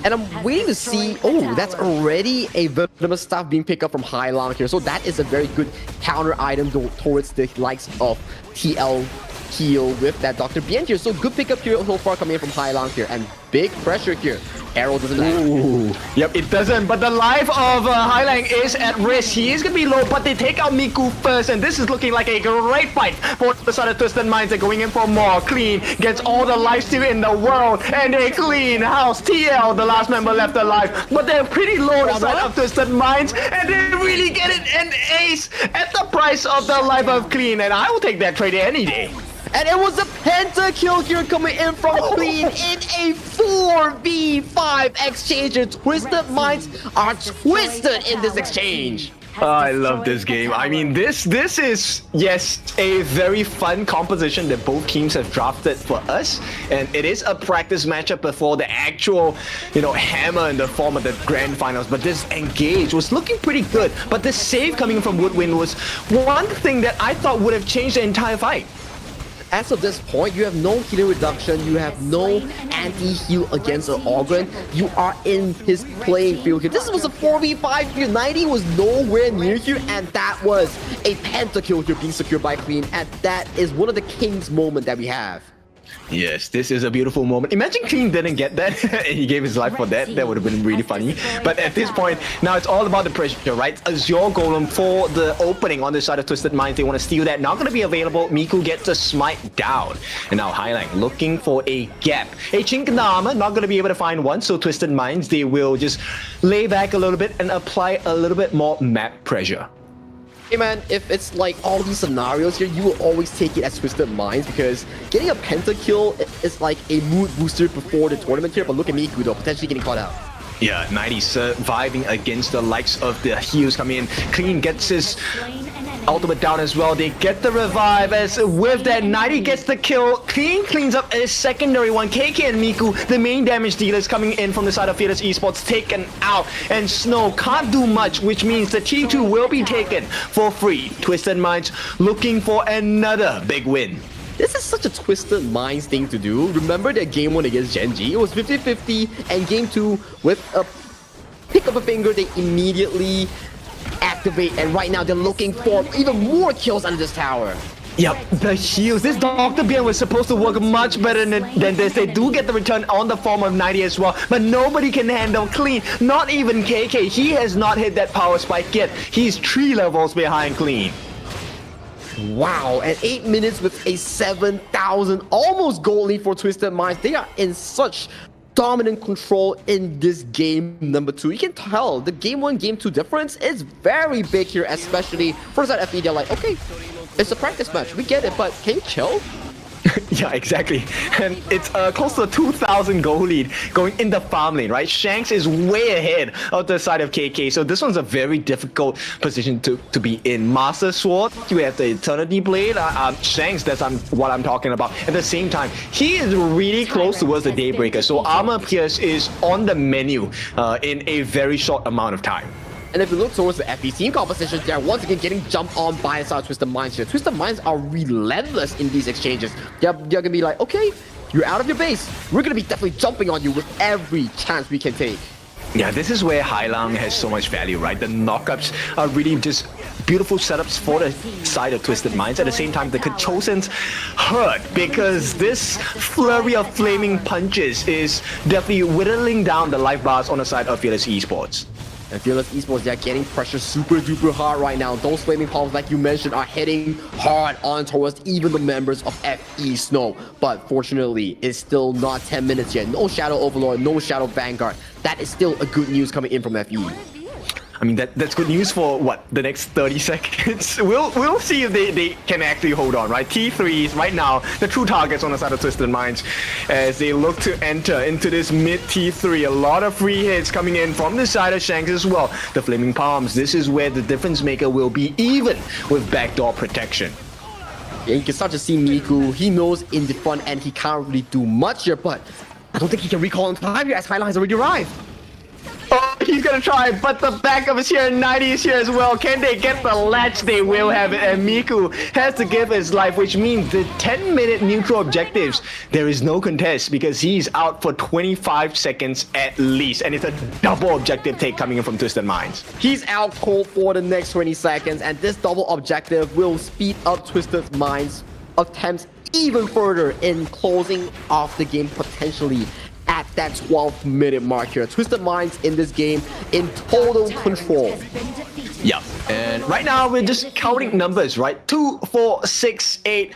And I'm waiting to see, oh, that's already a venomous stuff being picked up from High Long here. So that is a very good counter item towards the likes of TL heal with that Dr. Bien here. So good pickup here so far coming in from High Long here. And big pressure here. Arrow doesn't land.
Yep, it doesn't. But the life of Highlang is at risk. He is going to be low, but they take out Miku first. And this is looking like a great fight for the side of Twisted Minds. They're going in for more. Clean gets all the lifesteal in the world. And they clean house TL, the last member left alive. But they're pretty low on the side of Twisted Minds. And they really get it an ace at the price of the life of Clean. And I will take that trade any day.
And it was a pentakill here coming in from Clean in a 4v5 exchange. And Twisted Minds are twisted in this exchange.
I love this game. I mean, this is, yes, a very fun composition that both teams have drafted for us. And it is a practice matchup before the actual, hammer in the form of the grand finals. But this engage was looking pretty good. But the save coming from Woodwind was one thing that I thought would have changed the entire fight.
As of this point, you have no healing reduction, you have no anti-heal against an Ogren. You are in his playing field here. This was a 4v5 here. 90 was nowhere near here, and that was a pentakill here being secured by Clean. And that is one of the king's moments that we have.
Yes, this is a beautiful moment. Imagine Clean didn't get that and he gave his life for that. That would have been really funny. But at this point, now it's all about the pressure, right? Azure Golem for the opening on the side of Twisted Minds. They want to steal that. Not going to be available. Miku gets a smite down. And now Highline looking for a gap. A chink in the armor. Not going to be able to find one. So Twisted Minds, they will just lay back a little bit and apply a little bit more map pressure.
Hey man, if it's like all these scenarios here, you will always take it as Twisted Minds because getting a pentakill is like a mood booster before the tournament here. But look at Miku though, potentially getting caught out.
Yeah, 90 surviving against the likes of the heals coming in. Clean gets his ultimate down as well. They get the revive as with that 90 gets the kill. Clean cleans up a secondary one. KK and Miku, the main damage dealers coming in from the side of Fearless Esports, taken out. And Snow can't do much, which means the T2 will be taken for free. Twisted Minds looking for another big win.
This is such a Twisted Minds thing to do. Remember that game 1 against Gen.G? It was 50-50, and game 2, with a pick of a finger, they immediately activate, and right now they're looking for even more kills under this tower.
Yep, the heals. This Dr. Bien was supposed to work much better than this. They do get the return on the form of 90 as well, but nobody can handle Clean. Not even KK. He has not hit that power spike yet. He's 3 levels behind Clean.
Wow, and 8 minutes with a 7,000 almost goal lead for Twisted Minds. They are in such dominant control in this game number 2. You can tell the game 1, game 2 difference is very big here, especially for that FE. They're like, okay, it's a practice match, we get it, but can you chill?
Yeah, exactly. And it's close to a 2,000 goal lead going in the farm lane, right? Shanks is way ahead of the side of KK. So this one's a very difficult position to be in. Master Sword, you have the Eternity Blade. Shanks, that's what I'm talking about. At the same time, he is really close towards the Daybreaker. So Armor Pierce is on the menu in a very short amount of time.
And if you look towards the FE team composition, they're once again getting jumped on by the side of Twisted Minds here. Twisted Minds are relentless in these exchanges. They're gonna be like, okay, you're out of your base. We're gonna be definitely jumping on you with every chance we can take.
Yeah, this is where Hailang has so much value, right? The knockups are really just beautiful setups for the side of Twisted Minds. At the same time, the Chosen's hurt because this flurry of flaming punches is definitely whittling down the life bars on the side of Fearless Esports.
And Fearless Esports, they're getting pressure super duper hard right now. Those flaming palms, like you mentioned, are hitting hard on towards even the members of FE Snow. But fortunately, it's still not 10 minutes yet. No Shadow Overlord, no Shadow Vanguard. That is still a good news coming in from FE.
I mean, that's good news for, what, the next 30 seconds? We'll see if they can actually hold on, right? T3s, right now, the true targets on the side of Twisted Minds as they look to enter into this mid T3. A lot of free hits coming in from the side of Shanks as well. The Flaming Palms, this is where the difference maker will be, even with backdoor protection.
Yeah, you can start to see Miku. He knows in the front end he can't really do much here, but I don't think he can recall in time here as Highline has already arrived.
Oh, he's gonna try, but the backup is here, 90 is here as well. Can they get the latch? They will have it, and Miku has to give his life, which means the 10-minute neutral objectives, there is no contest because he's out for 25 seconds at least, and it's a double objective take coming in from Twisted Minds.
He's out cold for the next 20 seconds, and this double objective will speed up Twisted Minds' attempts even further in closing off the game potentially at that 12-minute mark here. Twisted Minds in this game in total control.
Yeah, and right now we're just counting numbers, right? 2, 4, 6, 8.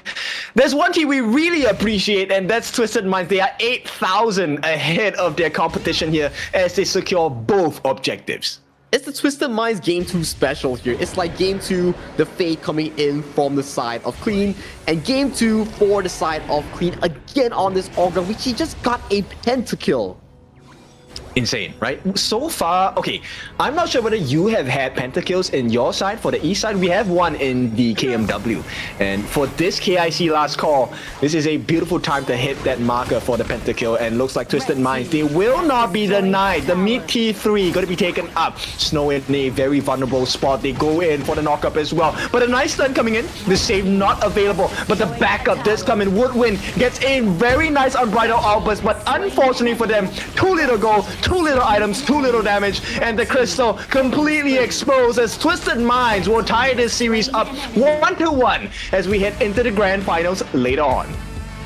There's one team we really appreciate, and that's Twisted Minds. They are 8,000 ahead of their competition here as they secure both objectives.
It's the Twisted Minds Game 2 special here. It's like Game 2, the Fade coming in from the side of Clean, and Game 2 for the side of Clean again on this Augur, which he just got a pentakill.
Insane, right? So far, okay, I'm not sure whether you have had pentakills in your side. For the east side, we have one in the KMW. And for this KIC last call, this is a beautiful time to hit that marker for the pentakill. And looks like Twisted Minds, they will not be denied. The mid T3 going to be taken up. Snow in a very vulnerable spot. They go in for the knockup as well. But a nice stun coming in. The save not available. But the backup does come in. Woodwind gets a very nice unbridled outburst. But unfortunately for them, too little gold. 2 little items, 2 little damage, and the crystal completely exposed as Twisted Minds will tie this series up 1-1 as we head into the grand finals later on.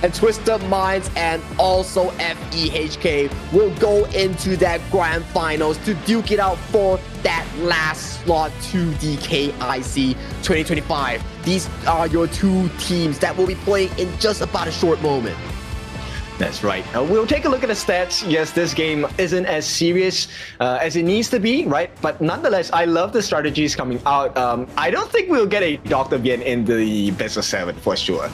And Twisted Minds and also FEHK will go into that grand finals to duke it out for that last slot to the KIC 2025. These are your two teams that will be playing in just about a short moment.
That's right. We'll take a look at the stats. Yes, this game isn't as serious as it needs to be, right? But nonetheless, I love the strategies coming out. I don't think we'll get a Dr. Bien in the best of 7 for sure.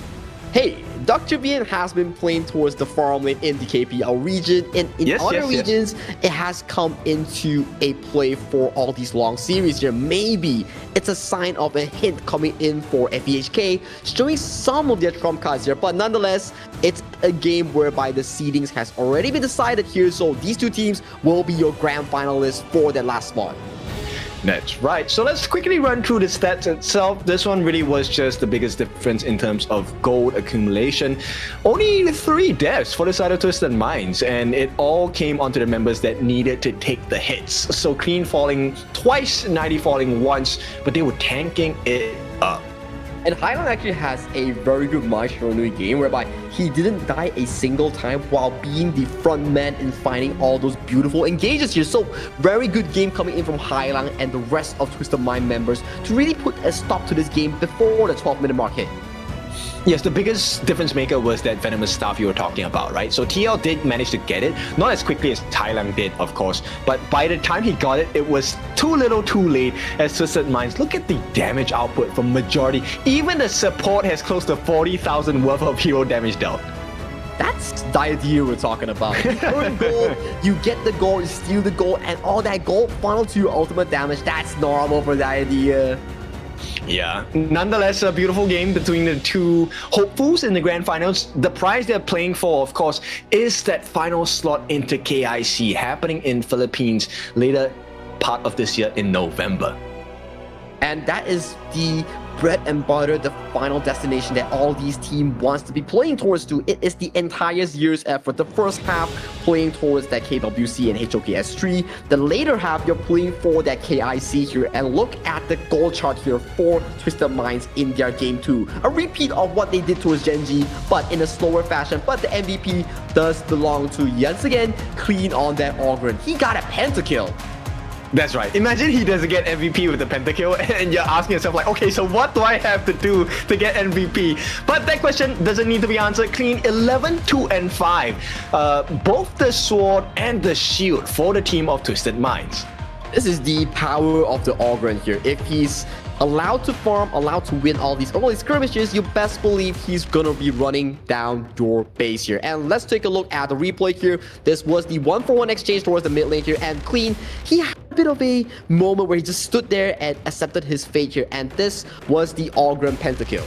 Hey, Dr. Bien has been playing towards the farm lane in the KPL region. In other regions, it has come into a play for all these long series here. Maybe it's a sign of a hint coming in for FEHK, showing some of their trump cards here. But nonetheless, it's a game whereby the seedings has already been decided here. So these two teams will be your grand finalists for their last spot.
That's right. So let's quickly run through the stats itself. This one really was just the biggest difference in terms of gold accumulation. Only 3 deaths for the side of Twisted Minds, and it all came onto the members that needed to take the hits. So Clean falling twice, 90 falling once, but they were tanking it up.
And Highland actually has a very good My Shiranui game whereby he didn't die a single time while being the front man in finding all those beautiful engages here. So very good game coming in from Highland and the rest of Twisted Mind members to really put a stop to this game before the 12-minute mark hit.
Yes, the biggest difference maker was that venomous staff you were talking about, right? So TL did manage to get it, not as quickly as Thailand did, of course, but by the time he got it, it was too little too late as Twisted Minds. Look at the damage output from majority. Even the support has close to 40,000 worth of hero damage dealt.
That's the idea we're talking about. You earn gold, you get the gold, you steal the gold, and all that gold funnel to your ultimate damage. That's normal for the idea.
Yeah, nonetheless, a beautiful game between the two hopefuls in the grand finals. The prize they're playing for, of course, is that final slot into KIC happening in Philippines later part of this year in November.
And that is the bread and butter, the final destination that all these teams wants to be playing towards to. It is the entire year's effort. The first half playing towards that KWC and HOKS3. The later half, you're playing for that KIC here. And look at the goal chart here for Twisted Minds in their game 2. A repeat of what they did towards Gen.G, but in a slower fashion. But the MVP does belong to, once again, Clean on that Ogren. He got a pentakill.
That's right. Imagine he doesn't get MVP with the pentakill and you're asking yourself like, okay, so what do I have to do to get MVP? But that question doesn't need to be answered. Clean 11, 2, and 5. Both the sword and the shield for the team of Twisted Minds.
This is the power of the Ogren here. If he's allowed to farm, allowed to win all these early skirmishes, you best believe he's gonna be running down your base here. And let's take a look at the replay here. This was the 1-for-1 exchange towards the mid lane here, and Clean, he had a bit of a moment where he just stood there and accepted his fate here, and this was the Ogren pentakill.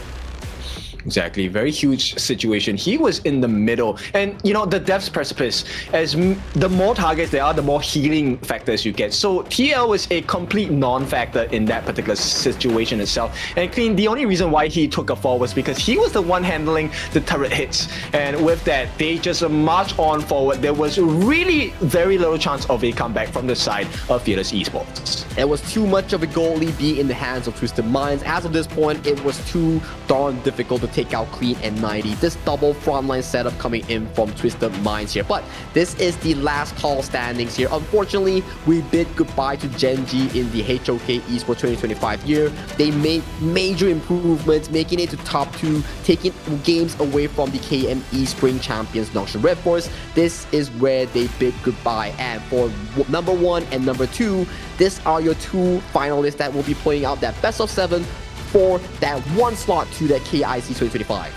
Exactly, very huge situation. He was in the middle, and you know, the Death's Precipice, as the more targets there are, the more healing factors you get. So TL was a complete non-factor in that particular situation itself. And Clean, the only reason why he took a fall was because he was the one handling the turret hits. And with that, they just marched on forward. There was really very little chance of a comeback from the side of Fearless Esports.
It was too much of a goal lead being in the hands of Twisted Minds. As of this point, it was too darn difficult to take out Clean and 90. This double frontline setup coming in from Twisted Minds here. But this is the last call standings here. Unfortunately, we bid goodbye to Gen.G in the HOK Esports 2025 year. They made major improvements, making it to top 2, taking games away from the KME Spring Champions Noxian Red Force. This is where they bid goodbye. And for number 1 and number 2, these are your 2 finalists that will be playing out that best of 7 for that 1 slot to that KIC 2025.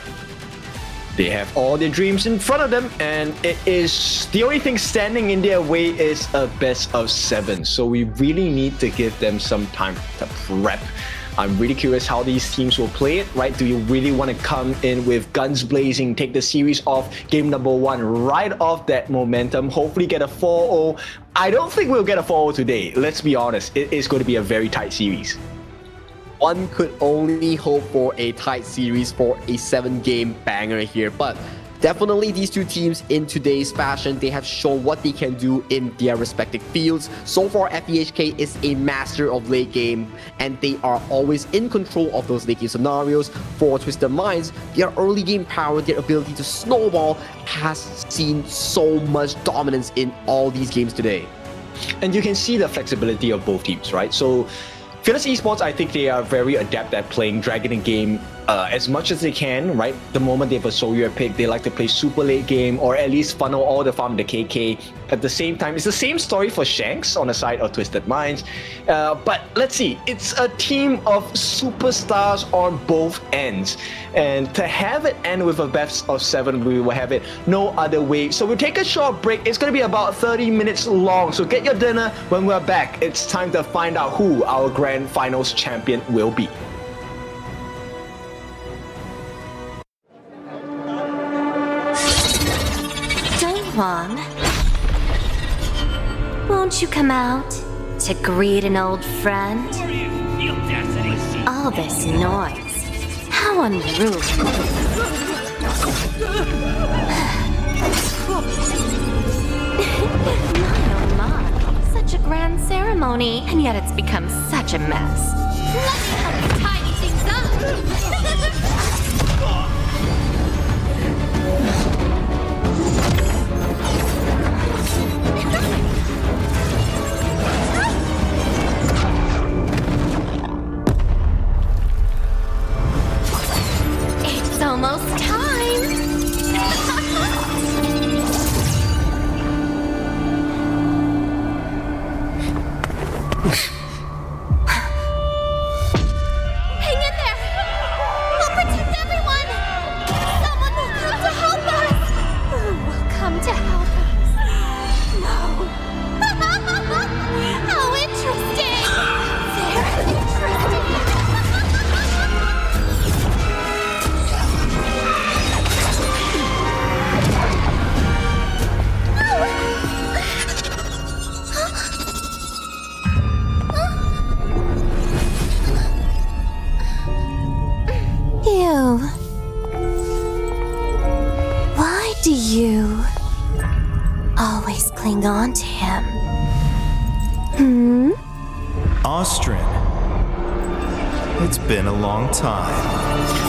They have all their dreams in front of them, and it is the only thing standing in their way is a best of 7. So we really need to give them some time to prep. I'm really curious how these teams will play it, right? Do you really want to come in with guns blazing, take the series off game number 1, right off that momentum, hopefully get a 4-0? I don't think we'll get a 4-0 today. Let's be honest, it is going to be a very tight series.
One could only hope for a tight series for a 7-game banger here, but definitely these two teams in today's fashion, they have shown what they can do in their respective fields. So far, FEHK is a master of late game, and they are always in control of those late game scenarios. For Twisted Minds, their early game power, their ability to snowball has seen so much dominance in all these games today.
And you can see the flexibility of both teams, right? So Fearless Esports, I think they are very adept at playing Dragon and Game as much as they can, right? The moment they have a Sawyer pick, they like to play super late game or at least funnel all the farm to KK. At the same time, it's the same story for Shanks on the side of Twisted Minds. But let's see, it's a team of superstars on both ends. And to have it end with a best of 7, we will have it no other way. So we'll take a short break. It's going to be about 30 minutes long. So get your dinner. When we're back, it's time to find out who our grand finals champion will be.
Wong, won't you come out to greet an old friend? All this noise, how unruly. My, such a grand ceremony, and yet it's become such a mess.
Let me help you tidy things up.
Do you always cling on to him?
Austrian. It's been a long time.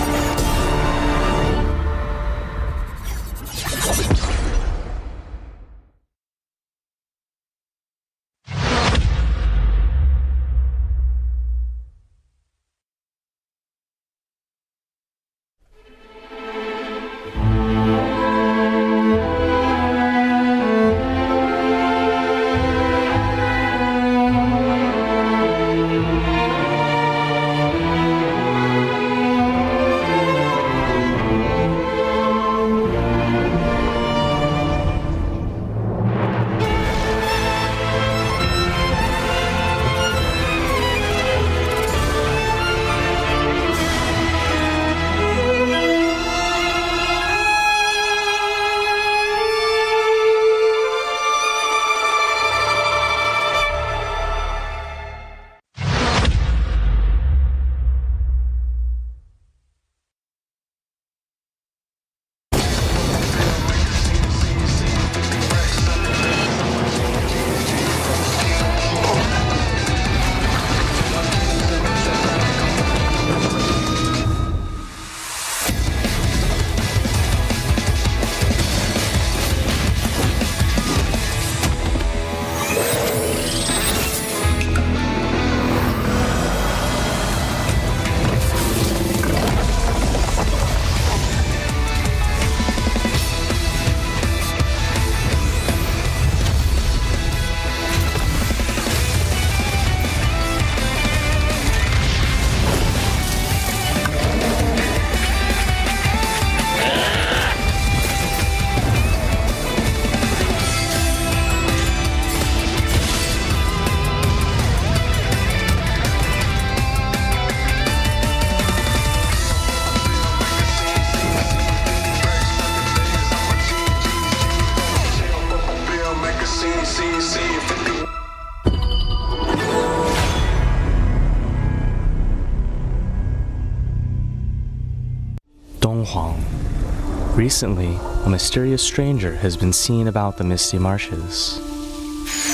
Recently, a mysterious stranger has been seen about the Misty Marshes.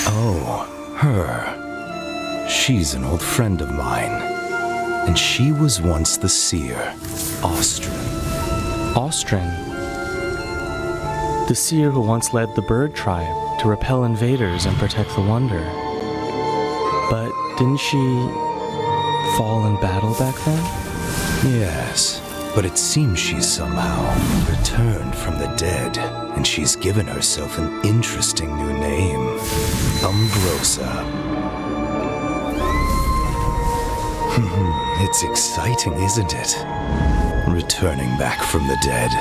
Oh, her. She's an old friend of mine. And she was once the seer, Austrian.
Austrian? The seer who once led the bird tribe to repel invaders and protect the Wonder. But didn't she fall in battle back then?
Yes. But it seems she's somehow returned from the dead, and she's given herself an interesting new name, Umbrosa. It's exciting, isn't it? Returning back from the dead.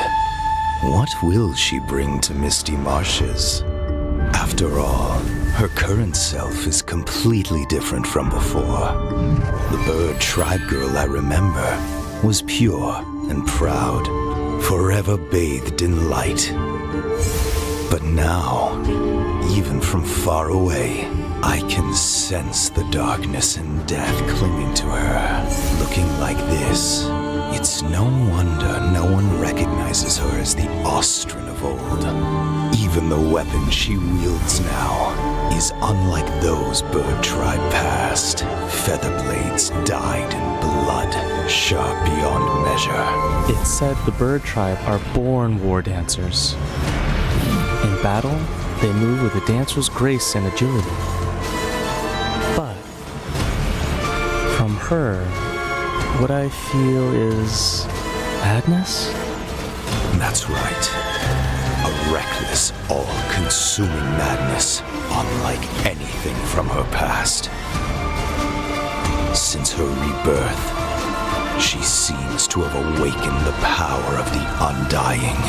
What will she bring to Misty Marshes? After all, her current self is completely different from before. The bird tribe girl I remember was pure and proud, forever bathed in light. But now, even from far away, I can sense the darkness and death clinging to her. Looking like this, it's no wonder no one recognizes her as the Austrian of old. Even the weapon she wields now is unlike those bird tribe past. Feather blades dyed in blood, sharp beyond measure.
It's said the bird tribe are born war dancers. In battle, they move with a dancer's grace and agility. But from her, what I feel is madness?
That's right. A reckless, all-consuming madness, unlike anything from her past. Since her rebirth, she seems to have awakened the power of the Undying.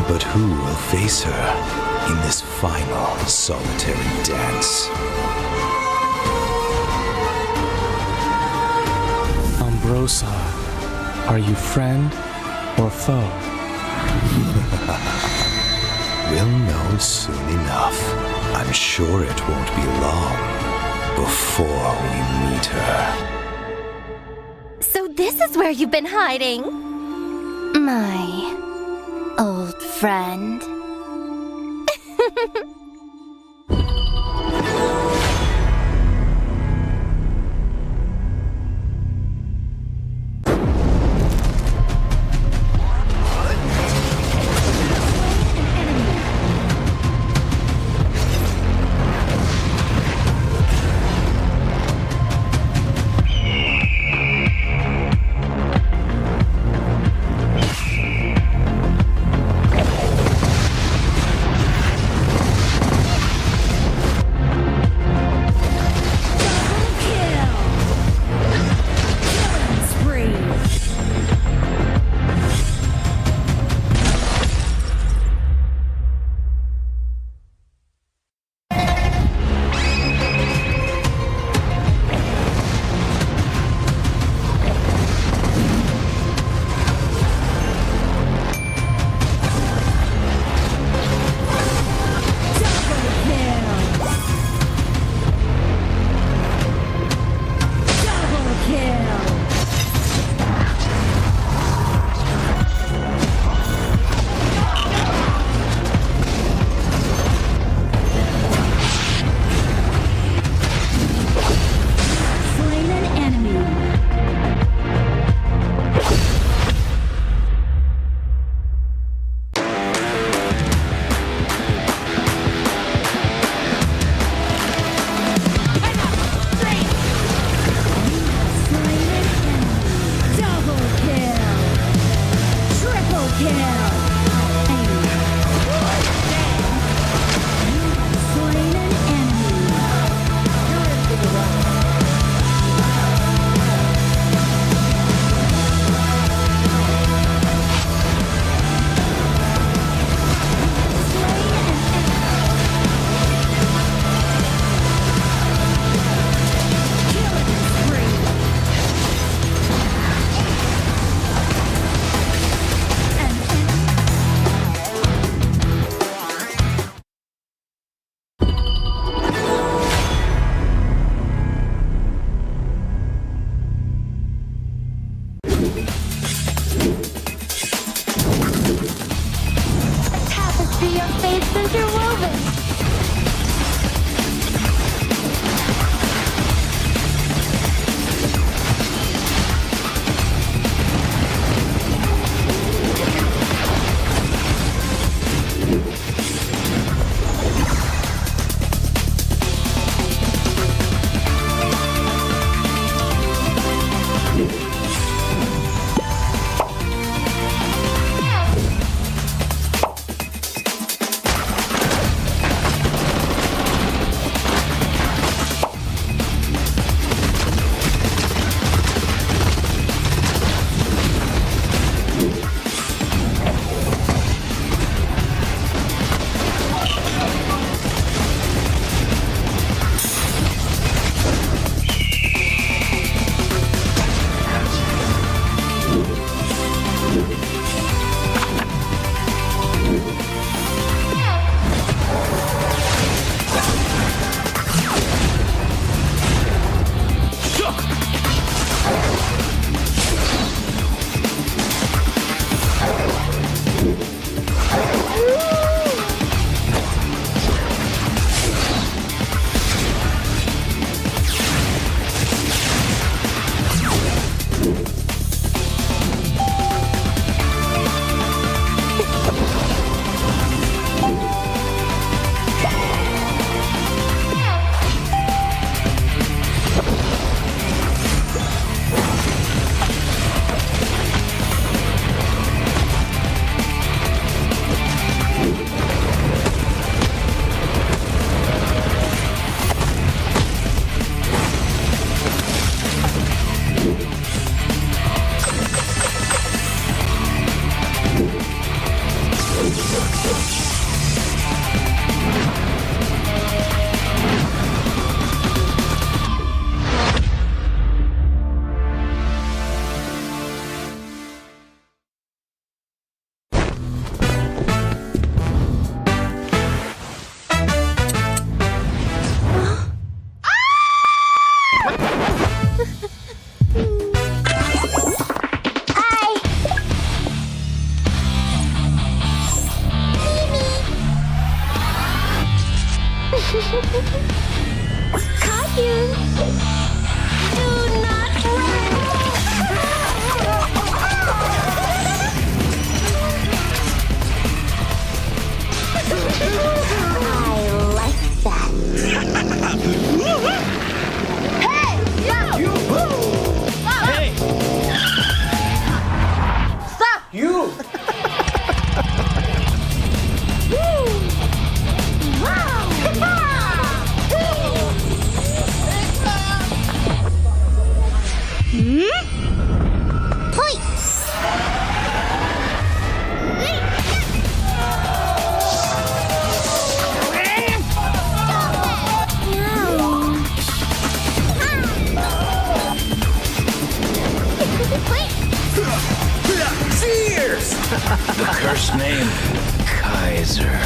But who will face her in this final solitary dance?
Umbrosa, are you friend or foe?
We'll know soon enough. I'm sure it won't be long before we meet her.
So this is where you've been hiding? My old friend.
Caillou! Do not I like that. Hey! You!
Hey!
Stop!
You!
Cheers!
The cursed name, Kaiser.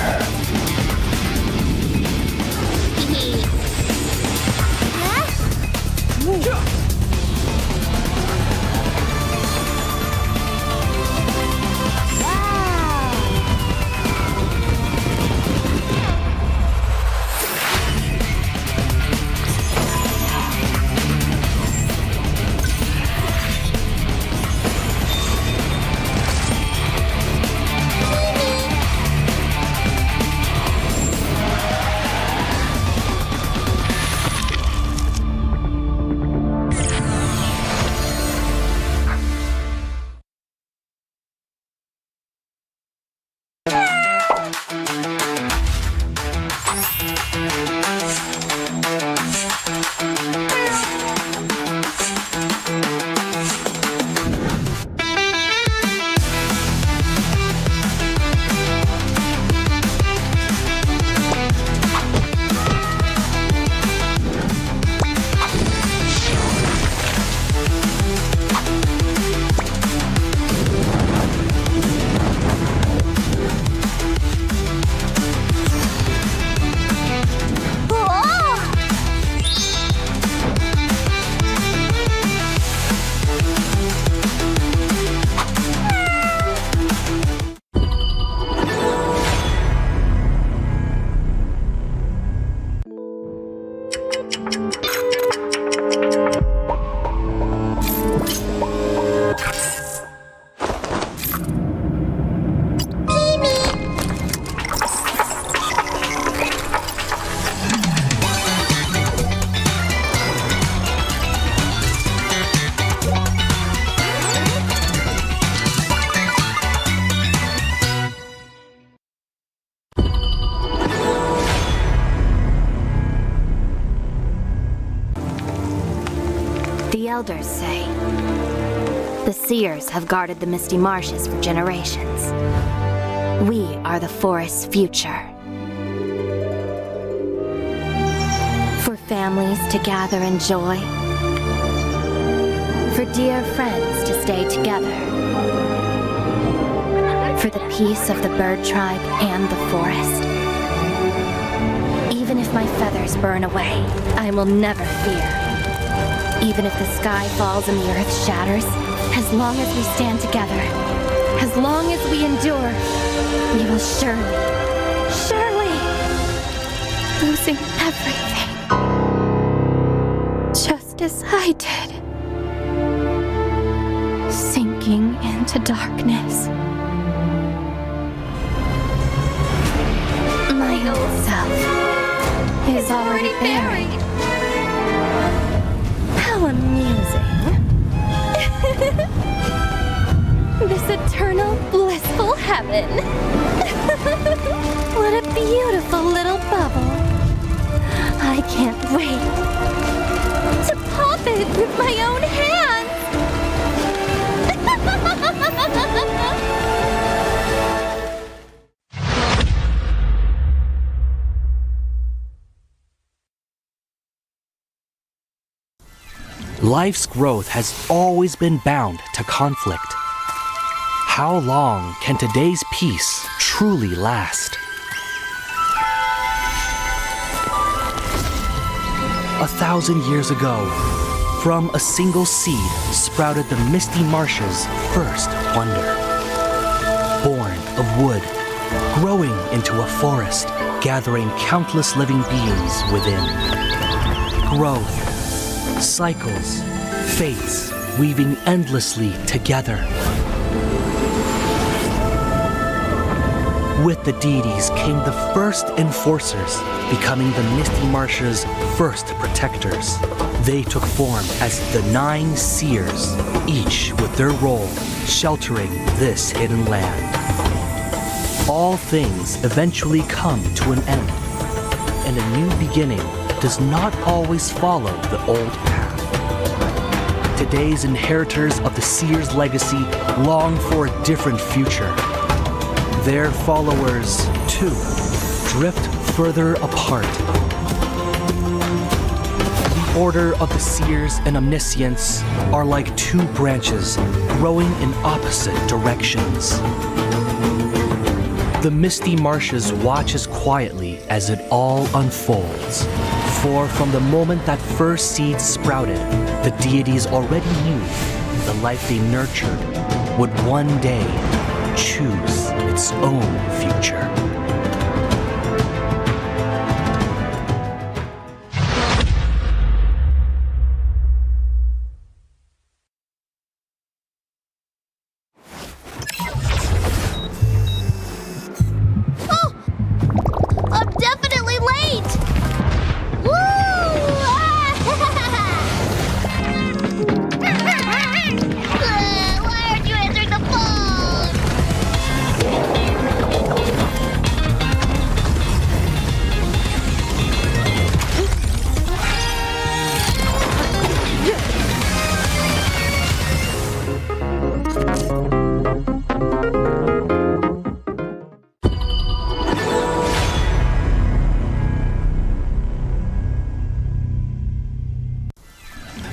The elders say the seers have guarded the misty marshes for generations. We are the forest's future. For families to gather in joy. For dear friends to stay together. For the peace of the bird tribe and the forest. Even if my feathers burn away, I will never fear. Even if the sky falls and the earth shatters, as long as we stand together, as long as we endure, we will surely, losing everything. Just as I did. Sinking into darkness. My old self is already buried. How amusing. This eternal, blissful heaven. What a beautiful little bubble. I can't wait to pop it with my own hands.
Life's growth has always been bound to conflict. How long can today's peace truly last? 1,000 years ago, from a single seed sprouted the misty marshes' first wonder. Born of wood, growing into a forest,
gathering countless living beings within. Growth, cycles, fates, weaving endlessly together. With the deities came the first enforcers, becoming the Misty Marsh's first protectors. They took form as the 9 seers, each with their role sheltering this hidden land. All things eventually come to an end, and a new beginning does not always follow the old path. Today's inheritors of the seer's legacy long for a different future. Their followers, too, drift further apart. The Order of the Seers and Omniscients are like 2 branches growing in opposite directions. The Misty Marshes watches quietly as it all unfolds. For from the moment that first seed sprouted, the deities already knew the life they nurtured would one day choose its own future.
I'm definitely late! Woo! Why aren't you answering the phone?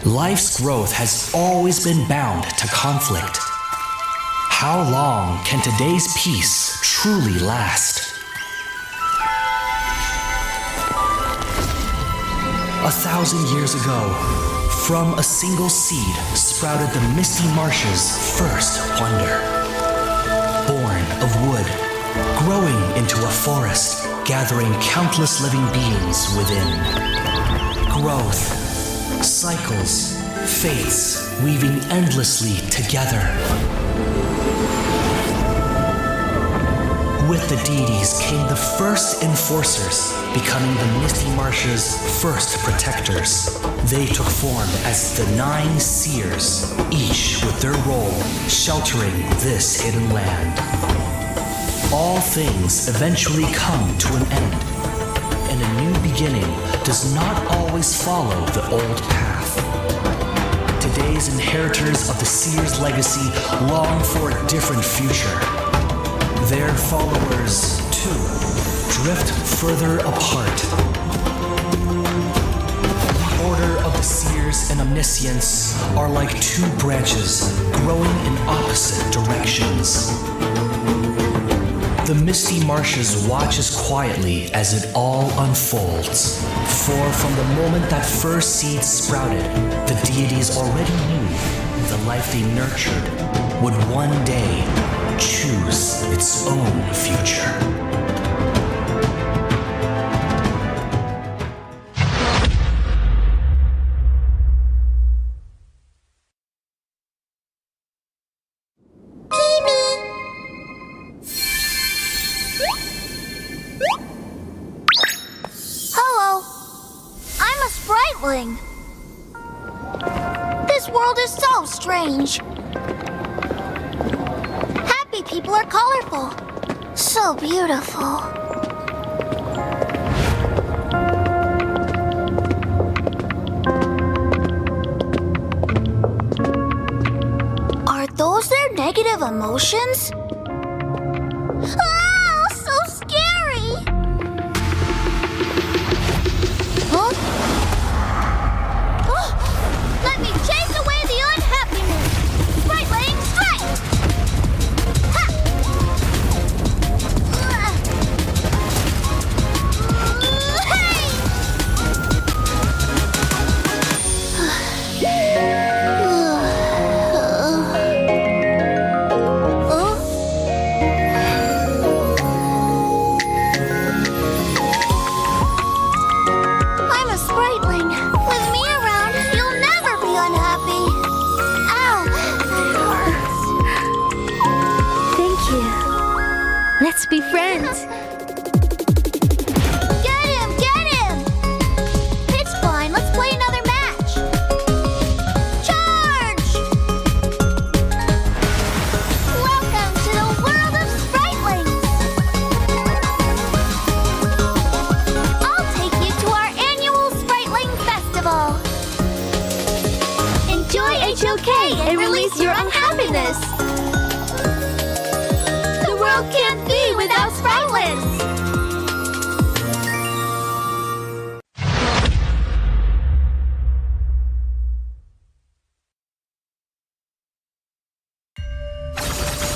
Life's growth has always been bound to conflict. How long can today's peace truly last? 1,000 years ago, from a single seed sprouted the Misty Marsh's first wonder. Born of wood, growing into a forest, gathering countless living beings within. Growth, cycles, fates, weaving endlessly together. With the deities came the first enforcers, becoming the Misty Marsh's first protectors. They took form as the 9 seers, each with their role sheltering this hidden land. All things eventually come to an end, and a new beginning does not always follow the old path. Today's inheritors of the seer's legacy long for a different future. Their followers, too, drift further apart. The Order of the Seers and Omniscients are like 2 branches growing in opposite directions. The Misty Marshes watches quietly as it all unfolds. For from the moment that first seed sprouted, the deities already knew the life they nurtured would one day choose its own future.
Hello. I'm a spriteling. This world is so strange. Happy people are colorful. So beautiful. Are those their negative emotions? Ah, so scary! Huh? Oh, let me chase away the unhappiness! Sprite-laying strike! Ha! Hey!
Let's be friends.
Get him! Get him! Pitch blind, let's play another match! Charge! Welcome to the world of Spritelings! I'll take you to our annual Spriteling Festival! Enjoy HOK and release your unhappiness! The world can't be without Spritelings!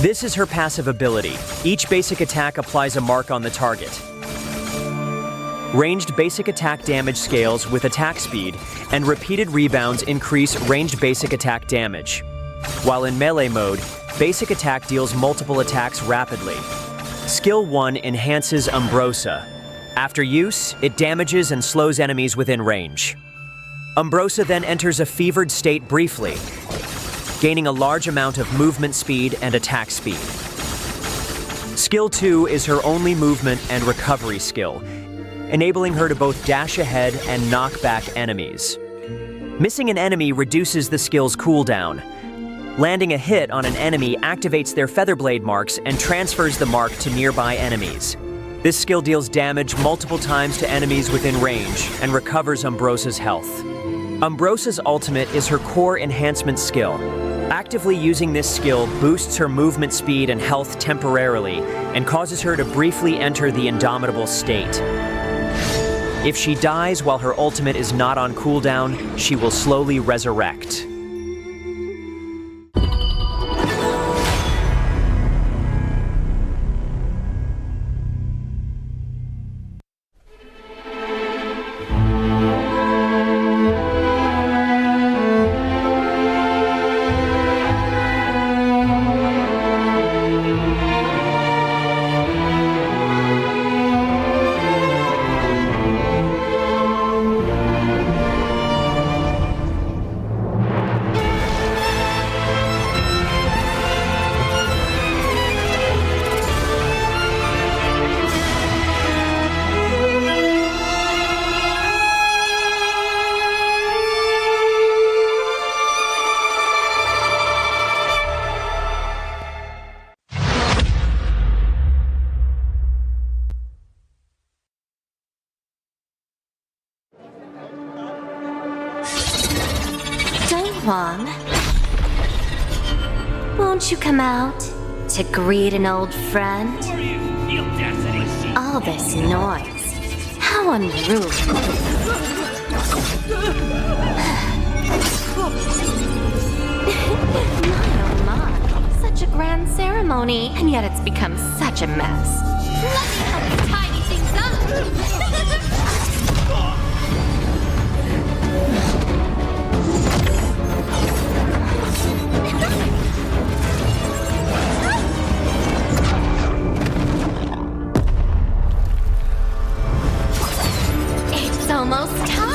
This is her passive ability. Each basic attack applies a mark on the target. Ranged basic attack damage scales with attack speed, and repeated rebounds increase ranged basic attack damage. While in melee mode, basic attack deals multiple attacks rapidly. Skill 1 enhances Umbrosa. After use, it damages and slows enemies within range. Umbrosa then enters a fevered state briefly, gaining a large amount of movement speed and attack speed. Skill 2 is her only movement and recovery skill, enabling her to both dash ahead and knock back enemies. Missing an enemy reduces the skill's cooldown. Landing a hit on an enemy activates their Featherblade marks and transfers the mark to nearby enemies. This skill deals damage multiple times to enemies within range and recovers Umbrosa's health. Umbrosa's ultimate is her core enhancement skill. Actively using this skill boosts her movement speed and health temporarily and causes her to briefly enter the Indomitable state. If she dies while her ultimate is not on cooldown, she will slowly resurrect.
Huang, won't you come out to greet an old friend? All this noise, how unruly. My, such a grand ceremony, and yet it's become such a mess.
Let me help you tidy things up!
It's almost time!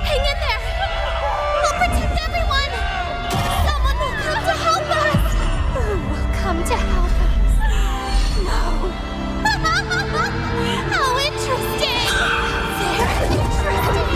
Hang in there! We'll protect everyone! Someone will come to help us!
Who will come to help us? No.
How interesting!
Very interesting.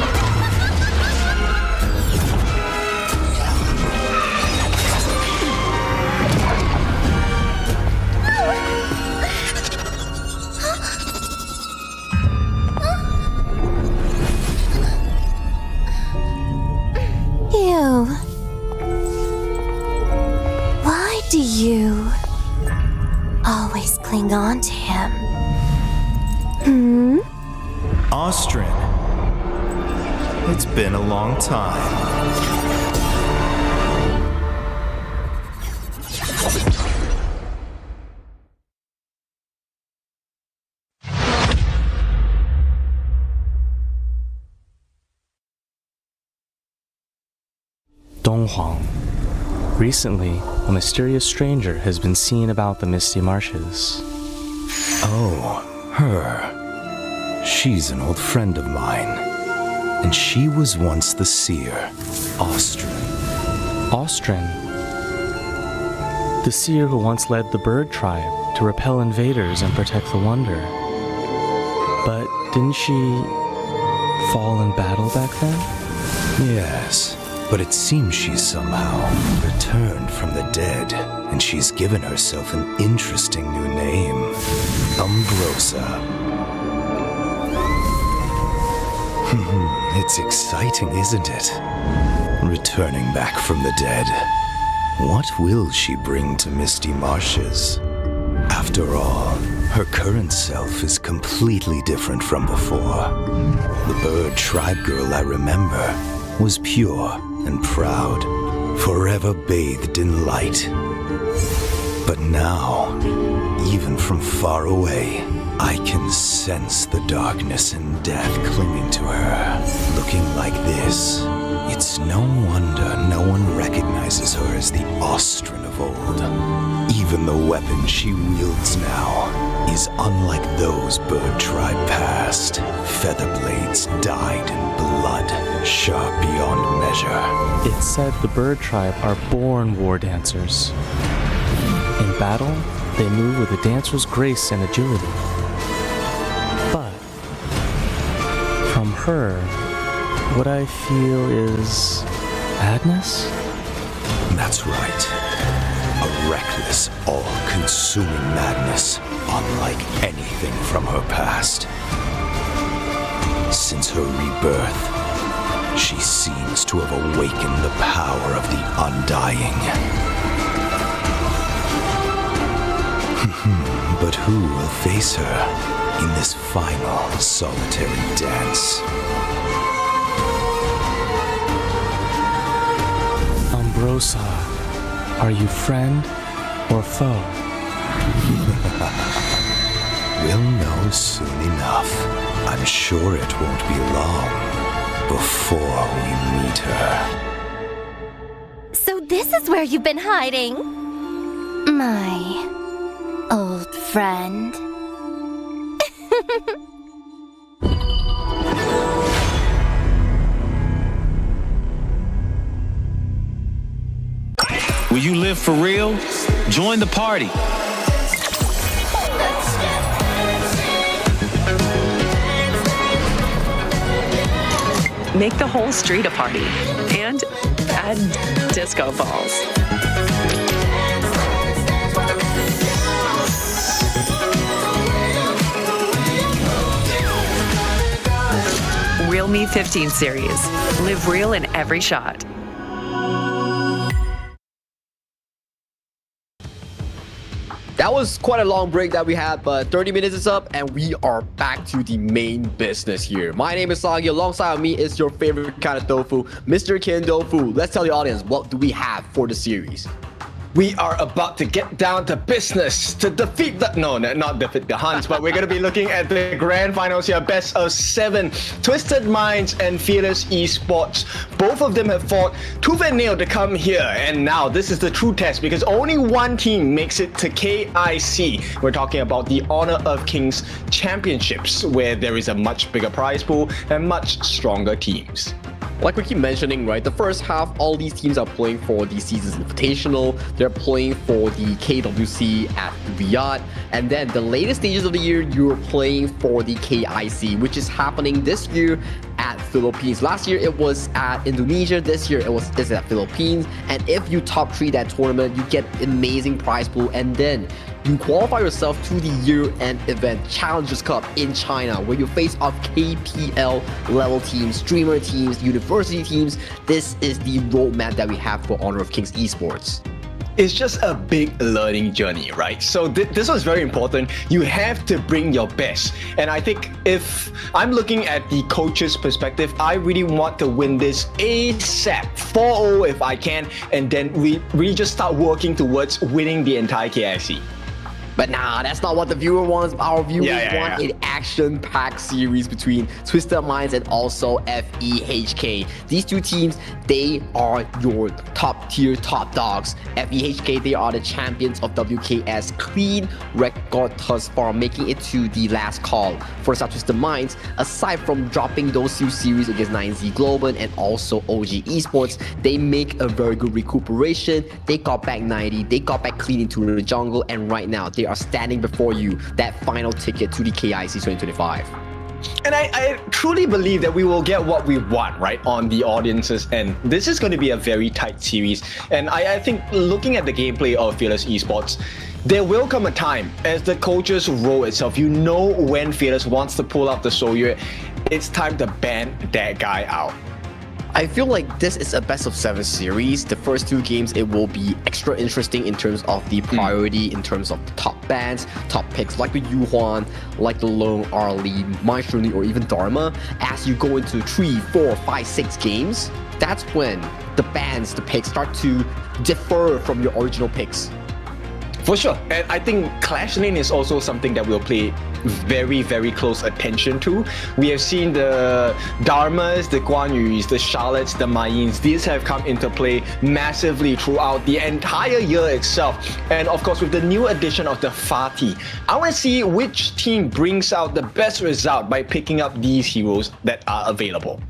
You. Why do you always cling on to him?
Austrian. It's been a long time.
Donghuang. Recently, a mysterious stranger has been seen about the Misty Marshes.
Oh, her. She She's an old friend of mine. And she was once the seer, Austrin.
Austrin? The seer who once led the bird tribe to repel invaders and protect the Wonder. But didn't she fall in battle back then?
Yes, but it seems she's somehow returned from the dead, and she's given herself an interesting new name, Umbrosa. It's exciting, isn't it? Returning back from the dead. What will she bring to Misty Marshes? After all, her current self is completely different from before. The bird tribe girl I remember was pure and proud, forever bathed in light. But now, even from far away, I can sense the darkness and death clinging to her. Looking like this, it's no wonder no one recognizes her as the Austrin of old. Even the weapon she wields now is unlike those bird tribe past. Feather blades dyed in blood, sharp beyond measure.
It's said the bird tribe are born war dancers. In battle, they move with a dancer's grace and agility. But from her, what I feel is madness?
That's right. A reckless, all-consuming madness, unlike anything from her past. Since her rebirth, she seems to have awakened the power of the Undying. But who will face her in this final solitary dance?
Umbrosa, are you friend or foe?
We'll know soon enough. I'm sure it won't be long before we meet her.
So this is where you've been hiding? My old friend.
Will you live for real? Join the party.
Make the whole street a party and add disco balls. Real Me 15 series. Live real in every shot.
That was quite a long break that we had, but 30 minutes is up and we are back to the main business here. My name is Sagi. Alongside me is your favorite kind of tofu, Mr. Ken Tofu. Let's tell the audience, what do we have for the series?
We are about to get down to business to defeat the... No, not defeat the Huns, but we're going to be looking at the grand finals here. Best of 7. Twisted Minds and Fearless Esports. Both of them have fought tooth and nail to come here. And now this is the true test because only one team makes it to KIC. We're talking about the Honor of Kings Championships, where there is a much bigger prize pool and much stronger teams.
Like we keep mentioning, right, the first half, all these teams are playing for the Seasons Invitational. They're playing for the KWC at Riyadh. And then the latest stages of the year, you're playing for the KIC, which is happening this year at Philippines. Last year, it was at Indonesia. This year, it's at Philippines. And if you top 3 that tournament, you get amazing prize pool. And then you qualify yourself to the year-end event Challengers Cup in China, where you face off KPL level teams, streamer teams, university teams. This is the roadmap that we have for Honor of Kings Esports.
It's just a big learning journey, right? So this was very important. You have to bring your best. And I think if I'm looking at the coach's perspective, I really want to win this ASAP, 4-0 if I can, and then we really just start working towards winning the entire KIC.
But nah, that's not what the viewer wants. Our viewers want an action-packed series between Twisted Minds and also FEHK. These two teams, they are your top-tier top dogs. FEHK, they are the champions of WKS. Clean record thus far, making it to the last call. For Twisted Minds, aside from dropping those two series against 9Z Global and also OG Esports, they make a very good recuperation. They got back 90, they got back clean into the jungle, and right now they are standing before you, that final ticket to the KIC 2025.
And I truly believe that we will get what we want, right, on the audiences, and this is going to be a very tight series. And I think looking at the gameplay of Fearless Esports, there will come a time as the coach's role itself, you know when Fearless wants to pull out the Soyue, it's time to ban that guy out.
I feel like this is a best of 7 series. The first 2 games, it will be extra interesting in terms of the priority, in terms of the top bans, top picks like the Yuhuan, like the Lone Arlie, Maishuni, or even Dharma. As you go into 3, 4, 5, 6 games, that's when the bans, the picks start to differ from your original picks.
For sure, and I think Clash Lane is also something that we'll pay very, very close attention to. We have seen the Dharmas, the Guan Yus, the Charlottes, the Mayins. These have come into play massively throughout the entire year itself. And of course, with the new addition of the Fatih, I want to see which team brings out the best result by picking up these heroes that are available.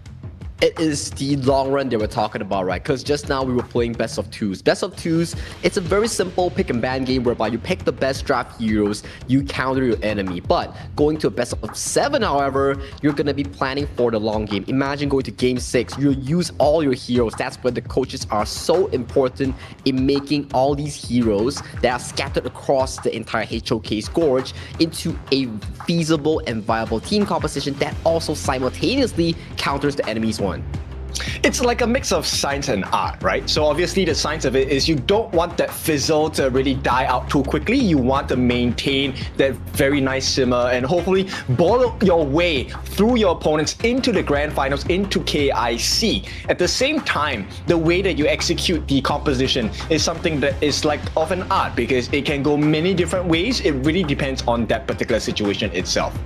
It is the long run that we're talking about, right? Because just now we were playing best of 2s. Best of 2s, it's a very simple pick and ban game whereby you pick the best draft heroes, you counter your enemy. But going to a best of 7, however, you're going to be planning for the long game. Imagine going to game 6, you use all your heroes. That's where the coaches are so important in making all these heroes that are scattered across the entire HOK's Gorge into a feasible and viable team composition that also simultaneously counters the enemy's one.
It's like a mix of science and art, right? So obviously the science of it is you don't want that fizzle to really die out too quickly. You want to maintain that very nice simmer and hopefully boil your way through your opponents into the grand finals, into KIC. At the same time, the way that you execute the composition is something that is like of an art because it can go many different ways. It really depends on that particular situation itself.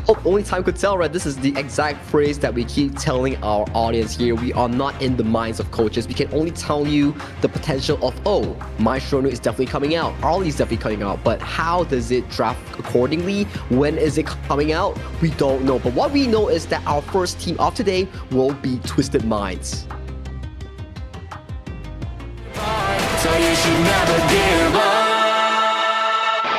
Oh, only time could tell, right? This is the exact phrase that we keep telling our audience here. We are not in the minds of coaches. We can only tell you the potential of, oh, my Shrono is definitely coming out. Arlie's definitely coming out. But how does it draft accordingly? When is it coming out? We don't know. But what we know is that our first team of today will be Twisted Minds.
So you should never give up.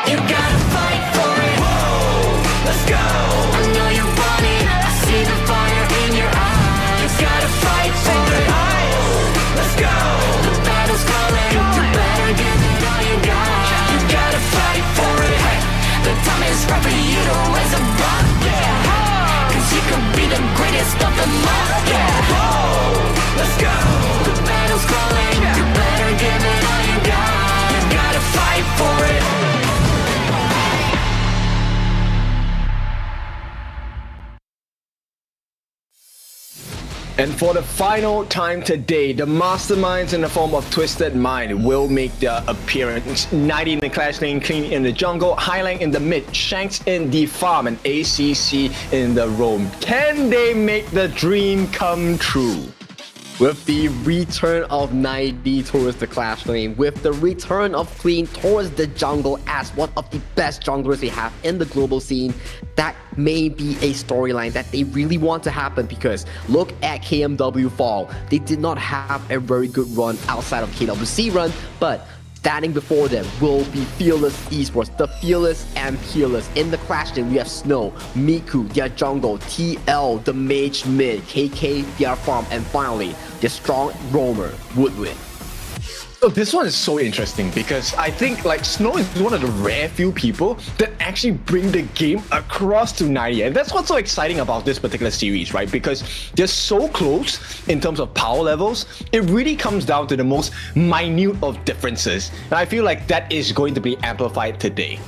You gotta fight for it. Whoa, let's go. I know you want it. I see the fire in your eyes. You gotta fight for it. Let's go. The battle's calling. You better give it all you got. You gotta fight for it. The time is right for you to raise a bar. Yeah. Cause you could be the greatest of them all. Yeah. Let's go. The battle's calling. You better give it all you got. You gotta fight for it. And for the final time today, the masterminds in the form of Twisted Mind will make their appearance. 90 in the Clash Lane, Clean in the jungle, Highline in the mid, Shanks in the farm, and ACC in the roam. Can they make the dream come true?
With the return of 90 towards the Clash Lane, with the return of Clean towards the jungle as one of the best junglers they have in the global scene, that may be a storyline that they really want to happen because look at KMW Fall. They did not have a very good run outside of KWC run, but standing before them will be Fearless Esports, the fearless and peerless. In the Clash Lane, we have Snow, Miku, their jungle, TL, the mage mid, KK, their farm, and finally, the strong roamer, Woodwind.
So this one is so interesting because I think like Snow is one of the rare few people that actually bring the game across to 90, and that's what's so exciting about this particular series, right? Because they're so close in terms of power levels. It really comes down to the most minute of differences, and I feel like that is going to be amplified today.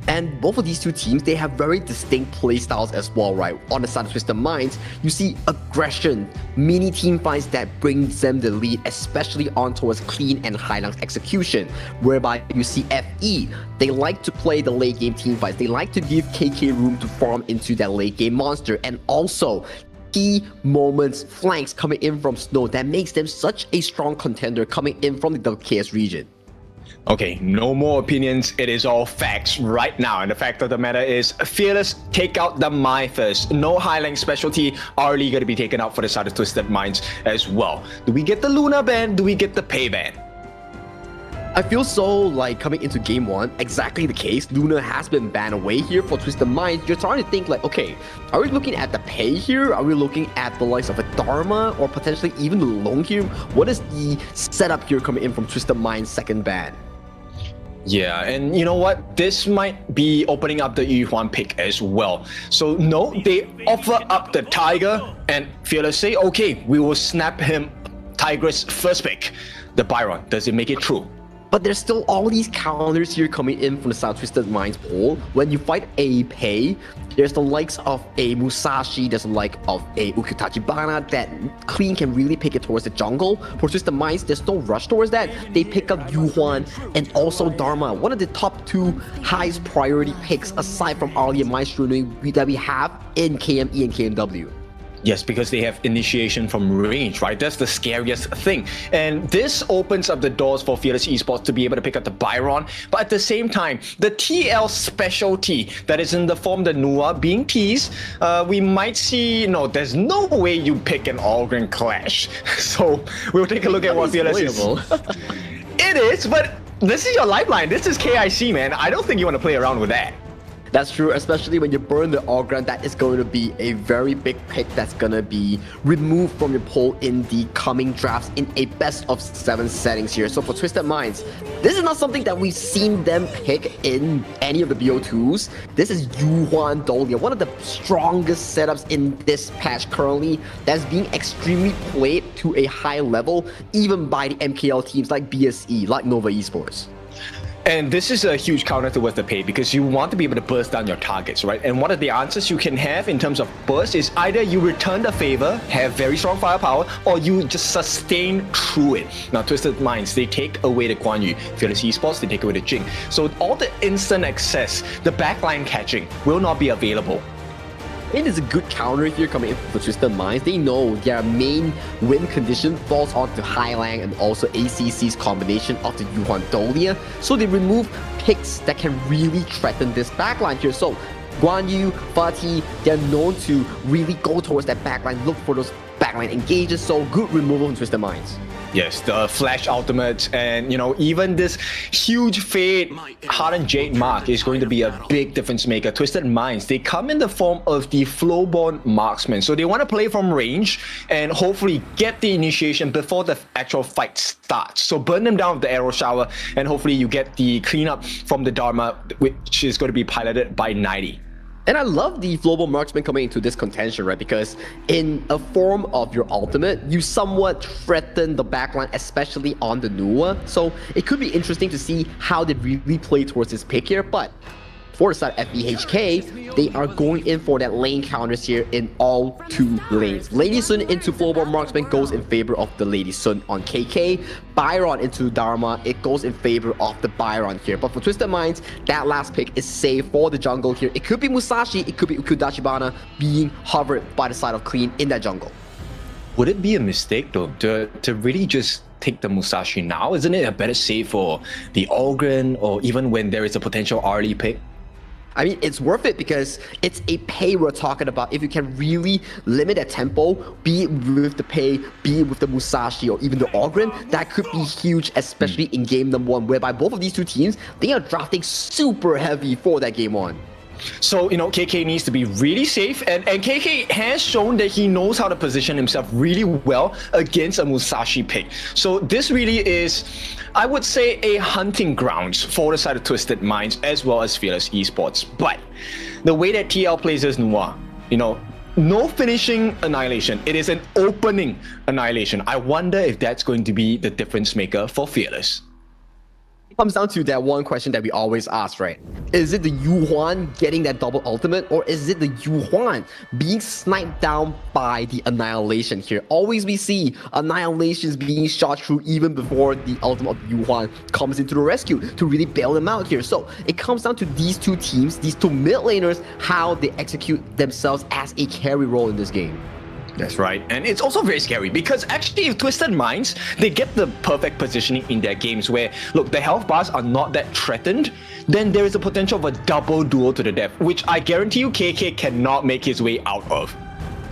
And both of these two teams, they have very distinct play styles as well, right? On the side of Twisted Minds, you see aggression, mini team fights that brings them the lead, especially on towards clean and high length execution, whereby you see FE, they like to play the late game team fights. They like to give KK room to farm into that late game monster, and also key moments, flanks coming in from Snow that makes them such a strong contender coming in from the WKS region.
Okay, no more opinions. It is all facts right now. And the fact of the matter is, Fearless take out the Mai first. No high length specialty. Arlie going to be taken out for the side of Twisted Minds as well. Do we get the Luna ban? Do we get the Pay ban?
I feel so like coming into game one, exactly the case. Luna has been banned away here for Twisted Minds. You're trying to think like, okay, are we looking at the Pay here? Are we looking at the likes of a Dharma or potentially even the Long here? What is the setup here coming in from Twisted Minds' second ban?
Yeah, and you know what? This might be opening up the Yuhuan pick as well. So no, they offer up the Tiger, and Fearless say, okay, we will snap him Tiger's first pick, the Byron. Does it make it true?
But there's still all these counters here coming in from the South Twisted Minds pool. When you fight a Pei, there's the likes of a Musashi, there's the like of a Ukutachibana that Clean can really pick it towards the jungle. For Twisted Minds, there's no rush towards that. They pick up Yuhuan and also Dharma, one of the top two highest priority picks aside from Arlie and Maestro that we have in KME and KMW.
Yes, because they have initiation from range, right? That's the scariest thing. And this opens up the doors for Fearless Esports to be able to pick up the Byron. But at the same time, the TL specialty that is in the form of the Nua being teased, we might see, no, there's no way you pick an Allgren Clash. So we'll take a look at what Fearless is. It is, but this is your lifeline. This is KIC, man. I don't think you want to play around with that.
That's true, especially when you burn the Allgren. That is going to be a very big pick that's going to be removed from your pool in the coming drafts in a best of 7 settings here. So for Twisted Minds, this is not something that we've seen them pick in any of the BO2s. This is Yuhuan Dolia, one of the strongest setups in this patch currently, that's being extremely played to a high level, even by the MKL teams like BSE, like Nova Esports.
And this is a huge counter towards the Pay because you want to be able to burst down your targets, right? And one of the answers you can have in terms of burst is either you return the favor, have very strong firepower, or you just sustain through it. Now, Twisted Minds, they take away the Guan Yu. Fearless Esports, they take away the Jing. So all the instant access, the backline catching will not be available.
It is a good counter here coming in for Twisted Minds. They know their main win condition falls onto Highlang and also ACC's combination of the Yuhuan Dolia. So they remove picks that can really threaten this backline here. So Guan Yu, Fatih, they're known to really go towards that backline, look for those backline engages. So good removal from Twisted Minds.
Yes, the Flash Ultimates and, you know, even this huge fade Hardened Jade Mark is going to be a big difference maker. Twisted Minds, they come in the form of the Flowborn Marksman. So they want to play from range and hopefully get the initiation before the actual fight starts. So burn them down with the Arrow Shower and hopefully you get the cleanup from the Dharma, which is going to be piloted by 90.
And I love the Flowborn Marksman coming into this contention, right? Because in a form of your ultimate, you somewhat threaten the backline, especially on the Nua. So it could be interesting to see how they really play towards this pick here. But for the side FBHK, they are going in for that lane counters here in all 2 lanes. Lady Sun into Flowborn Marksman goes in favor of the Lady Sun on KK. Byron into Dharma, it goes in favor of the Byron here. But for Twisted Minds, that last pick is safe for the jungle here. It could be Musashi, it could be Ukudachibana being hovered by the side of Clean in that jungle.
Would it be a mistake though to really just take the Musashi now? Isn't it a better save for the Allgren or even when there is a potential Arlie pick?
I mean, it's worth it because it's a Pay we're talking about. If you can really limit that tempo, be it with the Pay, be it with the Musashi, or even the Allgren, that could be huge, especially in game number 1, whereby both of these 2 teams, they are drafting super heavy for that game 1.
So, you know, KK needs to be really safe, and KK has shown that he knows how to position himself really well against a Musashi pick. So this really is, I would say, a hunting grounds for the side of Twisted Minds as well as Fearless Esports. But the way that TL plays as Noir, you know, no finishing Annihilation. It is an opening Annihilation. I wonder if that's going to be the difference maker for Fearless.
comes down to that one question that we always ask, right? Is it the Yuhuan getting that double ultimate, or is it the Yuhuan being sniped down by the Annihilation here? Always we see Annihilations being shot through even before the ultimate of Yuhuan comes into the rescue to really bail them out here. So it comes down to these two teams, these two mid laners, how they execute themselves as a carry role in this game.
That's right. And it's also very scary because actually if Twisted Minds, they get the perfect positioning in their games where, look, the health bars are not that threatened, then there is a potential of a double duel to the death, which I guarantee you KK cannot make his way out of.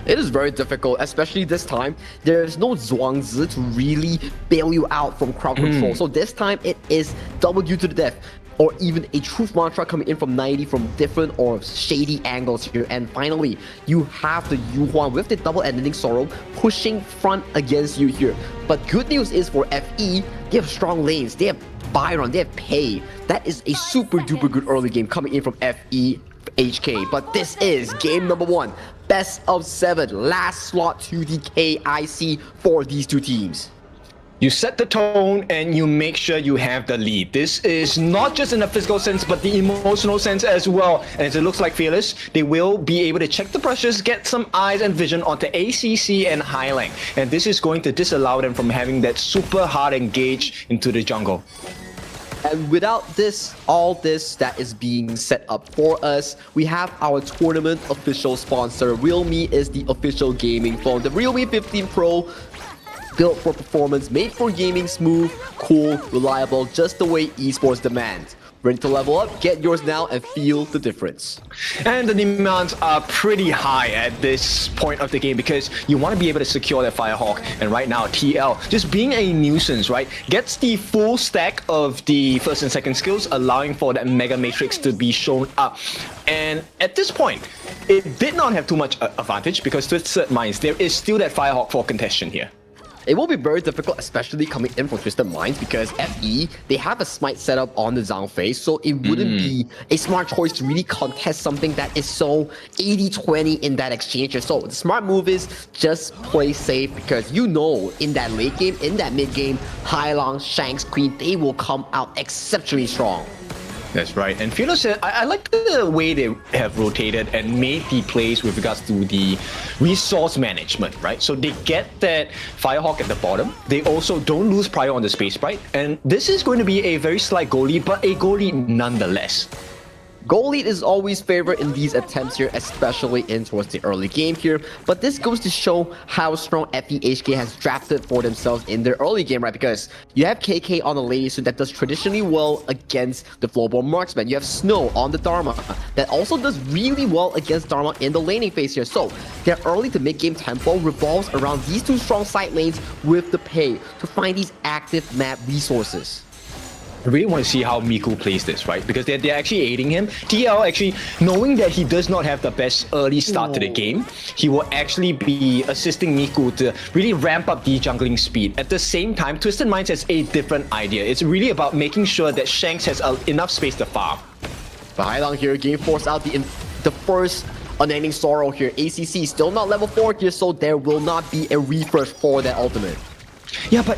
It is very difficult, especially this time. There is no Zhuangzi to really bail you out from crowd control. So this time it is double duel to the death, or even a truth mantra coming in from 90 from different or shady angles here. And finally, you have the Yuhuan with the double ending sorrow pushing front against you here. But good news is for FE, they have strong lanes, they have Byron, they have Pei. That is a super duper good early game coming in from FE HK. But this is game number 1, best of 7, last slot to the KIC for these two teams.
You set the tone and you make sure you have the lead. This is not just in the physical sense, but the emotional sense as well. And as it looks like Fearless, they will be able to check the pressures, get some eyes and vision onto ACC and Highlang. And this is going to disallow them from having that super hard engage into the jungle.
And without this, all this that is being set up for us, we have our tournament official sponsor. Realme is the official gaming phone. The Realme 15 Pro, built for performance, made for gaming, smooth, cool, reliable, just the way esports demand. Ready to level up? Get yours now and feel the difference.
And the demands are pretty high at this point of the game because you want to be able to secure that Firehawk. And right now, TL, just being a nuisance, right, gets the full stack of the first and second skills, allowing for that Mega Matrix to be shown up. And at this point, it did not have too much advantage because Twisted Minds, there is still that Firehawk for contention here.
It will be very difficult, especially coming in from Twisted Minds, because FE, they have a smite setup on the Zhang phase, so it wouldn't be a smart choice to really contest something that is so 80-20 in that exchange. So the smart move is just play safe, because you know in that late game, in that mid game, Highlang, Shanks, Queen, they will come out exceptionally strong.
That's right. And Fearless, I like the way they have rotated and made the plays with regards to the resource management, right? So they get that Firehawk at the bottom. They also don't lose prior on the space sprite. And this is going to be a very slight goal lead, but a goal lead nonetheless.
Goal lead is always favored in these attempts here, especially in towards the early game here. But this goes to show how strong FEHK has drafted for themselves in their early game, right? Because you have KK on the lane suit that does traditionally well against the Flowborn Marksman. You have Snow on the Dharma that also does really well against Dharma in the laning phase here. So their early to mid game tempo revolves around these two strong side lanes with the Pei to find these active map resources.
I really want to see how Miku plays this, right? Because they're actually aiding him. TL actually, knowing that he does not have the best early start to the game, he will actually be assisting Miku to really ramp up the jungling speed. At the same time, Twisted Minds has a different idea. It's really about making sure that Shanks has enough space to farm.
But Highlang here, game force out the first unending sorrow here. ACC still not level 4 here, so there will not be a refresh for that ultimate.
Yeah, but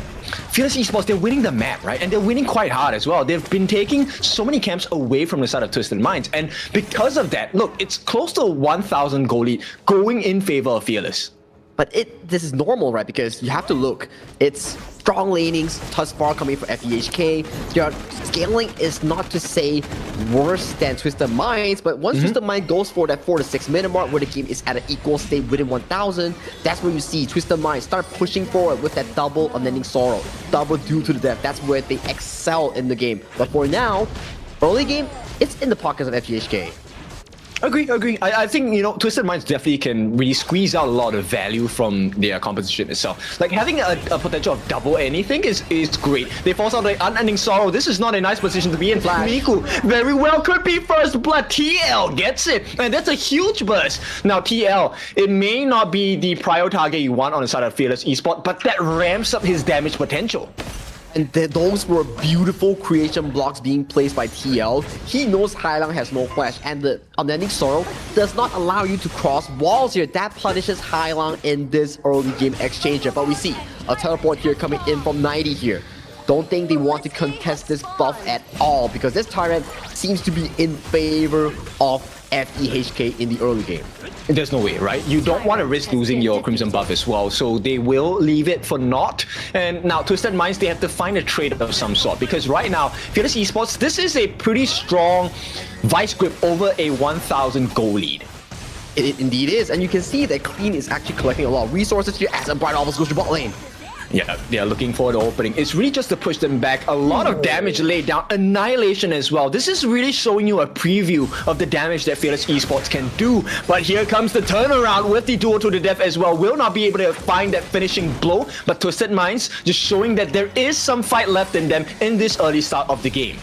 Fearless Esports, they're winning the map, right? And they're winning quite hard as well. They've been taking so many camps away from the side of Twisted Minds. And because of that, look, it's close to 1,000 goal lead going in favor of Fearless.
But this is normal, right? Because you have to look. It's strong lanings, thus far coming from FEHK. Their scaling is not to say worse than Twisted Minds, but once Twisted Mind goes for that 4 to 6 minute mark where the game is at an equal state within 1,000, that's where you see Twisted Minds start pushing forward with that double unending sorrow, double due to the death. That's where they excel in the game. But for now, early game, it's in the pockets of FEHK.
Agree. I think, you know, Twisted Minds definitely can really squeeze out a lot of value from their composition itself. Like, having a potential of double anything is great. They force out the unending sorrow. This is not a nice position to be in.
Flash.
Miku very well could be first blood. TL gets it. And that's a huge burst. Now, TL, it may not be the prior target you want on the side of Fearless Esports, but that ramps up his damage potential.
And those were beautiful creation blocks being placed by TL. He knows Highlang has no flash, and the unending sorrow does not allow you to cross walls here. That punishes Highlang in this early game exchange. But we see a teleport here coming in from 90 here. don't think they want to contest this buff at all, because this Tyrant seems to be in favor of FEHK in the early game.
There's no way, right? You don't want to risk losing your Crimson buff as well, so they will leave it for naught. And now, Twisted Minds, they have to find a trade of some sort, because right now, Fearless Esports, this is a pretty strong vice grip over a 1,000 goal lead.
It indeed is, and you can see that Clean is actually collecting a lot of resources here as a Bright almost goes to bot lane.
Yeah, they are looking for the opening. It's really just to push them back. A lot of damage laid down. Annihilation as well. This is really showing you a preview of the damage that Fearless Esports can do. But here comes the turnaround with the duel to the death as well. Will not be able to find that finishing blow. But Twisted Minds just showing that there is some fight left in them in this early start of the game.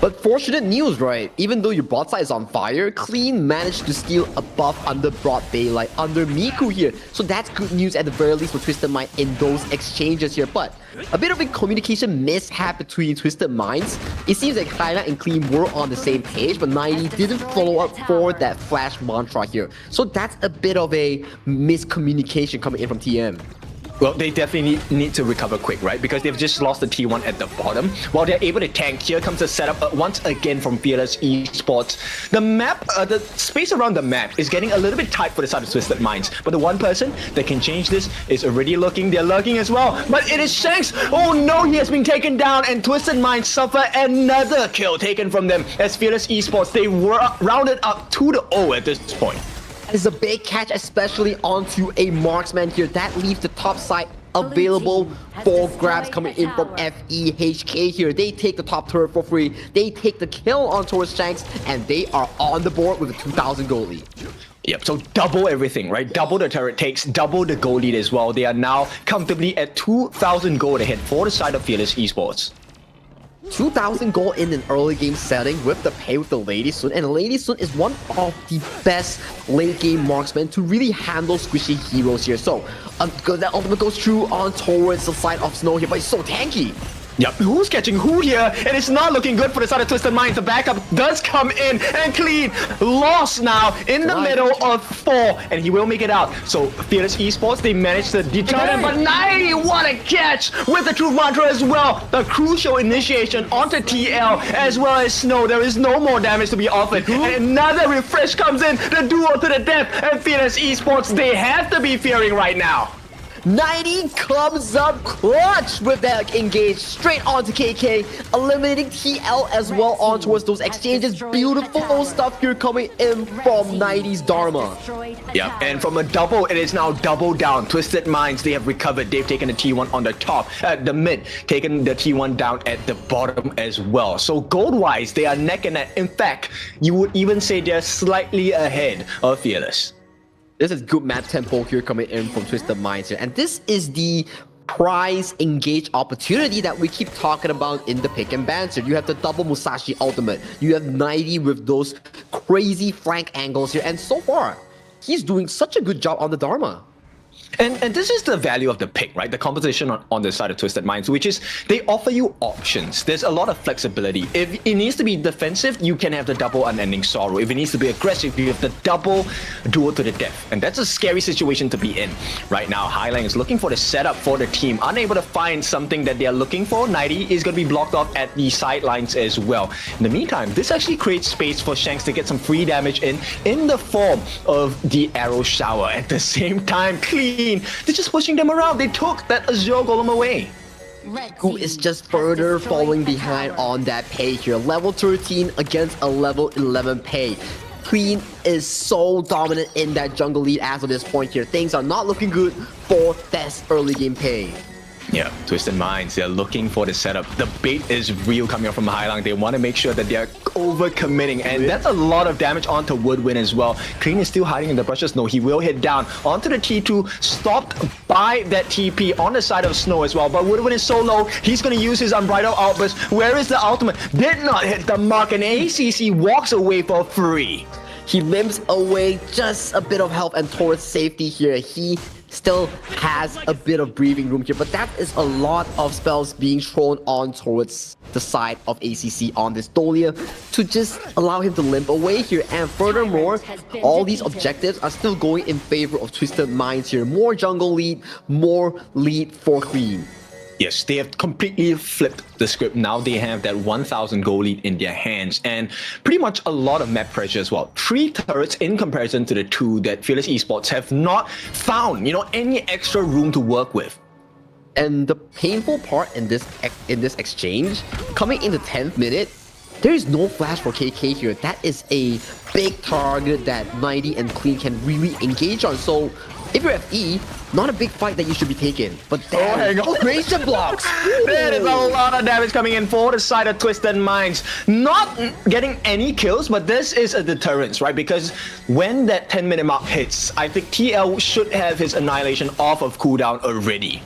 But fortunate news, right? Even though your bot side is on fire, Clean managed to steal a buff under broad daylight under Miku here. So that's good news at the very least for Twisted Mind in those exchanges here. But a bit of a communication mishap between Twisted Minds. It seems like Hyla and Clean were on the same page, but 90 didn't follow up for that flash mantra here. So that's a bit of a miscommunication coming in from TM.
Well, they definitely need to recover quick, right? Because they've just lost the T1 at the bottom. While they're able to tank, here comes the setup once again from Fearless Esports. The map, the space around the map is getting a little bit tight for the side of Twisted Minds. But the one person that can change this is already lurking. They're lurking as well. But it is Shanks. Oh no, he has been taken down, and Twisted Minds suffer another kill taken from them as Fearless Esports, they were rounded up 2-0 at this point.
It's a big catch, especially onto a marksman here. That leaves the top side available for grabs coming in from FEHK here. They take the top turret for free. They take the kill on towards Shanks, and they are on the board with a 2,000 goal lead.
Yep, so double everything, right? Double the turret takes, double the goal lead as well. They are now comfortably at 2,000 gold ahead for the side of Fearless Esports.
2,000 gold in an early game setting with the pay with the Lady Sun, and Lady Sun is one of the best late game marksmen to really handle squishy heroes here. So that ultimate goes through on towards the side of Snow here, but it's so tanky.
Yep, who's catching who here? And it's not looking good for the side of Twisted Minds. The backup does come in, and Clean lost now in the middle of 4, and he will make it out. So Fearless Esports, they managed to deter him, but 90, what a catch with the Truth Mantra as well. The crucial initiation onto TL as well as Snow. There is no more damage to be offered, and another refresh comes in, the duel to the death, and Fearless Esports, they have to be fearing right now.
90 comes up clutch with that engage straight onto KK, eliminating TL as well on towards those exchanges. Beautiful stuff here coming in from 90's Dharma.
Yeah, and from a double, it is now double down. Twisted Minds, they have recovered. They've taken the T1 on the top, the mid, taken the T1 down at the bottom as well. So gold-wise, they are neck and neck. In fact, you would even say they're slightly ahead of Fearless.
This is good map tempo here coming in from Twisted Minds here. And this is the prize engage opportunity that we keep talking about in the pick and banter. You have the double Musashi ultimate. You have 90 with those crazy flank angles here. And so far, he's doing such a good job on the Dharma.
And this is the value of the pick, right? The composition on the side of Twisted Minds, which is they offer you options. There's a lot of flexibility. If it needs to be defensive, you can have the double unending sorrow. If it needs to be aggressive, you have the double duel to the death. And that's a scary situation to be in. Right now, Highline is looking for the setup for the team. Unable to find something that they are looking for. 90 is going to be blocked off at the sidelines as well. In the meantime, this actually creates space for Shanks to get some free damage in the form of the arrow shower. At the same time, Clean, they're just pushing them around. They took that Azure Golem away.
Who is just further falling behind on that pay here. Level 13 against a level 11 pay. Clean is so dominant in that jungle lead as of this point here. Things are not looking good for this early game pay.
Yeah, Twisted Minds, they're looking for the setup. The bait is real coming up from Highline. They want to make sure that they're over-committing, and that's a lot of damage onto Woodwind as well. Clean is still hiding in the brushes. No, he will hit down onto the T2, stopped by that TP on the side of Snow as well. But Woodwind is so low, he's going to use his Unbridled Outburst. Where is the ultimate? Did not hit the mark, and ACC walks away for free.
He limps away just a bit of health and towards safety here. He still has a bit of breathing room here, but that is a lot of spells being thrown on towards the side of ACC on this Dolia to just allow him to limp away here. And furthermore, all these objectives are still going in favor of Twisted Minds here. More jungle lead, more lead for Queen.
Yes, they have completely flipped the script. Now they have that 1,000 gold lead in their hands and pretty much a lot of map pressure as well. 3 turrets in comparison to the 2 that Fearless Esports have not found, any extra room to work with.
And the painful part in this exchange, coming in the 10th minute, there is no flash for KK here. That is a big target that 90 and Clean can really engage on. So if you're FE, not a big fight that you should be taking. But then, creation blocks!
There is a lot of damage coming in for the side of Twisted Minds. Not getting any kills, but this is a deterrence, right? Because when that 10-minute mark hits, I think TL should have his Annihilation off of cooldown already.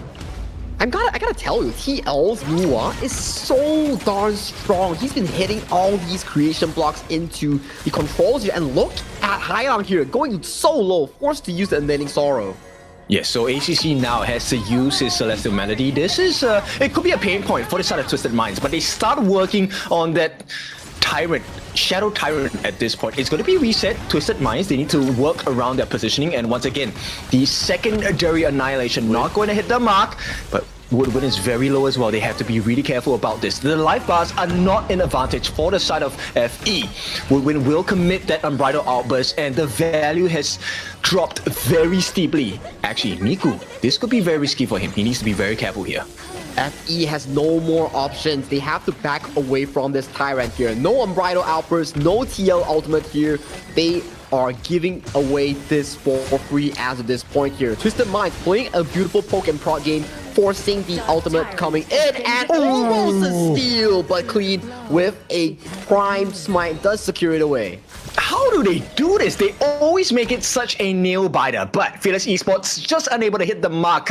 I gotta tell you, TL's Lua is so darn strong. He's been hitting all these creation blocks into the controls here. And look at Haiyang here, going so low, forced to use the Unending Sorrow.
Yes, so ACC now has to use his Celestial Melody. This is, it could be a pain point for the side of Twisted Minds, but they start working on that Tyrant, Shadow Tyrant at this point. It's going to be reset. Twisted Minds, they need to work around their positioning. And once again, the secondary Annihilation not going to hit the mark, but Woodwind is very low as well. They have to be really careful about this. The life bars are not an advantage for the side of FE. Woodwind will commit that Unbridled Outburst and the value has dropped very steeply. Actually, Miku, this could be very risky for him. He needs to be very careful here.
FE has no more options. They have to back away from this Tyrant here. No Unbridled Outburst, no TL Ultimate here. They are giving away this for free as of this point here. Twisted Minds playing a beautiful poke and prod game, forcing the ultimate coming in and almost a steal, but Clean with a prime smite does secure it away.
How do they do this? They always make it such a nail-biter, but Fearless Esports just unable to hit the mark,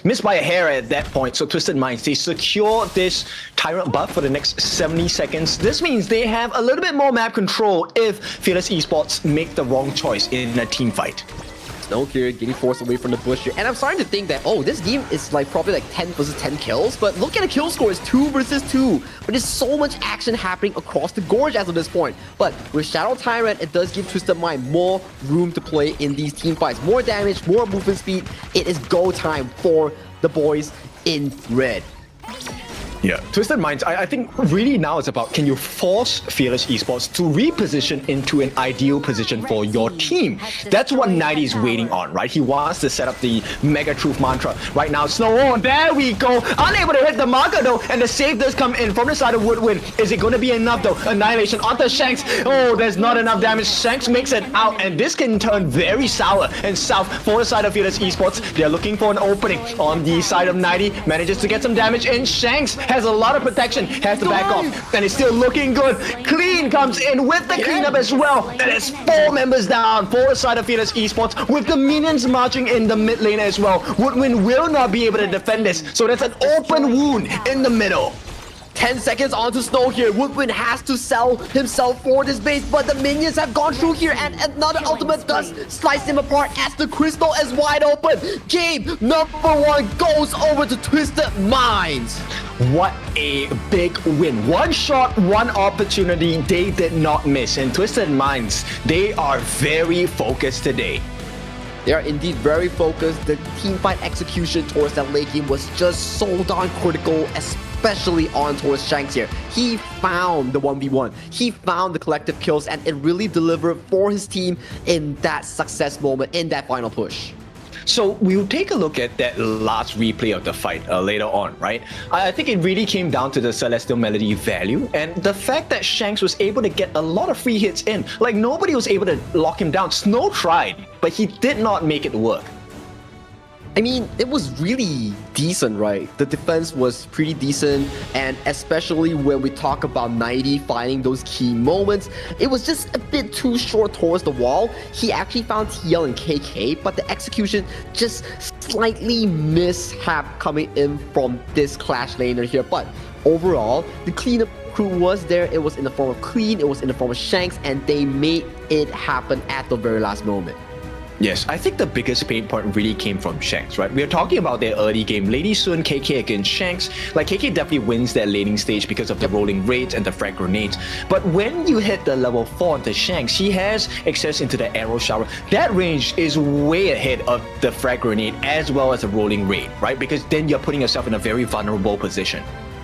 missed by a hair at that point. So Twisted Minds, they secure this Tyrant buff for the next 70 seconds. This means they have a little bit more map control if Fearless Esports make the wrong choice in a team fight.
Snoke here getting forced away from the bush here. And I'm starting to think that, oh, this game is like probably like 10 versus 10 kills. But look at the kill score, it's 2 versus 2. But there's so much action happening across the gorge as of this point. But with Shadow Tyrant, it does give Twisted Mind more room to play in these team fights. More damage, more movement speed. It is go time for the boys in red.
Yeah, Twisted Minds, I think really now it's about, can you force Fearless Esports to reposition into an ideal position for your team? That's what 90 is waiting on, right? He wants to set up the Mega Truth Mantra. Right now, Snow on, there we go. Unable to hit the marker though, and the save does come in from the side of Woodwind. Is it going to be enough though? Annihilation onto Shanks. Oh, there's not enough damage. Shanks makes it out, and this can turn very sour and south for the side of Fearless Esports. They're looking for an opening on the side of 90. Manages to get some damage in. Shanks has a lot of protection, has to back off, and it's still looking good. Clean comes in with the cleanup as well, and it's 4 members down for the side of Fearless Esports with the minions marching in the mid lane as well. Woodwind will not be able to defend this, so that's an open wound in the middle.
10 seconds onto Snow here. Woodwind has to sell himself for this base, but the minions have gone through here, and another ultimate does slice him apart as the crystal is wide open. Game number 1 goes over to Twisted Minds.
What a big win. One shot, one opportunity they did not miss. And Twisted Minds, they are very focused today.
They are indeed very focused. The teamfight execution towards that late game was just so darn critical, especially on towards Shanks here. He found the 1v1. He found the collective kills, and it really delivered for his team in that success moment, in that final push.
So we'll take a look at that last replay of the fight later on, right? I think it really came down to the Celestial Melody value and the fact that Shanks was able to get a lot of free hits in. Like, nobody was able to lock him down. Snow tried, but he did not make it work.
I mean, it was really decent, right? The defense was pretty decent, and especially when we talk about 90 finding those key moments, it was just a bit too short towards the wall. He actually found TL and KK, but the execution just slightly mishap coming in from this Clash laner here. But overall, the cleanup crew was there. It was in the form of Clean, it was in the form of Shanks, and they made it happen at the very last moment.
Yes, I think the biggest pain point really came from Shanks, right? We're talking about their early game. Lady Sun, KK against Shanks. Like, KK definitely wins that laning stage because of the rolling raids and the frag grenades. But when you hit the level 4 onto Shanks, he has access into the arrow shower. That range is way ahead of the frag grenade as well as the rolling raid, right? Because then you're putting yourself in a very vulnerable position.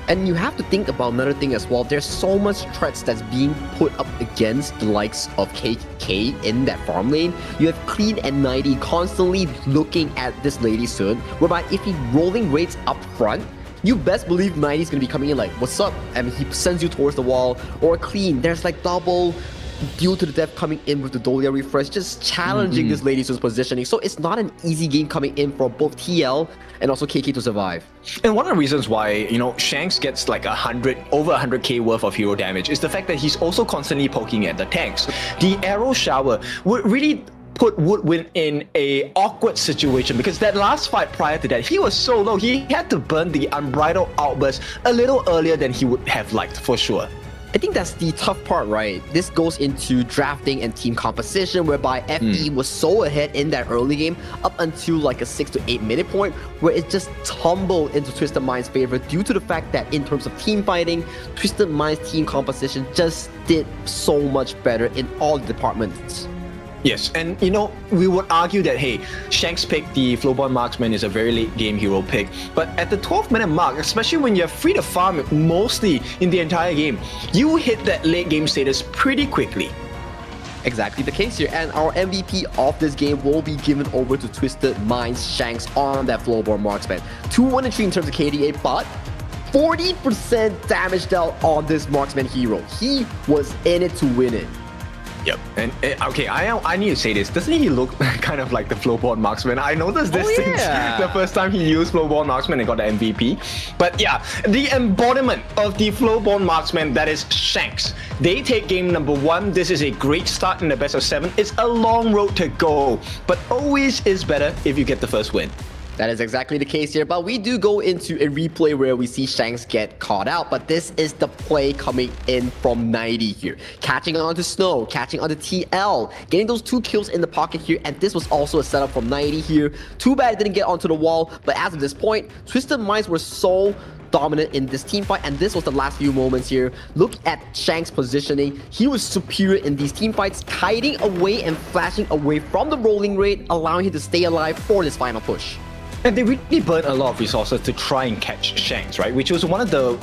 And you have to think about another thing as well. There's so much threats that's being put up against the likes of KK in that farm lane. You have Clean and 90 constantly looking at this Lady Sun, whereby if he rolling raids up front, you best believe 90 is going to be coming in like, what's up? And he sends you towards the wall. Or Clean, there's like double Duel to the Death coming in with the Dolia refresh, just challenging this Lady Sun's positioning. So it's not an easy game coming in for both TL and also KK to survive.
And one of the reasons why, you know, Shanks gets like over 100k worth of hero damage is the fact that he's also constantly poking at the tanks. The arrow shower would really put Woodwind in a awkward situation because that last fight prior to that, he was so low, he had to burn the Unbridled Outburst a little earlier than he would have liked, for sure.
I think that's the tough part, right? This goes into drafting and team composition, whereby FE was so ahead in that early game up until like a 6 to 8 minute point where it just tumbled into Twisted Mind's favor due to the fact that in terms of team fighting, Twisted Mind's team composition just did so much better in all the departments.
Yes, and you know, we would argue that, hey, Shanks pick, the Flowborn Marksman, is a very late game hero pick. But at the 12th minute mark, especially when you're free to farm mostly in the entire game, you hit that late game status pretty quickly.
Exactly the case here, and our MVP of this game will be given over to Twisted Mind's Shanks on that Flowborn Marksman. 2-1-3 in terms of KDA, but 40% damage dealt on this Marksman hero. He was in it to win it.
Yep, and okay, I need to say this. Doesn't he look kind of like the Flowborn Marksman? I noticed this since the first time he used Flowborn Marksman and got the MVP. But yeah, the embodiment of the Flowborn Marksman, that is Shanks. They take game number 1. This is a great start in the best of 7. It's a long road to go, but always is better if you get the first win.
That is exactly the case here, but we do go into a replay where we see Shanks get caught out, but this is the play coming in from 90 here. Catching onto Snow, catching onto TL, getting those 2 kills in the pocket here, and this was also a setup from 90 here. Too bad it didn't get onto the wall, but as of this point, Twisted Minds were so dominant in this team fight, and this was the last few moments here. Look at Shanks' positioning. He was superior in these team fights, kiting away and flashing away from the rolling raid, allowing him to stay alive for this final push.
And they really burned a lot of resources to try and catch Shanks, right? Which was one of the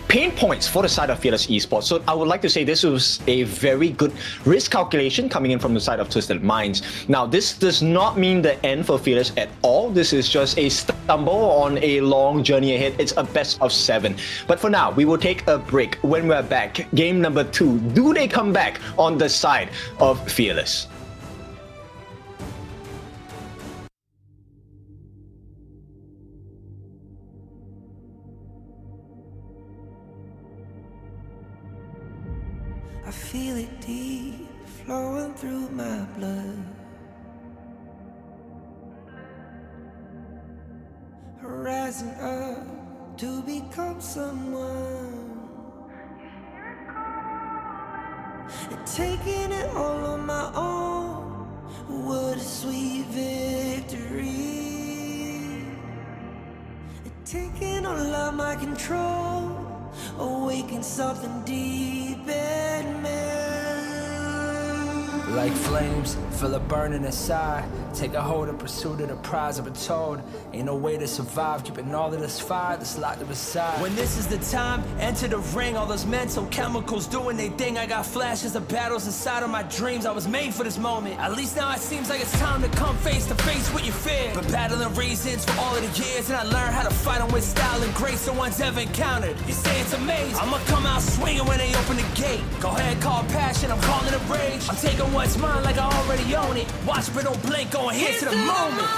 pain points for the side of Fearless Esports. So I would like to say this was a very good risk calculation coming in from the side of Twisted Minds. Now, this does not mean the end for Fearless at all. This is just a stumble on a long journey ahead. It's a best of 7. But for now, we will take a break. When we're back, game number 2. Do they come back on the side of Fearless?
I feel it deep flowing through my blood. Rising up to become someone. And taking it all on my own. What a sweet victory. And taking all of my control. Awaken something deep in me.
Like flames, feel it burning inside. Take a hold of pursuit of the prize. I've been told ain't no way to survive, keeping all of this fire that's locked up inside. When this is the time, enter the ring. All those mental chemicals doing they thing. I got flashes of battles inside of my dreams. I was made for this moment. At least now it seems like it's time to come face to face with your fear. Been battling reasons for all of the years, and I learned how to fight them with style and grace no one's ever encountered. You say it's amazing, I'ma come out swinging when they open the gate. Go ahead, call passion, I'm calling it rage. I'm taking what's mine like I already own it. Watch but don't blink, going here to the moment.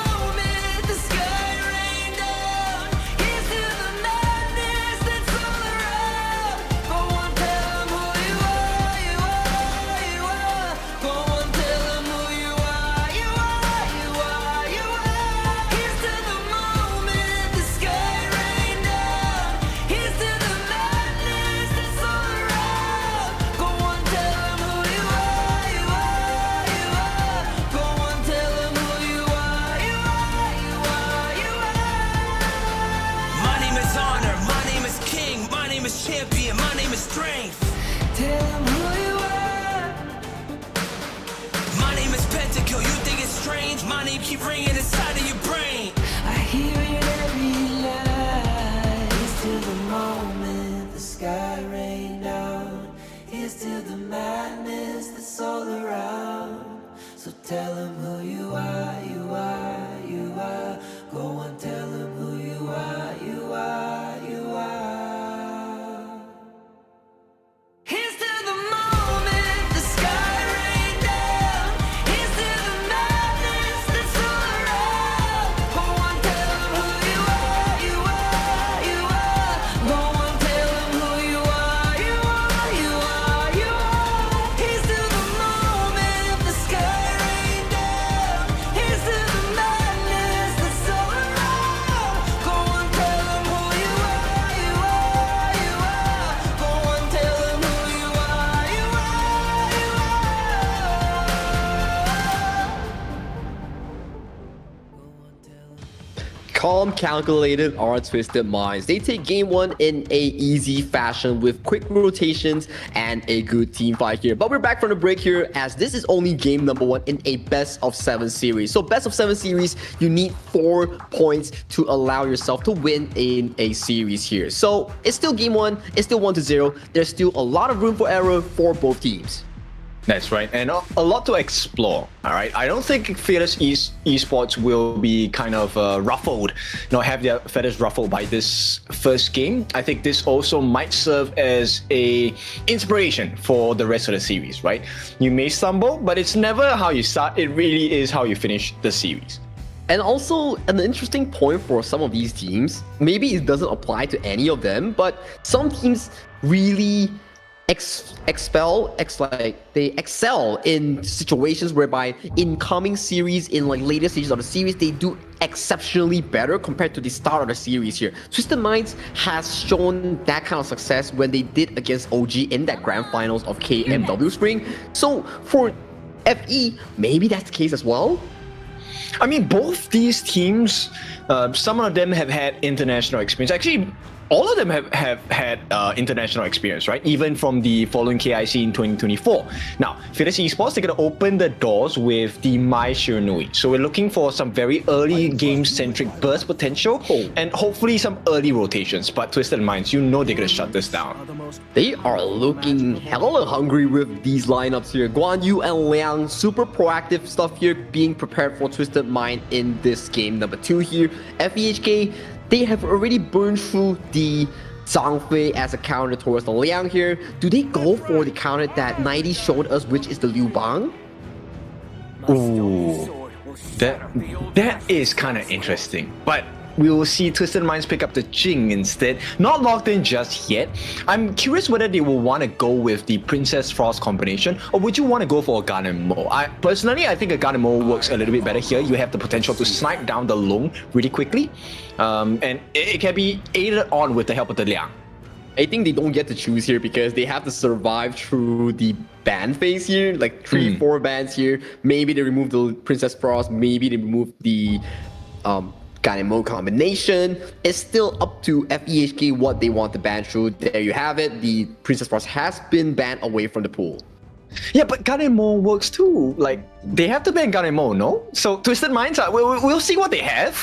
The sky rained down. Here's to the madness that's all around. Go on, tell them who you are, you are, you are. Go on, tell them who you are, you are, you are, you are. Here's to the moment. The sky rained down. Here's to the madness that's all around. Go on, tell them who you are, you are, you are. Go on, tell them who
champion, my name is Strength.
Tell them who you are.
My name is Pentakill, you think it's strange? My name keep ringing inside of your brain.
I hear it every line. Here's to the moment the sky rained down. Here's to the madness that's all around. So tell them who you are, you are, you are. Go and tell them who you are, you are, you are. Here's to the moment the sky rained down. Here's to the madness that's all around. Go and tell them who you are, you are, you are. Go and tell them who you are, you are, you are, you are. Here's to the moment the sky rained down. Here's to the madness that's all around. Go and tell them who you are, you are, you are. Go and tell them who you are, you are, you
Calm, calculated are Twisted Minds. They take game one in a easy fashion with quick rotations and a good team fight here. But we're back from the break here as this is only game number one in a best of 7 series. So best of 7 series, you need 4 points to allow yourself to win in a series here. So it's still game one, it's still 1-0. There's still a lot of room for error for both teams.
That's right, and a lot to explore. All right, I don't think Fearless Esports will be kind of ruffled, have their feathers ruffled by this first game. I think this also might serve as a inspiration for the rest of the series. Right, you may stumble, but it's never how you start. It really is how you finish the series.
And also, an interesting point for some of these teams, maybe it doesn't apply to any of them, but some teams really excel in situations whereby in coming series, in like later stages of the series, they do exceptionally better compared to the start of the series here. Twisted Minds has shown that kind of success when they did against OG in that grand finals of KMW Spring. So for FE, maybe that's the case as well.
I mean, both these teams, some of them have had international experience. Actually, all of them have had international experience, right? Even from the following KIC in 2024. Now, Fearless Esports, they're going to open the doors with the Mai Shiranui. So we're looking for some very early game-centric burst potential and hopefully some early rotations. But Twisted Minds, they're going to shut this down.
They are looking hella hungry with these lineups here. Guan Yu and Liang, super proactive stuff here, being prepared for Twisted Mind in this game number 2 here. FEHK, they have already burned through the Zhang Fei as a counter towards the Liang here. Do they go for the counter that 90 showed us, which is the Liu Bang?
Ooh, that is kind of interesting. But we will see Twisted Minds pick up the Jing instead. Not locked in just yet. I'm curious whether they will want to go with the Princess Frost combination, or would you want to go for a Gun and Mo? Personally, I think a Gun and Mo works a little bit better here. You have the potential to snipe down the Long really quickly, and it can be aided on with the help of the Liang.
I think they don't get to choose here because they have to survive through the ban phase here, like 3-4 bans here. Maybe they remove the Princess Frost, maybe they remove the Ganemo combination. It's still up to FEHK what they want to ban through. There you have it. The Princess Frost has been banned away from the pool.
Yeah, but Ganemo works too. Like, they have to ban Ganemo, no? So Twisted Minds, we'll see what they have.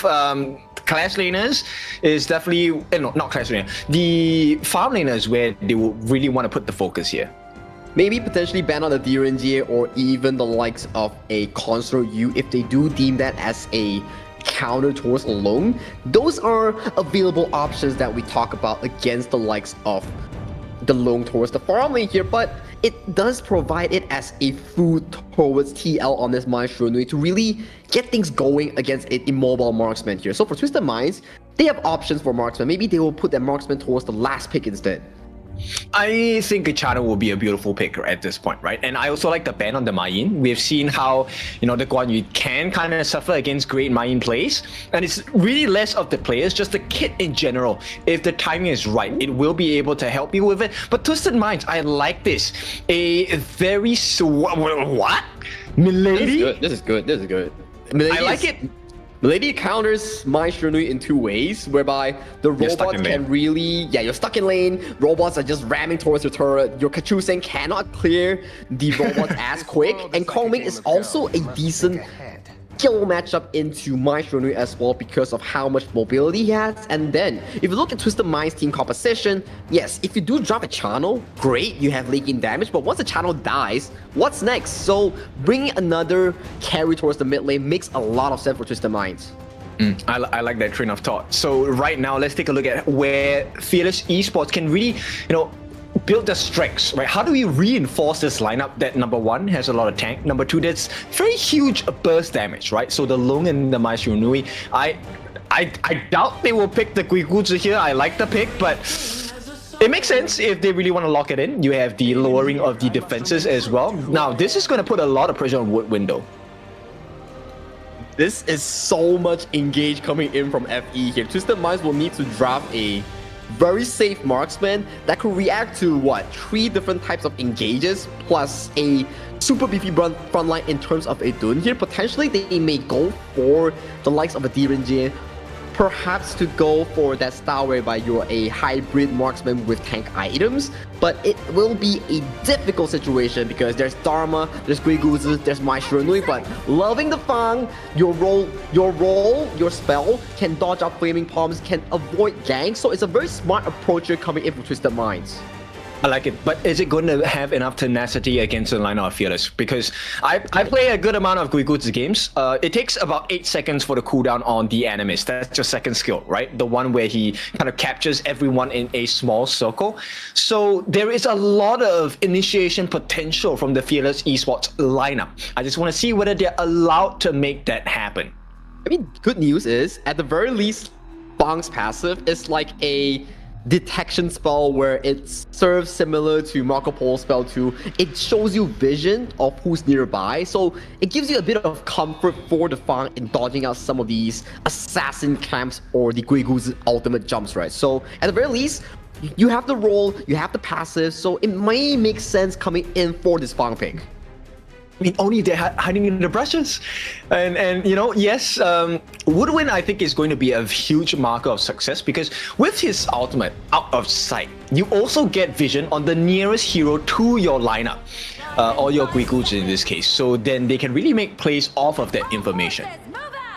Clash Laners is definitely... no, not Clash Laner. The farm laners where they will really want to put the focus here.
Maybe potentially ban on the Gen.G or even the likes of a Consort U if they do deem that as a counter towards alone. Those are available options that we talk about against the likes of the Long towards the farm lane here, but it does provide it as a food towards TL on this Mai Shiranui to really get things going against an immobile marksman here. So for Twisted Minds, they have options for marksman. Maybe they will put their marksman towards the last pick instead.
I think Gachana will be a beautiful pick at this point, right? And I also like the ban on the Mayin. We've seen how, the Guan Yu can kind of suffer against great Mayin plays. And it's really less of the players, just the kit in general. If the timing is right, it will be able to help you with it. But Twisted Minds, I like this. A very... What? Milady?
This is good. Milady
I like it.
Milady counters Maestro Nui in two ways, whereby the robots can really... Yeah, you're stuck in lane. Robots are just ramming towards your turret. Your Kachusen cannot clear the robots as quick. And Kongming is also a decent kill matchup into Maestro Nui as well because of how much mobility he has. And then, if you look at Twisted Mind's team composition, yes, if you do drop a channel, great, you have leaking damage, but once the channel dies, what's next? So bringing another carry towards the mid lane makes a lot of sense for Twisted Minds.
I like that train of thought. So right now, let's take a look at where Fearless Esports can really, build the strengths, right? How do we reinforce this lineup that number one has a lot of tank, number two that's very huge burst damage, right? So the Long and the Maestro Nui, I doubt they will pick the Guiguzi here. I like the pick, but it makes sense if they really want to lock it in. You have the lowering of the defenses as well. Now this is going to put a lot of pressure on Woodwind though.
This is so much engage coming in from FE here. Twisted Minds will need to draft a very safe marksman that could react to what, 3 different types of engages plus a super beefy front line in terms of a Dun here. Potentially they may go for the likes of a Gen.G, perhaps to go for that style whereby you're a hybrid marksman with tank items, but it will be a difficult situation because there's Dharma, there's Guiguzi, there's Maestro Nui, but loving the Fang, your spell can dodge out flaming palms, can avoid ganks, so it's a very smart approach here coming in from Twisted Minds.
I like it, but is it going to have enough tenacity against the lineup of Fearless? Because I play a good amount of Guiguzi games. It takes about 8 seconds for the cooldown on the Animist. That's your second skill, right? The one where he kind of captures everyone in a small circle. So there is a lot of initiation potential from the Fearless Esports lineup. I just want to see whether they're allowed to make that happen.
I mean, good news is, at the very least, Fang's passive is like a detection spell where it serves similar to Marco Polo's spell too. It shows you vision of who's nearby, so it gives you a bit of comfort for the Fang in dodging out some of these assassin camps or the Guiguzi ultimate jumps, right? So at the very least, you have the role, you have the passive, so it may make sense coming in for this Fang pick.
I mean, only they're hiding in the brushes. And yes, Woodwind, I think, is going to be a huge marker of success because with his ultimate out of sight, you also get vision on the nearest hero to your lineup, or your Guiguzi in this case. So then they can really make plays off of that information.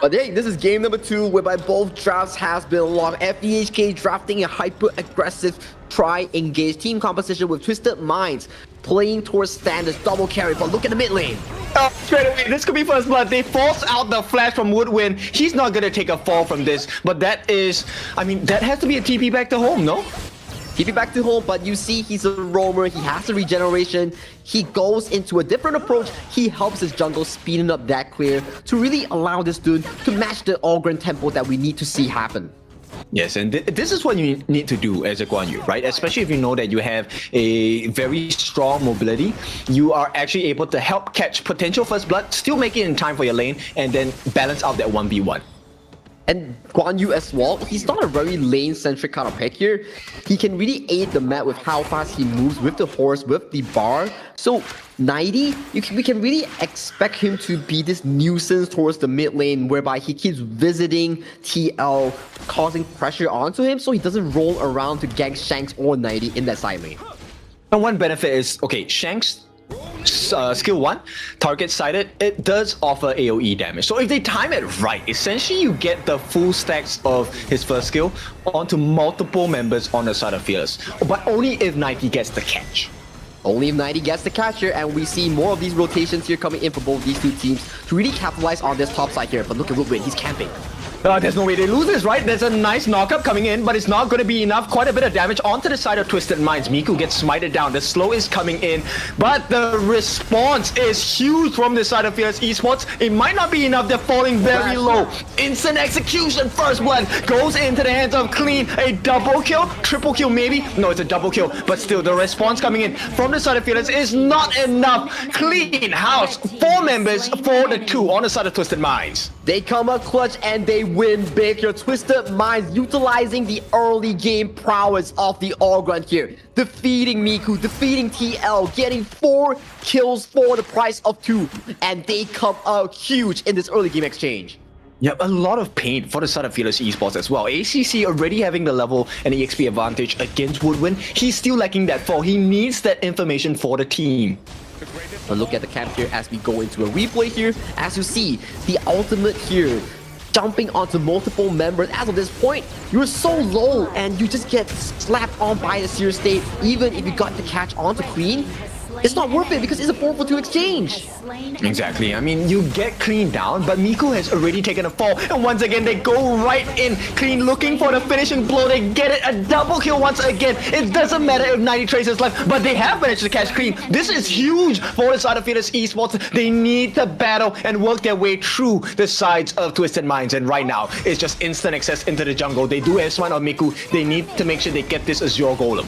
But hey, this is game number 2, whereby both drafts has been locked. FEHK drafting a hyper-aggressive try-engage team composition with Twisted Minds playing towards standards, double carry, but look at the mid lane.
Oh, straight away, this could be first blood. They force out the flash from Woodwind. He's not going to take a fall from this, but that is, I mean, that has to be a TP back to home, no?
TP back to home, but you see he's a roamer, he has the regeneration, he goes into a different approach, he helps his jungle speeding up that clear to really allow this dude to match the Ogren tempo that we need to see happen.
Yes, and this is what you need to do as a Guan Yu, right? Especially if you know that you have a very strong mobility, you are actually able to help catch potential first blood, still make it in time for your lane, and then balance out that 1v1.
And Guan Yu as well, he's not a very lane-centric kind of pick here. He can really aid the map with how fast he moves with the horse, with the bar. So 90, we can really expect him to be this nuisance towards the mid lane, whereby he keeps visiting TL, causing pressure onto him, so he doesn't roll around to gank Shanks or 90 in that side lane.
And one benefit is, okay, Shanks, skill 1, target sided, it does offer AoE damage. So if they time it right, essentially you get the full stacks of his first skill onto multiple members on the side of Fearless. But only if 90 gets the catch.
Only if 90 gets the catch here, and we see more of these rotations here coming in for both these two teams to really capitalize on this top side here. But look at Woodwind, he's camping.
There's no way they lose this, right? There's a nice knockup coming in, but it's not going to be enough. Quite a bit of damage onto the side of Twisted Minds. Miku gets smited down. The slow is coming in, but the response is huge from the side of Fearless Esports. It might not be enough. They're falling very low. Instant execution. First blood goes into the hands of Clean. A double kill, triple kill maybe. No, it's a double kill, but still the response coming in from the side of Fearless is not enough. Clean house. 4 members for the 2 on the side of Twisted Minds.
They come up clutch and they win big. Your Twisted Minds utilizing the early game prowess of the Ogren here. Defeating Miku, defeating TL, getting 4 kills for the price of 2. And they come out huge in this early game exchange.
Yeah, a lot of pain for the side of Fearless Esports as well. ACC already having the level and the EXP advantage against Woodwind. He's still lacking that fall. He needs that information for the team.
A look at the camp here as we go into a replay here. As you see, the ultimate here, jumping onto multiple members. As of this point, you're so low and you just get slapped on by the Seer State. Even if you got the catch onto Clean, it's not worth it because it's a 4-for-2 exchange.
Exactly. I mean, you get Clean down, but Miku has already taken a fall. And once again, they go right in. Clean looking for the finishing blow. They get it. A double kill once again. It doesn't matter if 90 traces left, but they have managed to catch Clean. This is huge for the side of Fearless Esports. They need to battle and work their way through the sides of Twisted Minds. And right now, it's just instant access into the jungle. They do have Smite on Miku. They need to make sure they get this Azure Golem.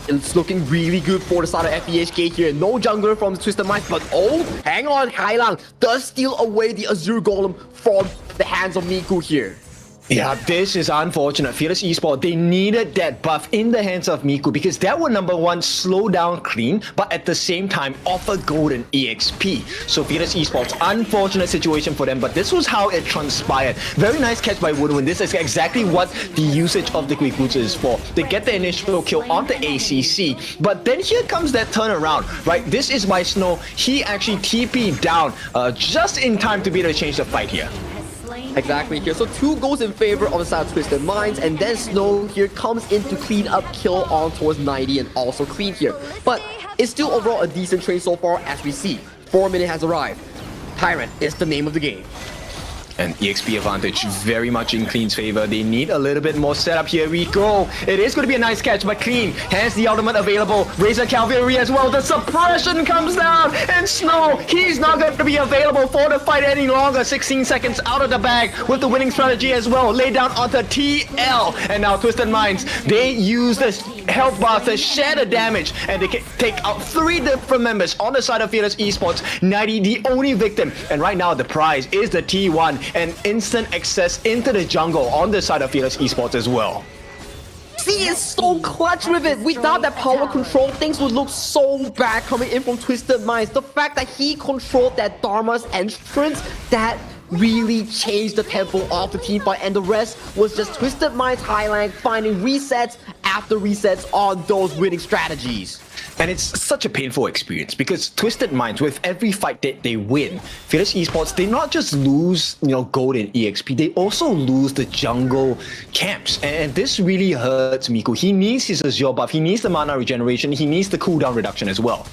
It's looking really good for the side of FEHK here. No jungler from the Twisted Minds, but oh, hang on, Hailang does steal away the Azure Golem from the hands of Miku here.
Yeah, this is unfortunate. Fearless Esports, they needed that buff in the hands of Miku because that would, number one, slow down Clean, but at the same time, offer golden EXP. So Fearless Esports, unfortunate situation for them, but this was how it transpired. Very nice catch by Woodwind. This is exactly what the usage of the Quick Boots is for. They get the initial kill on the ACC, but then here comes that turnaround, right? This is by Snow. He actually TP'd down just in time to be able to change the fight here.
Exactly here. So 2 goes in favor of the side of Twisted Minds, and then Snow here comes in to clean up kill on towards 90 and also Clean here. But it's still overall a decent trade so far as we see. 4 minute has arrived. Tyrant is the name of the game.
And EXP advantage very much in Clean's favor. They need a little bit more setup. Here we go. It is going to be a nice catch, but Clean has the ultimate available. Razor Cavalry as well. The suppression comes down, and Snow, he's not going to be available for the fight any longer. 16 seconds out of the bag with the winning strategy as well. Lay down onto TL, and now Twisted Minds, they use the health bar to shatter damage, and they can take out 3 different members on the side of Fearless Esports. 90, the only victim, and right now the prize is the T1 and instant access into the jungle on the side of Fearless Esports as well.
He is so clutch with it. Without that power control, things would look so bad coming in from Twisted Minds. The fact that he controlled that Dharma's entrance, that really changed the tempo of the team fight, and the rest was just Twisted Minds Hailang finding resets after resets on those winning strategies.
And it's such a painful experience because Twisted Minds, with every fight that they win, Fearless Esports, they not just lose, gold and EXP, they also lose the jungle camps. And this really hurts Miku. He needs his Azure buff, he needs the mana regeneration, he needs the cooldown reduction as well.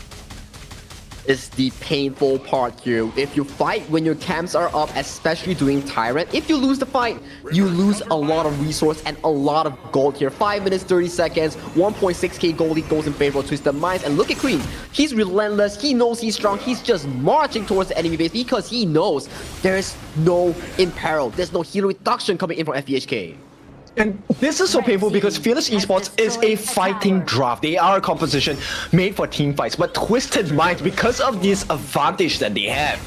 Is the painful part here. If you fight when your camps are up, especially doing Tyrant, if you lose the fight, you lose a lot of resource and a lot of gold here. 5 minutes, 30 seconds, 1.6k gold lead goes in favor of Twisted Minds. And look at Clean. He's relentless. He knows he's strong. He's just marching towards the enemy base because he knows there's no imperil. There's no hero reduction coming in from FEHK.
And this is so painful because Fearless Esports is a fighting draft. They are a composition made for team fights. But Twisted Minds, because of this advantage that they have,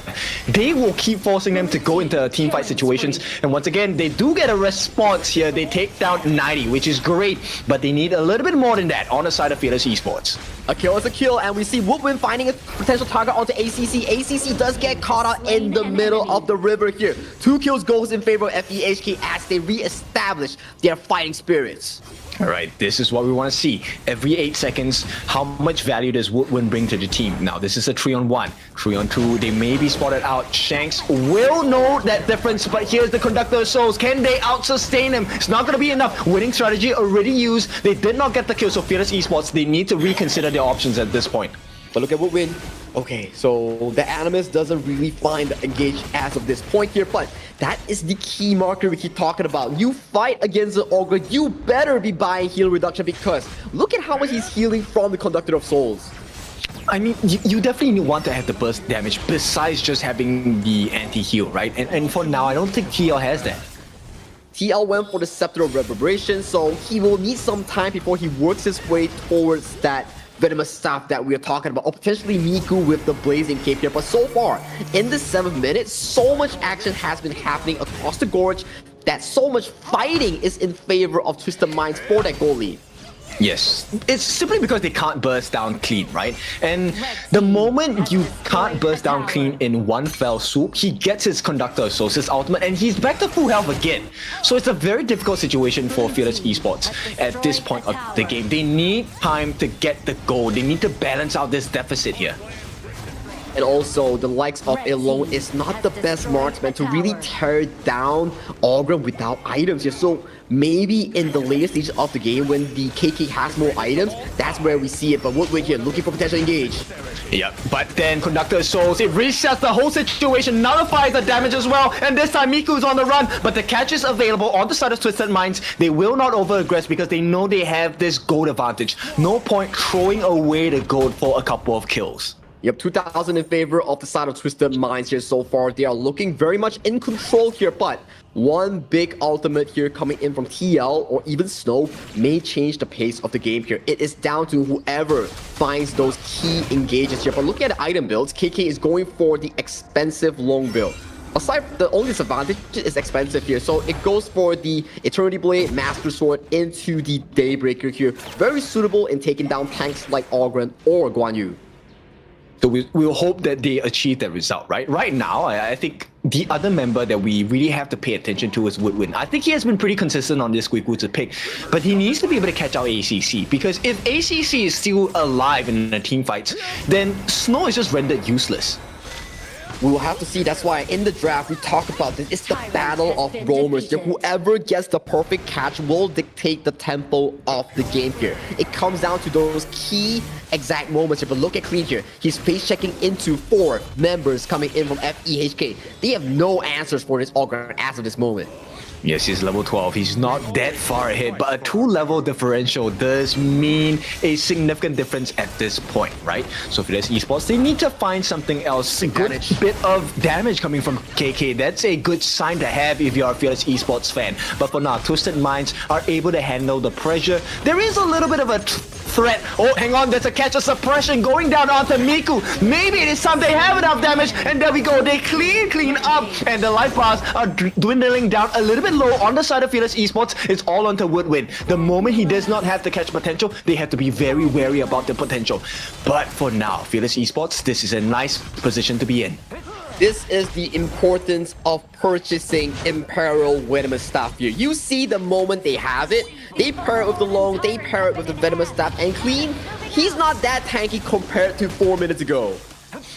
they will keep forcing them to go into team fight situations. And once again, they do get a response here. They take down 90, which is great. But they need a little bit more than that on the side of Fearless Esports.
A kill is a kill, and we see Woodwind finding a potential target onto ACC. ACC does get caught out in the middle of the river here. 2 kills goes in favor of FEHK as they re-establish their fighting spirits.
All right, this is what we want to see. Every 8 seconds, how much value does Woodwind bring to the team? Now, this is a 3-on-1. 3-on-2, they may be spotted out. Shanks will know that difference, but here's the Conductor of Souls. Can they out-sustain him? It's not going to be enough. Winning strategy already used. They did not get the kill, so Fearless Esports, they need to reconsider their options at this point.
But look at Woodwind. Okay, so the Animus doesn't really find engaged as of this point here, but that is the key marker we keep talking about. You fight against the Ogre, you better be buying heal reduction because look at how much he's healing from the Conductor of Souls.
I mean, you definitely want to have the burst damage besides just having the anti-heal, right? And for now, I don't think TL has that.
TL went for the Scepter of Reverberation, so he will need some time before he works his way towards that venomous stuff that we are talking about, or potentially Miku with the Blazing Cape here. But so far, in the 7 minutes, so much action has been happening across the gorge that so much fighting is in favor of Twisted Minds for that goal lead.
Yes, it's simply because they can't burst down clean, right? And the moment you can't burst down clean in one fell swoop, he gets his Conductor of Souls, his ultimate, and he's back to full health again. So it's a very difficult situation for Fearless Esports at this point of the game. They need time to get the goal. They need to balance out this deficit here.
And also, the likes of Alone is not the best marksman to really tear down Ogre without items here. So maybe in the later stages of the game, when the KK has more items, that's where we see it. But Woodwind here, looking for potential engage.
Yep, but then Conductor of Souls, it resets the whole situation, nullifies the damage as well, and this time Miku's on the run, but the catch is available on the side of Twisted Minds. They will not over-aggress because they know they have this gold advantage. No point throwing away the gold for a couple of kills.
Yep, 2,000 in favor of the side of Twisted Minds here so far. They are looking very much in control here, but one big ultimate here coming in from TL or even Snow may change the pace of the game here. It is down to whoever finds those key engages here. But looking at the item builds, KK is going for the expensive long build. Aside, the only disadvantage is expensive here, so it goes for the Eternity Blade, Master Sword into the Daybreaker here. Very suitable in taking down tanks like Ogren or Guan Yu.
So we'll hope that they achieve that result, right? Right now, I think the other member that we really have to pay attention to is Woodwind. I think he has been pretty consistent on this Guigu pick, but he needs to be able to catch out ACC, because if ACC is still alive in the team fights, then Snow is just rendered useless.
We will have to see. That's why in the draft we talk about this. It's the battle of roamers. Whoever gets the perfect catch will dictate the tempo of the game here. It comes down to those key exact moments here. But look at Clean here. He's face checking into 4 members coming in from FEHK. They have no answers for this Ogre as of this moment.
Yes, he's level 12. He's not that far ahead, but a 2-level differential does mean a significant difference at this point, right? So for this Esports, they need to find something else. A good bit of damage coming from KK. That's a good sign to have if you're a Fearless Esports fan. But for now, Twisted Minds are able to handle the pressure. There is a little bit of a threat. Oh, hang on, there's a catch of suppression going down onto Miku. Maybe it is time they have enough damage, and there we go. They clean up, and the life bars are dwindling down a little bit low on the side of Fearless Esports. It's all onto Woodwind. The moment he does not have the catch potential, they have to be very wary about the potential. But for now, Fearless Esports, this is a nice position to be in.
This is the importance of purchasing Imperial Venomous Staff here. You see the moment they have it, they pair it with the long, they pair it with the Venomous Staff, and Clean, he's not that tanky compared to 4 minutes ago.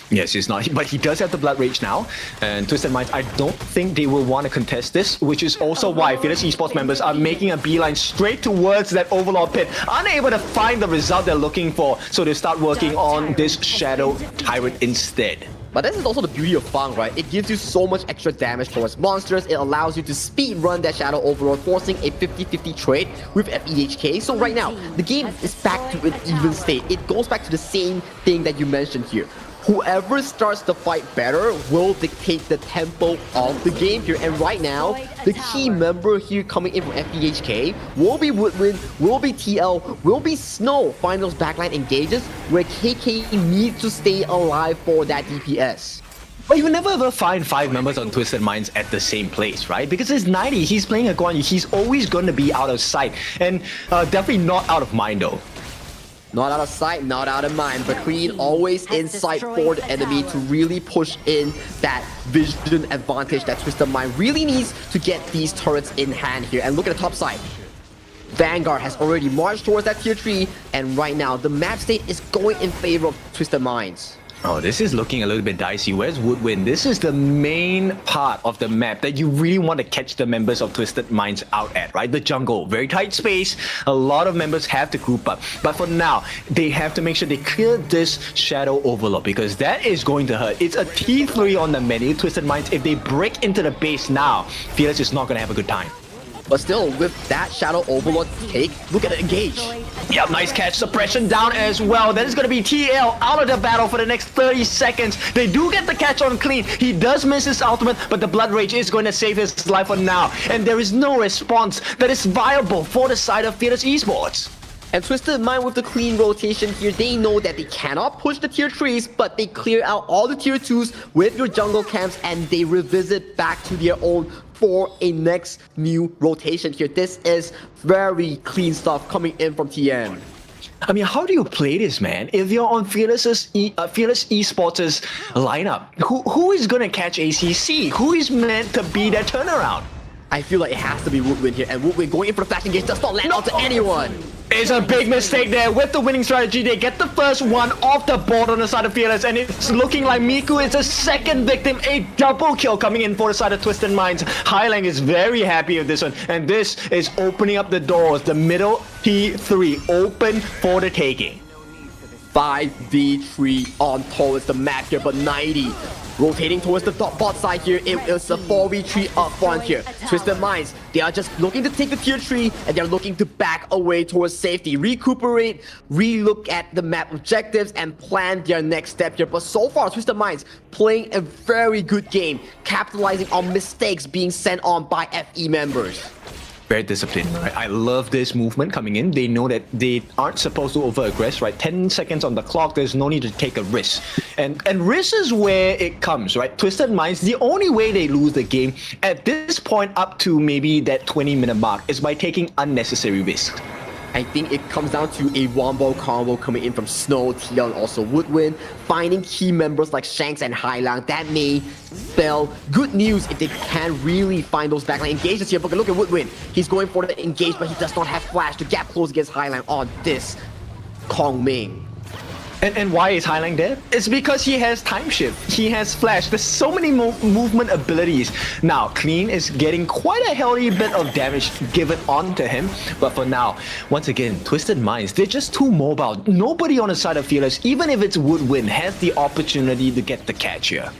Yes, he's not, but he does have the Blood Rage now, and Twisted Minds, I don't think they will want to contest this, which is also why Fearless Esports members are making a beeline straight towards that Overlord pit, unable to find the result they're looking for, so they start working on this Shadow Tyrant instead.
But this is also the beauty of Fang, right? It gives you so much extra damage towards monsters. It allows you to speed run that Shadow Overlord, forcing a 50-50 trade with FEHK. So right now, the game is back to an even state. It goes back to the same thing that you mentioned here. Whoever starts the fight better will dictate the tempo of the game here. And right now, the key member here coming in from FEHK will be Woodwind, will be TL, will be Snow. Find those backline engages where KK needs to stay alive for that DPS.
But you never ever find 5 members on Twisted Minds at the same place, right? Because it's 90, he's playing a Guan Yu, he's always going to be out of sight. And definitely not out of mind though.
Not out of sight, not out of mind, but Clean always in sight for the enemy to really push in that vision advantage that Twisted Mind really needs to get these turrets in hand here. And look at the top side. Vanguard has already marched towards that tier 3, and right now the map state is going in favor of Twisted Minds.
Oh, this is looking a little bit dicey. Where's Woodwind? This is the main part of the map that you really want to catch the members of Twisted Minds out at, right? The jungle, very tight space. A lot of members have to group up. But for now, they have to make sure they clear this Shadow Overlord, because that is going to hurt. It's a T3 on the menu, Twisted Minds. If they break into the base now, Fearless is not going to have a good time.
But still, with that Shadow Overlord take, look at it engage.
Yep, nice catch. Suppression down as well. That is going to be TL out of the battle for the next 30 seconds. They do get the catch on Clean. He does miss his ultimate, but the Blood Rage is going to save his life for now. And there is no response that is viable for the side of Fearless Esports.
And Twisted Mind with the Clean rotation here, they know that they cannot push the tier 3s, but they clear out all the tier 2s with your jungle camps, and they revisit back to their own for a next new rotation here. This is very clean stuff coming in from TM.
I mean, how do you play this, man? If you're on Fearless Esports' lineup, who is gonna catch ACC? Who is meant to be that turnaround?
I feel like it has to be Woodwind here, and Woodwind going in for the flash engage does not land onto anyone.
It's a big mistake there. With the winning strategy, they get the first one off the board on the side of Fearless, and it's looking like Miku is the second victim. A double kill coming in for the side of Twisted Minds. Highlang is very happy with this one, and this is opening up the doors. The middle P3 open for the taking.
5v3 on towards the map here, but 90 rotating towards the bot side here. It is a 4v3 up front here. Twisted Minds, they are just looking to take the tier 3 and they're looking to back away towards safety, recuperate, relook at the map objectives and plan their next step here. But so far, Twisted Minds playing a very good game, capitalizing on mistakes being sent on by FE members.
Very disciplined, right? I love this movement coming in. They know that they aren't supposed to over-aggress, right? 10 seconds on the clock, there's no need to take a risk. And risk is where it comes, right? Twisted Minds, the only way they lose the game at this point up to maybe that 20-minute mark is by taking unnecessary risks.
I think it comes down to a wombo combo coming in from Snow, TL, and also Woodwind, finding key members like Shanks and Highlang. That may spell good news if they can really find those backline engagements here. But look at Woodwind. He's going for the engage, but he does not have flash to gap close against Highlang on this Kong Ming.
And why is Highlang dead? It's because he has time shift. He has flash. There's so many movement abilities. Now, Clean is getting quite a healthy bit of damage given onto him. But for now, once again, Twisted Minds, they're just too mobile. Nobody on the side of Fearless, even if it's Woodwind, has the opportunity to get the catch here.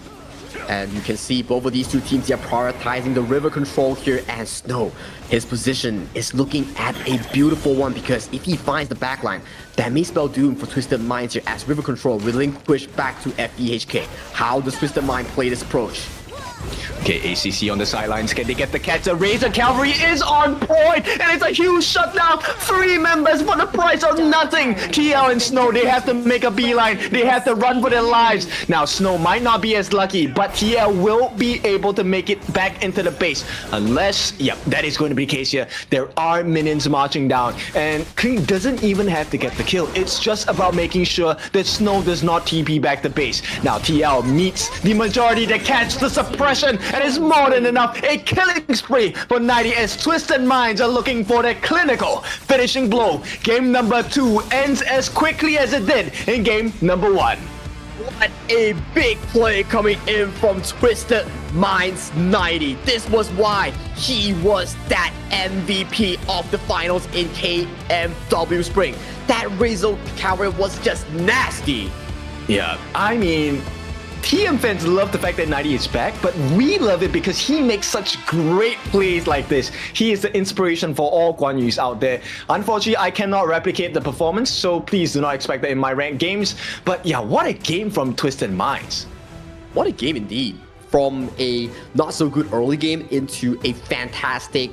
And you can see both of these two teams, they are prioritizing the river control here, and Snow, his position is looking at a beautiful one, because if he finds the backline, that may spell doom for Twisted Minds here as river control relinquish back to FEHK. How does Twisted Mind play this approach?
Okay, ACC on the sidelines. Can they get the catch? The Razor Cavalry is on point, and it's a huge shutdown. 3 members for the price of nothing. TL and Snow, they have to make a beeline. They have to run for their lives. Now, Snow might not be as lucky, but TL will be able to make it back into the base. Unless, yep, that is going to be the case here. There are minions marching down, and Clean doesn't even have to get the kill. It's just about making sure that Snow does not TP back to base. Now, TL meets the majority to catch the suppression, and it's more than enough. A killing spree for 90 as Twisted Minds are looking for their clinical finishing blow. Game number 2 ends as quickly as it did in game number 1.
What a big play coming in from Twisted Minds 90. This was why he was that MVP of the finals in KMW Spring. That Razor Cavalry was just nasty.
Yeah, I mean, TM fans love the fact that 90 is back, but we love it because he makes such great plays like this. He is the inspiration for all Guan Yus out there. Unfortunately, I cannot replicate the performance, so please do not expect that in my ranked games. But yeah, what a game from Twisted Minds.
What a game indeed. From a not so good early game into a fantastic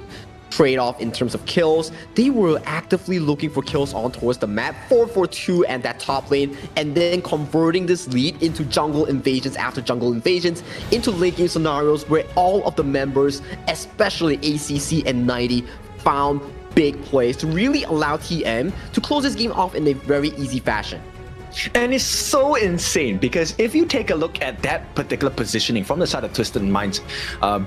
trade-off in terms of kills. They were actively looking for kills on towards the map, 4-4-2 and that top lane, and then converting this lead into jungle invasions after jungle invasions, into late game scenarios where all of the members, especially ACC and 90, found big plays to really allow TM to close this game off in a very easy fashion.
And it's so insane because if you take a look at that particular positioning from the side of Twisted Minds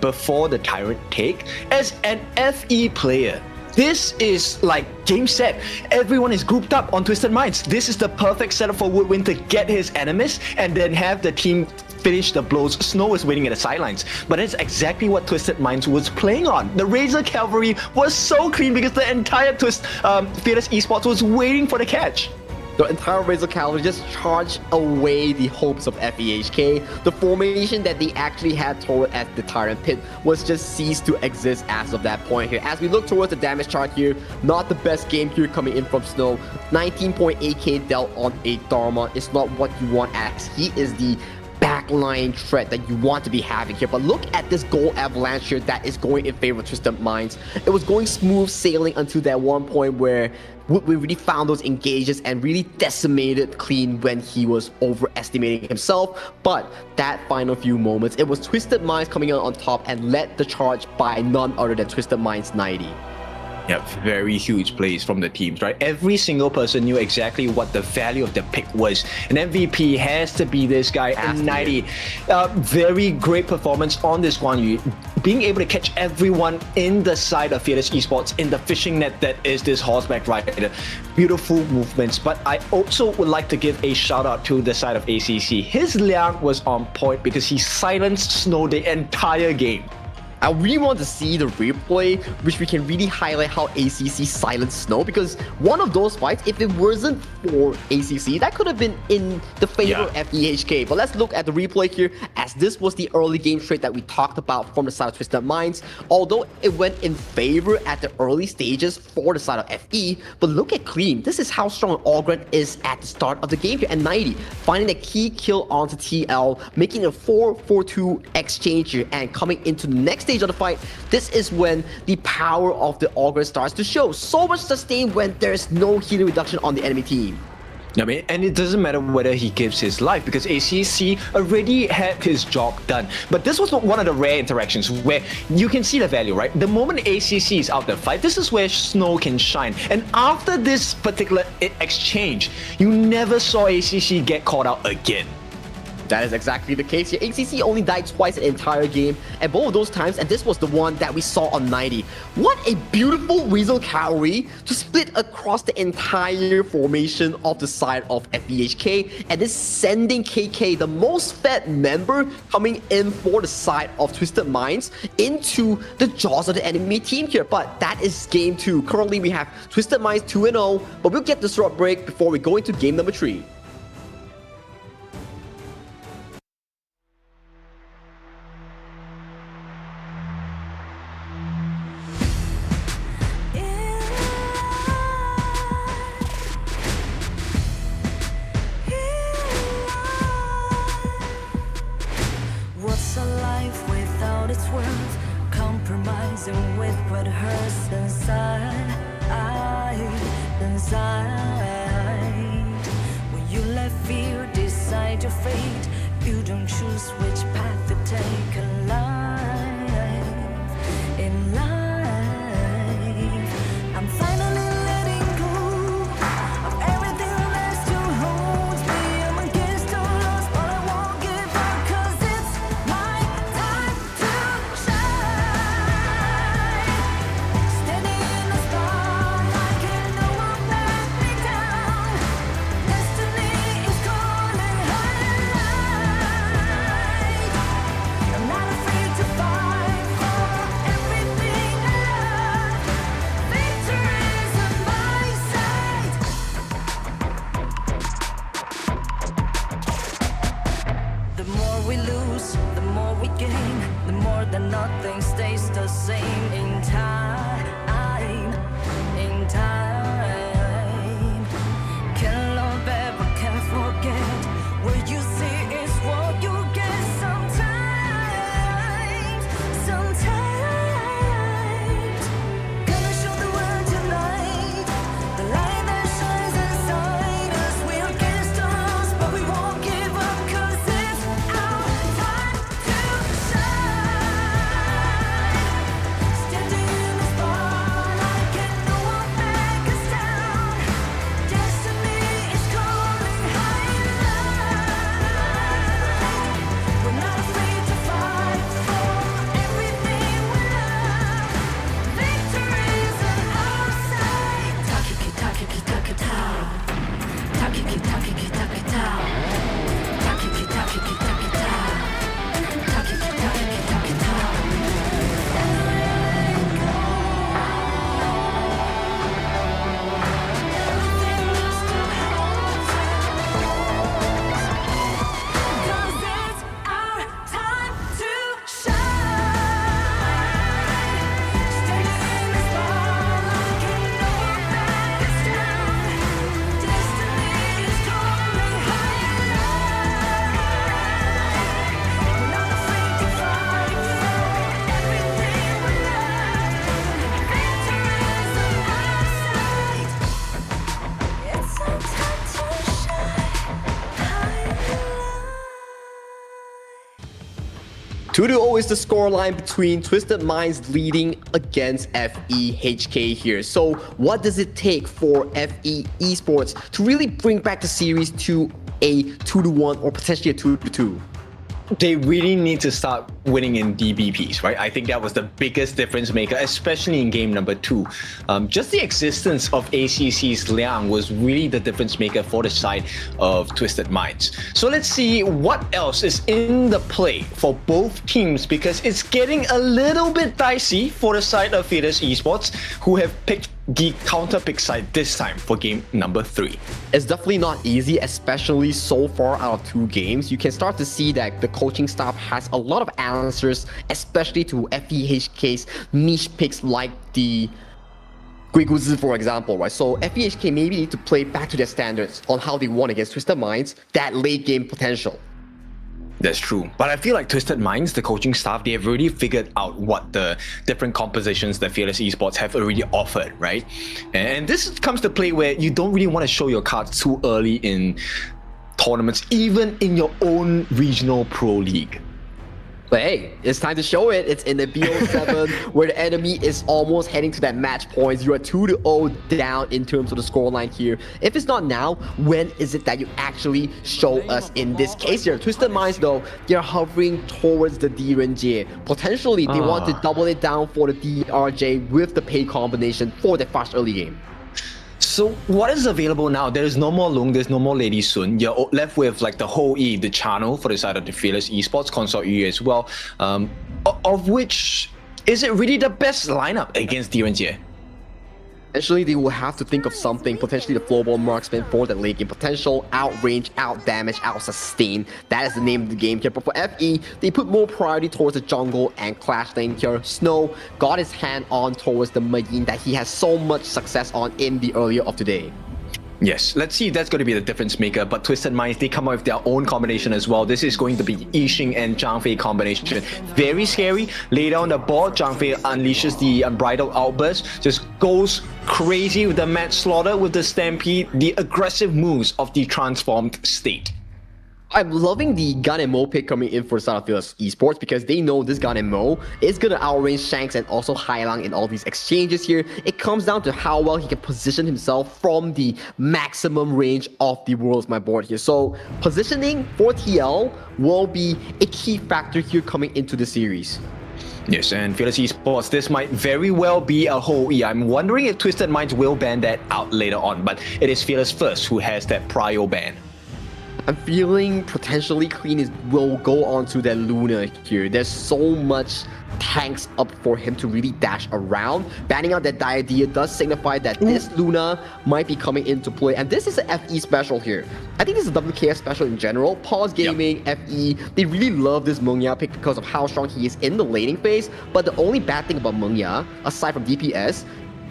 before the Tyrant take, as an FE player, this is like game set. Everyone is grouped up on Twisted Minds. This is the perfect setup for Woodwind to get his enemies and then have the team finish the blows. Snow is waiting at the sidelines, but that's exactly what Twisted Minds was playing on. The Razor Cavalry was so clean because the entire Fearless Esports was waiting for the catch.
The entire Razor Cavalry just charged away the hopes of FEHK. The formation that they actually had toward at the Tyrant Pit was just ceased to exist as of that point here. As we look towards the damage chart here, not the best game here coming in from Snow. 19.8k dealt on a Dharma is not what you want, as he is the backline threat that you want to be having here. But look at this goal avalanche here that is going in favor of Twisted Minds. It was going smooth sailing until that one point where we really found those engages and really decimated Clean when he was overestimating himself. But that final few moments, it was Twisted Minds coming out on top and led the charge by none other than Twisted Minds 90.
Yeah, very huge plays from the teams, right? Every single person knew exactly what the value of the pick was. An MVP has to be this guy in 90. Very great performance on this Guan Yu. Being able to catch everyone in the side of Fearless Esports in the fishing net that is this horseback rider. Beautiful movements. But I also would like to give a shout out to the side of ACC. His Liang was on point because he silenced Snow the entire game.
I really want to see the replay, which we can really highlight how ACC silenced Snow, because one of those fights, if it wasn't for ACC, that could have been in the favor of FEHK. But let's look at the replay here, as this was the early game trade that we talked about from the side of Twisted Minds. Although it went in favor at the early stages for the side of FE, but look at Clean. This is how strong Ogren is at the start of the game here at 90, finding a key kill onto TL, making a 4-4-2 exchange here, and coming into the next stage of the fight. This is when the power of the Augur starts to show. So much sustain when there's no healing reduction on the enemy team.
I mean, and it doesn't matter whether he gives his life because ACC already had his job done. But this was one of the rare interactions where you can see the value, right? The moment ACC is out the fight, this is where Snow can shine. And after this particular exchange, you never saw ACC get caught out again.
That is exactly the case here. ACC only died twice in the entire game, and both of those times, and this was the one that we saw on 90. What a beautiful Weasel Cavalry to split across the entire formation of the side of FEHK, and this sending KK, the most fed member, coming in for the side of Twisted Minds into the jaws of the enemy team here. But that is game 2. Currently, we have Twisted Minds 2-0, but we'll get this short break before we go into game number 3.
What's a life without its worth? Compromising with what hurts inside. When you
2-0 is the scoreline between Twisted Minds leading against FEHK here. So what does it take for FE Esports to really bring back the series to a 2-1 or potentially a 2-2?
They really need to start winning in DBPs, right? I think that was the biggest difference maker, especially in game number 2. Just the existence of ACC's Liang was really the difference maker for the side of Twisted Minds. So let's see what else is in the play for both teams, because it's getting a little bit dicey for the side of Fearless Esports, who have picked the counter pick side this time for game number 3.
It's definitely not easy, especially so far out of 2 games. You can start to see that the coaching staff has a lot of answers, especially to FEHK's niche picks like the Guiguzi, for example, right? So FEHK maybe need to play back to their standards on how they won against Twisted Minds, that late game potential.
That's true. But I feel like Twisted Minds, the coaching staff, they have already figured out what the different compositions that Fearless Esports have already offered, right? And this comes to play where you don't really want to show your cards too early in tournaments, even in your own regional pro league.
But hey, it's time to show it. It's in the BO7 where the enemy is almost heading to that match points. You are 2-0 down in terms of the scoreline here. If it's not now, when is it that you actually show us in this case here? Twisted Minds though, they're hovering towards the Gen.G. Potentially, they want to double it down for the DRJ with the pay combination for the fast early game.
So what is available now? There is no more Lung, there's no more Lady Sun. You're left with like the whole E, the channel for the side of the Fearless Esports, Consort E as well. Of which, is it really the best lineup against Gen.G?
Eventually, they will have to think of something, potentially the flowball marksman for the late game potential, outrange, out damage, out sustain. That is the name of the game here. But for FE, they put more priority towards the jungle and clash lane here. Snow got his hand on towards the Mayin that he has so much success on in the earlier of today.
Yes, let's see if that's going to be the difference maker. But Twisted Minds, they come up with their own combination as well. This is going to be Yixing and Zhang Fei combination. Very scary. Lay down the board, Zhang Fei unleashes the unbridled outburst, just goes crazy with the match slaughter, with the stampede, the aggressive moves of the transformed state.
I'm loving the Gun and Mo pick coming in for the side of Fearless Esports because they know this Gun and Mo is going to outrange Shanks and also Hailang in all these exchanges here. It comes down to how well he can position himself from the maximum range of the world's my board here. So positioning for TL will be a key factor here coming into the series.
Yes, and Fearless Esports, this might very well be a whole E. I'm wondering if Twisted Minds will ban that out later on, but it is Fearless first who has that prior ban.
I'm feeling potentially Clean will go on to that Luna here. There's so much tanks up for him to really dash around. Banning out that Diadea does signify that this Luna might be coming into play. And this is an FE special here. I think this is a WKS special in general. Pause Gaming, FE, they really love this Mengya pick because of how strong he is in the laning phase. But the only bad thing about Mengya, aside from DPS,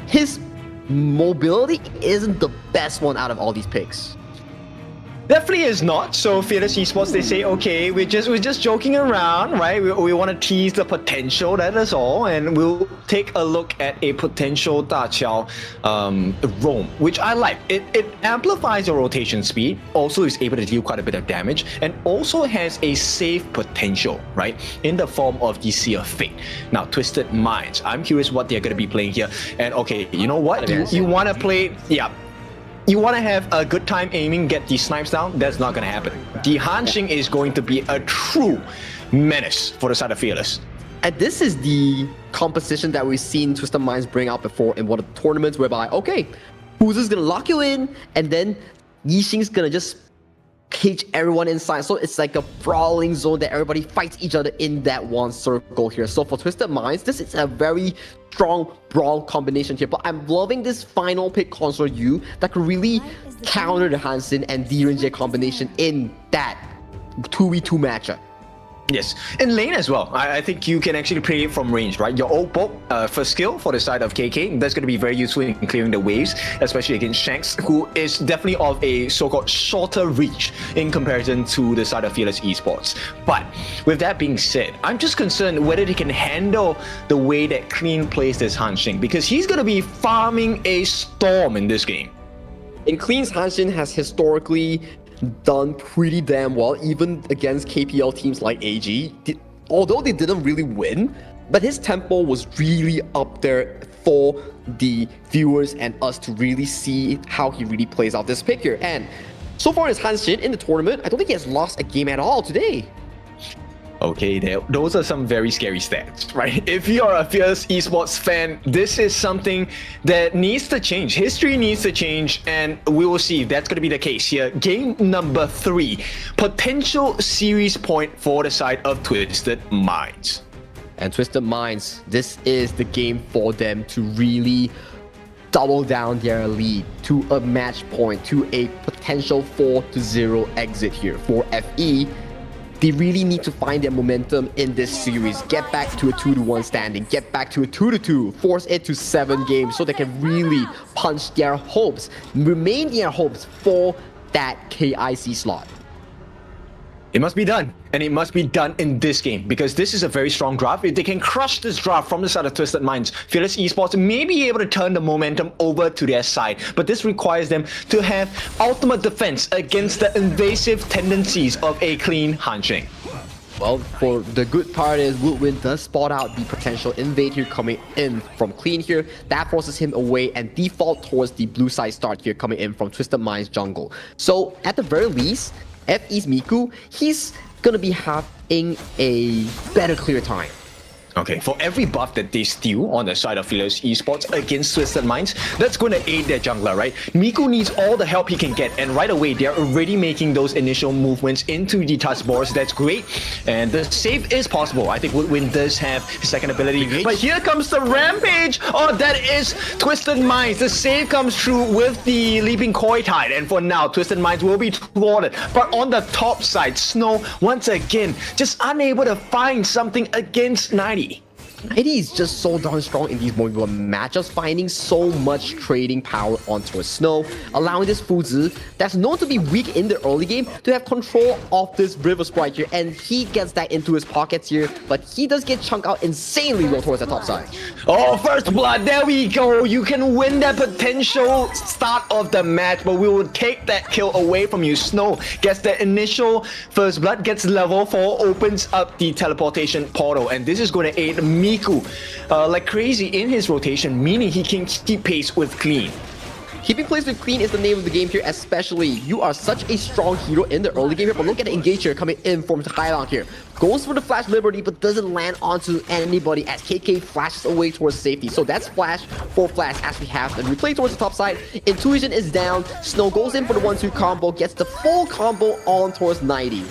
his mobility isn't the best one out of all these picks.
Definitely is not. So Fearless Esports, they say, okay, we're just joking around, right? We want to tease the potential, that is all, and we'll take a look at a potential Da Qiao roam, which I like. It amplifies your rotation speed, also is able to deal quite a bit of damage, and also has a save potential, right? In the form of the Sea of Fate. Now, Twisted Minds, I'm curious what they're going to be playing here. And okay, you know what? You want to play, yeah. You want to have a good time aiming, get these snipes down, that's not going to happen. The Hanxing is going to be a true menace for the side of Fearless.
And this is the composition that we've seen Twisted Minds bring out before in one of the tournaments whereby, okay, who's just going to lock you in, and then Yixing's going to just cage everyone inside. So it's like a brawling zone that everybody fights each other in that one circle here. So for Twisted Minds, this is a very strong brawl combination here. But I'm loving this final pick Consort U that could really counter the Hansen and Gen.G combination in that 2v2 matchup.
Yes, in lane as well. I think you can actually play it from range, right? Your old bolt first skill for the side of KK, that's going to be very useful in clearing the waves, especially against Shanks, who is definitely of a so-called shorter reach in comparison to the side of Fearless Esports. But with that being said, I'm just concerned whether they can handle the way that Clean plays this Hanxing, because he's going to be farming a storm in this game.
And Clean's Hanxing has historically done pretty damn well, even against KPL teams like AG. although they didn't really win, but his tempo was really up there for the viewers and us to really see how he really plays out this pick here. And so far as Hanshin in the tournament, I don't think he has lost a game at all today.
Okay, those are some very scary stats, right? If you're a fierce esports fan, this is something that needs to change. History needs to change, and we will see if that's going to be the case here. Game number 3, potential series point for the side of Twisted Minds.
And Twisted Minds, this is the game for them to really double down their lead to a match point, to a potential 4-0 exit here for FE. They really need to find their momentum in this series, get back to a 2-1 standing, get back to a 2-2, force it to 7 games so they can really punch their hopes, remain their hopes for that KIC slot.
It must be done, and it must be done in this game, because this is a very strong draft. If they can crush this draft from the side of Twisted Minds, Fearless Esports may be able to turn the momentum over to their side, but this requires them to have ultimate defense against the invasive tendencies of a clean Hanshin.
Well, for the good part is Woodwind does spot out the potential invade here coming in from Clean here. That forces him away and default towards the blue side start here coming in from Twisted Minds jungle. So at the very least, FE's Miku, he's gonna be having a better clear time.
Okay, for every buff that they steal on the side of Fearless Esports against Twisted Minds, that's going to aid their jungler, right? Miku needs all the help he can get, and right away, they're already making those initial movements into the touch boards. That's great, and the save is possible. I think Woodwind does have his second ability, but here comes the Rampage! Oh, that is Twisted Minds. The save comes through with the Leaping Koi Tide, and for now, Twisted Minds will be thwarted. But on the top side, Snow, once again, just unable to find something against 90.
90 is just so darn strong in these mobile matchups, finding so much trading power onto a Snow, allowing this Fuzi that's known to be weak in the early game to have control of this River Sprite here, and he gets that into his pockets here, but he does get chunked out insanely low towards the top side.
Oh, first blood, there we go. You can win that potential start of the match, but we will take that kill away from you. Snow gets the initial first blood, gets level 4, opens up the teleportation portal, and this is going to aid Miku like crazy in his rotation, meaning he can keep pace with Clean.
Keeping pace with Clean is the name of the game here, especially you are such a strong hero in the early game here, but look at the engage here coming in from Hylang here. Goes for the Flash Liberty, but doesn't land onto anybody as KK flashes away towards safety. So that's Flash for Flash as we have the replay towards the top side. Intuition is down. Snow goes in for the 1-2 combo, gets the full combo on towards 90.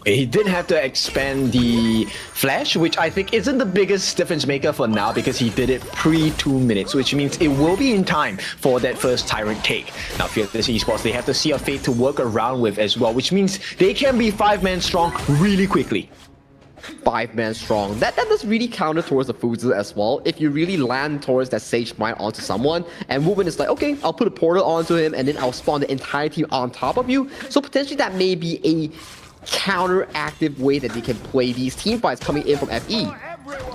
He did have to expand the flash, which I think isn't the biggest difference maker for now because he did it pre-2 minutes, which means it will be in time for that first Tyrant take. Now, Fearless Esports, they have to see a fate to work around with as well, which means they can be 5-man strong really quickly.
5-man strong. That does really counter towards the Fuzi as well. If you really land towards that Sage Mine onto someone, and Movement is like, okay, I'll put a portal onto him, and then I'll spawn the entire team on top of you. So potentially that may be a counteractive way that they can play these team fights coming in from FE.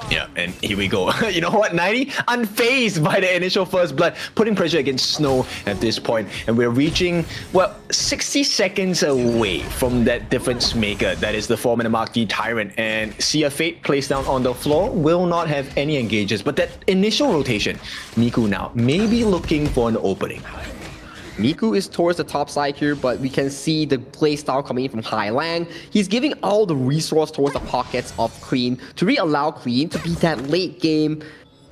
Yeah, and here we go. You know what, 90? Unfazed by the initial first blood, putting pressure against Snow at this point, and we're reaching, well, 60 seconds away from that difference maker. That is the 4-minute mark, the Tyrant, and See a Fate placed down on the floor will not have any engages, but that initial rotation, Miku now may be looking for an opening.
Miku is towards the top side here, but we can see the playstyle coming in from Hylang. He's giving all the resource towards the pockets of Clean to really allow Clean to be that late game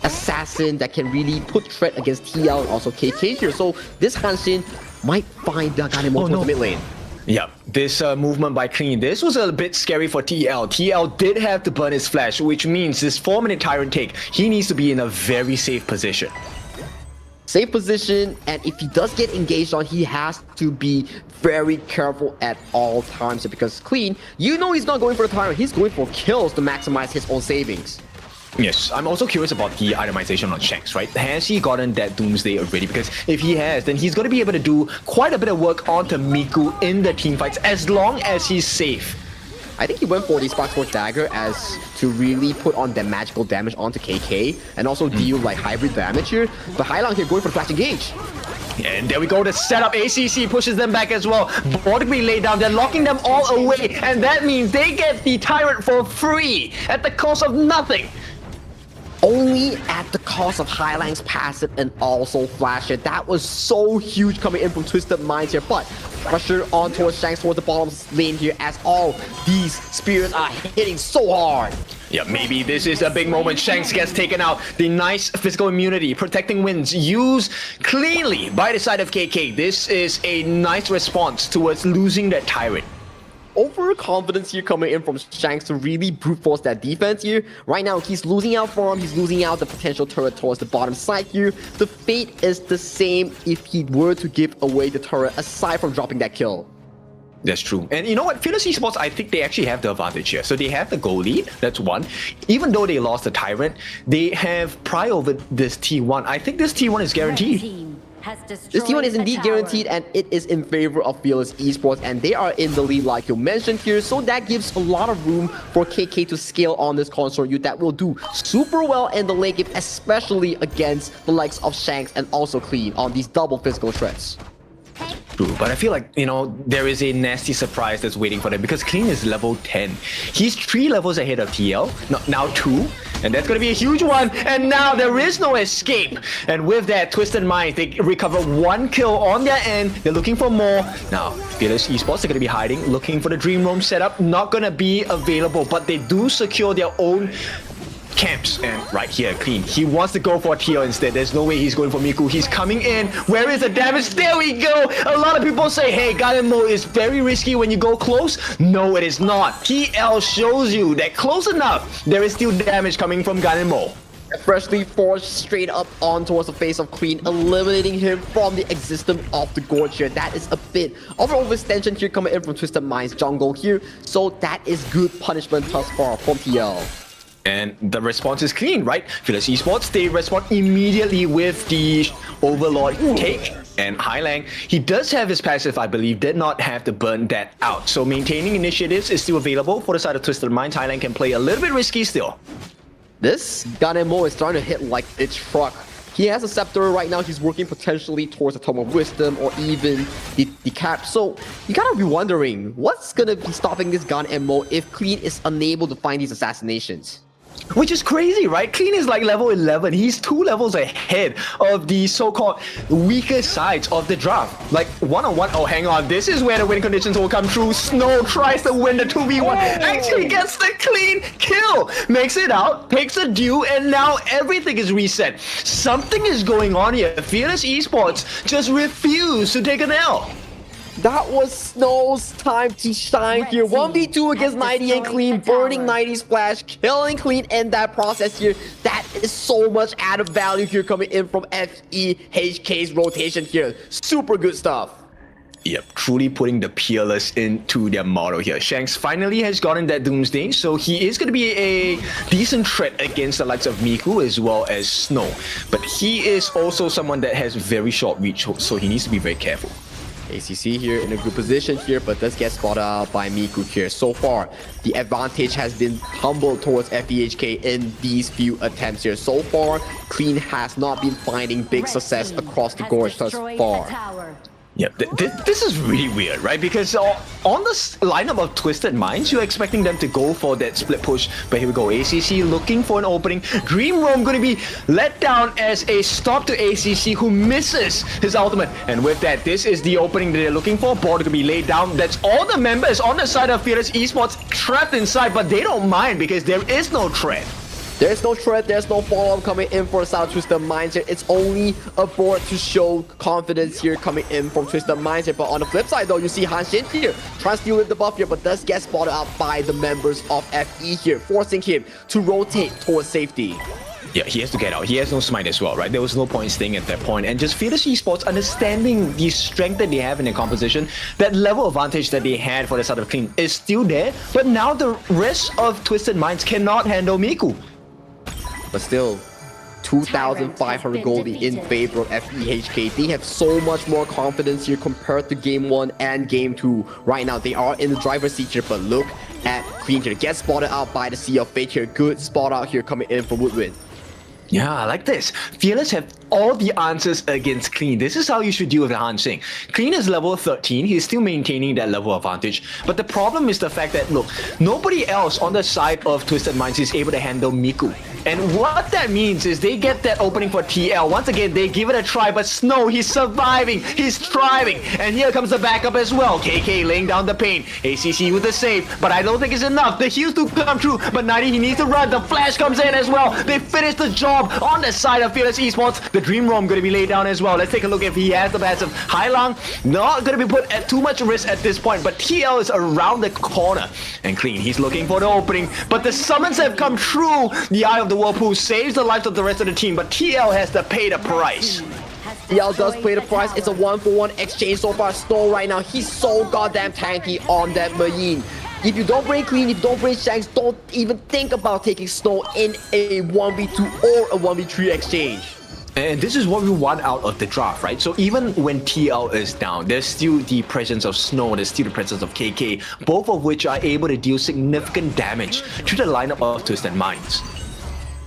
assassin that can really put threat against TL and also KK here. So this Hanshin might find the Ganemo towards the mid lane.
Yeah, this movement by Clean, this was a bit scary for TL. TL did have to burn his flash, which means this 4-minute Tyrant take, he needs to be in a very safe position.
Safe position, and if he does get engaged on, he has to be very careful at all times because Clean, you know he's not going for a Tyrant, he's going for kills to maximize his own savings.
Yes, I'm also curious about the itemization on Shanks, right? Has he gotten that Doomsday already? Because if he has, then he's going to be able to do quite a bit of work onto Miku in the team fights as long as he's safe.
I think he went for the Sparkforce Dagger as to really put on that magical damage onto KK and also deal like hybrid damage here. But Hylang here going for the Flash Engage.
And there we go, the setup. ACC pushes them back as well. Border be laid down. They're locking them all away. And that means they get the Tyrant for free at the cost of nothing.
Only at the cost of Highlang's passive and also Flasher. That was so huge coming in from Twisted Minds here, but pressure on towards Shanks towards the bottom lane here as all these spears are hitting so hard.
Yeah, maybe this is a big moment. Shanks gets taken out. The nice physical immunity, protecting wins, used cleanly by the side of KK. This is a nice response towards losing that Tyrant.
Overconfidence here coming in from Shanks to really brute force that defense here. Right now, he's losing out farm, he's losing out the potential turret towards the bottom side here. The fate is the same if he were to give away the turret, aside from dropping that kill.
That's true. And you know what? Fearless Esports, I think they actually have the advantage here. So they have the goal lead, that's one. Even though they lost the Tyrant, they have pride over this T1. I think this T1 is guaranteed.
This T1 is indeed guaranteed, and it is in favor of Fearless Esports, and they are in the lead like you mentioned here, so that gives a lot of room for KK to scale on this console unit that will do super well in the late game, especially against the likes of Shanks and also Clean on these double physical threats.
True, but I feel like, you know, there is a nasty surprise that's waiting for them because Clean is level 10. He's 3 levels ahead of TL, now 2, and that's going to be a huge one, and now there is no escape. And with that, Twisted Minds, they recover 1 kill on their end, they're looking for more. Now, Fearless Esports are going to be hiding, looking for the Dream Roam setup, not going to be available, but they do secure their own camps. And right here, Clean, he wants to go for a TL instead. There's no way he's going for Miku. He's coming in. Where is the damage? There we go. A lot of people say, hey, Garden Mode is very risky when you go close. No, it is not. TL shows you that close enough, there is still damage coming from Garden Mode.
Freshly forced straight up on towards the face of Clean, eliminating him from the existence of the Gorge here. That is a bit of an overextension here coming in from Twisted Minds jungle here. So that is good punishment thus far from TL.
And the response is clean, right? Fearless Esports, they respond immediately with the Overlord take. And Highlang, he does have his passive, I believe, did not have to burn that out. So maintaining initiatives is still available for the side of Twisted Minds. Highlang can play a little bit risky still.
This Ganemo is starting to hit like a truck. He has a scepter right now. He's working potentially towards a Tome of Wisdom or even the cap. So you gotta be wondering, what's gonna be stopping this Ganemo if Clean is unable to find these assassinations?
Which is crazy, right? Clean is like level 11. He's 2 levels ahead of the so-called weaker sides of the draft. Like one-on-one. Oh, hang on. This is where the win conditions will come true. Snow tries to win the 2v1. Actually gets the clean kill. Makes it out. Takes the due. And now everything is reset. Something is going on here. Fearless Esports just refuse to take an L.
That was Snow's time to shine here. 1v2 against 90 and Clean, burning 90 splash, killing Clean in that process here. That is so much added value here coming in from FEHK's rotation here. Super good stuff.
Yep, truly putting the Peerless into their model here. Shanks finally has gotten that Doomsday, so he is going to be a decent threat against the likes of Miku as well as Snow. But he is also someone that has very short reach, so he needs to be very careful.
ACC here in a good position here, but does get spotted out by Miku here. So far, the advantage has been humbled towards FEHK in these few attempts here. So far, Clean has not been finding big success across the Gorge thus far.
Yeah, this is really weird, right? Because on the lineup of Twisted Minds, you're expecting them to go for that split push. But here we go, ACC looking for an opening. Dream Roam going to be let down as a stop to ACC, who misses his ultimate. And with that, this is the opening that they're looking for. Board going to be laid down. That's all the members on the side of Fearless Esports trapped inside, but they don't mind because there is no threat.
There's no threat, there's no follow-up coming in for South Twisted Minds here. It's only a board to show confidence here coming in from Twisted Minds here. But on the flip side though, you see Han Shin here trying to steal with the buff here, but does get spotted out by the members of FE here, forcing him to rotate towards safety.
Yeah, he has to get out. He has no smite as well, right? There was no point staying at that point. And just Fearless Esports understanding the strength that they have in their composition, that level advantage that they had for the side of Clean is still there. But now the rest of Twisted Minds cannot handle Miku.
But still, 2,500 goldie in favor of FEHK. They have so much more confidence here compared to Game 1 and Game 2. Right now, they are in the driver's seat here, but look at Clean here. Gets spotted out by the Sea of Fate here. Good spot out here coming in for Woodwind.
Yeah, I like this. Fearless have all the answers against Clean. This is how you should deal with Han Xing. Clean is level 13. He's still maintaining that level advantage. But the problem is the fact that, look, nobody else on the side of Twisted Minds is able to handle Miku. And what that means is they get that opening for TL. Once again, they give it a try, but Snow, he's surviving, he's thriving. And here comes the backup as well. KK laying down the pain. ACC with the save, but I don't think it's enough. The heals do come true, but 90, he needs to run. The flash comes in as well. They finish the job on the side of Fearless Esports. The Dream Roam going to be laid down as well. Let's take a look if he has the passive. Hailang, not going to be put at too much risk at this point, but TL is around the corner. And Clean, he's looking for the opening, but the summons have come true. The Eye of the Whirlpool saves the lives of the rest of the team, but TL has to pay the price.
TL does pay the price. It's a 1-for-1 exchange so far. Snow right now, he's so goddamn tanky on that Marine. If you don't bring Clean, if you don't bring Shanks, don't even think about taking Snow in a 1v2 or a 1v3 exchange.
And this is what we want out of the draft, right? So even when TL is down, there's still the presence of Snow, there's still the presence of KK, both of which are able to deal significant damage to the lineup of Twisted Minds.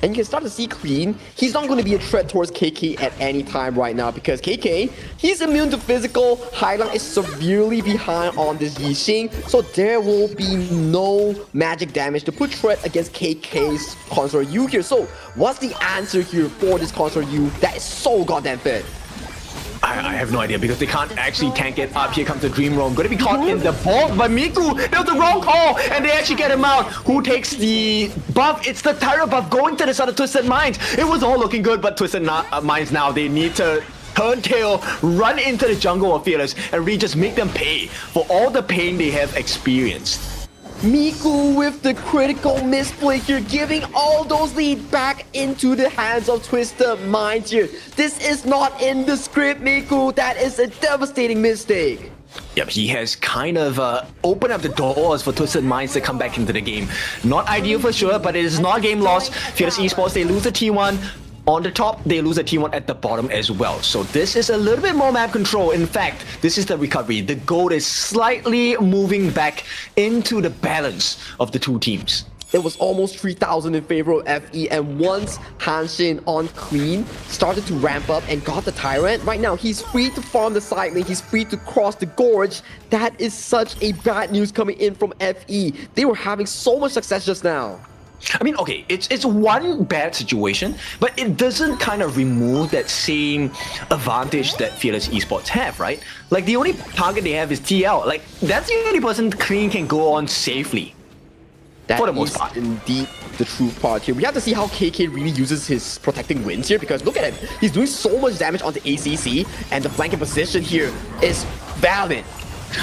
And you can start to see Clean, he's not going to be a threat towards KK at any time right now because KK, he's immune to physical. Hailang is severely behind on this Yixing, so there will be no magic damage to put threat against KK's Consort U here. So what's the answer here for this Consort U that is so goddamn fit?
I have no idea because they can't actually tank it up. Here comes the Dream Roam. Going to be caught in the vault by Miku. That was the wrong call and they actually get him out. Who takes the buff? It's the Tyra buff going to the side of Twisted Minds. It was all looking good, but Twisted Minds now, they need to turn tail, run into the jungle of Fearless and really just make them pay for all the pain they have experienced.
Miku with the critical misplay here, giving all those leads back into the hands of Twisted Minds here. This is not in the script, Miku. That is a devastating mistake.
Yep, he has kind of opened up the doors for Twisted Minds to come back into the game. Not ideal for sure, but it is not a game lost. Fearless Esports, they lose the T1. On the top, they lose a T1 at the bottom as well. So this is a little bit more map control. In fact, this is the recovery. The gold is slightly moving back into the balance of the two teams.
It was almost 3,000 in favor of FE, and once Han Xing on Clean started to ramp up and got the Tyrant, right now he's free to farm the side lane, he's free to cross the gorge. That is such a bad news coming in from FE. They were having so much success just now.
I mean, okay, it's one bad situation, but it doesn't kind of remove that same advantage that Fearless Esports have, right? Like, the only target they have is TL. Like, that's the only person Clean can go on safely.
That
for the most
is
part.
Indeed the true part here. We have to see how KK really uses his protecting winds here because look at him. He's doing so much damage on the ACC and the flanking position here is valid.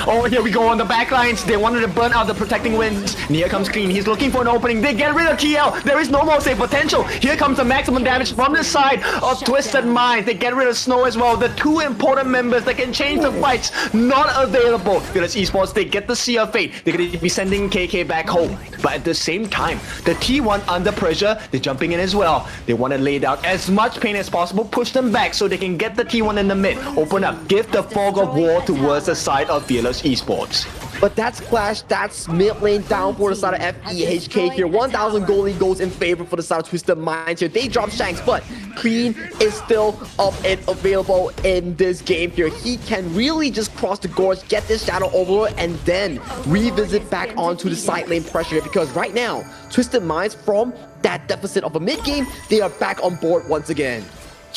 Oh, here we go on the backlines. They wanted to burn out the protecting winds. And here comes Clean. He's looking for an opening. They get rid of TL. There is no more save potential. Here comes the maximum damage from the side of Twisted Minds. They get rid of Snow as well. The two important members that can change the fights not available. Fearless Esports, they get the Sea of Fate. They're going to be sending KK back home. But at the same time, the T1 under pressure, they're jumping in as well. They want to lay down as much pain as possible, push them back so they can get the T1 in the mid. Open up, give the fog of war towards the side of Fearless Esports.
But that's Clash, that's mid lane down for the side of FEHK here. 1,000 gold lead goes in favor for the side of Twisted Minds here. They drop Shanks, but Clean is still up and available in this game here. He can really just cross the gorge, get this Shadow Overlord, and then revisit back onto the side lane pressure here. Because right now, Twisted Minds, from that deficit of a mid game, they are back on board once again.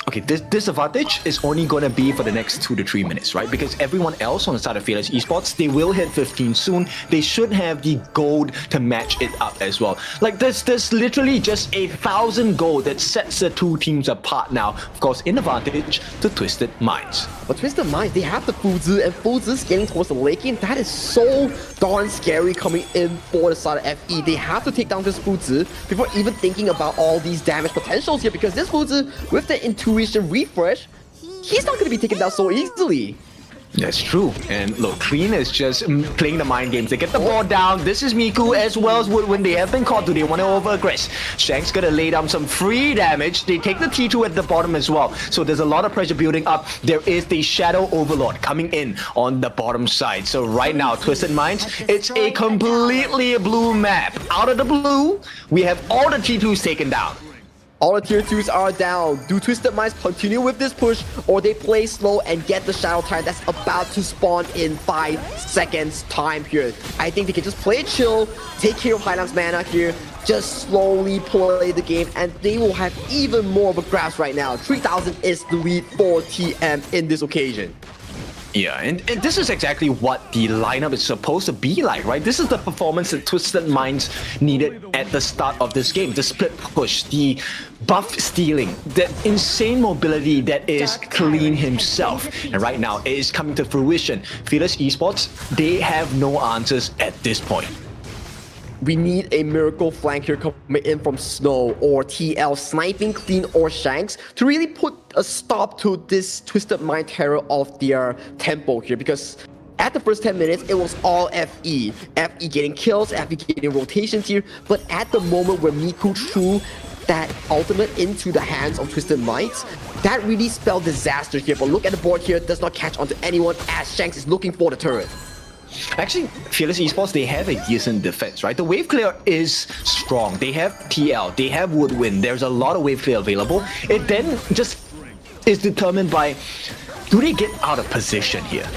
Okay, this advantage is only going to be for the next 2 to 3 minutes, right? Because everyone else on the side of Fearless Esports, they will hit 15 soon. They should have the gold to match it up as well. Like, there's literally just 1,000 gold that sets the two teams apart now. Of course, in advantage to Twisted Minds.
But Twisted Minds, they have the Fuzi, and Fuzi's getting towards the late game. That is so darn scary coming in for the side of FE. They have to take down this Fuzi before even thinking about all these damage potentials here, because this Fuzi, with the intuition refresh, he's not going to be taken down so easily.
That's true. And look, Clean is just playing the mind games. They get the ball down. This is Miku as well as when they have been caught. Do they want to over-aggress? Shank's gonna lay down some free damage. They take the T2 at the bottom as well. So there's a lot of pressure building up. There is the Shadow Overlord coming in on the bottom side. So right now, Twisted Minds, it's a completely blue map. Out of the blue, we have all the T2s taken down.
All the tier 2s are down. Do Twisted Minds continue with this push, or they play slow and get the Shadow Tyrant that's about to spawn in 5 seconds time here? I think they can just play it chill, take care of Highland's mana here, just slowly play the game, and they will have even more of a grasp right now. 3,000 is the lead for TM in this occasion.
Yeah, and this is exactly what the lineup is supposed to be like, right? This is the performance that Twisted Minds needed at the start of this game. The split push, the buff stealing, that insane mobility that is Clean himself. And right now, it is coming to fruition. Fearless Esports, they have no answers at this point.
We need a miracle flank here coming in from Snow or TL, sniping Clean or Shanks to really put a stop to this Twisted Mind terror of their tempo here, because at the first 10 minutes, it was all FE. FE getting kills, FE getting rotations here, but at the moment where Miku threw that ultimate into the hands of Twisted Minds, that really spelled disaster here. But look at the board here, it does not catch onto anyone as Shanks is looking for the turret.
Actually, Fearless Esports, they have a decent defense, right? The wave clear is strong. They have TL, they have Woodwind. There's a lot of wave clear available. It then just is determined by, do they get out of position here?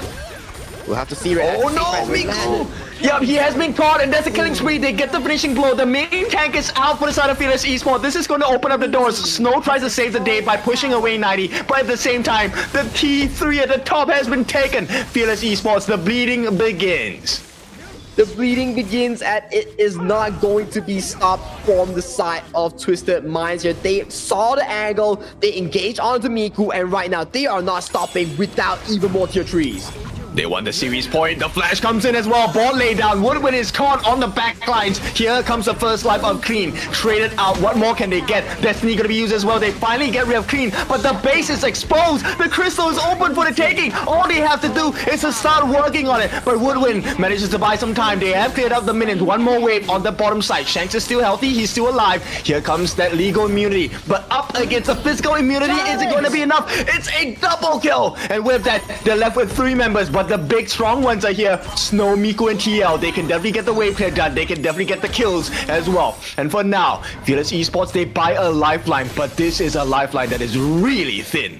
We'll have to see right
now. Oh no, Miku! Yeah, he has been caught, and that's a killing spree. They get the finishing blow. The main tank is out for the side of Fearless Esports. This is going to open up the doors. Snow tries to save the day by pushing away 90, but at the same time, the T3 at the top has been taken. Fearless Esports, the bleeding begins.
The bleeding begins, and it is not going to be stopped from the side of Twisted Minds here. They saw the angle, they engaged onto Miku, and right now they are not stopping without even more tier 3s.
They won the series point. The flash comes in as well. Ball laid down. Woodwind is caught on the back lines. Here comes the first life of Clean. Traded out. What more can they get? Destiny gonna be used as well. They finally get rid of Clean, but the base is exposed. The crystal is open for the taking. All they have to do is to start working on it. But Woodwind manages to buy some time. They have cleared up the minions. One more wave on the bottom side. Shanks is still healthy. He's still alive. Here comes that legal immunity. But up against the physical immunity, is it going to be enough? It's a double kill. And with that, they're left with 3 members. But the big strong ones are here. Snow, Miku, and TL. They can definitely get the wave clear done. They can definitely get the kills as well. And for now, Fearless Esports, they buy a lifeline, but this is a lifeline that is really thin.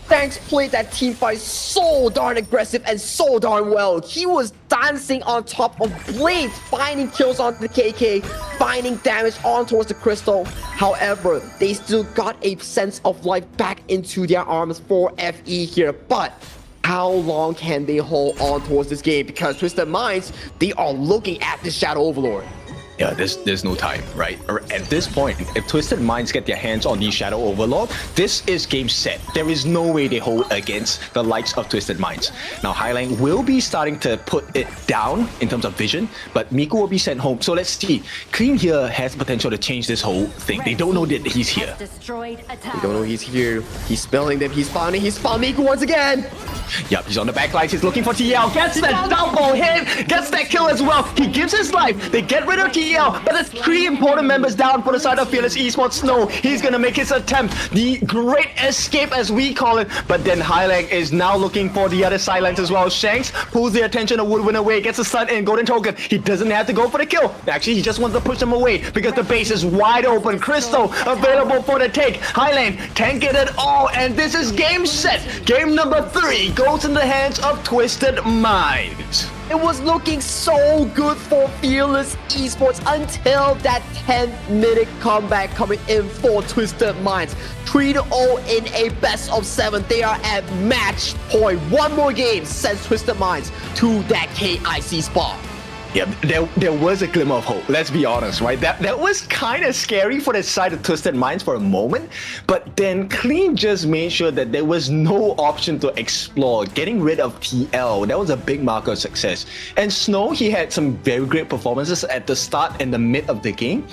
Shanks played that team fight so darn aggressive and so darn well. He was dancing on top of Blades, finding kills on the KK, finding damage on towards the crystal. However, they still got a sense of life back into their arms for FE here. But how long can they hold on towards this game? Because Twisted Minds, they are looking at this Shadow Overlord.
Yeah, there's no time, right? At this point, if Twisted Minds get their hands on the Shadow Overlord, this is game set. There is no way they hold against the likes of Twisted Minds. Now, Highline will be starting to put it down in terms of vision, but Miku will be sent home. So let's see. Clean here has potential to change this whole thing. They don't know that he's here.
They don't know he's here. He's spelling them. He's found Miku once again.
Yep, he's on the back lines. He's looking for TL. Gets that double hit. Gets that kill as well. He gives his life. They get rid of TL. But there's 3 important members down for the side of Fearless Esports. Snow, he's going to make his attempt. The great escape, as we call it. But then Highland is now looking for the other sidelines as well. Shanks pulls the attention of Woodwind away. Gets a stun in. Golden Token. He doesn't have to go for the kill. Actually, he just wants to push them away because the base is wide open. Crystal available for the take. Highland can't get it all. And this is game set. Game number 3 goes in the hands of Twisted Minds.
It was looking so good for Fearless Esports until that 10-minute comeback coming in for Twisted Minds. 3-0 in a best of 7. They are at match point. One more game sends Twisted Minds to that KIC spot.
Yeah, there was a glimmer of hope, let's be honest, right? That was kind of scary for the side of Twisted Minds for a moment, but then Clean just made sure that there was no option to explore. Getting rid of TL, that was a big marker of success. And Snow, he had some very great performances at the start and the mid of the game.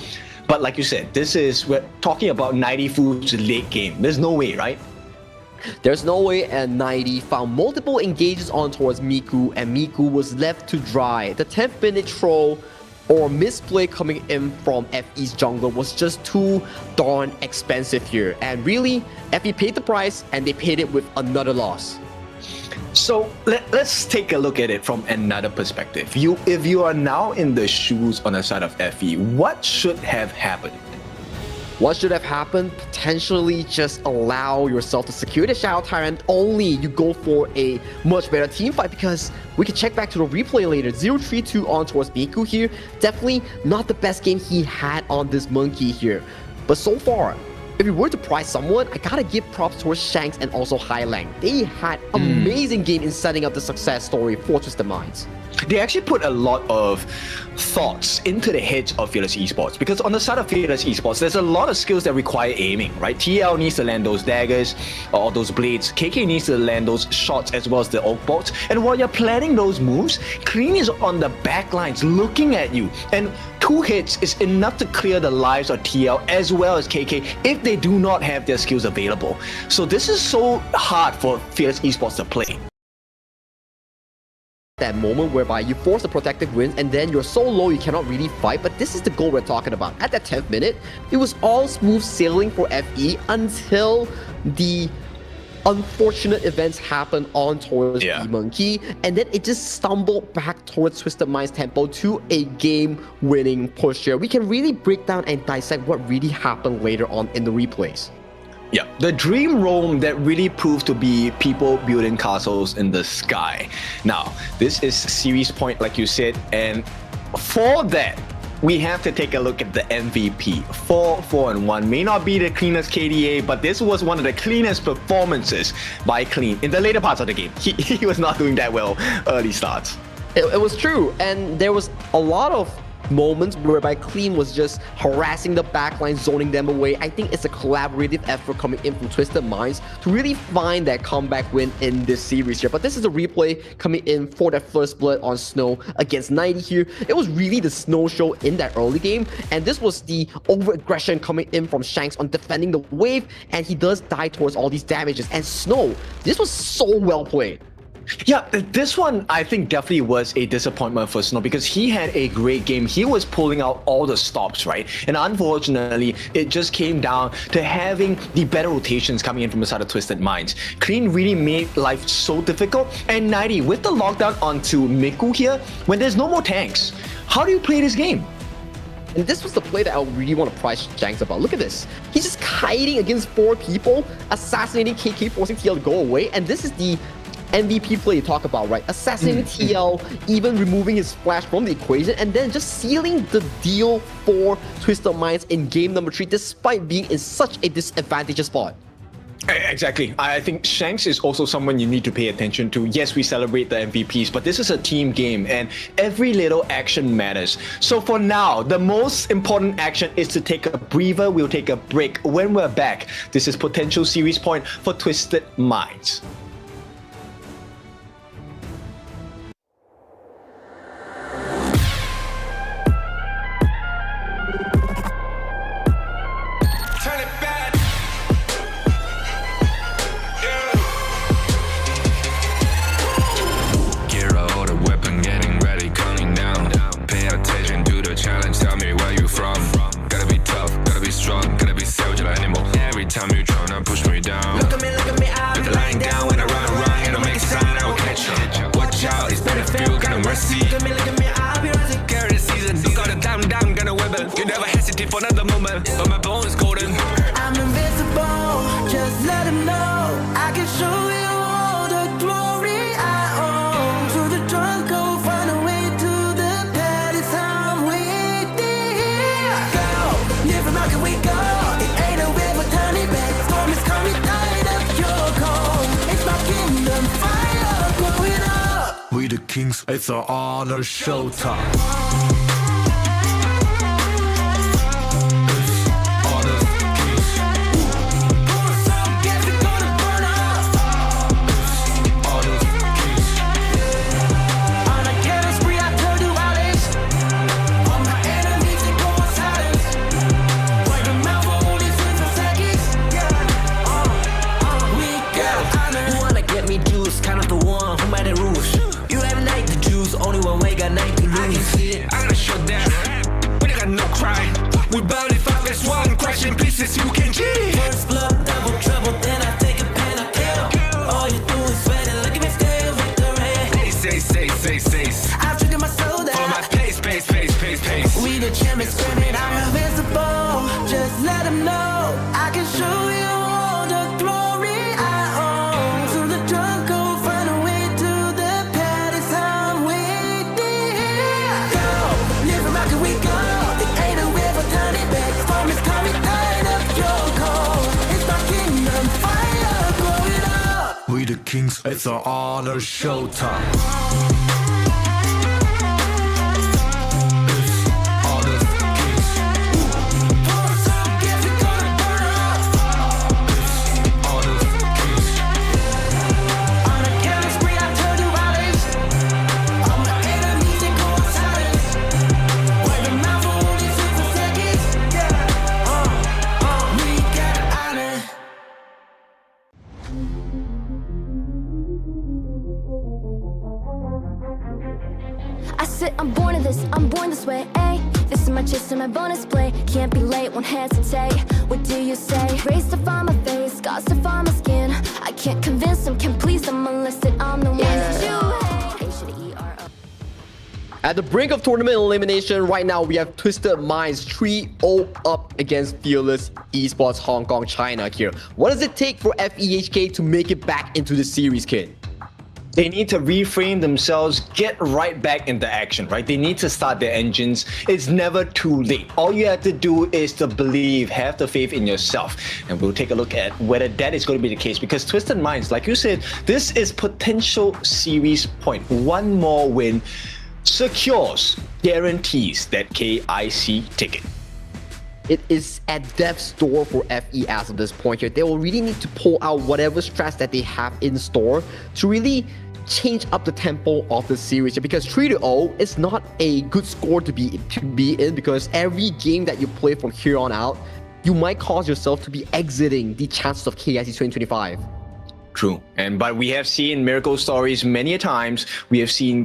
But like you said, we're talking about 90 Foods late game. There's no way, right?
There's no way, and 90 found multiple engages on towards Miku, and Miku was left to dry. The 10th minute troll or misplay coming in from FE's jungler was just too darn expensive here. And really, FE paid the price, and they paid it with another loss.
So let's take a look at it from another perspective. If you are now in the shoes on the side of FE, what should have happened?
What should have happened? Potentially just allow yourself to secure the Shadow Tyrant, only you go for a much better team fight, because we can check back to the replay later. 0-3-2 on towards Miku here. Definitely not the best game he had on this monkey here. But so far, if we were to prize someone, I gotta give props towards Shanks and also Highlang. They had amazing game in setting up the success story for Twisted Minds.
They actually put a lot of thoughts into the heads of Fearless Esports, because on the side of Fearless Esports, there's a lot of skills that require aiming, right? TL needs to land those daggers or those blades. KK needs to land those shots as well as the oak bolts. And while you're planning those moves, Clean is on the back lines looking at you. And 2 hits is enough to clear the lives of TL as well as KK if they do not have their skills available. So this is so hard for Fearless Esports to play.
That moment whereby you force a protective win and then you're so low you cannot really fight, but this is the goal we're talking about. At that 10th minute, it was all smooth sailing for FE until the unfortunate events happened on towards the monkey, and then it just stumbled back towards Twisted Minds tempo to a game-winning push here. We can really break down and dissect what really happened later on in the replays.
Yeah, the dream roam that really proved to be people building castles in the sky. Now, this is series point, like you said, and for that, we have to take a look at the MVP. 4-4-1 may not be the cleanest KDA, but this was one of the cleanest performances by Clean in the later parts of the game. He was not doing that well early starts.
It was true, and there was a lot of moments whereby Clean was just harassing the backline, zoning them away. I think it's a collaborative effort coming in from Twisted Minds to really find that comeback win in this series here. But this is a replay coming in for that first blood on Snow against 90 here. It was really the Snow show in that early game, and this was the over-aggression coming in from Shanks on defending the wave, and he does die towards all these damages. And Snow, this was so well played.
Yeah, this one I think definitely was a disappointment for Snow, because he had a great game. He was pulling out all the stops, right? And unfortunately, it just came down to having the better rotations coming in from the side of Twisted Minds. Clean really made life so difficult. And 90, with the lockdown onto Miku here, when there's no more tanks, how do you play this game?
And this was the play that I really want to prize Shanks about. Look at this. He's just kiting against 4 people, assassinating KK, forcing TL to go away. And this is the MVP play you talk about, right? Assassinating TL, even removing his flash from the equation, and then just sealing the deal for Twisted Minds in game number 3, despite being in such a disadvantageous spot.
Exactly. I think Shanks is also someone you need to pay attention to. Yes, we celebrate the MVPs, but this is a team game and every little action matters. So for now, the most important action is to take a breather. We'll take a break. When we're back, this is potential series point for Twisted Minds.
Time you tryna push me down. Look at me, I'll be lying down when I run, and I'll make a sign, I will catch you. Watch out, it's better feel, kind of mercy. Look at me, I'll be rising. Carry the season, you got a down, gonna weapon. You never hesitate for another moment, but my bone is golden.
I'm invincible, just let him know. I can show you all the glory I own. To the drunk, go find a way to the pad. It's time we go. Live from rock and we go.
We the kings, it's an honor showtime.
We bout if I guess one question pieces you can G.
First blood, double trouble, then I take a pen, I kill. All you do is sweat and look at me still victory.
Say.
I've triggered my soul down.
For my pace.
We the champions screaming, I'm invincible. Just let them know.
We the kings, it's our honor showtime.
I said I'm born of this, I'm born this way, ayy. This is my chest and my bonus play. Can't be late, won't hesitate. What do you say? Race to find my face, scars to find my skin. I can't convince them, can't please them unless that I'm the one that you hate.
At the brink of tournament elimination, right now we have Twisted Minds 3-0 up against Fearless Esports Hong Kong, China here. What does it take for FEHK to make it back into the series, kid?
They need to reframe themselves, get right back into action, right? They need to start their engines. It's never too late. All you have to do is to believe, have the faith in yourself. And we'll take a look at whether that is going to be the case, because Twisted Minds, like you said, this is potential series point. One more win secures, guarantees that KIC ticket.
It is at death's door for FE as of this point here. They will really need to pull out whatever strats that they have in store to really change up the tempo of the series, because 3-0 is not a good score to be in, because every game that you play from here on out, you might cause yourself to be exiting the chances of KIC 2025.
True, but we have seen miracle stories many a times. We have seen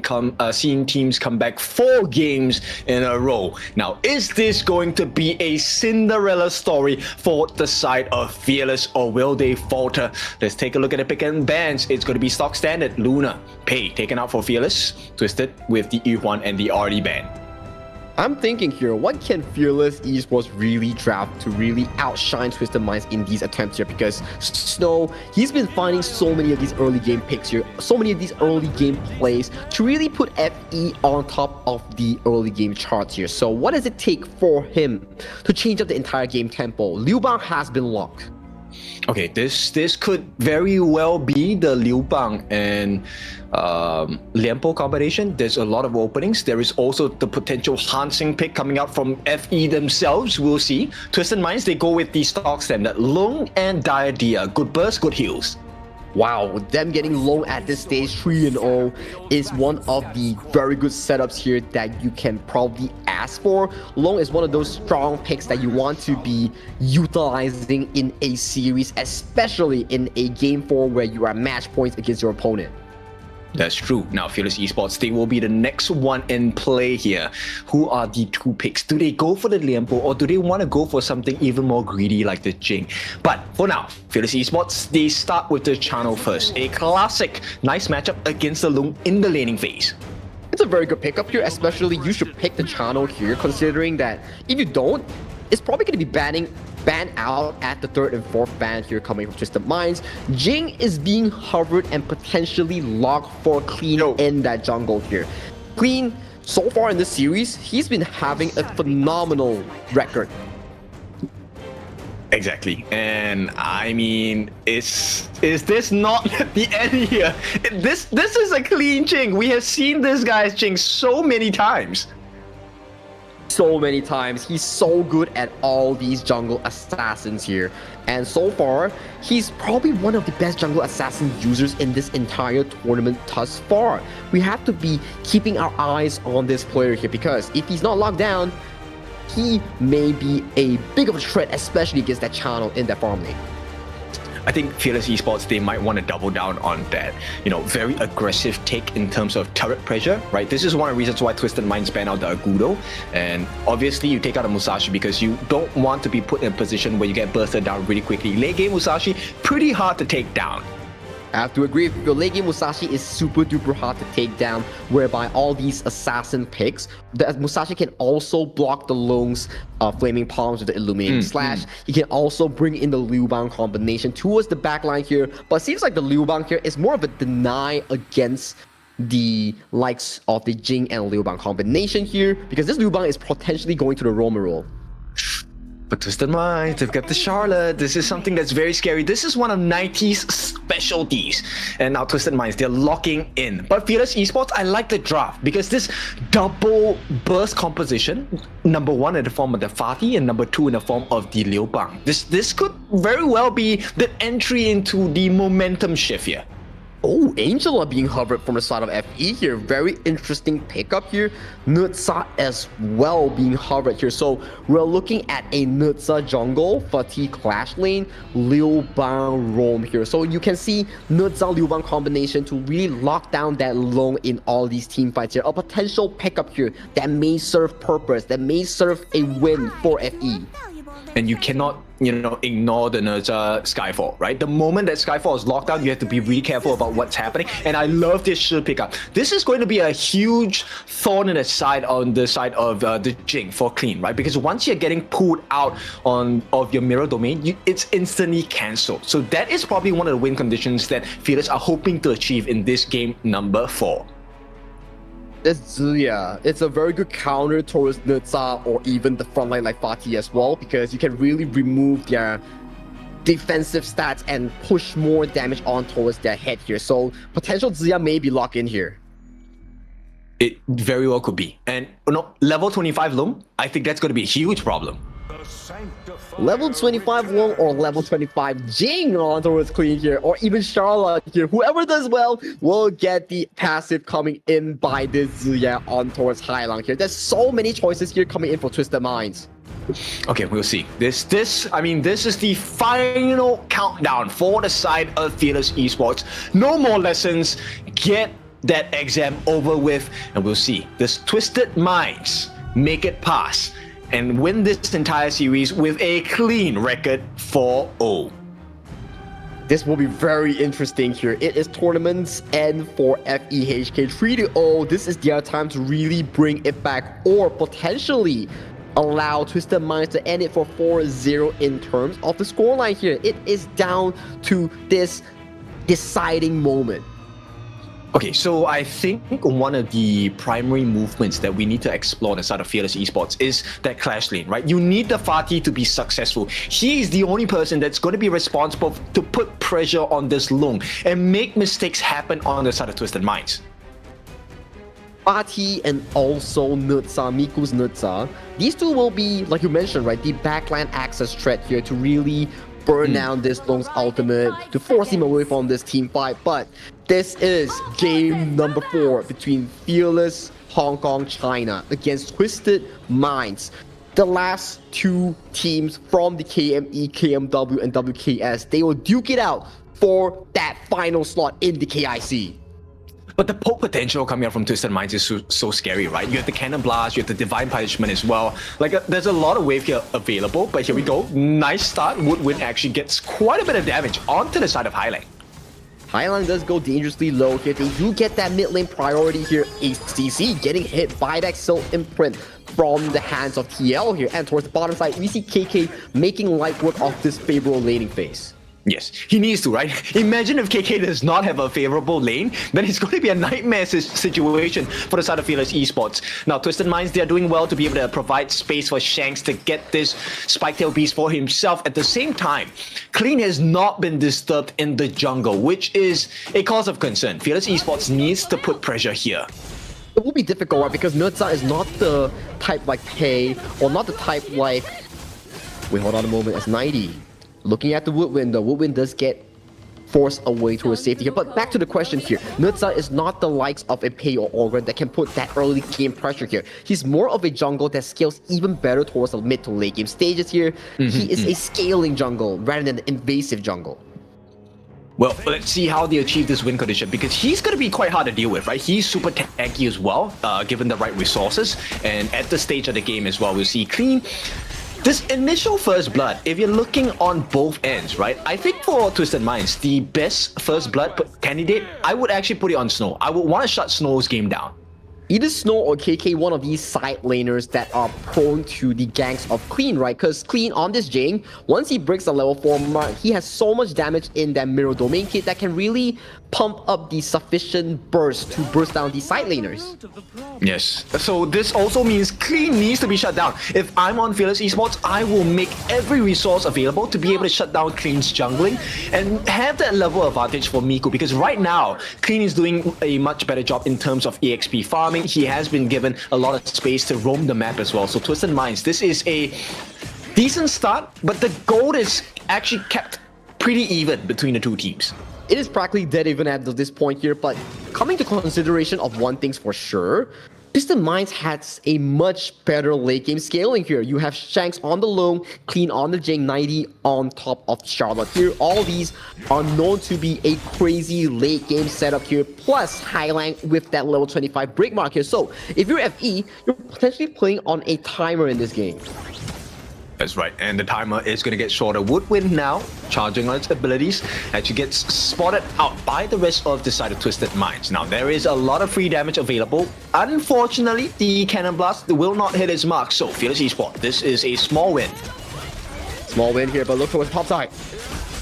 teams come back 4 games in a row. Now, is this going to be a Cinderella story for the side of Fearless, or will they falter? Let's take a look at the pick and bans. It's going to be stock standard. Luna, Pei taken out for Fearless, Twisted with the Yuan and the RD ban.
I'm thinking here, what can Fearless Esports really draft to really outshine Twisted Minds in these attempts here? Because Snow, he's been finding so many of these early game picks here, so many of these early game plays to really put FE on top of the early game charts here. So what does it take for him to change up the entire game tempo? Liu Bang has been locked.
Okay, this could very well be the Liu Bang and Lianpo combination. There's a lot of openings. There is also the potential Hansing pick coming out from FE themselves. We'll see. Twisted Minds, they go with the stock standard. Long and Diadea. Good burst, good heals.
Wow, them getting low at this stage 3-0 is one of the very good setups here that you can probably ask for. Long is one of those strong picks that you want to be utilizing in a series, especially in a game 4 where you are match points against your opponent.
That's true. Now, Fearless Esports, they will be the next one in play here. Who are the 2 picks? Do they go for the Lianpo, or do they want to go for something even more greedy like the Jing? But for now, Fearless Esports, they start with the channel first. A classic, nice matchup against the Lung in the laning phase.
It's a very good pickup here, especially you should pick the channel here, considering that if you don't, it's probably going to be banned out at the 3rd and 4th ban here coming from Twisted Minds. Jing is being hovered and potentially locked for Clean in that jungle here. Clean, so far in this series, he's been having a phenomenal record.
Exactly, and I mean, is this not the end here? This is a clean Jing. We have seen this guy's Jing so many times.
So many times. He's so good at all these jungle assassins here, and so far he's probably one of the best jungle assassin users in this entire tournament thus far. We have to be keeping our eyes on this player here, because if he's not locked down, he may be a big of a threat, especially against that channel in that farm lane.
I think Fearless Esports, they might want to double down on that, very aggressive take in terms of turret pressure, right? This is one of the reasons why Twisted Minds ban out the Agudo. And obviously you take out a Musashi because you don't want to be put in a position where you get bursted down really quickly. Late game Musashi, pretty hard to take down.
I have to agree, your late game Musashi is super duper hard to take down, whereby all these assassin picks, the Musashi can also block the Lung's flaming palms with the illuminating slash. He can also bring in the Liu Bang combination towards the backline here, but it seems like the Liu Bang here is more of a deny against the likes of the Jing and Liu Bang combination here, because this Liu Bang is potentially going to the Roma role.
But Twisted Minds, they've got the Charlotte. This is something that's very scary. This is one of 90's specialties. And now Twisted Minds, they're locking in. But Fearless Esports, I like the draft because this double burst composition, number one in the form of the Fatih and number two in the form of the Liu Bang. This could very well be the entry into the momentum shift here.
Oh, Angela being hovered from the side of FE here. Very interesting pickup here. Nutsa as well being hovered here. So we're looking at a Nutsa jungle, Fatih clash lane, Liu Bang roam here. So you can see Nutsa Liu Bang combination to really lock down that lone in all these team fights here. A potential pickup here that may serve purpose, that may serve a win for FE.
And you cannot, ignore the Nurture Skyfall, right? The moment that Skyfall is locked down, you have to be really careful about what's happening. And I love this shield pickup. This is going to be a huge thorn in the side on the side of the Jing for Clean, right? Because once you're getting pulled out of your mirror domain, it's instantly cancelled. So that is probably one of the win conditions that Fearless are hoping to achieve in this game number 4.
It's a very good counter towards Nutsa or even the frontline like Fatih as well, because you can really remove their defensive stats and push more damage on towards their head here. So potential Ziya may be locked in here.
It very well could be. And level 25 Loom, I think that's going to be a huge problem.
Level 25 Long or level 25 Jing on towards Clean here, or even Charlotte here. Whoever does well will get the passive coming in by this Ziya on towards Hailang here. There's so many choices here coming in for Twisted Minds.
Okay, we'll see. This is the final countdown for the side of Fearless Esports. No more lessons. Get that exam over with, and we'll see. This Twisted Minds make it past and win this entire series with a clean record 4-0.
This will be very interesting here. It is tournament's end for FEHK 3-0. This is their time to really bring it back, or potentially allow Twisted Minds to end it for 4-0 in terms of the scoreline here. It is down to this deciding moment.
Okay, so I think one of the primary movements that we need to explore on the side of Fearless Esports is that clash lane, right? You need the Fatih to be successful. He is the only person that's going to be responsible to put pressure on this Lung and make mistakes happen on the side of Twisted Minds.
Fatih and also Nutsa, Miku's Nutsa. These two will be, like you mentioned, right, the backline access threat here to really burn down this Lung's ultimate, to force him away from this team fight. But this is game number 4 between Fearless Hong Kong China against Twisted Minds. The last two teams from the KME, KMW, and WKS, they will duke it out for that final slot in the KIC.
But the poke potential coming out from Twisted Minds is so scary, right? You have the Cannon Blast, you have the Divine Punishment as well. There's a lot of wave here available, but here we go. Nice start. Woodwind actually gets quite a bit of damage onto the side of Hailang.
Hailang does go dangerously low here. They do get that mid lane priority here. ACC getting hit by that Silk Imprint from the hands of TL here. And towards the bottom side, we see KK making light work of this favorable laning phase.
Yes, he needs to, right? Imagine if KK does not have a favorable lane, then it's going to be a nightmare situation for the side of Fearless Esports. Now, Twisted Minds, they are doing well to be able to provide space for Shanks to get this Spiketail Beast for himself. At the same time, Clean has not been disturbed in the jungle, which is a cause of concern. Fearless Esports needs to put pressure here.
It will be difficult, right? Because Nutsa is not the type like Pei, or not the type like... Wait, hold on a moment, it's 90. Looking at the Woodwind, the Woodwind does get forced away towards safety here. But back to the question here. Nutsa is not the likes of a Pei or Organ that can put that early game pressure here. He's more of a jungle that scales even better towards the mid to late game stages here. He is a scaling jungle rather than an invasive jungle.
Well, let's see how they achieve this win condition, because he's going to be quite hard to deal with, right? He's super tanky as well, given the right resources. And at the stage of the game as well, we'll see Clean. This initial first blood, if you're looking on both ends, right? I think for Twisted Minds, the best first blood candidate, I would actually put it on Snow. I would want to shut Snow's game down.
either Snow or KK, one of these side laners that are prone to the ganks of Clean, right? Because Clean on this Jing, once he breaks the level 4 mark, he has so much damage in that Mirror Domain kit that can really pump up the sufficient burst to burst down these side laners.
Yes, so this also means Clean needs to be shut down. If I'm on Fearless Esports, I will make every resource available to be able to shut down Clean's jungling and have that level advantage for Miku, because right now, Clean is doing a much better job in terms of EXP farming. He has been given a lot of space to roam the map as well. So Twisted Minds, this is a decent start, but the gold is actually kept pretty even between the two teams.
It is practically dead even at this point here, but coming to consideration of one thing's for sure, Twisted Minds has a much better late game scaling here. You have Shanks on the Loam, Clean on the Jing, 90 on top of Charlotte here. All these are known to be a crazy late game setup here, plus Highline with that level 25 break mark here. So if you're FE, you're potentially playing on a timer in this game.
That's right, and the timer is going to get shorter. Woodwind now, charging on its abilities, actually gets spotted out by the rest of the side of Twisted Minds. Now, there is a lot of free damage available. Unfortunately, the Cannon Blast will not hit its mark, so Fearless Esports, this is a small win.
Small win here, but look towards top side.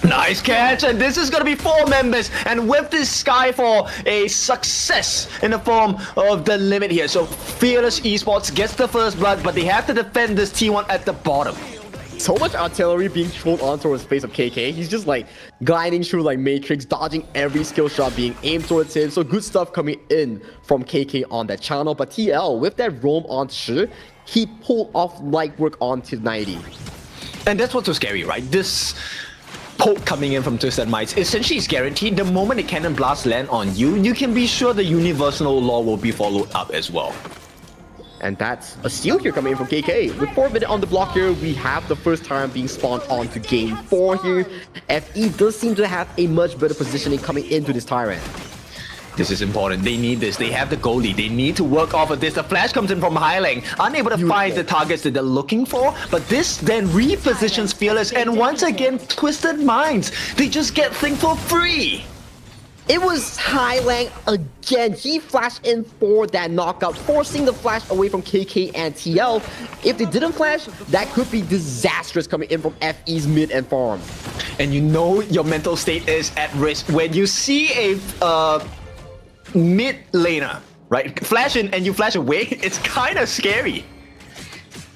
Nice catch, and this is going to be 4 members, and with this Skyfall, a success in the form of the limit here. So Fearless Esports gets the first blood, but they have to defend this T1 at the bottom.
So much artillery being thrown onto his face of KK. He's just like gliding through like Matrix, dodging every skill shot being aimed towards him. So good stuff coming in from KK on that channel. But TL, with that roam on Shi, he pulled off light work onto 90.
And that's what's so scary, right? This poke coming in from Twisted Minds essentially is guaranteed. The moment the Cannon Blast land on you, you can be sure the universal law will be followed up as well.
And that's a steal here coming in from KK. With 4 minutes on the block here, we have the first time being spawned onto game 4 here. FE does seem to have a much better positioning coming into this Tyrant.
This is important. They need this. They have the goal lead. They need to work off of this. The flash comes in from high lane, unable to find the targets that they're looking for. But this then repositions Fearless. And once again, Twisted Minds. They just get things for free.
It was Highline again. He flashed in for that knockout, forcing the flash away from KK and TL. If they didn't flash, that could be disastrous coming in from FE's mid and farm.
And you know your mental state is at risk when you see a mid laner, right, flash in and you flash away. It's kind of scary.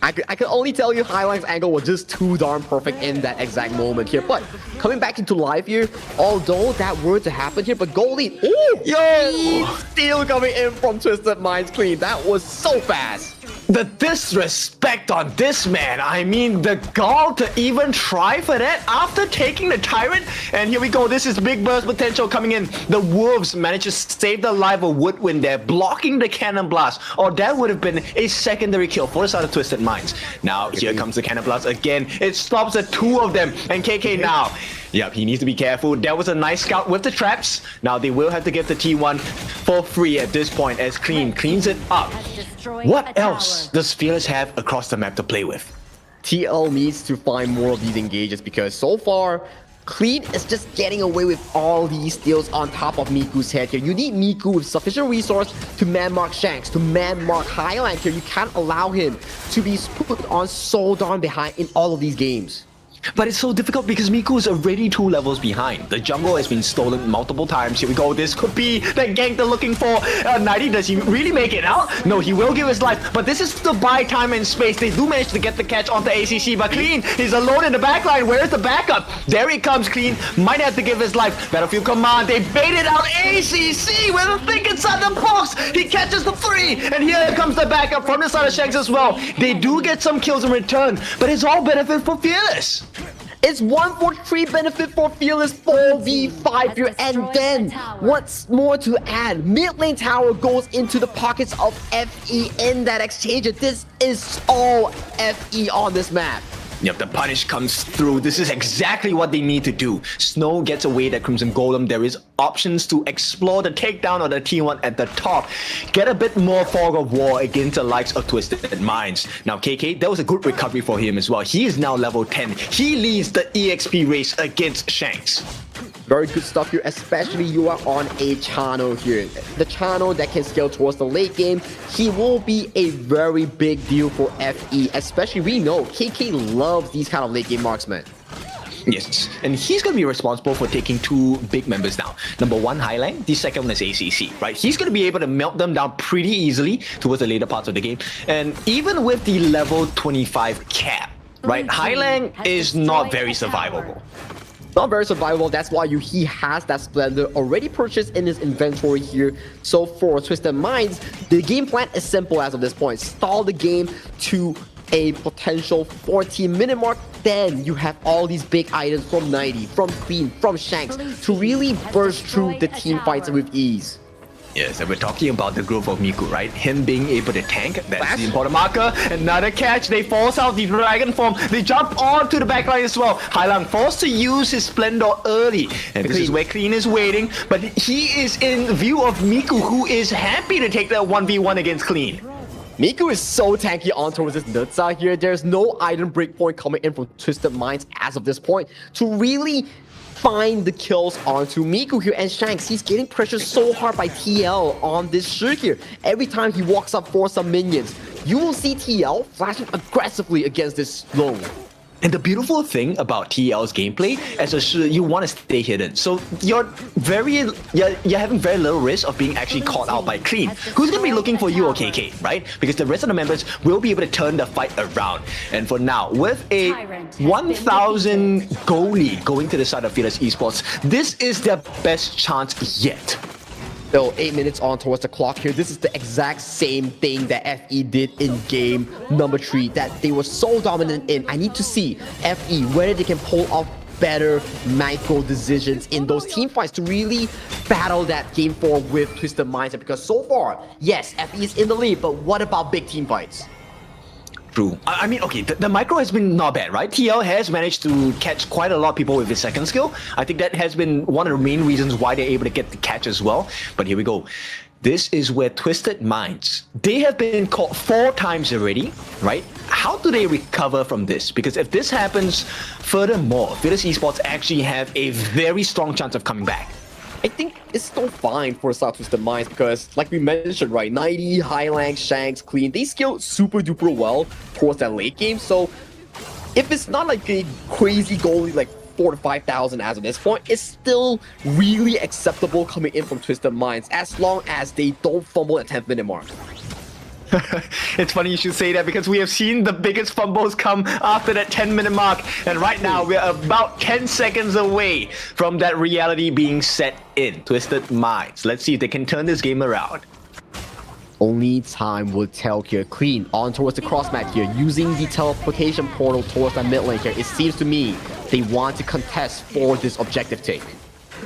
I can only tell you Highline's angle was just too darn perfect in that exact moment here. But coming back into live here, although that were to happen here, but goal lead, ooh, yo, steal coming in from Twisted Minds Clean. That was so fast.
The disrespect on this man. I mean, the gall to even try for that after taking the Tyrant. And here we go. This is big burst potential coming in. The Wolves managed to save the life of Woodwind there, blocking the Cannon Blast. Or that would have been a secondary kill for the side of Twisted Minds. Now, here comes the Cannon Blast again. It stops the 2 of them. And KK now. Yep, he needs to be careful. That was a nice scout with the traps. Now they will have to give the T1 for free at this point as Clean cleans it up. What else does Fearless have across the map to play with?
TL needs to find more of these engages because so far, Clean is just getting away with all these steals on top of Miku's head here. You need Miku with sufficient resource to man-mark Shanks, to man-mark Highline here. You can't allow him to be put on so darn behind in all of these games.
But it's so difficult because Miku is already 2 levels behind. The jungle has been stolen multiple times. Here we go. This could be the gank they're looking for. 90, does he really make it out? No, he will give his life. But this is to buy time and space. They do manage to get the catch onto ACC. But Clean is alone in the backline. Where's the backup? There he comes, Clean. Might have to give his life. Battlefield Command. They baited out ACC with a thing inside the box. He catches the 3. And here comes the backup from the side of Shanks as well. They do get some kills in return. But it's all benefit for Fearless.
It's 1-for-3 benefit for Fearless 4v5 here, and then what's more to add, mid lane tower goes into the pockets of FE in that exchange. This is all FE on this map.
Yep, the punish comes through. This is exactly what they need to do. Snow gets away that Crimson Golem. There is options to explore the takedown of the T1 at the top. Get a bit more fog of war against the likes of Twisted Minds. Now, KK, that was a good recovery for him as well. He is now level 10. He leads the EXP race against Shanks.
Very good stuff here, especially you are on a channel here. The channel that can scale towards the late game. He will be a very big deal for FE, especially we know KK loves these kind of late game marksmen.
Yes, and he's going to be responsible for taking two big members down. Number one, Highline. The second one is ACC, right? He's going to be able to melt them down pretty easily towards the later parts of the game. And even with the level 25 cap, right, Highline is not very survivable.
Not very survivable. That's why he has that Splendor already purchased in his inventory here. So for Twisted Minds, the game plan is simple as of this point. Stall the game to a potential 14-minute mark. Then you have all these big items from 90, from Queen, from Shanks to really burst through the team fights with ease.
Yes, and we're talking about the growth of Miku, right? Him being able to tank, that's the important marker. Another catch, they force out the Dragon form. They jump onto the backline as well. Highland forced to use his Splendor early. And this is where Clean is waiting. But he is in view of Miku, who is happy to take that 1v1 against Clean.
Miku is so tanky on towards this Nutsa here. There's no item breakpoint coming in from Twisted Minds as of this point to really find the kills onto Miku here. And Shanks, he's getting pressured so hard by TL on this shirt here. Every time he walks up for some minions, you will see TL flashing aggressively against this Long.
And the beautiful thing about TL's gameplay is that you want to stay hidden. So you're having very little risk of being actually caught out by Clean, who's going to be looking for you or KK, right? Because the rest of the members will be able to turn the fight around. And for now, with a 1,000 goal lead going to the side of Fearless Esports, this is their best chance yet.
Still 8 minutes on towards the clock here. This is the exact same thing that FE did in game number 3 that they were so dominant in. I need to see FE whether they can pull off better micro decisions in those team fights to really battle that game 4 with Twisted Minds. Because so far, yes, FE is in the lead, but what about big team fights?
True. I mean, okay, the micro has been not bad, right? TL has managed to catch quite a lot of people with his second skill. I think that has been one of the main reasons why they're able to get the catch as well. But here we go. This is where Twisted Minds, they have been caught 4 times already, right? How do they recover from this? Because if this happens, furthermore, Fearless Esports actually have a very strong chance of coming back.
I think it's still fine for Twisted Minds because, like we mentioned, right, 90, Highland, Shanks, Clean, they scale super duper well towards that late game. So if it's not like a crazy goalie like 4,000 to 5,000 as of this point, it's still really acceptable coming in from Twisted Minds as long as they don't fumble at 10th minute mark.
It's funny you should say that because we have seen the biggest fumbles come after that 10-minute mark, and right now we're about 10 seconds away from that reality being set in. Twisted Minds. Let's see if they can turn this game around.
Only time will tell here. Clean on towards the crossmat here, using the teleportation portal towards the mid lane here. It seems to me they want to contest for this objective take.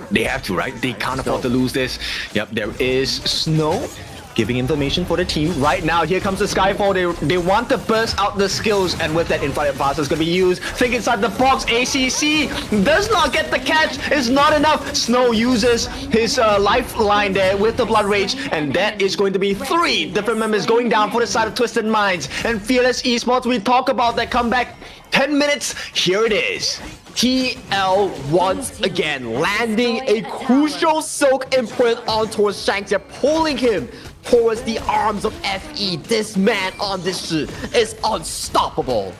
They have to, right? They can't afford to lose this. Yep, there is Snow giving information for the team. Right now, here comes the Skyfall. They want to burst out the skills, and with that inflight pass is going to be used. Think inside the box. ACC does not get the catch. It's not enough. Snow uses his lifeline there with the Blood Rage, and that is going to be 3 different members going down for the side of Twisted Minds. And Fearless Esports, we talk about that comeback. 10 minutes, here it is.
TL once again landing a crucial soak imprint on towards Shanks. They're pulling him towards the arms of FE. This man on this shit is unstoppable.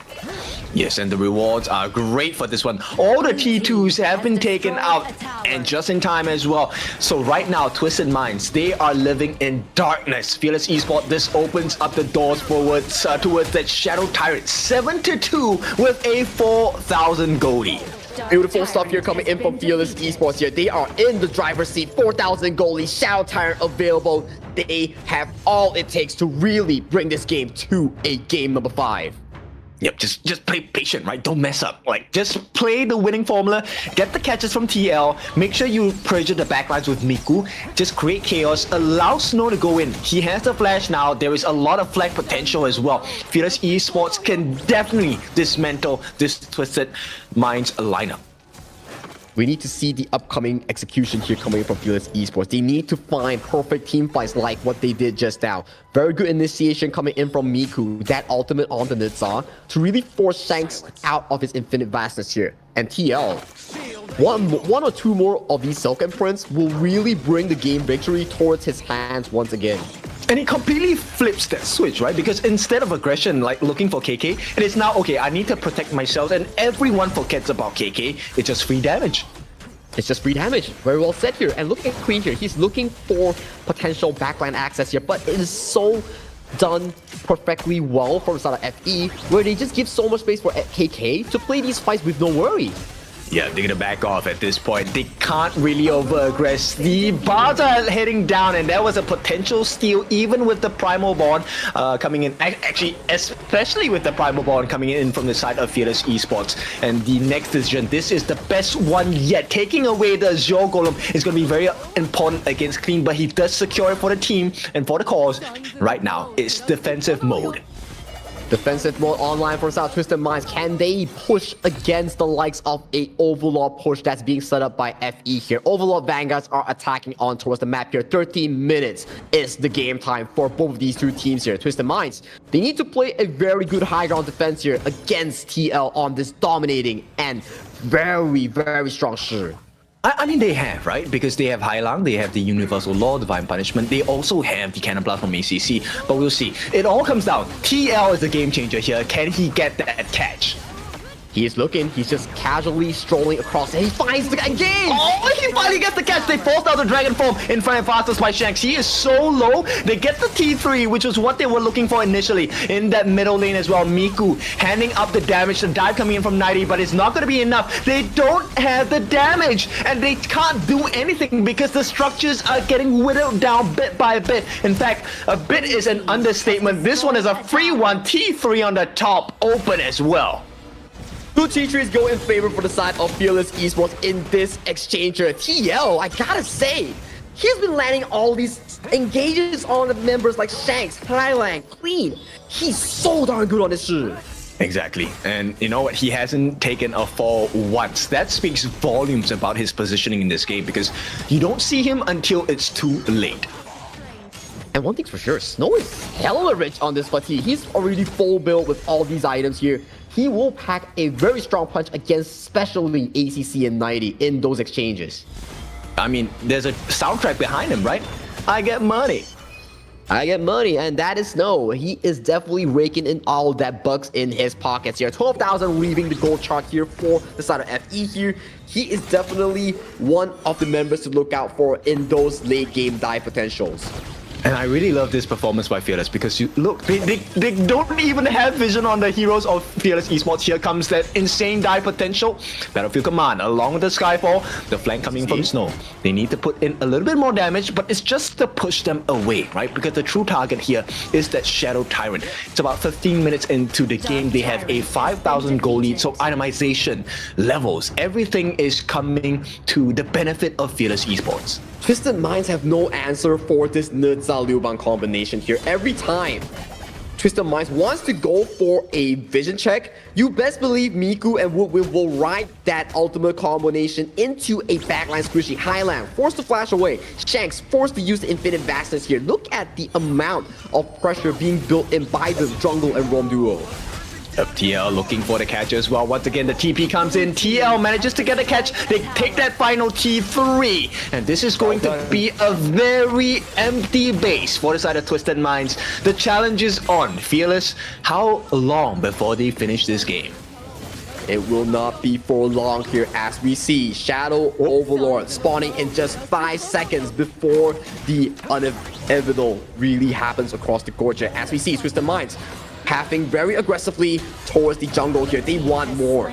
Yes, and the rewards are great for this one. All the T2s have been taken out, and just in time as well. So right now, Twisted Minds, they are living in darkness. Fearless Esports, this opens up the doors forwards towards that Shadow Tyrant. 7-2 with a 4,000 goalie.
Beautiful stuff here coming in from Fearless Esports here. They are in the driver's seat. 4,000 goalie, Shadow Tyrant available. They have all it takes to really bring this game to a game number 5.
Yep, just play patient, right? Don't mess up. Like, just play the winning formula, get the catches from TL, make sure you pressure the backlines with Miku, just create chaos, allow Snow to go in. He has the flash now, there is a lot of flag potential as well. Fearless Esports can definitely dismantle this Twisted Minds lineup.
We need to see the upcoming execution here coming from Fearless Esports. They need to find perfect team fights like what they did just now. Very good initiation coming in from Miku, that ultimate on the Nitsa, to really force Shanks out of his infinite vastness here. And TL, one or two more of these Silk Imprints will really bring the game victory towards his hands once again.
And he completely flips that switch, right? Because instead of aggression, like looking for KK, it is now, okay, I need to protect myself, and everyone forgets about KK. It's just free damage.
It's just free damage. Very well said here. And look at Queen here. He's looking for potential backline access here, but it is so done perfectly well from the side of FE, where they just give so much space for KK to play these fights with no worry.
Yeah, they're gonna back off at this point. They can't really over-aggress. The bars are heading down, and there was a potential steal even with the Primal Bond coming in. Actually, especially with the Primal Bond coming in from the side of Fearless Esports. And the next decision, this is the best one yet. Taking away the Azure Golem is gonna be very important against Clean, but he does secure it for the team and for the cause. Right now, it's defensive mode.
Defensive mode online for South Twisted Minds. Can they push against the likes of a Overlord push that's being set up by FE here? Overlord Vanguards are attacking on towards the map here. 13 minutes is the game time for both of these two teams here. Twisted Minds, they need to play a very good high ground defense here against TL on this dominating and very, very strong Shi.
I mean, they have, right? Because they have Hailang, they have the Universal Law, Divine Punishment, they also have the Cannon Blast from ACC, but we'll see. It all comes down. TL is the game changer here. Can he get that catch?
He is looking. He's just casually strolling across. And he finds the game!
Oh, he finally gets the catch! They forced out the Dragon Form in front of Fastest by Shanks. He is so low. They get the T3, which was what they were looking for initially in that middle lane as well. Miku handing up the damage. The dive coming in from 90, but it's not going to be enough. They don't have the damage, and they can't do anything because the structures are getting whittled down bit by bit. In fact, a bit is an understatement. This one is a free one. T3 on the top, open as well.
Two T3s go in favor for the side of Fearless Esports in this exchange here. TL, I gotta say, he's been landing all these engages on the members like Shanks, Hailang, Clean. He's so darn good on this shit.
Exactly. And you know what? He hasn't taken a fall once. That speaks volumes about his positioning in this game because you don't see him until it's too late.
And one thing's for sure, Snow is hella rich on this fatigue. He's already full build with all these items here. He will pack a very strong punch against especially ACC and 90 in those exchanges.
I mean, there's a soundtrack behind him, right? I get money.
I get money, and that is Snow. He is definitely raking in all that bucks in his pockets here. 12,000 leaving the gold chart here for the side of FE here. He is definitely one of the members to look out for in those late game dive potentials.
And I really love this performance by Fearless because you look, they don't even have vision on the heroes of Fearless Esports. Here comes that insane dive potential. Battlefield Command along with the Skyfall, the flank coming from Snow. They need to put in a little bit more damage, but it's just to push them away, right? Because the true target here is that Shadow Tyrant. It's about 15 minutes into the game. They have a 5,000 goal lead, so itemization, levels, everything is coming to the benefit of Fearless Esports.
Twisted Minds have no answer for this Nidza Liu Bang combination here. Every time Twisted Minds wants to go for a vision check, you best believe Miku and Woodwind will ride that ultimate combination into a backline squishy. Highland forced to flash away. Shanks forced to use the infinite vastness here. Look at the amount of pressure being built in by the jungle and roam duo.
TL looking for the catch as well. Once again, the TP comes in. TL manages to get a catch. They take that final T3. And this is going to be a very empty base for the side of Twisted Minds. The challenge is on. Fearless, how long before they finish this game?
It will not be for long here as we see Shadow Overlord spawning in just 5 seconds before the inevitable really happens across the gorge here. As we see Twisted Minds pathing very aggressively towards the jungle here. They want more.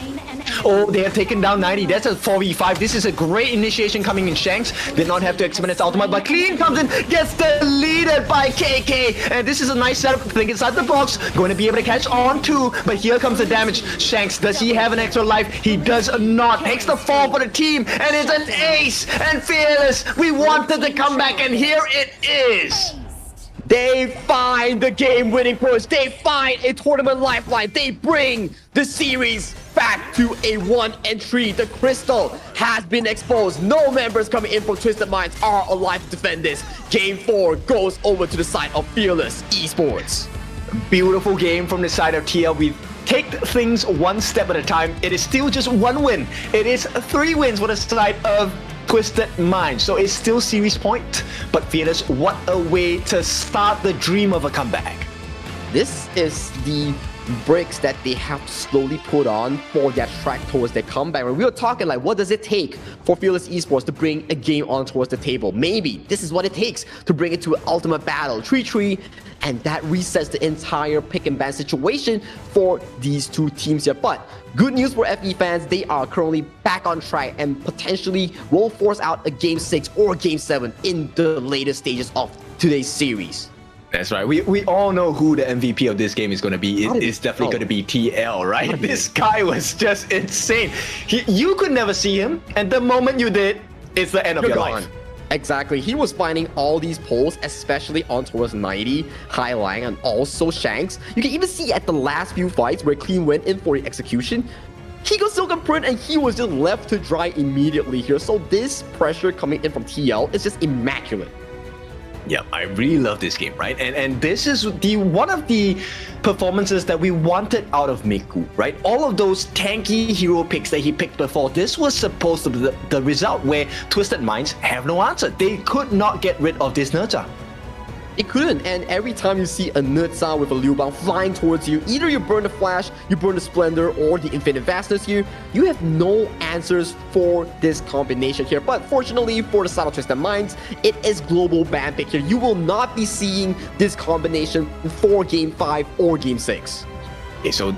Oh, they have taken down 90. That's a 4v5. This is a great initiation coming in. Shanks did not have to expend its ultimate, but Clean comes in, gets deleted by KK. And this is a nice setup. Think inside the box. Going to be able to catch on too. But here comes the damage. Shanks, does he have an extra life? He does not. Takes the fall for the team. And it's an ace. And Fearless, we wanted to come back. And here it is.
They find the game-winning push. They find a tournament lifeline. They bring the series back to a 1 entry. The crystal has been exposed. No members coming in from Twisted Minds are alive to defend this. Game 4 goes over to the side of Fearless Esports.
Beautiful game from the side of TL. We take things one step at a time. It is still just one win. It is 3 wins for the side of Twisted Minds. So it's still series point. But Fearless, what a way to start the dream of a comeback.
This is the bricks that they have to slowly put on for their track towards their comeback. When we were talking like, what does it take for Fearless Esports to bring a game on towards the table? Maybe this is what it takes to bring it to an ultimate battle, 3-3, and that resets the entire pick and ban situation for these two teams here. But good news for FE fans, they are currently back on track and potentially will force out a Game 6 or Game 7 in the later stages of today's series.
That's right. We all know who the MVP of this game is going to be. It's definitely going to be TL, right? This guy was just insane. You could never see him, and the moment you did, it's the end of your life.
Exactly. He was finding all these poles, especially on towards 90, Hai Lang, and also Shanks. You can even see at the last few fights where Clean went in for the execution, he got Silken Print and he was just left to dry immediately here. So this pressure coming in from TL is just immaculate.
Yeah, I really love this game, right? And this is one of the performances that we wanted out of Miku, right? All of those tanky hero picks that he picked before, this was supposed to be the result where Twisted Minds have no answer. They could not get rid of this Nerja.
It couldn't, and every time you see a Nerja with a Liu Bang flying towards you, either you burn the Flash, you burn the Splendor, or the Infinite Vastness here, you have no answers for this combination here. But fortunately for the side of Twisted Minds, it is global ban pick here. You will not be seeing this combination for Game 5 or Game 6.
Okay, so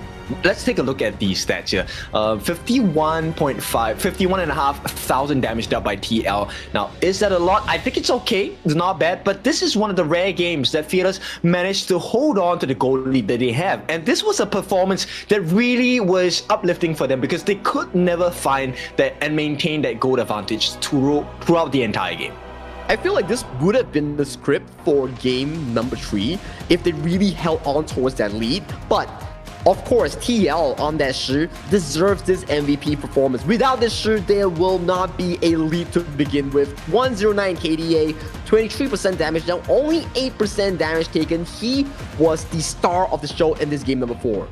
let's take a look at these stats here. 51,500 damage dealt by TL. Now, is that a lot? I think it's okay. It's not bad, but this is one of the rare games that Fearless managed to hold on to the gold lead that they have. And this was a performance that really was uplifting for them because they could never find that and maintain that gold advantage throughout the entire game.
I feel like this would have been the script for game number 3 if they really held on towards that lead, but of course, TL on that Shi deserves this MVP performance. Without this Shi, there will not be a lead to begin with. 109 KDA, 23% damage down, only 8% damage taken. He was the star of the show in this game number 4.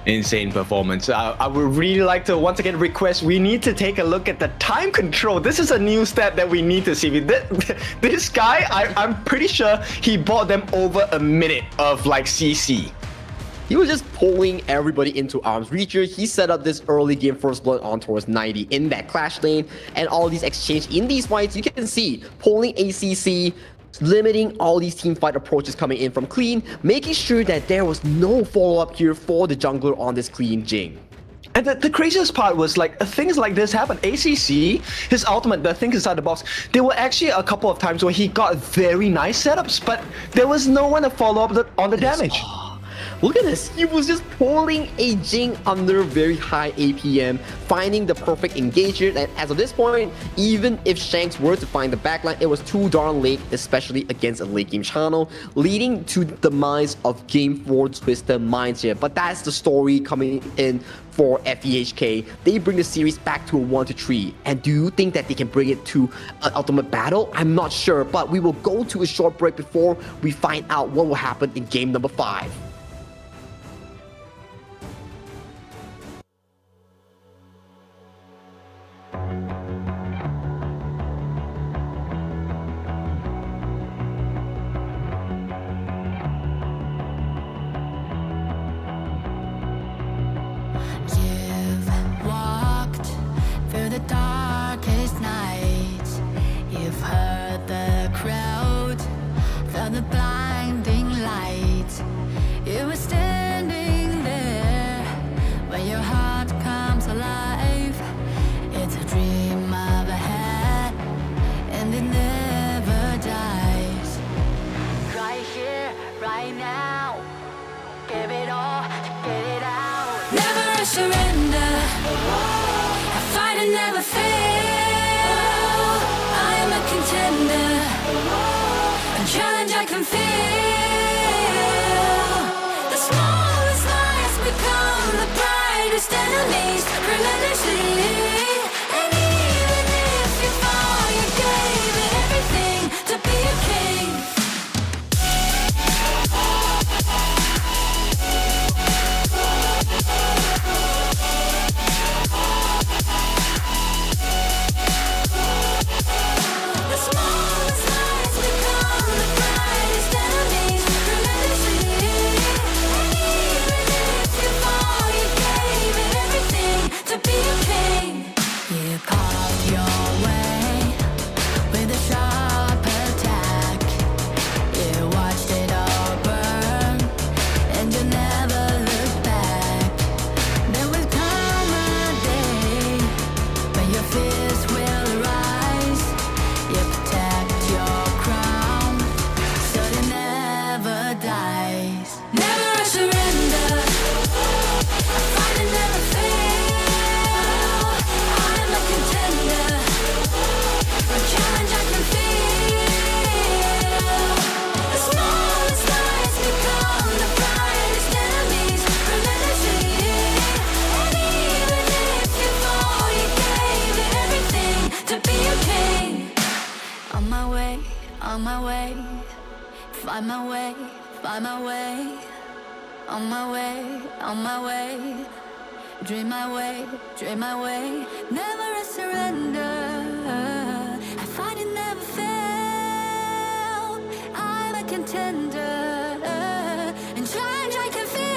Insane performance. I would really like to once again request we need to take a look at the time control. This is a new stat that we need to see. This guy, I'm pretty sure he bought them over a minute of like CC.
He was just pulling everybody into arm's reach here. He set up this early game first blood on towards 90 in that clash lane, and all these exchange in these fights, you can see pulling ACC, limiting all these team fight approaches coming in from Clean, making sure that there was no follow-up here for the jungler on this Clean Jing.
And the craziest part was like things like this happen. ACC, his ultimate, the thing inside the box, there were actually a couple of times where he got very nice setups, but there was no one to follow up on the damage.
Look at this, he was just pulling a Jing under very high APM, finding the perfect engagement, and as of this point, even if Shanks were to find the backline, it was too darn late, especially against a late game channel, leading to the demise of Game 4 Twisted Minds here. But that's the story coming in for FEHK. They bring the series back to a 1-3, and do you think that they can bring it to an ultimate battle? I'm not sure, but we will go to a short break before we find out what will happen in game number 5.
way, on my way. Find my way, find my way. On my way, on my way. Dream my way, dream my way. Never a surrender. I find it never fail. I'm a contender. And change I can feel.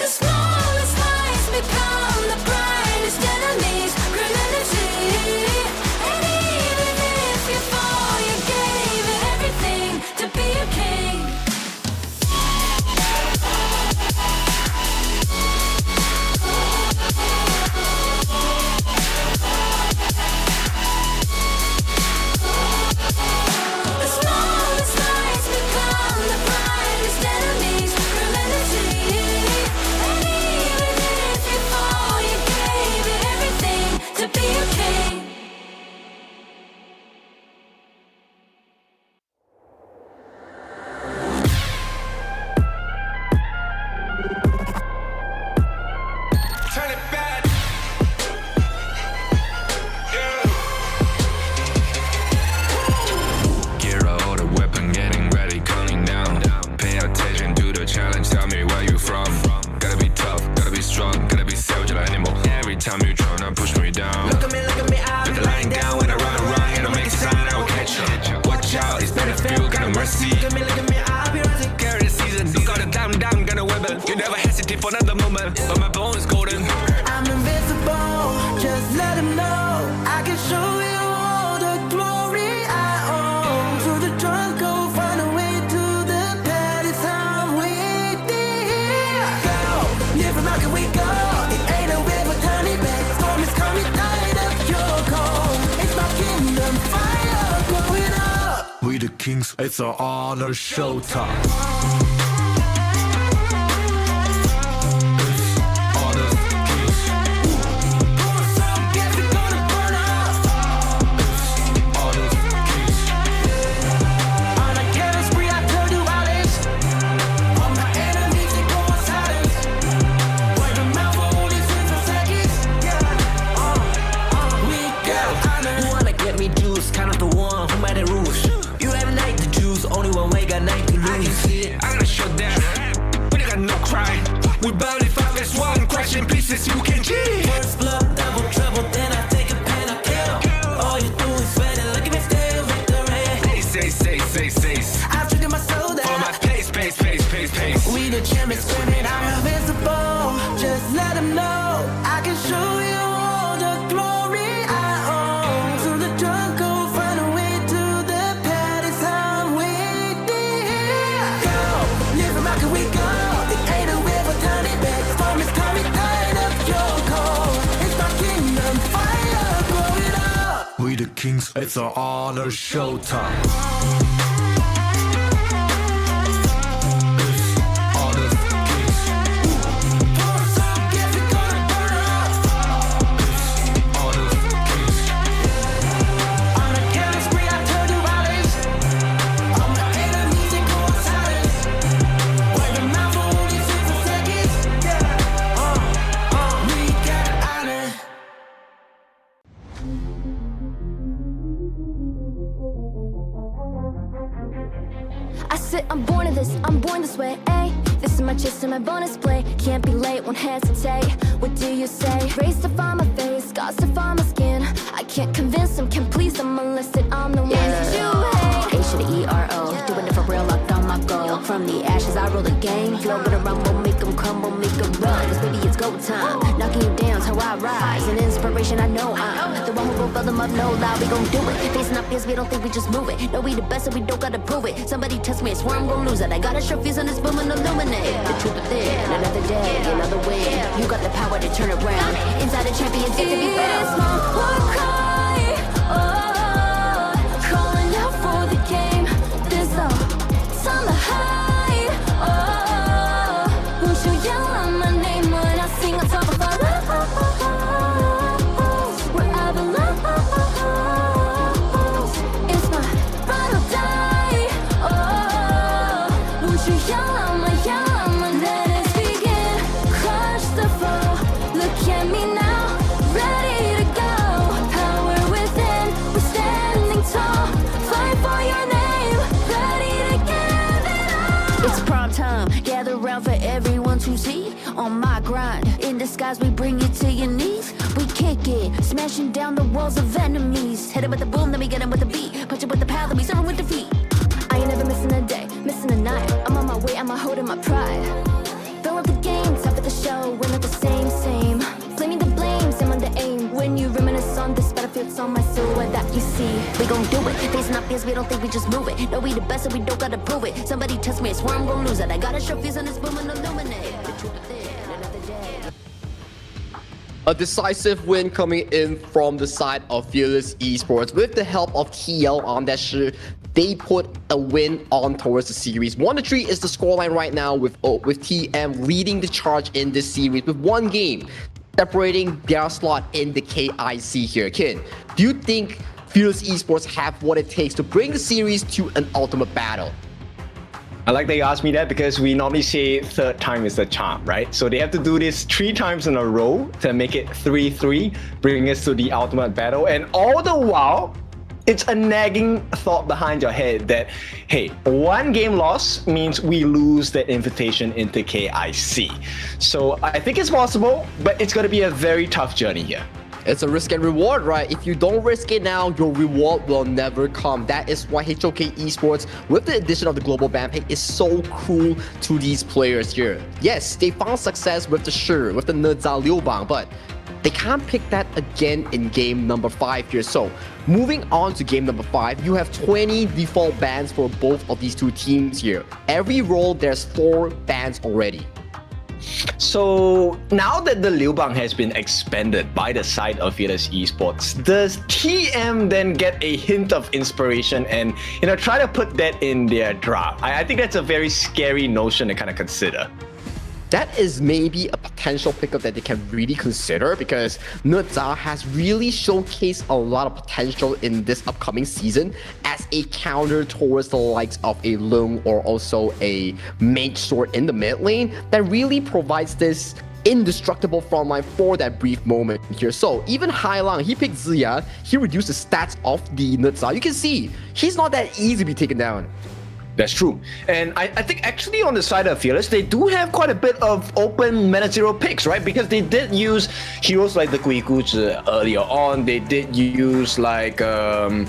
The smallest lies become the brightest enemies. Grenadity. And even if you fall, you gave it everything to be a king. The smallest lies become the brightest enemies. Grenadity. And even if you fall, you gave it everything to be a king.
Turn it back. Gear up, hold a weapon, getting ready, counting down. Pay attention to the challenge, tell me where you from. Gotta be tough, gotta be strong, gotta be savage animal. Every time you tryna push me down. Look at me, I'll be lying down when I run, and I'll make a sign, I will catch you. Watch out, it's better feel, got no mercy. Look at me, I'll be rising. Carry the season, you got a damn, got a weapon. You never hesitate for another moment, but my bone is golden.
I'm invincible, just let him know. I can show you all the glory I own. To the drunk, go find a way to the palace. I'm waiting. Go, different market we go. It ain't a river, turning back. Storm is coming, light up your cold. It's my kingdom, fire going up.
We the kings, it's an honor showtime.
Kind of the one who made the rules. You have night to choose, only one way, got night to lose. I can see it, I gotta shut down. But you got no cry. We barely five as one, crash in pieces, you can cheat. First blood, double trouble, then I take a pen, I kill. All you do is sweat and look at me still victory. Say. I've triggered my soul down. For my pace.
We the champions screaming, I'm invincible. Just let him know. I can show you all the glory I own. To the drunk, go find a way to the palace. I'm waiting. Go, different market we go. It ain't a river, turning back. Storm is coming, tired of your cold. It's my kingdom, fire growing up.
We the kings, it's an honor showtime.
I'm born this way, ayy. This is my chest and my bonus play. Can't be late, won't hesitate. What do you say? Race to find my face, scars to find my skin. I can't convince them, can't please them unless that I'm the one that you hate. H to the E-R-O, doing it for real, locked on my goal. From the ashes, I roll the game. Flow with a rumble, make them crumble, make them run. Cause baby, it's go time. Knocking you down's how I rise. An inspiration, I know I'm the one who will fill them up, no lie, we gon' do it. Facing our fears, we don't think we just move it. No, we the best and we don't gotta prove it. Somebody test me, I swear I'm gon' lose it. I got a sure fuse on this boom and illuminate the truth within. Another day, another win. You got the power to turn around. Inside a champion, to be found.
It's my war cry, oh, calling out for the game. There's no time to hide, oh, won't you yell out my name when I sing on top of our lungs, where I belong. It's my ride or die, oh, won't you yell out my let us begin. Crush the foe, look at me now, ready to go. Power
on my grind. In disguise, we bring you to your knees. We kick it, smashing down the walls of enemies. Hit it with the boom, then we get him with the beat. Punch it with the power, then we serve him with defeat. I ain't never missing a day, missing a night. I'm on my way, I'm holding my pride. Fill up the game, top of the show, we're not the same. Blaming the blame, same on the aim. When you reminisce on this battlefield, it's on my silhouette that you see. We gon' do it, facing our fears, we don't think we just move it. No, we the best and we don't gotta prove it. Somebody test me, I swear I'm gon' lose it. I got a trophies on this boom and illuminate. The truth within, another day.
A decisive win coming in from the side of Fearless Esports with the help of TL on that shit. They put a win on towards the series. 1-3 is the scoreline right now with TM leading the charge in this series with one game separating their slot in the KIC here. Ken, do you think Fearless Esports have what it takes to bring the series to an ultimate battle?
I like that you asked me that because we normally say third time is the charm, right? So they have to do this 3 times in a row to make it 3-3, bring us to the ultimate battle. And all the while, it's a nagging thought behind your head that, hey, 1 game loss means we lose the invitation into KIC. So I think it's possible, but it's going to be a very tough journey here.
It's a risk and reward, right? If you don't risk it now, your reward will never come. That is why HOK Esports, with the addition of the global ban pick, is so cool to these players here. Yes, they found success with the Shi, with the Neza Liu Bang, but they can't pick that again in game number 5 here. So moving on to game number 5, you have 20 default bans for both of these two teams here. Every role, there's 4 bans already.
So now that the Liu Bang has been expanded by the side of Fearless Esports, does TM then get a hint of inspiration and try to put that in their draft? I think that's a very scary notion to kind of consider.
That is maybe a potential pickup that they can really consider because Neza has really showcased a lot of potential in this upcoming season as a counter towards the likes of a Lung or also a mage sword in the mid lane that really provides this indestructible frontline for that brief moment here. So even Hailang, he picked Ziya, he reduced the stats of the Neza. You can see, he's not that easy to be taken down.
That's true. And I think actually on the side of Fearless, they do have quite a bit of open Meta Zero picks, right? Because they did use heroes like the Gui Guzi earlier on. They did use like the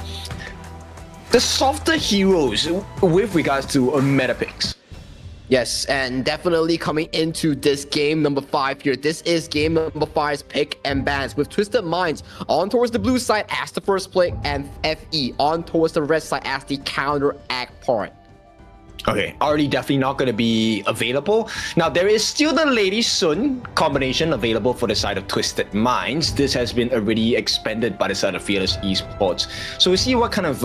softer heroes with regards to meta picks.
Yes, and definitely coming into this game number 5 here. This is game number 5's pick and bans with Twisted Minds on towards the blue side as the first pick and FE on towards the red side as the counteract part.
Okay, already definitely not going to be available. Now, there is still the Lady Sun combination available for the side of Twisted Minds. This has been already expanded by the side of Fearless Esports. So we see what kind of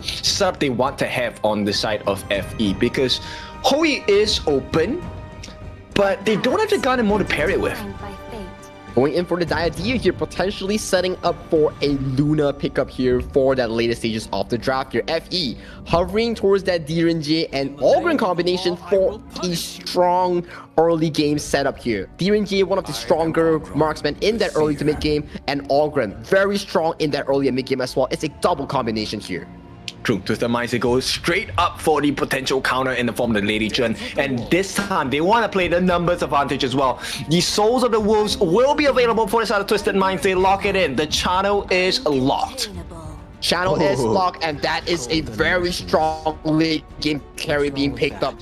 setup they want to have on the side of FE because Hoi is open, but they don't have the gun and more to pair it with.
Going in for the Diadea here, potentially setting up for a Luna pickup here for that later stages of the draft here. FE hovering towards that Gen.G and Ogren combination for a strong early game setup here. Gen.G, one of the stronger marksmen in that early to mid game, and Ogren very strong in that early and mid game as well. It's a double combination here.
True, Twisted Minds, they go straight up for the potential counter in the form of the Lady Chen. And this time, they want to play the numbers advantage as well. The Souls of the Wolves will be available for the side of Twisted Minds. They lock it in. The channel is locked.
Channel is locked, and that is a very strong late game carry being picked up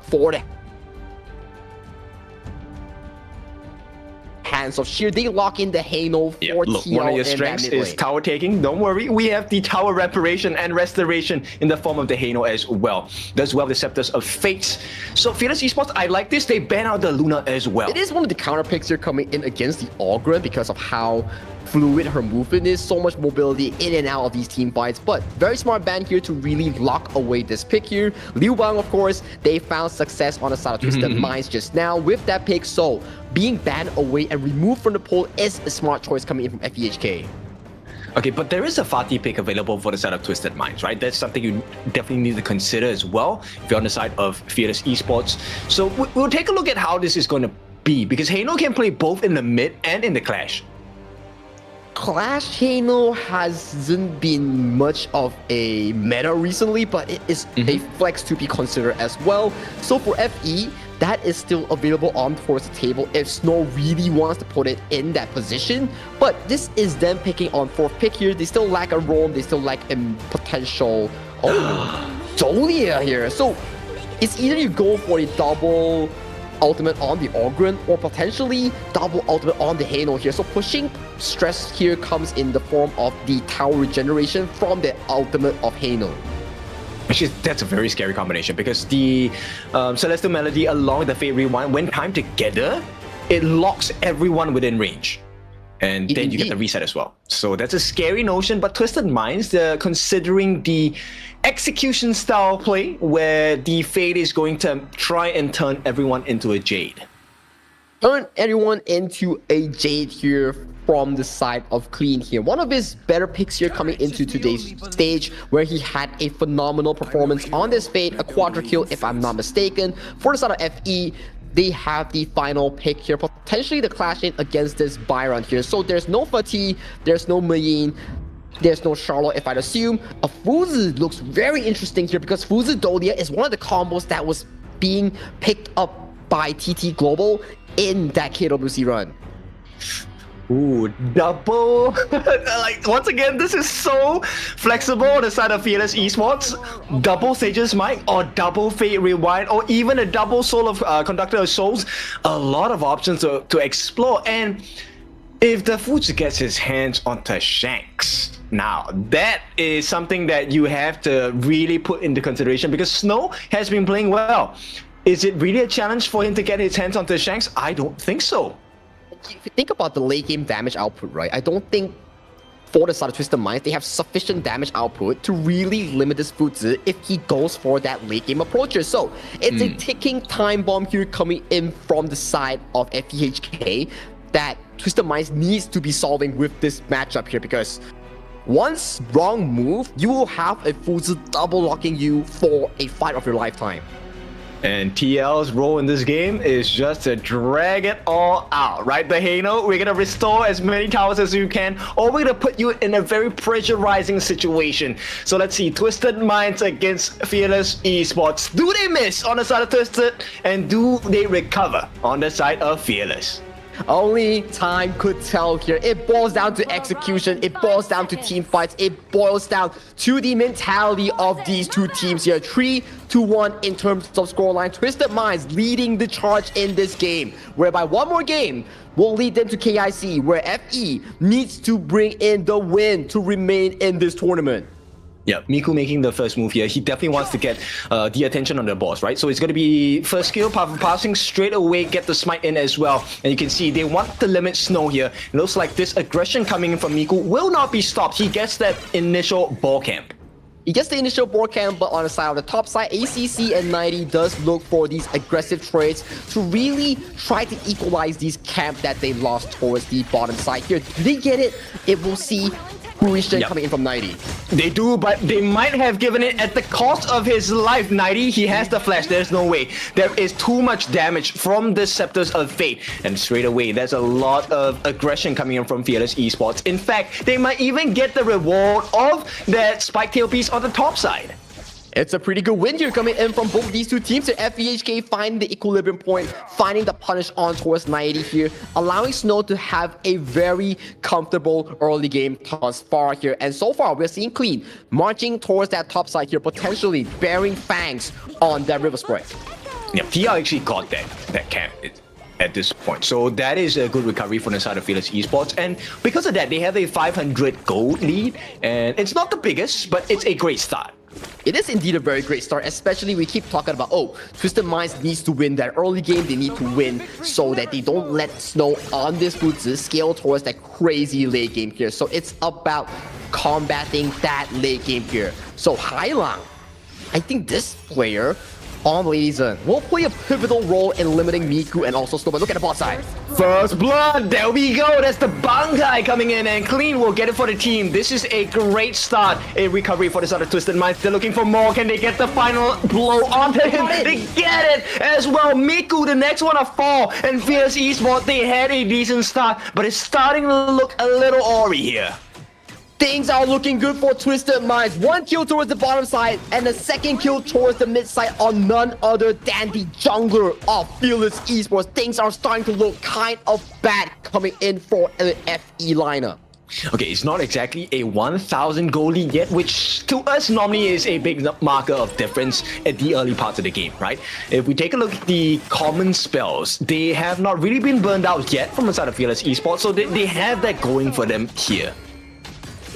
for the hands of Sheer. They lock in the Hano for
look,
TL
one of your strengths is tower taking. Don't worry, we have the tower reparation and restoration in the form of the Hano as well. Does well the Scepters of Fates. So Fearless Esports, I like this. They ban out the Luna as well.
It is one of the counter picks here coming in against the Ogren because of how fluid her movement is, so much mobility in and out of these team fights, but very smart ban here to really lock away this pick here. Liu Bang, of course, they found success on the side of Twisted Minds just now with that pick, so being banned away and removed from the pool is a smart choice coming in from FEHK.
Okay, but there is a Fatih pick available for the side of Twisted Minds, right? That's something you definitely need to consider as well if you're on the side of Fearless Esports. So we'll take a look at how this is going to be, because Hano can play both in the mid and in the clash.
Clash Halo hasn't been much of a meta recently, but it is a flex to be considered as well. So for FE, that is still available on towards the table if Snow really wants to put it in that position. But this is them picking on 4th pick here. They still lack a roam, they still lack a potential Zolia here. So it's either you go for a double ultimate on the Ogryn or potentially double ultimate on the Hano here. So pushing stress here comes in the form of the tower regeneration from the ultimate of Hano.
Actually, that's a very scary combination because the Celestial Melody along with the Fate Rewind, when timed together, it locks everyone within range. And then you get the reset as well. So that's a scary notion, but Twisted Minds, they're considering the execution style play where the Fate is going to try and turn everyone into a Jade.
Turn everyone into a Jade here from the side of Clean here. One of his better picks here coming into today's stage where he had a phenomenal performance on this Fate, a quadra kill if I'm not mistaken. For the side of FE, they have the final pick here, potentially the clash in against this Byron here. So there's no Fatih, there's no Mayin, there's no Charlotte if I'd assume. A Fuzi looks very interesting here because Fuzi Dolia is one of the combos that was being picked up by TT Global in that KWC run.
Ooh, double. Like, once again, this is so flexible on the side of Fearless Esports. Double Sage's Might or double Fate Rewind or even a double Soul of Conductor of Souls. A lot of options to explore. And if the Fuji gets his hands onto Shanks, now that is something that you have to really put into consideration because Snow has been playing well. Is it really a challenge for him to get his hands onto Shanks? I don't think so.
If you think about the late game damage output, right? I don't think for the side of Twisted Minds, they have sufficient damage output to really limit this Fuzi if he goes for that late game approach here. So it's a ticking time bomb here coming in from the side of FEHK that Twisted Minds needs to be solving with this matchup here because once wrong move, you will have a Fuzi double locking you for a fight of your lifetime.
And TL's role in this game is just to drag it all out, right? The Hano, we're gonna restore as many towers as you can, or we're gonna put you in a very pressurizing situation. So let's see, Twisted Minds against Fearless Esports. Do they miss on the side of Twisted? And do they recover on the side of Fearless?
Only time could tell here. It boils down to execution. It boils down to team fights. It boils down to the mentality of these two teams here. 3-1 in terms of scoreline. Twisted Minds leading the charge in this game, whereby one more game will lead them to KIC, where FE needs to bring in the win to remain in this tournament.
Yeah, Miku making the first move here. He definitely wants to get the attention on the boss, right? So it's going to be first skill, passing straight away, get the smite in as well. And you can see they want to limit Snow here. It looks like this aggression coming in from Miku will not be stopped. He gets that initial ball camp.
He gets the initial board camp, but on the side of the top side, ACC and 90 does look for these aggressive trades to really try to equalize these camp that they lost towards the bottom side here. Do they get it? It will see Purishan coming in from 90.
They do, but they might have given it at the cost of his life. 90, he has the flash. There's no way. There is too much damage from the Scepters of Fate. And straight away, there's a lot of aggression coming in from Fearless Esports. In fact, they might even get the reward of that Spike Tail piece on the top side.
It's a pretty good win here coming in from both these two teams. So FEHK finding the equilibrium point, finding the punish on towards 90 here, allowing Snow to have a very comfortable early game thus far here. And so far, we're seeing Clean marching towards that top side here, potentially bearing fangs on that River Spray.
Yeah, TL actually got that camp at this point. So that is a good recovery from the side of Fearless Esports. And because of that, they have a 500 gold lead. And it's not the biggest, but it's a great start.
It is indeed a very great start, especially we keep talking about, oh, Twisted Minds needs to win that early game. They need to win so that they don't let Snow on this Fuzi scale towards that crazy late game here. So it's about combating that late game here. So Hailang, I think this player on Lady Zhen will play a pivotal role in limiting Miku and also Snow. But look at the bot side.
First blood, there we go. That's the Bankai coming in, and Clean will get it for the team. This is a great start, a recovery for this other Twisted Minds. They're looking for more. Can they get the final blow onto him? They get it as well. Miku, the next one to fall, and Fierce Esports, they had a decent start, but it's starting to look a little awry here.
Things are looking good for Twisted Minds. One kill towards the bottom side and a second kill towards the mid side on none other than the jungler of Fearless Esports. Things are starting to look kind of bad coming in for the FE lineup.
Okay, it's not exactly a 1,000 goal lead yet, which to us normally is a big marker of difference at the early parts of the game, right? If we take a look at the common spells, they have not really been burned out yet from the side of Fearless Esports, so they have that going for them here.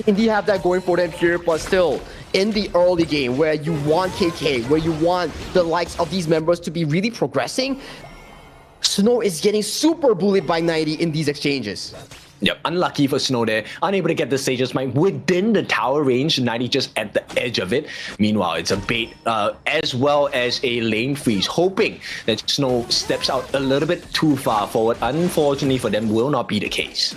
Indeed have that going for them here, but still, in the early game where you want KK, where you want the likes of these members to be really progressing, Snow is getting super bullied by 90 in these exchanges.
Yep, unlucky for Snow there, unable to get the Sage's Might within the tower range, 90 just at the edge of it. Meanwhile, it's a bait as well as a lane freeze, hoping that Snow steps out a little bit too far forward. Unfortunately for them, will not be the case.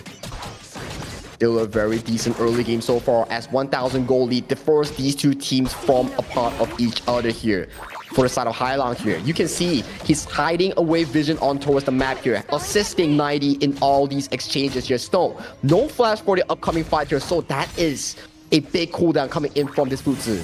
Still a very decent early game so far as 1,000 goal lead differs these two teams from a part of each other here. For the side of Hailang here, you can see he's hiding away vision on towards the map here, assisting 90 in all these exchanges here. Snow, no flash for the upcoming fight here, so that is a big cooldown coming in from this Futsu.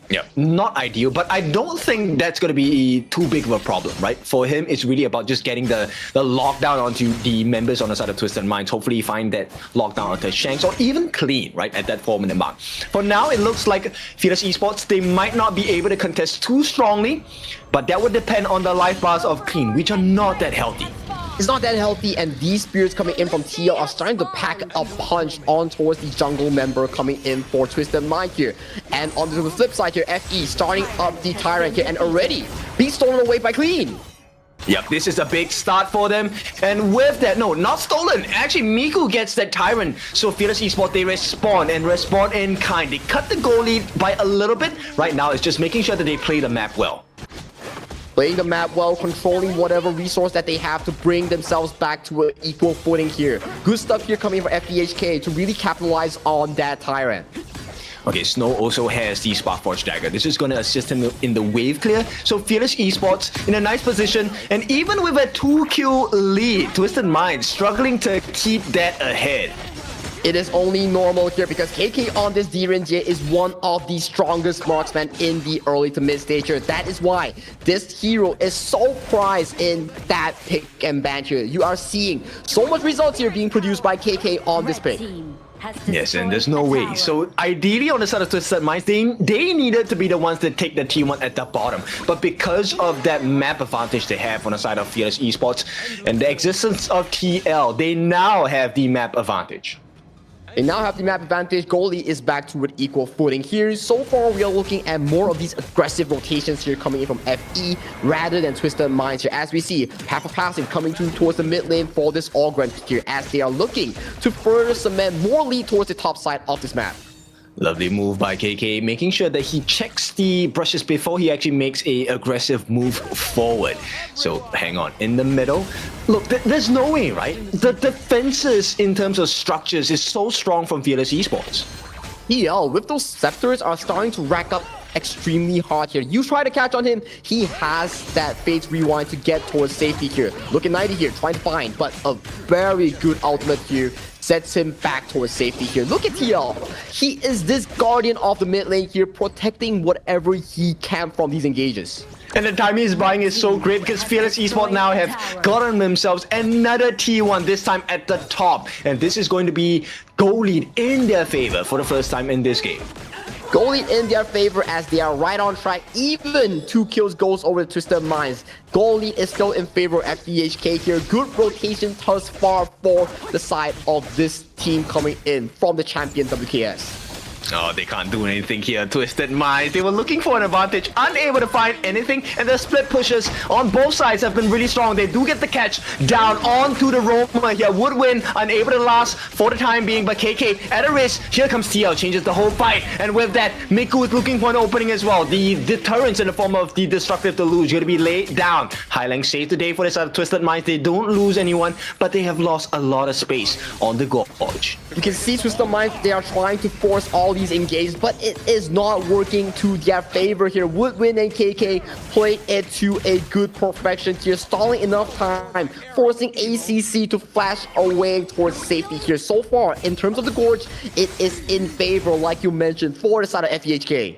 Yeah, not ideal, but I don't think that's going to be too big of a problem, right? For him, it's really about just getting the lockdown onto the members on the side of Twisted Minds. Hopefully find that lockdown onto Shanks or even Clean, right, at that 4-minute mark. For now, it looks like Fearless Esports, they might not be able to contest too strongly, but that would depend on the life bars of Clean, which are not that healthy.
It's not that healthy, and these spirits coming in from TL are starting to pack a punch on towards the jungle member coming in for Twisted Mind here. And on the flip side here, FE starting up the Tyrant here and already being stolen away by Clean.
Yep, this is a big start for them. And with that, no, not stolen. Actually, Miku gets that Tyrant. So Fearless Esports, they respond in kind. They cut the goal lead by a little bit. Right now, it's just making sure that they play the map well.
Playing the map well, controlling whatever resource that they have to bring themselves back to an equal footing here. Good stuff here coming from FDHK to really capitalize on that Tyrant.
Okay, Snow also has the Sparkforge Dagger. This is going to assist him in the wave clear. So Fearless Esports in a nice position. And even with a 2-kill lead, Twisted Minds struggling to keep that ahead.
It is only normal here because KK on this Gen.G is one of the strongest marksmen in the early to mid stage here. That is why this hero is so prized in that pick and ban here. You are seeing so much results here being produced by KK on this pick.
Yes, and there's no way. So ideally on the side of Twisted Minds, they needed to be the ones that take the T1 at the bottom. But because of that map advantage they have on the side of Fearless Esports and the existence of TL, they now have the map advantage.
They now have the map advantage. Goalie is back to an equal footing here. So far, we are looking at more of these aggressive rotations here coming in from FE rather than Twisted Minds here. As we see, half of Passive coming towards the mid lane for this Allgren here as they are looking to further cement more lead towards the top side of this map.
Lovely move by KK, making sure that he checks the brushes before he actually makes a aggressive move forward. So hang on, in the middle. Look, there's no way, right? The defenses in terms of structures is so strong from Fearless Esports.
TL, with those scepters, are starting to rack up extremely hard here. You try to catch on him, he has that Fate's Rewind to get towards safety here. Look at 90 here, trying to find, but a very good ultimate here sets him back towards safety here. Look at TL. He is this guardian of the mid lane here, protecting whatever he can from these engages.
And the timing he's buying is so great because Fearless Esports now have gotten themselves another T1, this time at the top. And this is going to be goal lead in their favor for the first time in this game.
Goalie in their favor as they are right on track. Even 2 kills goes over the Twisted Minds. Goalie is still in favor of FDHK here. Good rotation thus far for the side of this team coming in from the champion WKS.
Oh, they can't do anything here. Twisted Minds, they were looking for an advantage, unable to find anything, and the split pushes on both sides have been really strong. They do get the catch down onto the Roma here. Woodwind unable to last for the time being, but KK at a risk. Here comes TL, changes the whole fight, and with that, Miku is looking for an opening as well. The deterrence in the form of the Destructive Deluge going to be laid down. Highlang save today for this side of Twisted Minds. They don't lose anyone, but they have lost a lot of space on the gorge.
You can see Twisted Minds, they are trying to force all these engages, but it is not working to their favor here. Woodwind and KK played it to a good perfection here, stalling enough time, forcing ACC to flash away towards safety here. So far, in terms of the gorge, it is in favor, like you mentioned, for the side of FEHK.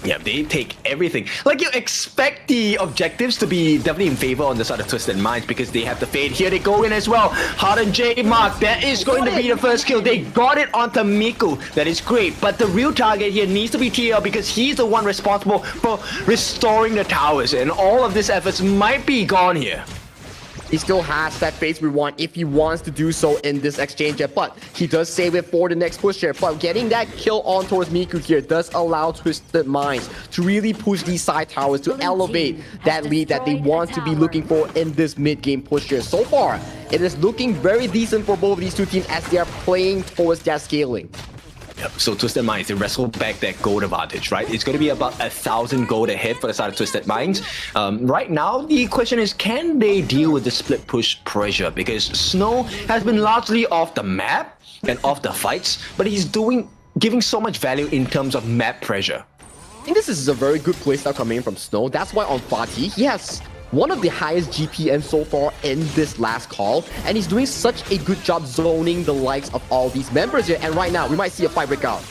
Yeah, they take everything. Like, you expect the objectives to be definitely in favor on the side of Twisted Minds because they have the fade. Here they go in as well. Harden J Mark, that is going to be the first kill. They got it onto Miku. That is great. But the real target here needs to be TL because he's the one responsible for restoring the towers. And all of these efforts might be gone here.
He still has that phase rewind if he wants to do so in this exchange here, but he does save it for the next push here. But getting that kill on towards Miku here does allow Twisted Minds to really push these side towers to elevate that lead that they want to be looking for in this mid-game push here. So far, it is looking very decent for both of these two teams as they are playing towards their scaling.
Yep. So Twisted Minds, they wrestle back that gold advantage, right? It's going to be about 1,000 gold ahead for the side of Twisted Minds. Right now, the question is, can they deal with the split push pressure? Because Snow has been largely off the map and off the fights, but he's giving so much value in terms of map pressure.
I think this is a very good playstyle coming in from Snow. That's why on Fatih, he has one of the highest GPM so far in this last call, and he's doing such a good job zoning the likes of all these members here. And right now, we might see a fight break out.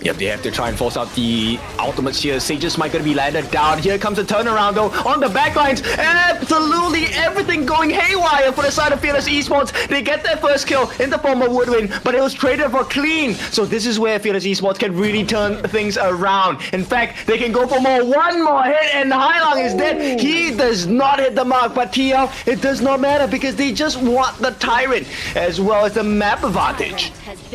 Yep, they have to try and force out the ultimates here. Sages might gonna be landed down. Here comes a turnaround though on the backlines. Absolutely everything going haywire for the side of Fearless Esports. They get their first kill in the form of Woodwind, but it was traded for clean. So this is where Fearless Esports can really turn things around. In fact, they can go for more. One more hit and Highlang is dead. He does not hit the mark, but TL, it does not matter because they just want the Tyrant as well as the map advantage.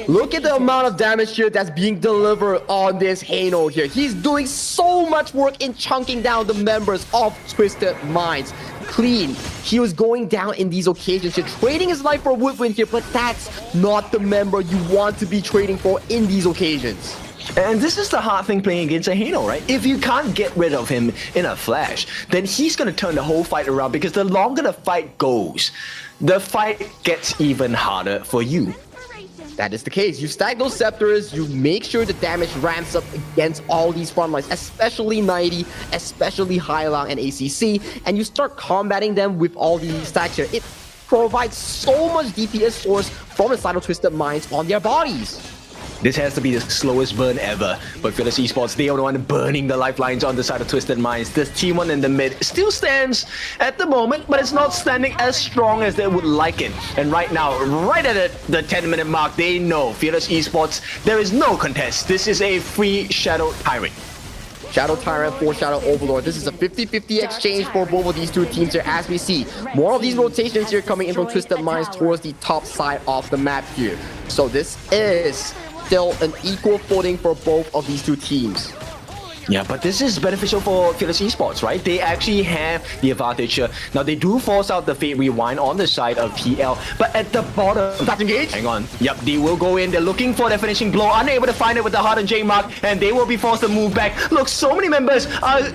Look at the amount of damage here that's being delivered on this Hano here. He's doing so much work in chunking down the members of Twisted Minds. Clean. He was going down in these occasions here, trading his life for Woodwind here, but that's not the member you want to be trading for in these occasions.
And this is the hard thing playing against a Hano, right? If you can't get rid of him in a flash, then he's going to turn the whole fight around because the longer the fight goes, the fight gets even harder for you.
That is the case. You stack those scepters, you make sure the damage ramps up against all these front lines, especially 90, especially Highlang and ACC, and you start combating them with all these stacks here. It provides so much DPS source from the side of Twisted Minds on their bodies.
This has to be the slowest burn ever, but Fearless Esports, they are the one burning the lifelines on the side of Twisted Minds. This T1 in the mid still stands at the moment, but it's not standing as strong as they would like it. And right now, right at the 10-minute mark, they know Fearless Esports, there is no contest. This is a free Shadow Tyrant.
Shadow Tyrant for Shadow Overlord. This is a 50-50 exchange for both of these two teams here as we see more of these rotations here coming in from Twisted Minds towards the top side of the map here. So this is still an equal footing for both of these two teams.
Yeah, but this is beneficial for Fearless Esports, right? They actually have the advantage here. Now, they do force out the Fate Rewind on the side of TL, but at the bottom...
That's engaged.
Hang on. Yep, they will go in. They're looking for their finishing blow. Unable to find it with the Harden J Mark, and they will be forced to move back. Look, so many members are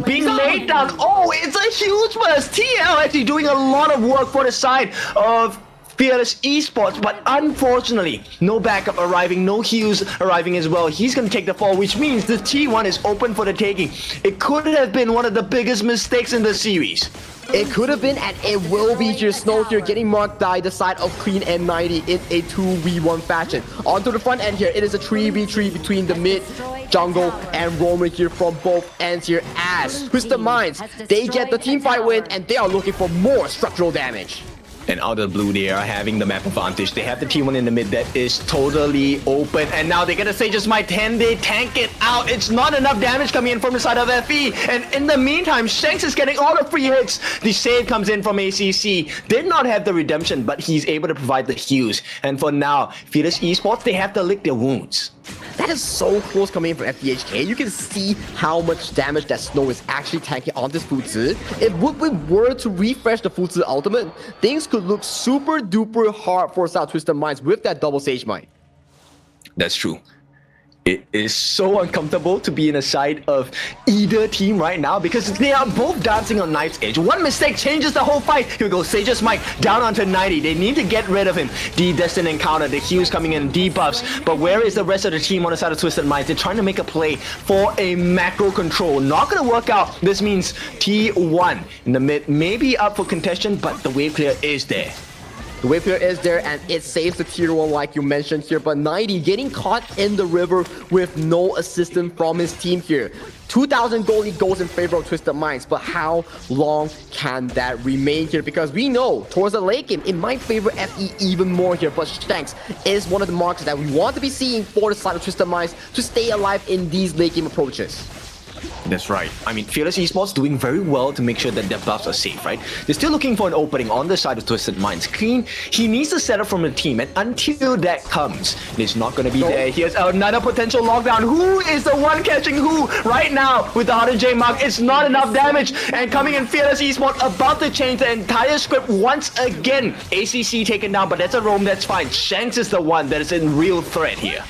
being laid down. Oh, it's a huge burst. TL actually doing a lot of work for the side of Fearless Esports, but unfortunately, no backup arriving, no heals arriving as well. He's going to take the fall, which means the T1 is open for the taking. It could have been one of the biggest mistakes in the series.
It could have been, and it will be here. Snow here getting marked by the side of Clean and 90 in a 2v1 fashion. Onto the front end here, it is a 3v3 between the mid, jungle, and Roman here from both ends here as Twisted Minds, they get the team fight win, and they are looking for more structural damage.
And out of the blue, they are having the map advantage. They have the T1 in the mid that is totally open. And now they get a Sage's Might 10. They tank it out. It's not enough damage coming in from the side of FE. And in the meantime, Shanks is getting all the free hits. The save comes in from ACC. Did not have the redemption, but he's able to provide the heals. And for now, Fearless Esports, they have to lick their wounds.
that is so close coming in from FDHK. You can see how much damage that Snow is actually tanking on this Fuzi. If we were to refresh the Fuzi ultimate, things could look super duper hard for South Twisted Minds with that double Sage Mine.
That's true. It is so uncomfortable to be in a side of either team right now because they are both dancing on knife's edge. One mistake changes the whole fight. Here we go, Sage's Mike down onto 90. They need to get rid of him. The Destined Encounter, the heals coming in, debuffs. But where is the rest of the team on the side of Twisted Minds? They're trying to make a play for a macro control. Not going to work out. This means T1 in the mid may be up for contention, but the wave clear is there.
The wave clear is there and it saves the tier 1 like you mentioned here, but 90 getting caught in the river with no assistance from his team here. 2,000 gold lead goes in favor of Twisted Minds, but how long can that remain here? Because we know towards the late game, it might favor FE even more here, but Shanks is one of the marks that we want to be seeing for the side of Twisted Minds to stay alive in these late game approaches.
That's right. I mean, Fearless Esports doing very well to make sure that their buffs are safe, right? They're still looking for an opening on the side of Twisted Minds. Clean, he needs to set up from the team, and until that comes, it's not going to be there. Here's another potential lockdown. Who is the one catching who right now with the 100J mark? It's not enough damage, and coming in Fearless Esports about to change the entire script once again. ACC taken down, but that's a roam, that's fine. Shanks is the one that is in real threat here.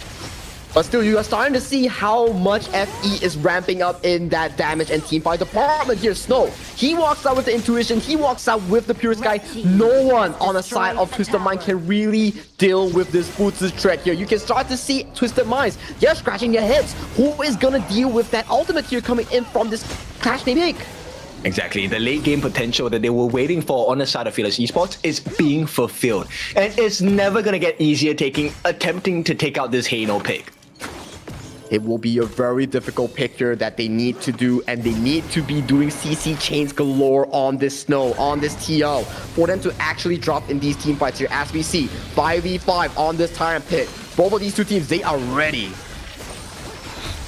But still, you are starting to see how much FE is ramping up in that damage and teamfight department here. Snow, he walks out with the intuition, he walks out with the pure sky. No one on the side of Twisted Mind can really deal with this Fuzi's threat here. You can start to see Twisted Minds, they're scratching their heads. Who is gonna deal with that ultimate here coming in from this Clash Name Pick?
Exactly, the late game potential that they were waiting for on the side of Fearless Esports is being fulfilled. And it's never gonna get easier attempting to take out this Hano pick.
It will be a very difficult picture that they need to do, and they need to be doing CC chains galore on this Snow, on this TL, for them to actually drop in these team fights here. As we see, 5v5 on this Tyrant Pit. Both of these two teams, they are ready.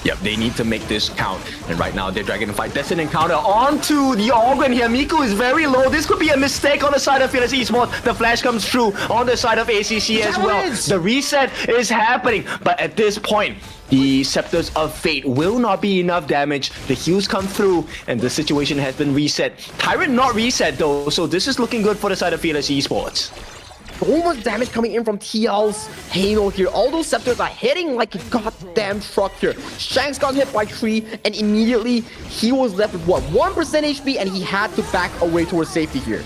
Yep, they need to make this count. And right now, they're dragging the fight. Destined Encounter onto the Organ here. Miku is very low. This could be a mistake on the side of Fearless Esports. The flash comes through on the side of ACC as well. The reset is happening. But at this point, the Scepters of Fate will not be enough damage. The heals come through, and the situation has been reset. Tyrant not reset though, so this is looking good for the side of Fearless Esports.
So much damage coming in from TL's Halo here. All those Scepters are hitting like a goddamn truck here. Shanks got hit by 3, and immediately he was left with what, 1% HP, and he had to back away towards safety here.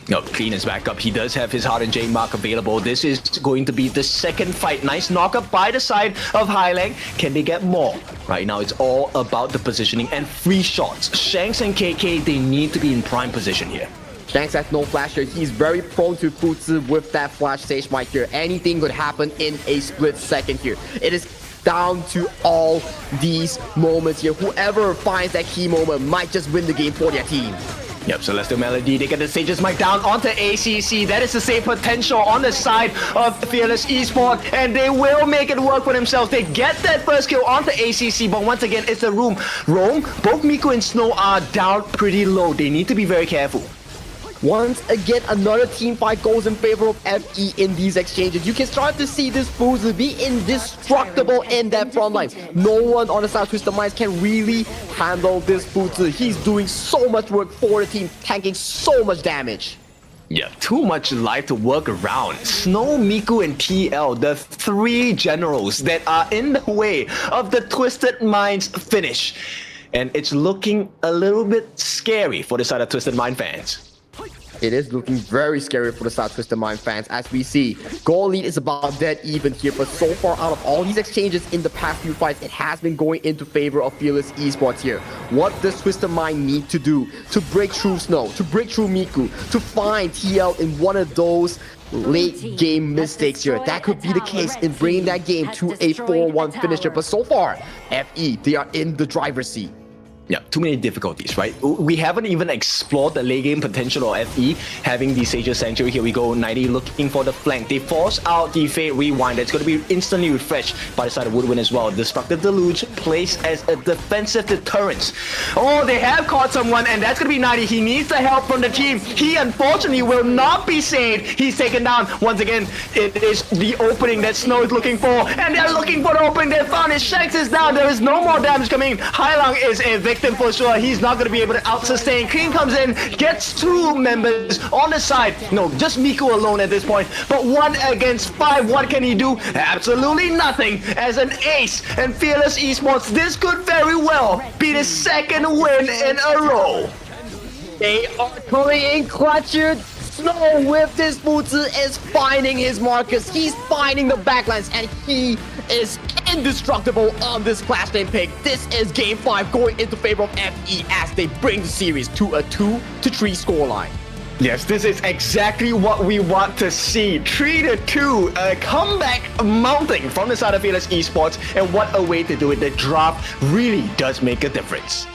No, Clean is back up. He does have his Heart and Jane mark available. This is going to be the second fight. Nice knockup by the side of Highlang. Can they get more? Right now, it's all about the positioning and free shots. Shanks and KK, they need to be in prime position here.
Shanks has no flash here. He's very prone to Fuzi with that flash Sage Mike here. Anything could happen in a split second here. It is down to all these moments here. Whoever finds that key moment might just win the game for their team.
Yep, Celestial Melody, they get the Sage's Mic down onto ACC. That is the same potential on the side of Fearless Esports, and they will make it work for themselves. They get that first kill onto ACC, but once again, it's a roam. Both Miku and Snow are down pretty low. They need to be very careful.
Once again, another team fight goes in favor of FE in these exchanges. You can start to see this Fuzi be indestructible in that front line. No one on the side of Twisted Minds can really handle this Fuzi. He's doing so much work for the team, tanking so much damage.
Yeah, too much life to work around. Snow, Miku, and TL, the 3 generals that are in the way of the Twisted Minds finish. And it's looking a little bit scary for the side of Twisted Mind fans.
It is looking very scary for the South Twisted Mind fans, as we see. Goal lead is about dead even here, but so far out of all these exchanges in the past few fights, it has been going into favor of Fearless Esports here. What does Twisted Mind need to do to break through Snow, to break through Miku, to find TL in one of those late game mistakes here? That could be the case in bringing that game to a 4-1 finisher, but so far, FE, they are in the driver's seat.
Yeah, too many difficulties, right? We haven't even explored the late game potential of FE, having the Sage's Sanctuary. Here we go, 90 looking for the flank. They force out the Fade Rewind. It's going to be instantly refreshed by the side of Woodwind as well. Destructive Deluge placed as a defensive deterrent. Oh, they have caught someone, and that's going to be 90. He needs the help from the team. He unfortunately will not be saved. He's taken down. Once again, it is the opening that Snow is looking for, and they're looking for the opening. They found it. Shanks is down. There is no more damage coming. Hailong is a victim for sure. He's not going to be able to out-sustain. Cream comes in, gets 2 members on the side. No, just Miku alone at this point. But 1 against 5, what can he do? Absolutely nothing. As an ace and Fearless Esports, this could very well be the 2nd win in a row.
They are coming in clutch here. Snow with this Fuzi is finding his markers. He's finding the backlines, and he is indestructible on this Clash Lane pick. This is game 5 going into favor of FE as they bring the series to a 2-3 scoreline.
Yes, this is exactly what we want to see. 3-2, a comeback mounting from the side of Fearless Esports, and what a way to do it. The draft really does make a difference.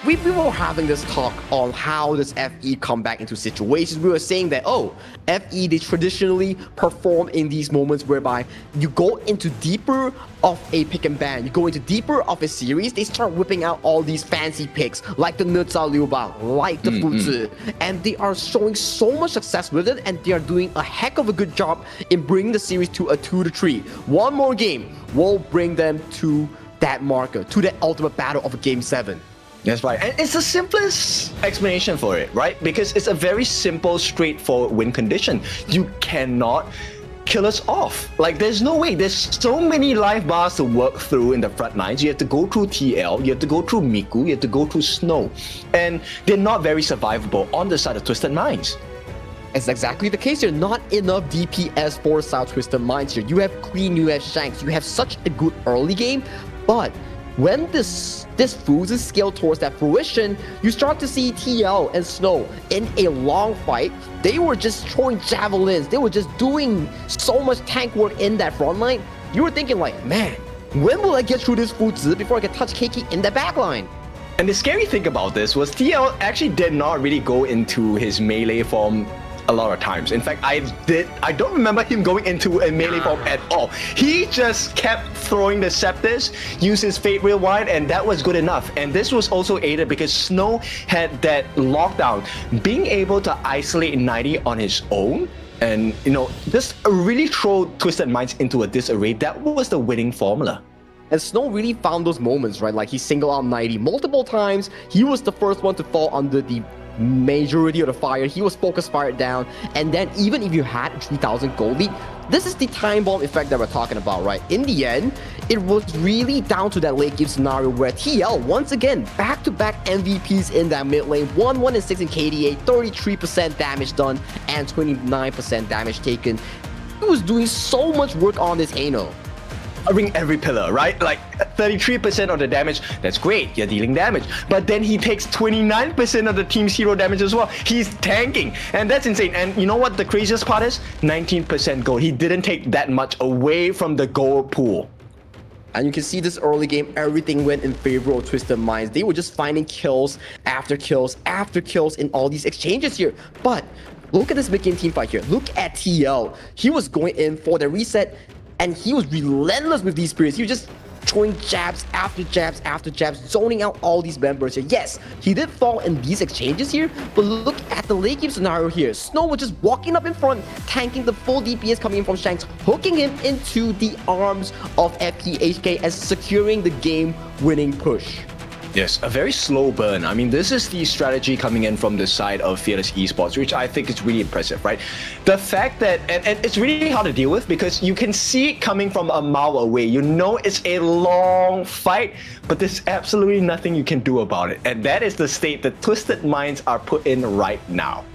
We were having this talk on how does FE come back into situations. We were saying that, oh, FE, they traditionally perform in these moments whereby you go into deeper of a pick and ban, you go into deeper of a series, they start whipping out all these fancy picks like the Nutsa Liu Bang, like the Fuzi, and they are showing so much success with it, and they are doing a heck of a good job in bringing the series to a 2-3. One more game will bring them to that marker, to that ultimate battle of a game 7.
That's right. And it's the simplest explanation for it, right? Because it's a very simple, straightforward win condition. You cannot kill us off. Like, there's no way. There's so many life bars to work through in the front lines. You have to go through TL, you have to go through Miku, you have to go through Snow. And they're not very survivable on the side of Twisted Minds.
It's exactly the case here. Not enough DPS for South Twisted Minds here. You have Queen, you have Shanks, you have such a good early game, but when this Fuzi scale towards that fruition, you start to see TL and Snow in a long fight. They were just throwing javelins. They were just doing so much tank work in that front line. You were thinking like, man, when will I get through this Fuzi before I can touch KIC in the back line?
And the scary thing about this was TL actually did not really go into his melee form a lot of times. In fact, I don't remember him going into a melee form at all. He just kept throwing the scepters, used his Fate Rewind, and that was good enough. And this was also aided because Snow had that lockdown. Being able to isolate 90 on his own and, you know, just really throw Twisted Minds into a disarray, that was the winning formula.
And Snow really found those moments, right? Like he singled out 90 multiple times. He was the first one to fall under the majority of the fire. He was focus fired down, and then even if you had a 3,000 gold lead, this is the time bomb effect that we're talking about, right? In the end, it was really down to that late game scenario where TL, once again, back-to-back MVPs in that mid lane, 1-1-6 in KDA, 33% damage done, and 29% damage taken. He was doing so much work on this Ano.
Covering every pillar, right? Like 33% of the damage, that's great, you're dealing damage. But then he takes 29% of the team's hero damage as well. He's tanking, and that's insane. And you know what the craziest part is? 19% gold. He didn't take that much away from the gold pool.
And you can see this early game, everything went in favor of Twisted Minds. They were just finding kills after kills after kills in all these exchanges here. But look at this mid-game team fight here. Look at TL. He was going in for the reset, and he was relentless with these spirits. He was just throwing jabs after jabs after jabs, zoning out all these members here. Yes, he did fall in these exchanges here, but look at the late game scenario here. Snow was just walking up in front, tanking the full DPS coming in from Shanks, hooking him into the arms of FPHK and securing the game-winning push.
Yes, a very slow burn. I mean, this is the strategy coming in from the side of Fearless Esports, which I think is really impressive, right? The fact that, and it's really hard to deal with because you can see it coming from a mile away. You know it's a long fight, but there's absolutely nothing you can do about it. And that is the state that Twisted Minds are put in right now.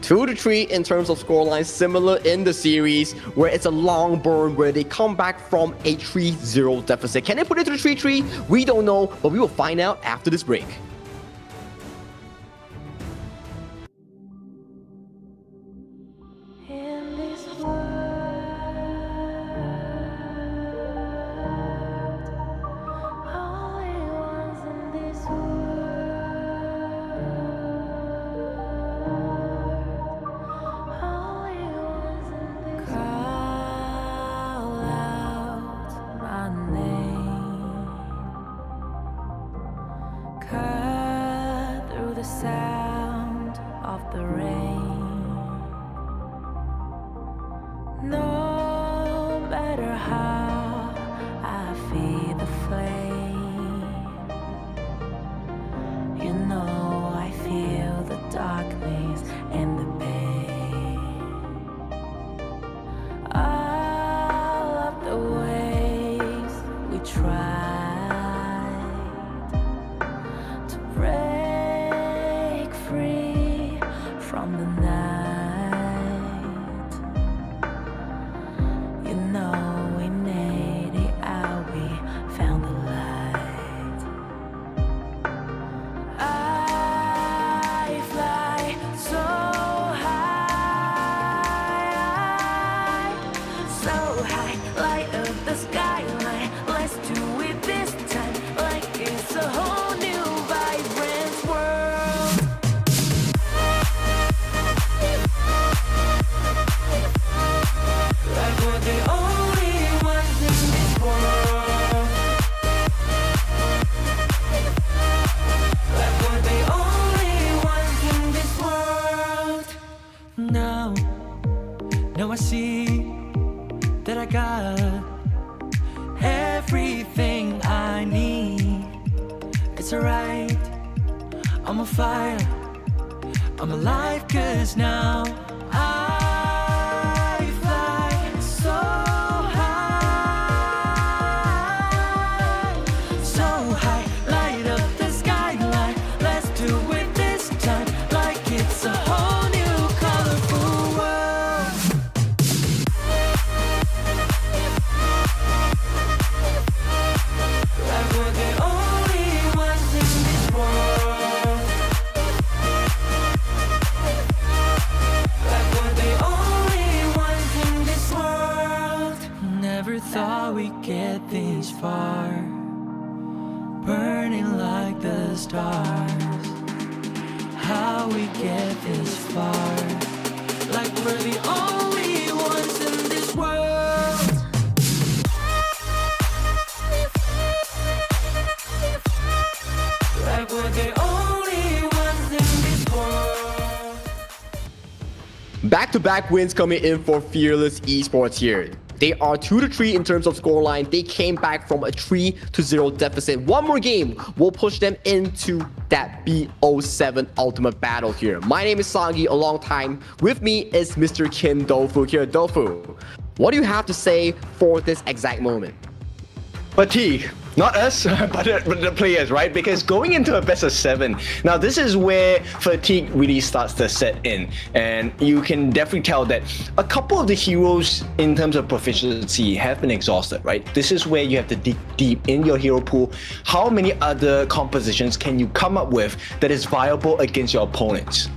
2-3 in terms of scoreline, similar in the series where it's a long burn where they come back from a 3-0 deficit. Can they put it to 3-3? We don't know, but we will find out after this break.
All it was in this world. the sound of the rain. No matter how I feed the flame, you know I feel the darkness and the pain. All of the ways we tried to break free from the night, you know we made it out, we found the light. I fly so high, light up the skyline. Let's do it this time, like it's a whole new vibrant world. Like we're the only ones in this world. Like we're the only ones in this world. Now I see that I got everything I need. It's alright, I'm on fire, I'm alive, 'cause now I fly so high, light up the skyline. Let's do it this time, like it's a whole new colorful world. Like we're the only ones in this world. Like we're the only ones in this world. Never thought we'd get this far, burning like the stars. How we get this far, like we're the only ones in this world. Like we're the only ones in this world.
Back-to-back wins coming in for Fearless Esports here. They are 2-3 in terms of scoreline. They came back from a 3-0 deficit. One more game will push them into that BO7 ultimate battle here. My name is Sang-gi, a long time. With me is Mr. Kim Dofu here. Dofu, what do you have to say for this exact moment?
Fatigue. Not us, but the players, right? Because going into a best of 7, now this is where fatigue really starts to set in. And you can definitely tell that a couple of the heroes in terms of proficiency have been exhausted, right? This is where you have to dig deep in your hero pool. How many other compositions can you come up with that is viable against your opponents?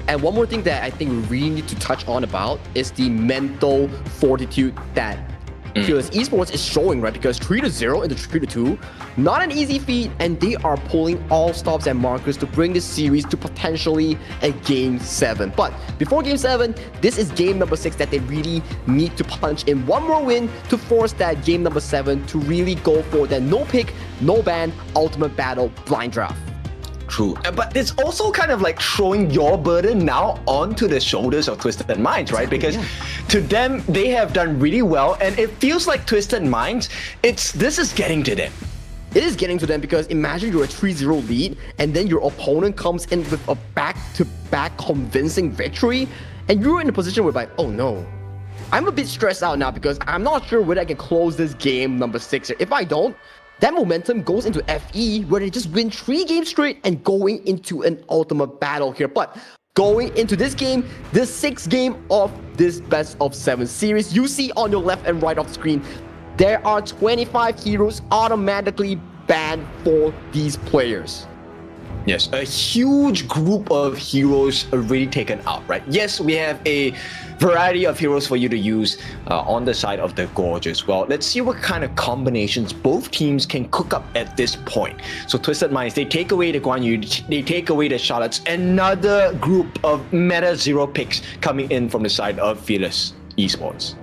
And one more thing that I think we really need to touch on about is the mental fortitude that Fearless Esports is showing, right? Because 3-0 into 3-2, not an easy feat, and they are pulling all stops and markers to bring this series to potentially a Game 7. But before Game 7, this is game number 6 that they really need to punch in one more win to force that game number 7 to really go for that no pick, no ban, ultimate battle blind draft.
True, but it's also kind of like throwing your burden now onto the shoulders of Twisted Minds, right? Because to them, they have done really well, and it feels like Twisted Minds, this is getting to them.
It is getting to them because imagine you're a 3-0 lead, and then your opponent comes in with a back-to-back convincing victory, and you're in a position where like, oh no, I'm a bit stressed out now because I'm not sure whether I can close this game number 6. If I don't, that momentum goes into FE, where they just win 3 games straight and going into an ultimate battle here. But going into this game, the 6th game of this best of 7 series, you see on your left and right of the screen, there are 25 heroes automatically banned for these players.
Yes, a huge group of heroes already taken out, right? Yes, we have a variety of heroes for you to use on the side of the Gorge as well. Let's see what kind of combinations both teams can cook up at this point. So Twisted Minds, they take away the Guan Yu, they take away the Charlottes. Another group of meta 0 picks coming in from the side of Fearless Esports.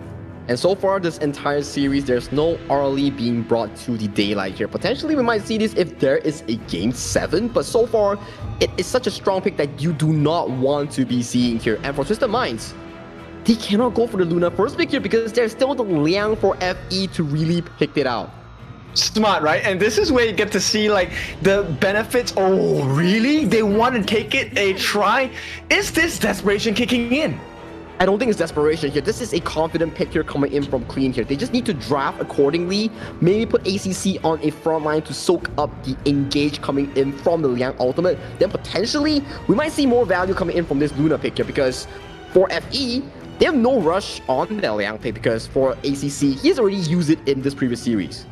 And so far, this entire series, there's no Arlie being brought to the daylight here. Potentially, we might see this if there is a Game 7. But so far, it is such a strong pick that you do not want to be seeing here. And for Twisted Minds, they cannot go for the Luna first pick here because there's still the Liang for FE to really pick it out.
Smart, right? And this is where you get to see like the benefits. Oh, really? They want to take it a try? Is this desperation kicking in?
I don't think it's desperation here. This is a confident pick here coming in from Clean here. They just need to draft accordingly. Maybe put ACC on a front line to soak up the engage coming in from the Liang ultimate. Then potentially, we might see more value coming in from this Luna pick here because for FE, they have no rush on the Liang pick because for ACC, he's already used it in this previous series.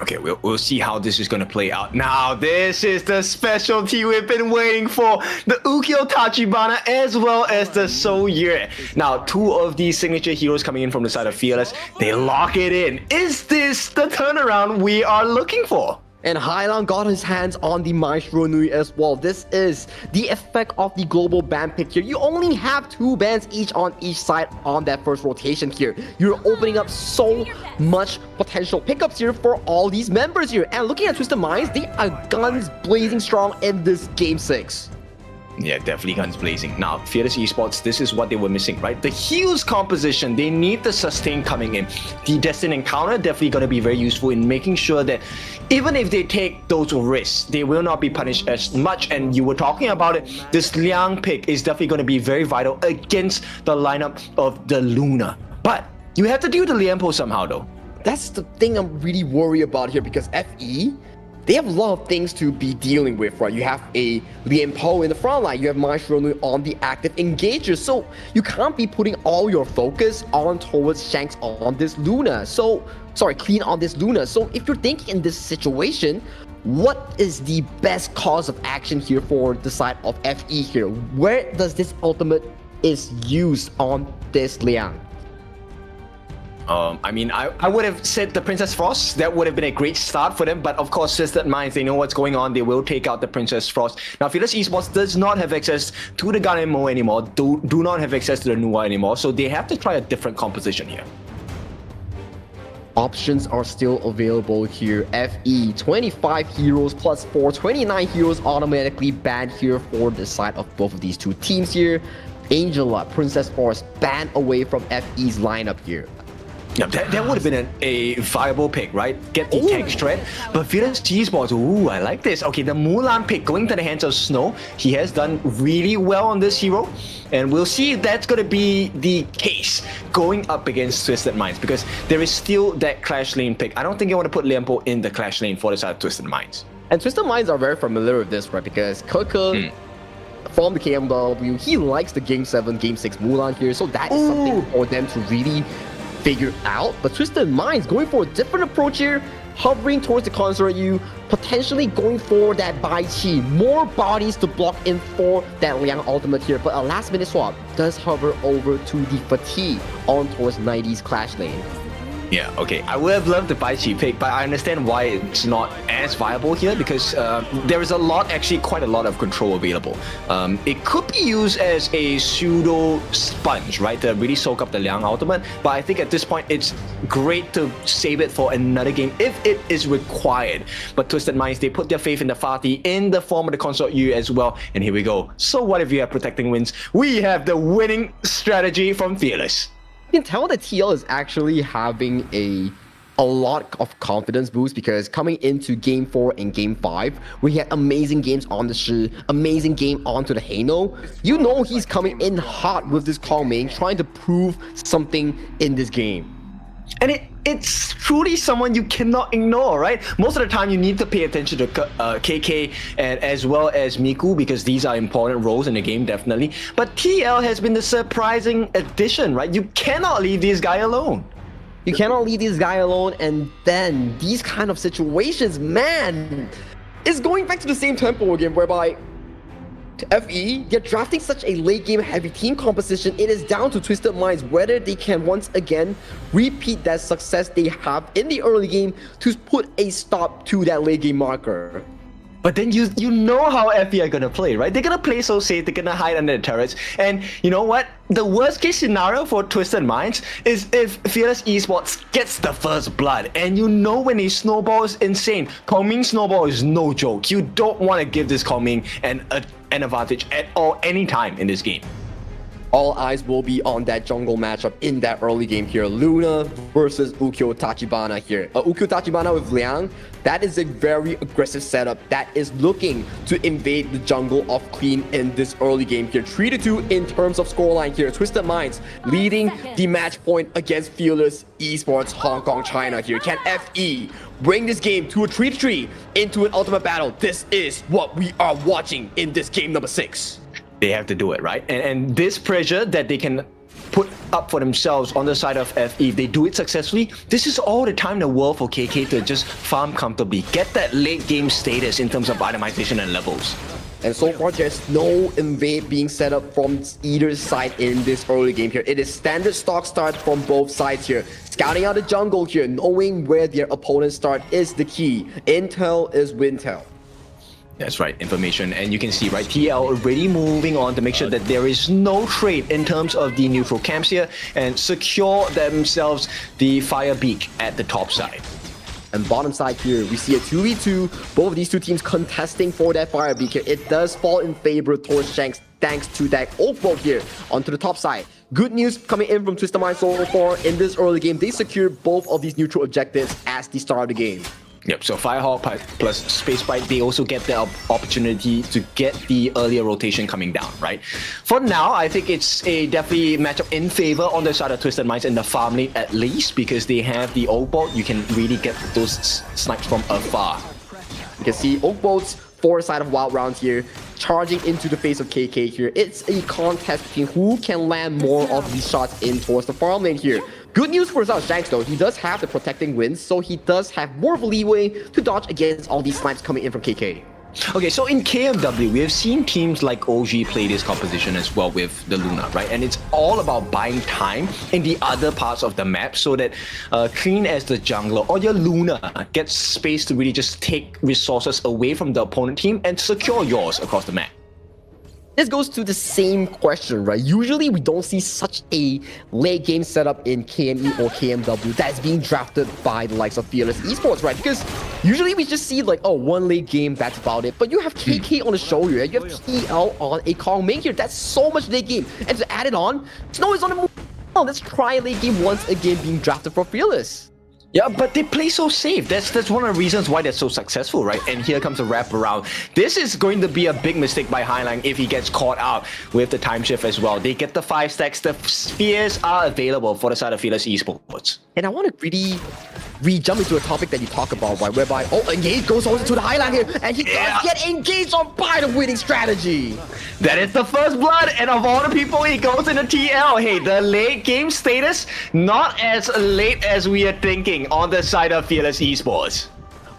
Okay, we'll see how this is going to play out. Now, this is the specialty we've been waiting for. The Ukyo Tachibana as well as the Soyue. Now, two of these signature heroes coming in from the side of Fearless. They lock it in. Is this the turnaround we are looking for?
And Hailan got his hands on the Maestro Nui as well. This is the effect of the global ban pick here. You only have 2 bans each on each side on that first rotation here. You're opening up so much potential pickups here for all these members here. And looking at Twisted Minds, they are guns blazing strong in this Game 6.
Yeah, definitely guns blazing. Now, Fearless Esports, this is what they were missing, right? The heals composition, they need the sustain coming in. The Destined Encounter definitely going to be very useful in making sure that even if they take those risks, they will not be punished as much. And you were talking about it, this Liang pick is definitely going to be very vital against the lineup of the Luna. But you have to deal with the Lianpo somehow though.
That's the thing I'm really worried about here because FE, they have a lot of things to be dealing with, right? You have a Lian Po in the front line, you have Maestro Nui on the active engager, so you can't be putting all your focus on towards Shanks on this Luna. Clean on this Luna. So if you're thinking in this situation, what is the best course of action here for the side of FE here? Where does this ultimate is used on this Liang?
I mean, I would have said the Princess Frost. That would have been a great start for them. But of course, Twisted Minds, they know what's going on. They will take out the Princess Frost. Now, Fearless Esports does not have access to the Gun Mo anymore. Do not have access to the Nuwa anymore. So they have to try a different composition here.
Options are still available here. FE, 25 heroes plus 4, 29 heroes automatically banned here for the side of both of these two teams here. Angela, Princess Force banned away from FE's lineup here.
Yeah, that would have been a viable pick, right? Get the tank threat. But Fearless Esports, ooh, I like this. Okay, the Mulan pick going to the hands of Snow. He has done really well on this hero. And we'll see if that's going to be the case going up against Twisted Minds because there is still that Clash Lane pick. I don't think you want to put Lianpo in the Clash Lane for the side of Twisted Minds.
And Twisted Minds are very familiar with this, right? Because Keke from the KMW, he likes the Game 7, Game 6 Mulan here. So that is something for them to really figure out. But Twisted Minds going for a different approach here, hovering towards the consort you, potentially going for that Bai Chi, more bodies to block in for that Liang ultimate here, but a last minute swap does hover over to the Fatigue on towards 90's Clash Lane.
Yeah, okay. I would have loved the Bai Chi pick, but I understand why it's not as viable here because there is actually quite a lot of control available. It could be used as a pseudo sponge, right, to really soak up the Liang ultimate, but I think at this point it's great to save it for another game if it is required. But Twisted Minds, they put their faith in the Fatih in the form of the Consort U as well, and here we go. So what if you have Protecting Winds? We have the winning strategy from Fearless.
You can tell that TL is actually having a lot of confidence boost because coming into Game 4 and Game 5, we had amazing games on the Shi, amazing game onto the Heino. You know he's coming in hot with this Kong main, trying to prove something in this game.
And it's truly someone you cannot ignore, right? Most of the time you need to pay attention to KK and as well as Miku because these are important roles in the game, definitely. But TL has been the surprising addition, right? You cannot leave this guy alone.
You cannot leave this guy alone, and then these kind of situations, man, is going back to the same tempo again, whereby FE, they're drafting such a late game heavy team composition. It is down to Twisted Minds whether they can once again repeat that success they have in the early game to put a stop to that late game marker.
But then you know how FE are gonna play, right? They're gonna play so safe, they're gonna hide under the turrets. And you know what? The worst case scenario for Twisted Minds is if Fearless Esports gets the first blood. And you know when a snowball is insane. Kongming snowball is no joke. You don't want to give this Kongming an advantage at all, anytime in this game.
All eyes will be on that jungle matchup in that early game here. Luna versus Ukyo Tachibana here. Ukyo Tachibana with Liang, that is a very aggressive setup that is looking to invade the jungle of Clean in this early game here. 3-2 in terms of scoreline here. Twisted Minds leading the match point against Fearless Esports Hong Kong, China here. Can FE bring this game to a 3-3 into an ultimate battle? This is what we are watching in this game number 6.
They have to do it, right? And this pressure that they can put up for themselves on the side of FE, if they do it successfully, this is all the time in the world for KK to just farm comfortably, get that late game status in terms of itemization and levels.
And so far, there's no invade being set up from either side in this early game here. It is standard stock start from both sides here. Scouting out the jungle here, knowing where their opponents start is the key. Intel is Wintel.
That's right, information. And you can see, right, TL already moving on to make sure that there is no trade in terms of the neutral camps here and secure themselves the fire beak at the top side.
And bottom side here, we see a 2v2, both of these two teams contesting for that fire beak here. It does fall in favor towards Shanks thanks to that Oak Bolt here onto the top side. Good news coming in from Twisted Minds so far in this early game. They secured both of these neutral objectives at the start of the game.
Yep, so Firehawk plus Space Bite, they also get the opportunity to get the earlier rotation coming down, right? For now, I think it's a definitely matchup in favor on the side of Twisted Minds in the farm lane at least, because they have the Oak Bolt. You can really get those snipes from afar.
You can see Oak Bolt's forward side of Wild Round here, charging into the face of KK here. It's a contest between who can land more of these shots in towards the farm lane here. Good news for Zhao Shanks though, he does have the protecting wins, so he does have more of a leeway to dodge against all these snipes coming in from KK.
Okay, so in KMW, we have seen teams like OG play this composition as well with the Luna, right? And it's all about buying time in the other parts of the map so that Clean as the jungler or your Luna gets space to really just take resources away from the opponent team and secure yours across the map.
This goes to the same question, right? Usually we don't see such a late game setup in KME or KMW that's being drafted by the likes of Fearless Esports, right? Because usually we just see like, oh, one late game, that's about it. But you have KK on the show here, you have TL on a Kongming here, that's so much late game. And to add it on, Snow is on the move. Oh, let's try late game once again being drafted for Fearless.
Yeah, but they play so safe. That's one of the reasons why they're so successful, right? And here comes a wrap around. This is going to be a big mistake by Highline if he gets caught out with the time shift as well. They get the 5 stacks. The spears are available for the side of Fearless Esports.
And I want to really jump into a topic that you talk about, right? Whereby, oh, Engage goes over to the Highline here, and he does get engaged on by the winning strategy.
That is the first blood, and of all the people, he goes into TL. Hey, the late game status, not as late as we are thinking on the side of Fearless Esports.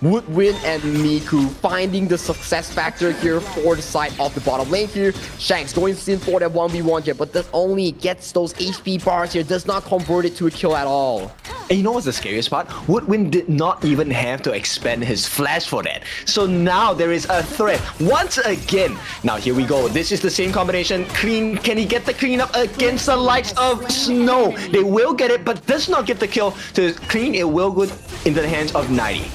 Woodwind and Miku finding the success factor here for the side of the bottom lane here. Shanks going in for that 1v1 here, but that only gets those HP bars here, does not convert it to a kill at all.
And you know what's the scariest part? Woodwind did not even have to expend his flash for that. So now there is a threat once again. Now here we go. This is the same combination. Clean. Can he get the clean up against the likes of Snow? They will get it, but does not get the kill to Clean. It will go into the hands of 90.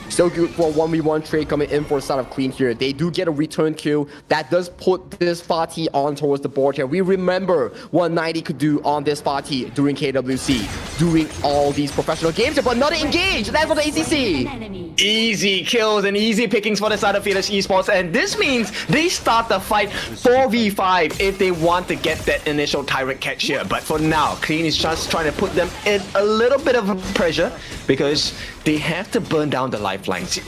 Still good for a 1v1 trade coming in for the side of Clean here. They do get a return kill. That does put this Fatih on towards the board here. We remember what 90 could do on this Fatih during KWC, during all these professional games, but not engage. That's for the ACC.
Easy kills and easy pickings for the side of Fearless Esports, and this means they start the fight 4v5 if they want to get that initial Tyrant catch here. But for now, Clean is just trying to put them in a little bit of pressure because they have to burn down the lifelines.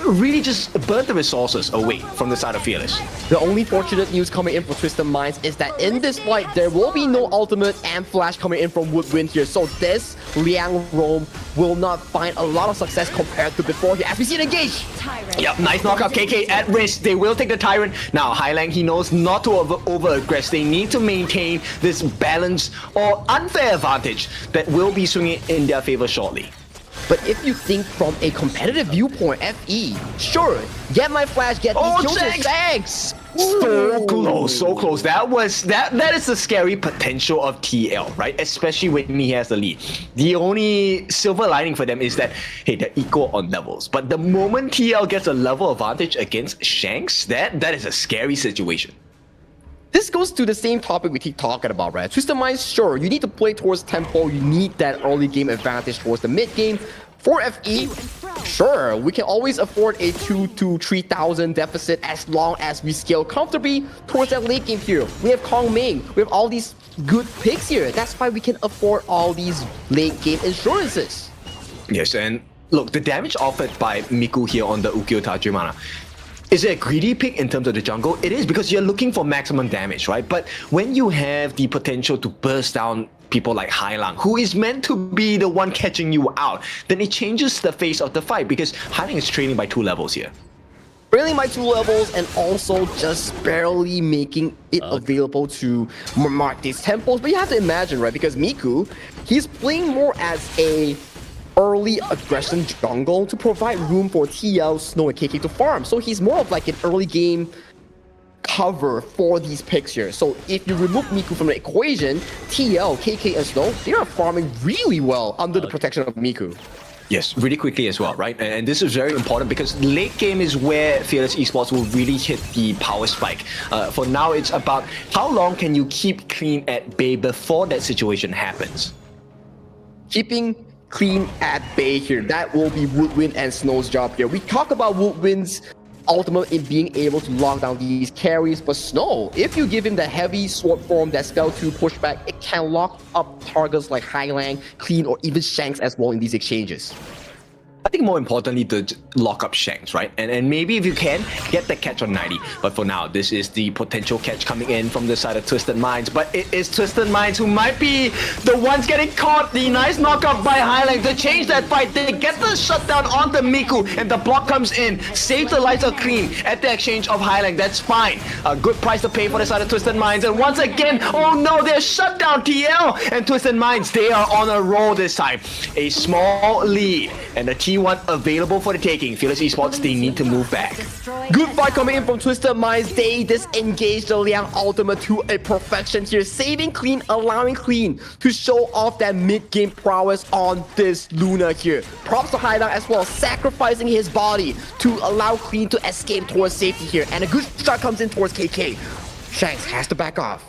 Really just burn the resources away from the side of Fearless.
The only fortunate news coming in for Twisted Minds is that in this fight, there will be no ultimate and flash coming in from Woodwind here. So this Liang Roam will not find a lot of success compared to before here. As we see it engage.
Yep, nice knockout. KK at risk. They will take the Tyrant. Now, Highlang, he knows not to over-aggress. They need to maintain this balance or unfair advantage that will be swinging in their favor shortly.
But if you think from a competitive viewpoint, FE, sure, get my flash, get these kills and Shanks.
So close, so close. That is the scary potential of TL, right? Especially when he has the lead. The only silver lining for them is that, hey, they're equal on levels. But the moment TL gets a level advantage against Shanks, that is a scary situation.
This goes to the same topic we keep talking about, right? Twisted Minds, sure, you need to play towards tempo, you need that early game advantage towards the mid game. For FE, sure, we can always afford a 2,000 to 3,000 deficit as long as we scale comfortably towards that late game here. We have Kong Ming, we have all these good picks here. That's why we can afford all these late game insurances.
Yes, and look, the damage offered by Miku here on the Ukyo Tajimana. Is it a greedy pick in terms of the jungle? It is, because you're looking for maximum damage, right? But when you have the potential to burst down people like Hailang, who is meant to be the one catching you out, then it changes the face of the fight, because Hailang is trailing by 2 levels here.
Trailing by 2 levels and also just barely making it available to mark these tempos. But you have to imagine, right? Because Miku, he's playing more as a early aggression jungle to provide room for TL, Snow, and KK to farm. So he's more of like an early game cover for these picks here. So if you remove Miku from the equation, TL, KK, and Snow, they are farming really well under the protection of Miku.
Yes, really quickly as well, right? And this is very important because late game is where Fearless Esports will really hit the power spike. For now, it's about how long can you keep clean at bay before that situation happens.
Keeping clean at bay here, that will be Woodwind and Snow's job here. We talk about Woodwind's ultimate in being able to lock down these carries, but Snow, if you give him the heavy sword form, that spell to push back, it can lock up targets like Hailang, Clean, or even Shanks as well in these exchanges.
I think more importantly, to lock up Shanks, right? And maybe if you can, get the catch on 90. But for now, this is the potential catch coming in from the side of Twisted Minds. But it is Twisted Minds who might be the ones getting caught. The nice knockup by Hailang to change that fight. They get the shutdown onto Miku, and the block comes in. Save the lights of Clean at the exchange of Hailang. That's fine. A good price to pay for the side of Twisted Minds. And once again, oh no, they're shut down. TL and Twisted Minds, they are on a roll this time. A small lead, and the T1 available for the taking. Fearless Esports, they need to move back.
Good fight coming in from Twisted Minds. They disengage the Liang ultimate to a perfection here, saving Clean, allowing Clean to show off that mid-game prowess on this Luna here. Props to Hailang as well, sacrificing his body to allow Clean to escape towards safety here, and a good shot comes in towards KK. Shanks has to back off.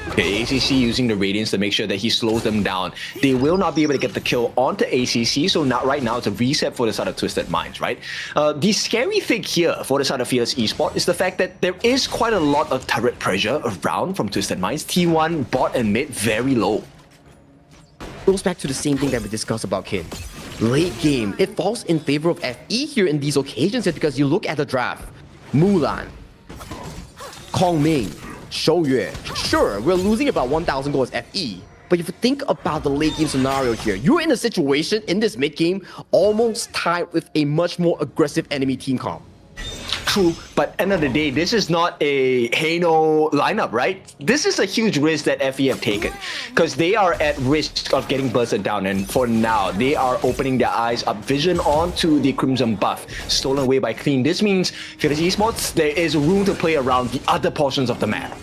Okay, ACC using the Radiance to make sure that he slows them down. They will not be able to get the kill onto ACC, so not right now it's a reset for the side of Twisted Minds, right? The scary thing here for the side of Fearless Esports is the fact that there is quite a lot of turret pressure around from Twisted Minds. T1, bot, and mid very low.
Goes back to the same thing that we discussed about Kin. Late game, it falls in favor of FE here in these occasions because you look at the draft. Mulan, Kong Ming, Shou Yue. Sure, we're losing about 1,000 goals FE. But if you think about the late game scenario here, you're in a situation in this mid game almost tied with a much more aggressive enemy team comp.
True, but end of the day, this is not a Hano lineup, right? This is a huge risk that FE have taken because they are at risk of getting bursted down, and for now, they are opening their eyes up, vision onto the Crimson buff, stolen away by Clean. This means Fearless Esports, there is room to play around the other portions of the map.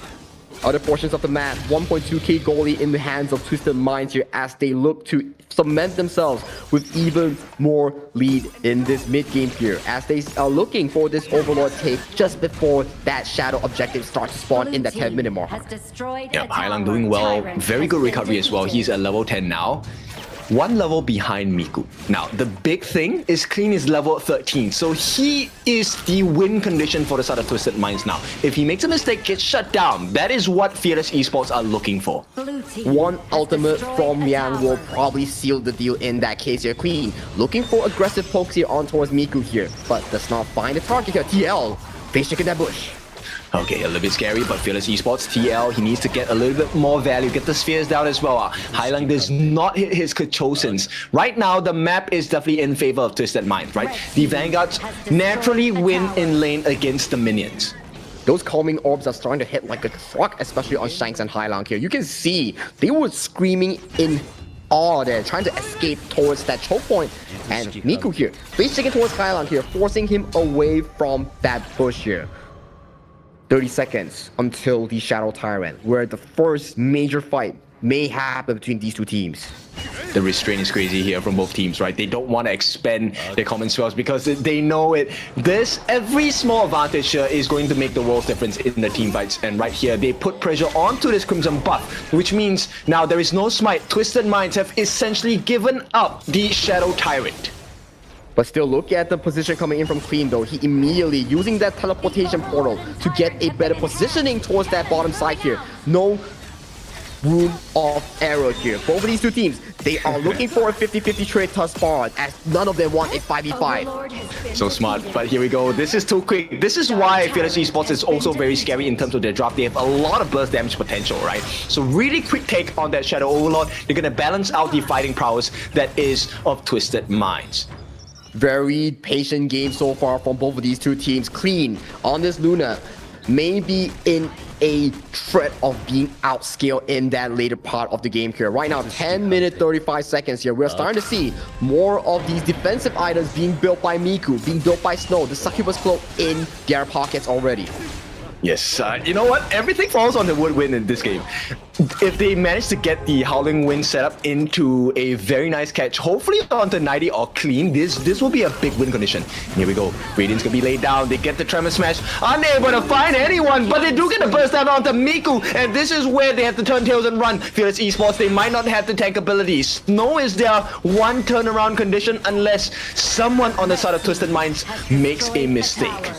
Other portions of the map, 1.2k goalie in the hands of Twisted Minds here as they look to cement themselves with even more lead in this mid-game here as they are looking for this Overlord take just before that shadow objective starts to spawn in that 10-minute mark.
Yep, Hailang doing well, very good recovery as well. He's at level 10 now. 1 level behind Miku. Now, the big thing is Clean is level 13, so he is the win condition for the side of Twisted Minds now. If he makes a mistake, gets shut down. That is what Fearless Esports are looking for.
One ultimate from Yang will probably seal the deal in that case here. Clean looking for aggressive pokes here on towards Miku here, but does not find the target here. TL, face checking that bush.
Okay, a little bit scary, but Fearless Esports, TL, he needs to get a little bit more value, get the spheres down as well. Hailang does not hit his Kachosins. Right now, the map is definitely in favor of Twisted Minds, right? The Vanguards naturally win in lane against the minions.
Those calming orbs are starting to hit like a truck, especially on Shanks and Hailang here. You can see they were screaming in all there, trying to escape towards that choke point. And Miku here, face chicken towards Kailan here, forcing him away from that push here. 30 seconds until the Shadow Tyrant, where the first major fight may happen between these two teams.
The restraint is crazy here from both teams, right? They don't want to expend their common spells because they know it. Every small advantage here is going to make the world's difference in the team fights. And right here, they put pressure onto this Crimson buff, which means now there is no smite. Twisted Minds have essentially given up the Shadow Tyrant.
But still, look at the position coming in from Clean though. He immediately using that teleportation portal to get a better positioning towards that bottom side here. No room of error here. Both of these two teams, they are looking for a 50-50 trade thus far, as none of them want a 5v5.
So smart, but here we go. This is too quick. This is why Fearless Esports is also very scary in terms of their draft. They have a lot of burst damage potential, right? So really quick take on that Shadow Overlord. They're going to balance out the fighting prowess that is of Twisted Minds.
Very patient game so far from both of these two teams. Clean on this Luna, maybe in a threat of being outscaled in that later part of the game here. Right now, 10 minutes, 35 seconds here. We're starting to see more of these defensive items being built by Miku, being built by Snow, the Succubus Cloak in their pockets already.
Yes, you know what? Everything falls on the Woodwind in this game. If they manage to get the Howling Wind set up into a very nice catch, hopefully onto 90 or Clean, this will be a big win condition. Here we go. Radiant's gonna be laid down. They get the Tremor Smash. Unable to find anyone, but they do get the burst down onto Miku. And this is where they have to turn tails and run. Fearless Esports, they might not have the tank ability. Snow is their one turnaround condition unless someone on the side of Twisted Minds makes a mistake.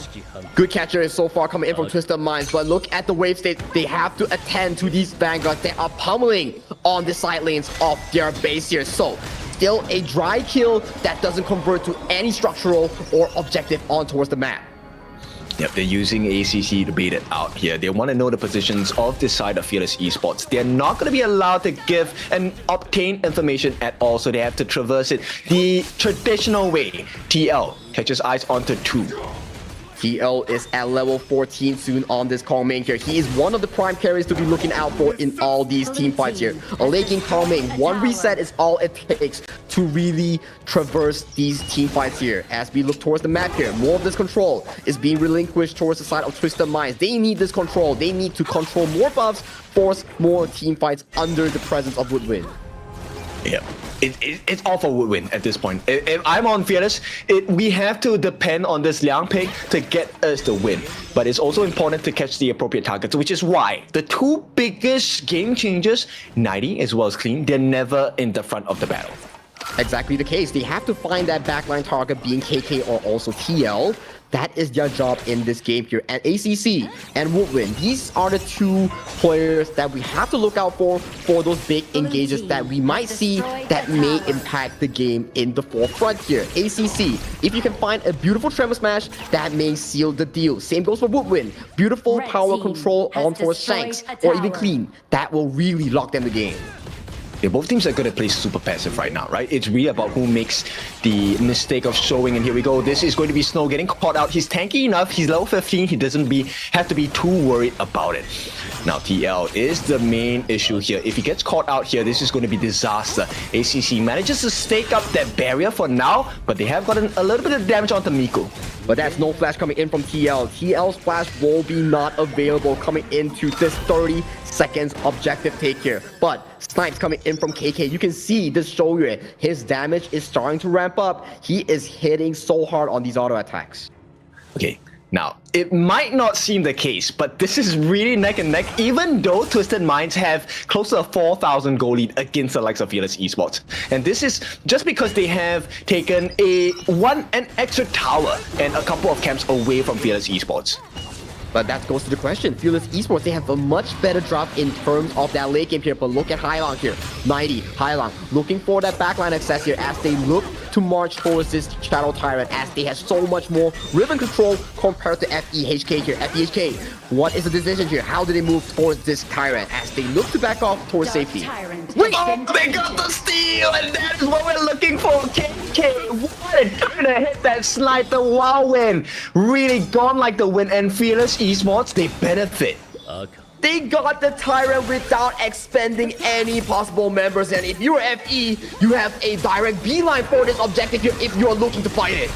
Good catcher is so far coming in from Twisted Minds, but look at the wave state. They have to attend to these Vanguards. They are pummeling on the side lanes of their base here. So, still a dry kill that doesn't convert to any structural or objective on towards the map.
Yep, they're using ACC to bait it out here. They want to know the positions of this side of Fearless Esports. They're not going to be allowed to give and obtain information at all, so they have to traverse it the traditional way. TL catches eyes onto 2.
TL is at level 14 soon on this Kong main here. He is one of the prime carries to be looking out for in all these team fights here. A laking Kong main, one reset is all it takes to really traverse these team fights here. As we look towards the map here, more of this control is being relinquished towards the side of Twisted Minds. They need this control. They need to control more buffs, force more team fights under the presence of Woodwind.
Yep. It's all for Woodwind at this point. If I'm on Fearless, we have to depend on this Liang Pig to get us the win. But it's also important to catch the appropriate targets, which is why the two biggest game changers, 90 as well as Clean, they're never in the front of the battle.
Exactly the case. They have to find that backline target, being KK or also TL. That is their job in this game here. And ACC and Woodwind, these are the two players that we have to look out for those big engages that we might see that may impact the game in the forefront here. ACC, if you can find a beautiful Tremor Smash, that may seal the deal. Same goes for Woodwind. Beautiful power control on towards Shanks or even Clean. That will really lock them the game.
Yeah, both teams are going to play super passive right now, right? It's really about who makes the mistake of showing. And here we go. This is going to be Snow getting caught out. He's tanky enough. He's level 15. He doesn't have to be too worried about it. Now, TL is the main issue here. If he gets caught out here, this is going to be disaster. ACC manages to stake up that barrier for now, but they have gotten a little bit of damage onto Miku.
But that's no flash coming in from TL. TL's flash will be not available coming into this 30 seconds objective take here. But snipes coming in from KK. You can see this Shoryue. His damage is starting to ramp up. He is hitting so hard on these auto attacks.
Okay. Now, it might not seem the case, but this is really neck and neck, even though Twisted Minds have close to a 4,000 goal lead against the likes of Fearless Esports. And this is just because they have taken an extra tower and a couple of camps away from Fearless Esports.
But that goes to the question. Fearless Esports, they have a much better draft in terms of that late game here. But look at Hailang here. 90, Hailang, looking for that backline access here as they look to march towards this Shadow Tyrant, as they have so much more ribbon control compared to FEHK here. FEHK, what is the decision here? How do they move towards this Tyrant as they look to back off towards safety?
Wait, they got the steal, and that is what we're looking for. KK, what a turn to hit that slide, the wow win. Really gone like the win, and Fearless Esports, they benefit.
They got the Tyrant without expending any possible members, and if you're FE, you have a direct beeline for this objective here if you're looking to fight it.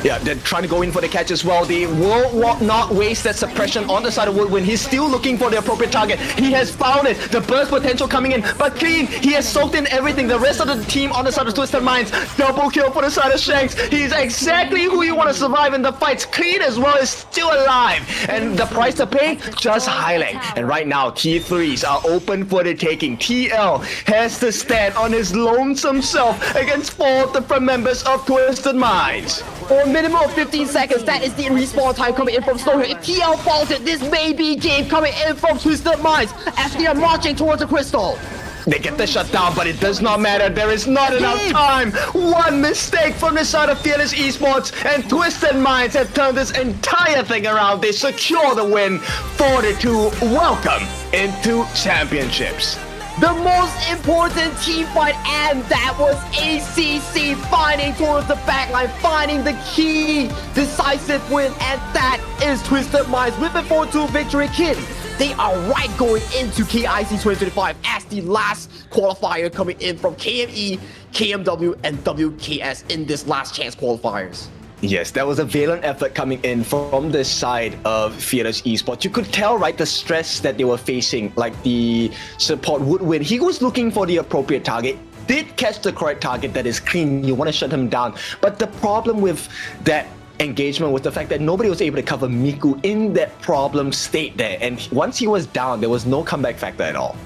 Yeah, they're trying to go in for the catch as well. They will not waste that suppression on the side of Woodwind. He's still looking for the appropriate target. He has found it. The burst potential coming in. But Clean, he has soaked in everything. The rest of the team on the side of Twisted Minds. Double kill for the side of Shanks. He's exactly who you want to survive in the fights. Clean as well is still alive. And the price to pay, just Highland. And right now, T3s are open for the taking. TL has to stand on his lonesome self against 4 different members of Twisted Minds.
For a minimum of 15 seconds, that is the respawn time coming in from Snow here. If TL falls it, this may be game coming in from Twisted Minds as they are marching towards the crystal.
They get the shutdown, but it does not matter. There is not enough time. One mistake from the side of Fearless Esports, and Twisted Minds have turned this entire thing around. They secure the win, 4-2. Welcome into championships.
The most important team fight, and that was ACC finding towards the backline, finding the key decisive win, and that is Twisted Minds with a 4-2 victory. Kid, they are right going into KIC 2025 as the last qualifier coming in from KME, KMW, and WKS in this last chance qualifiers.
Yes, that was a valiant effort coming in from the side of Fearless Esports. You could tell, right, the stress that they were facing, like the support Woodwind. He was looking for the appropriate target, did catch the correct target that is Clean. You want to shut him down. But the problem with that engagement was the fact that nobody was able to cover Miku in that problem state there. And once he was down, there was no comeback factor at all.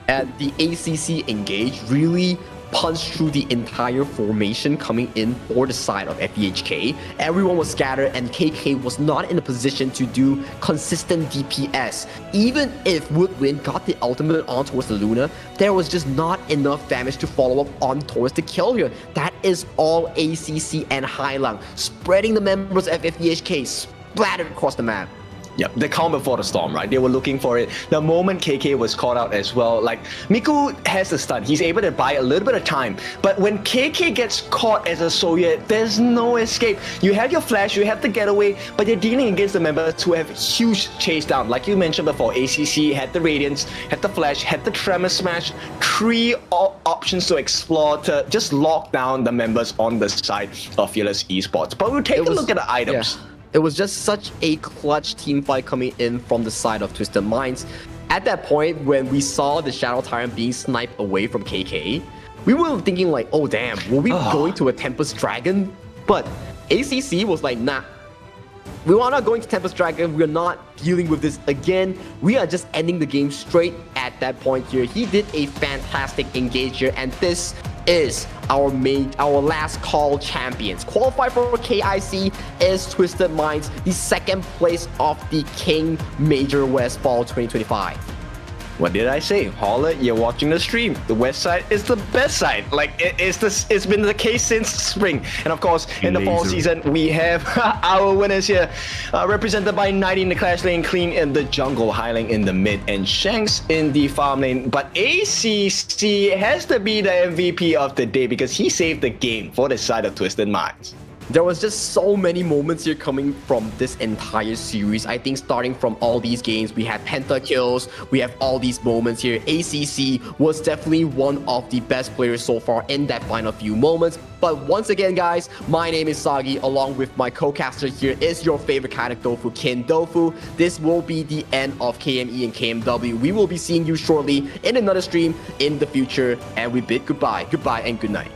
And the ACC engage really punched through the entire formation coming in for the side of FEHK. Everyone was scattered and KK was not in a position to do consistent DPS. Even if Woodwind got the ultimate on towards the Luna, there was just not enough damage to follow up on towards the kill here. That is all ACC and Highlang, spreading the members of FEHK splattered across the map.
Yep, the calm before the storm, right? They were looking for it. The moment KK was caught out as well, like, Miku has the stun. He's able to buy a little bit of time. But when KK gets caught as a Soviet, there's no escape. You have your flash, you have the getaway, but you're dealing against the members who have huge chase down. Like you mentioned before, ACC had the Radiance, had the flash, had the Tremor Smash. 3 options to explore to just lock down the members on the side of Fearless Esports. But we'll take a look at the items.
Yeah. It was just such a clutch team fight coming in from the side of Twisted Minds. At that point, when we saw the Shadow Tyrant being sniped away from KK, we were thinking like, oh damn, were we going to a Tempest Dragon? But ACC was like, nah, we are not going to Tempest Dragon. We're not dealing with this again. We are just ending the game straight at that point here. He did a fantastic engage here, and this is our last call champions. Qualified for KIC is Twisted Minds, the second place of the King Major West Fall 2025.
What did I say? Holler, you're watching the stream. The west side is the best side. Like, it's been the case since spring. And of course, in the fall season, we have our winners here. Represented by 90 in the Clash lane, Clean in the jungle, Highlang in the mid, and Shanks in the farm lane. But ACC has to be the MVP of the day because he saved the game for the side of Twisted Minds.
There was just so many moments here coming from this entire series. I think starting from all these games, we had pentakills, we have all these moments here. ACC was definitely one of the best players so far in that final few moments. But once again, guys, my name is Sagi, along with my co-caster here is your favorite kind of Dofu, Kin Dofu. This will be the end of KME and KMW. We will be seeing you shortly in another stream in the future, and we bid goodbye. Goodbye and good night.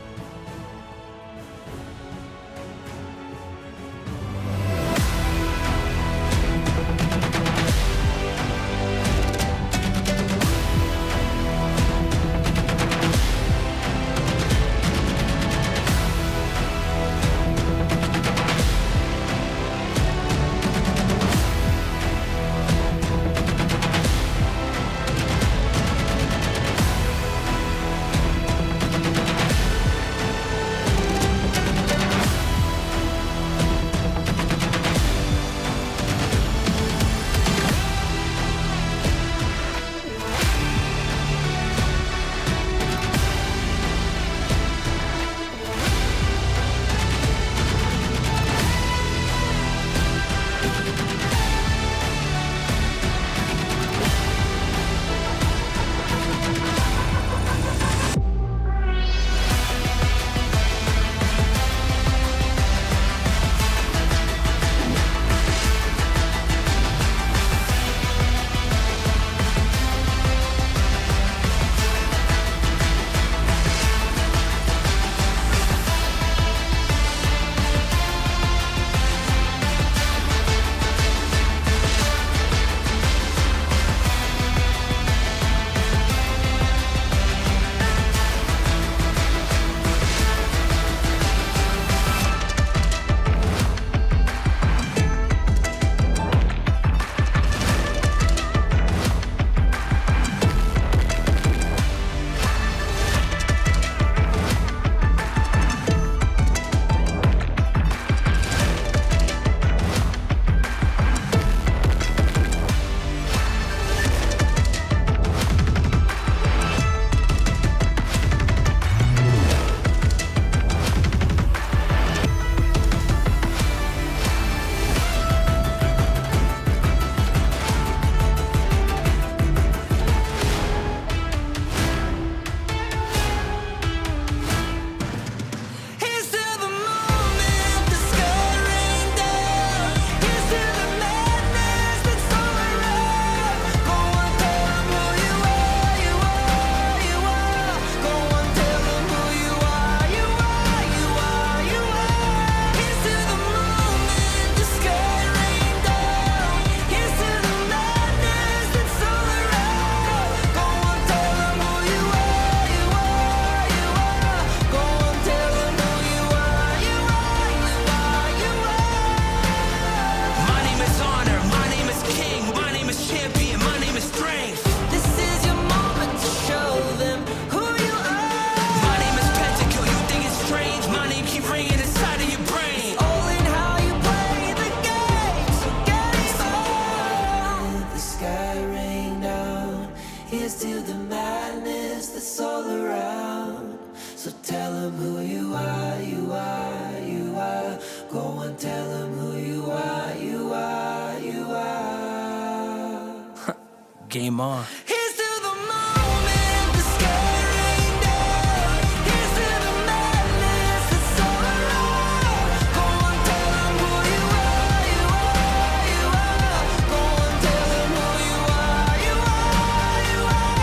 game on.
Here's to the moment the sky rained down. Here's to the madness that's all around. Go on, tell them who you are, you are, you are. Go on, tell them who you are, you are, you are.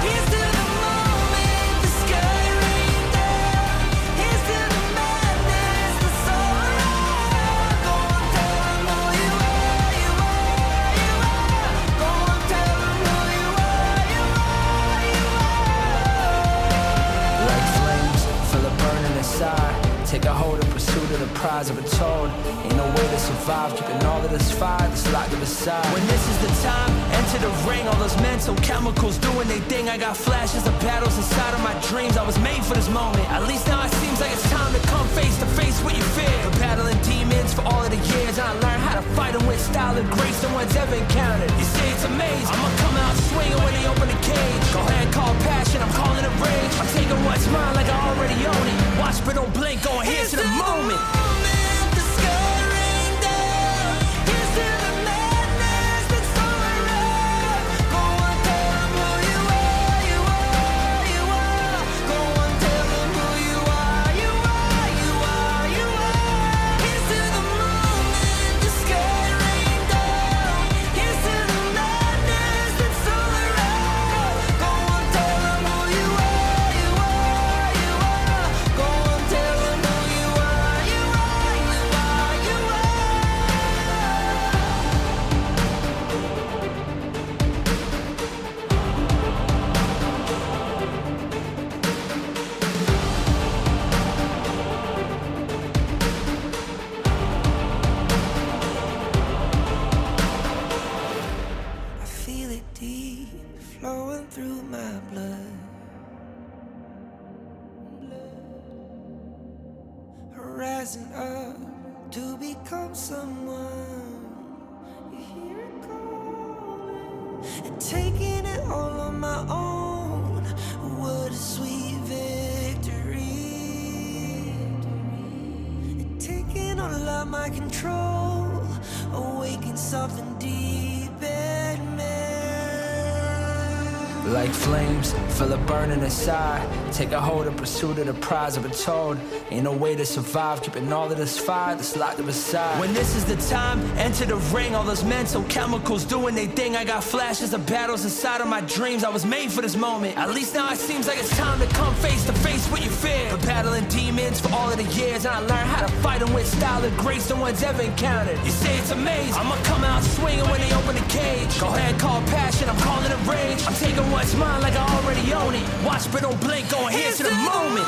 Here's to the moment the sky rained down. Here's to the madness that's all around. Go on, tell them who you are, you are, you are. Go on, tell them who you are, you are, you are.
Like flames, feel it burning inside. Take a hold and pursuit of the prize. I've been told ain't no way to survive, keeping all of this fire that's locked to the side. When this is the time, enter the ring. All those mental chemicals doing their thing. I got flashes of battles inside of my dreams. I was made for this moment. At least now it seems like it's time to come face to face with your fear. Been battling demons for all of the years, and I learned how to fight them with style and grace no one's ever encountered. You say it's amazing, I'ma come out swinging when they open the cage. Go ahead, call passion, I'm calling it rage. I'm taking what's mine like I already own it. Watch but don't blink, going here's to the moment.
The sky rained down. Here's to the madness that's all around. Go on, tell them who you are, you are, you are. Go on, tell them who you are, you are, you are, you are. Here's to the moment the sky rained down. Here's to the madness that's all around. Go on, tell them who you are, you are, you are. Go on, tell them who you are, you are, you are, you are. I feel it deep flowing through my blood. Rising up to become someone. You hear it calling, and taking it all on my own. What a sweet victory. And taking all of my control, awaken something deep in me.
Like flames, feel it burning inside. Take a hold and pursuit of the prize. I've been told ain't no way to survive, keeping all of this fire that's locked to the side. When this is the time, enter the ring. All those mental chemicals doing their thing. I got flashes of battles inside of my dreams. I was made for this moment. At least now it seems like it's time to come face to face with your fear. Been battling demons for all of the years, and I learned how to fight them with style and grace no one's ever encountered. You say it's amazing, I'ma come out swinging when they open the cage. Go ahead, call passion, I'm calling it rage. I'm taking what's mine like I already own it. Watch but don't blink, going here's to the moment.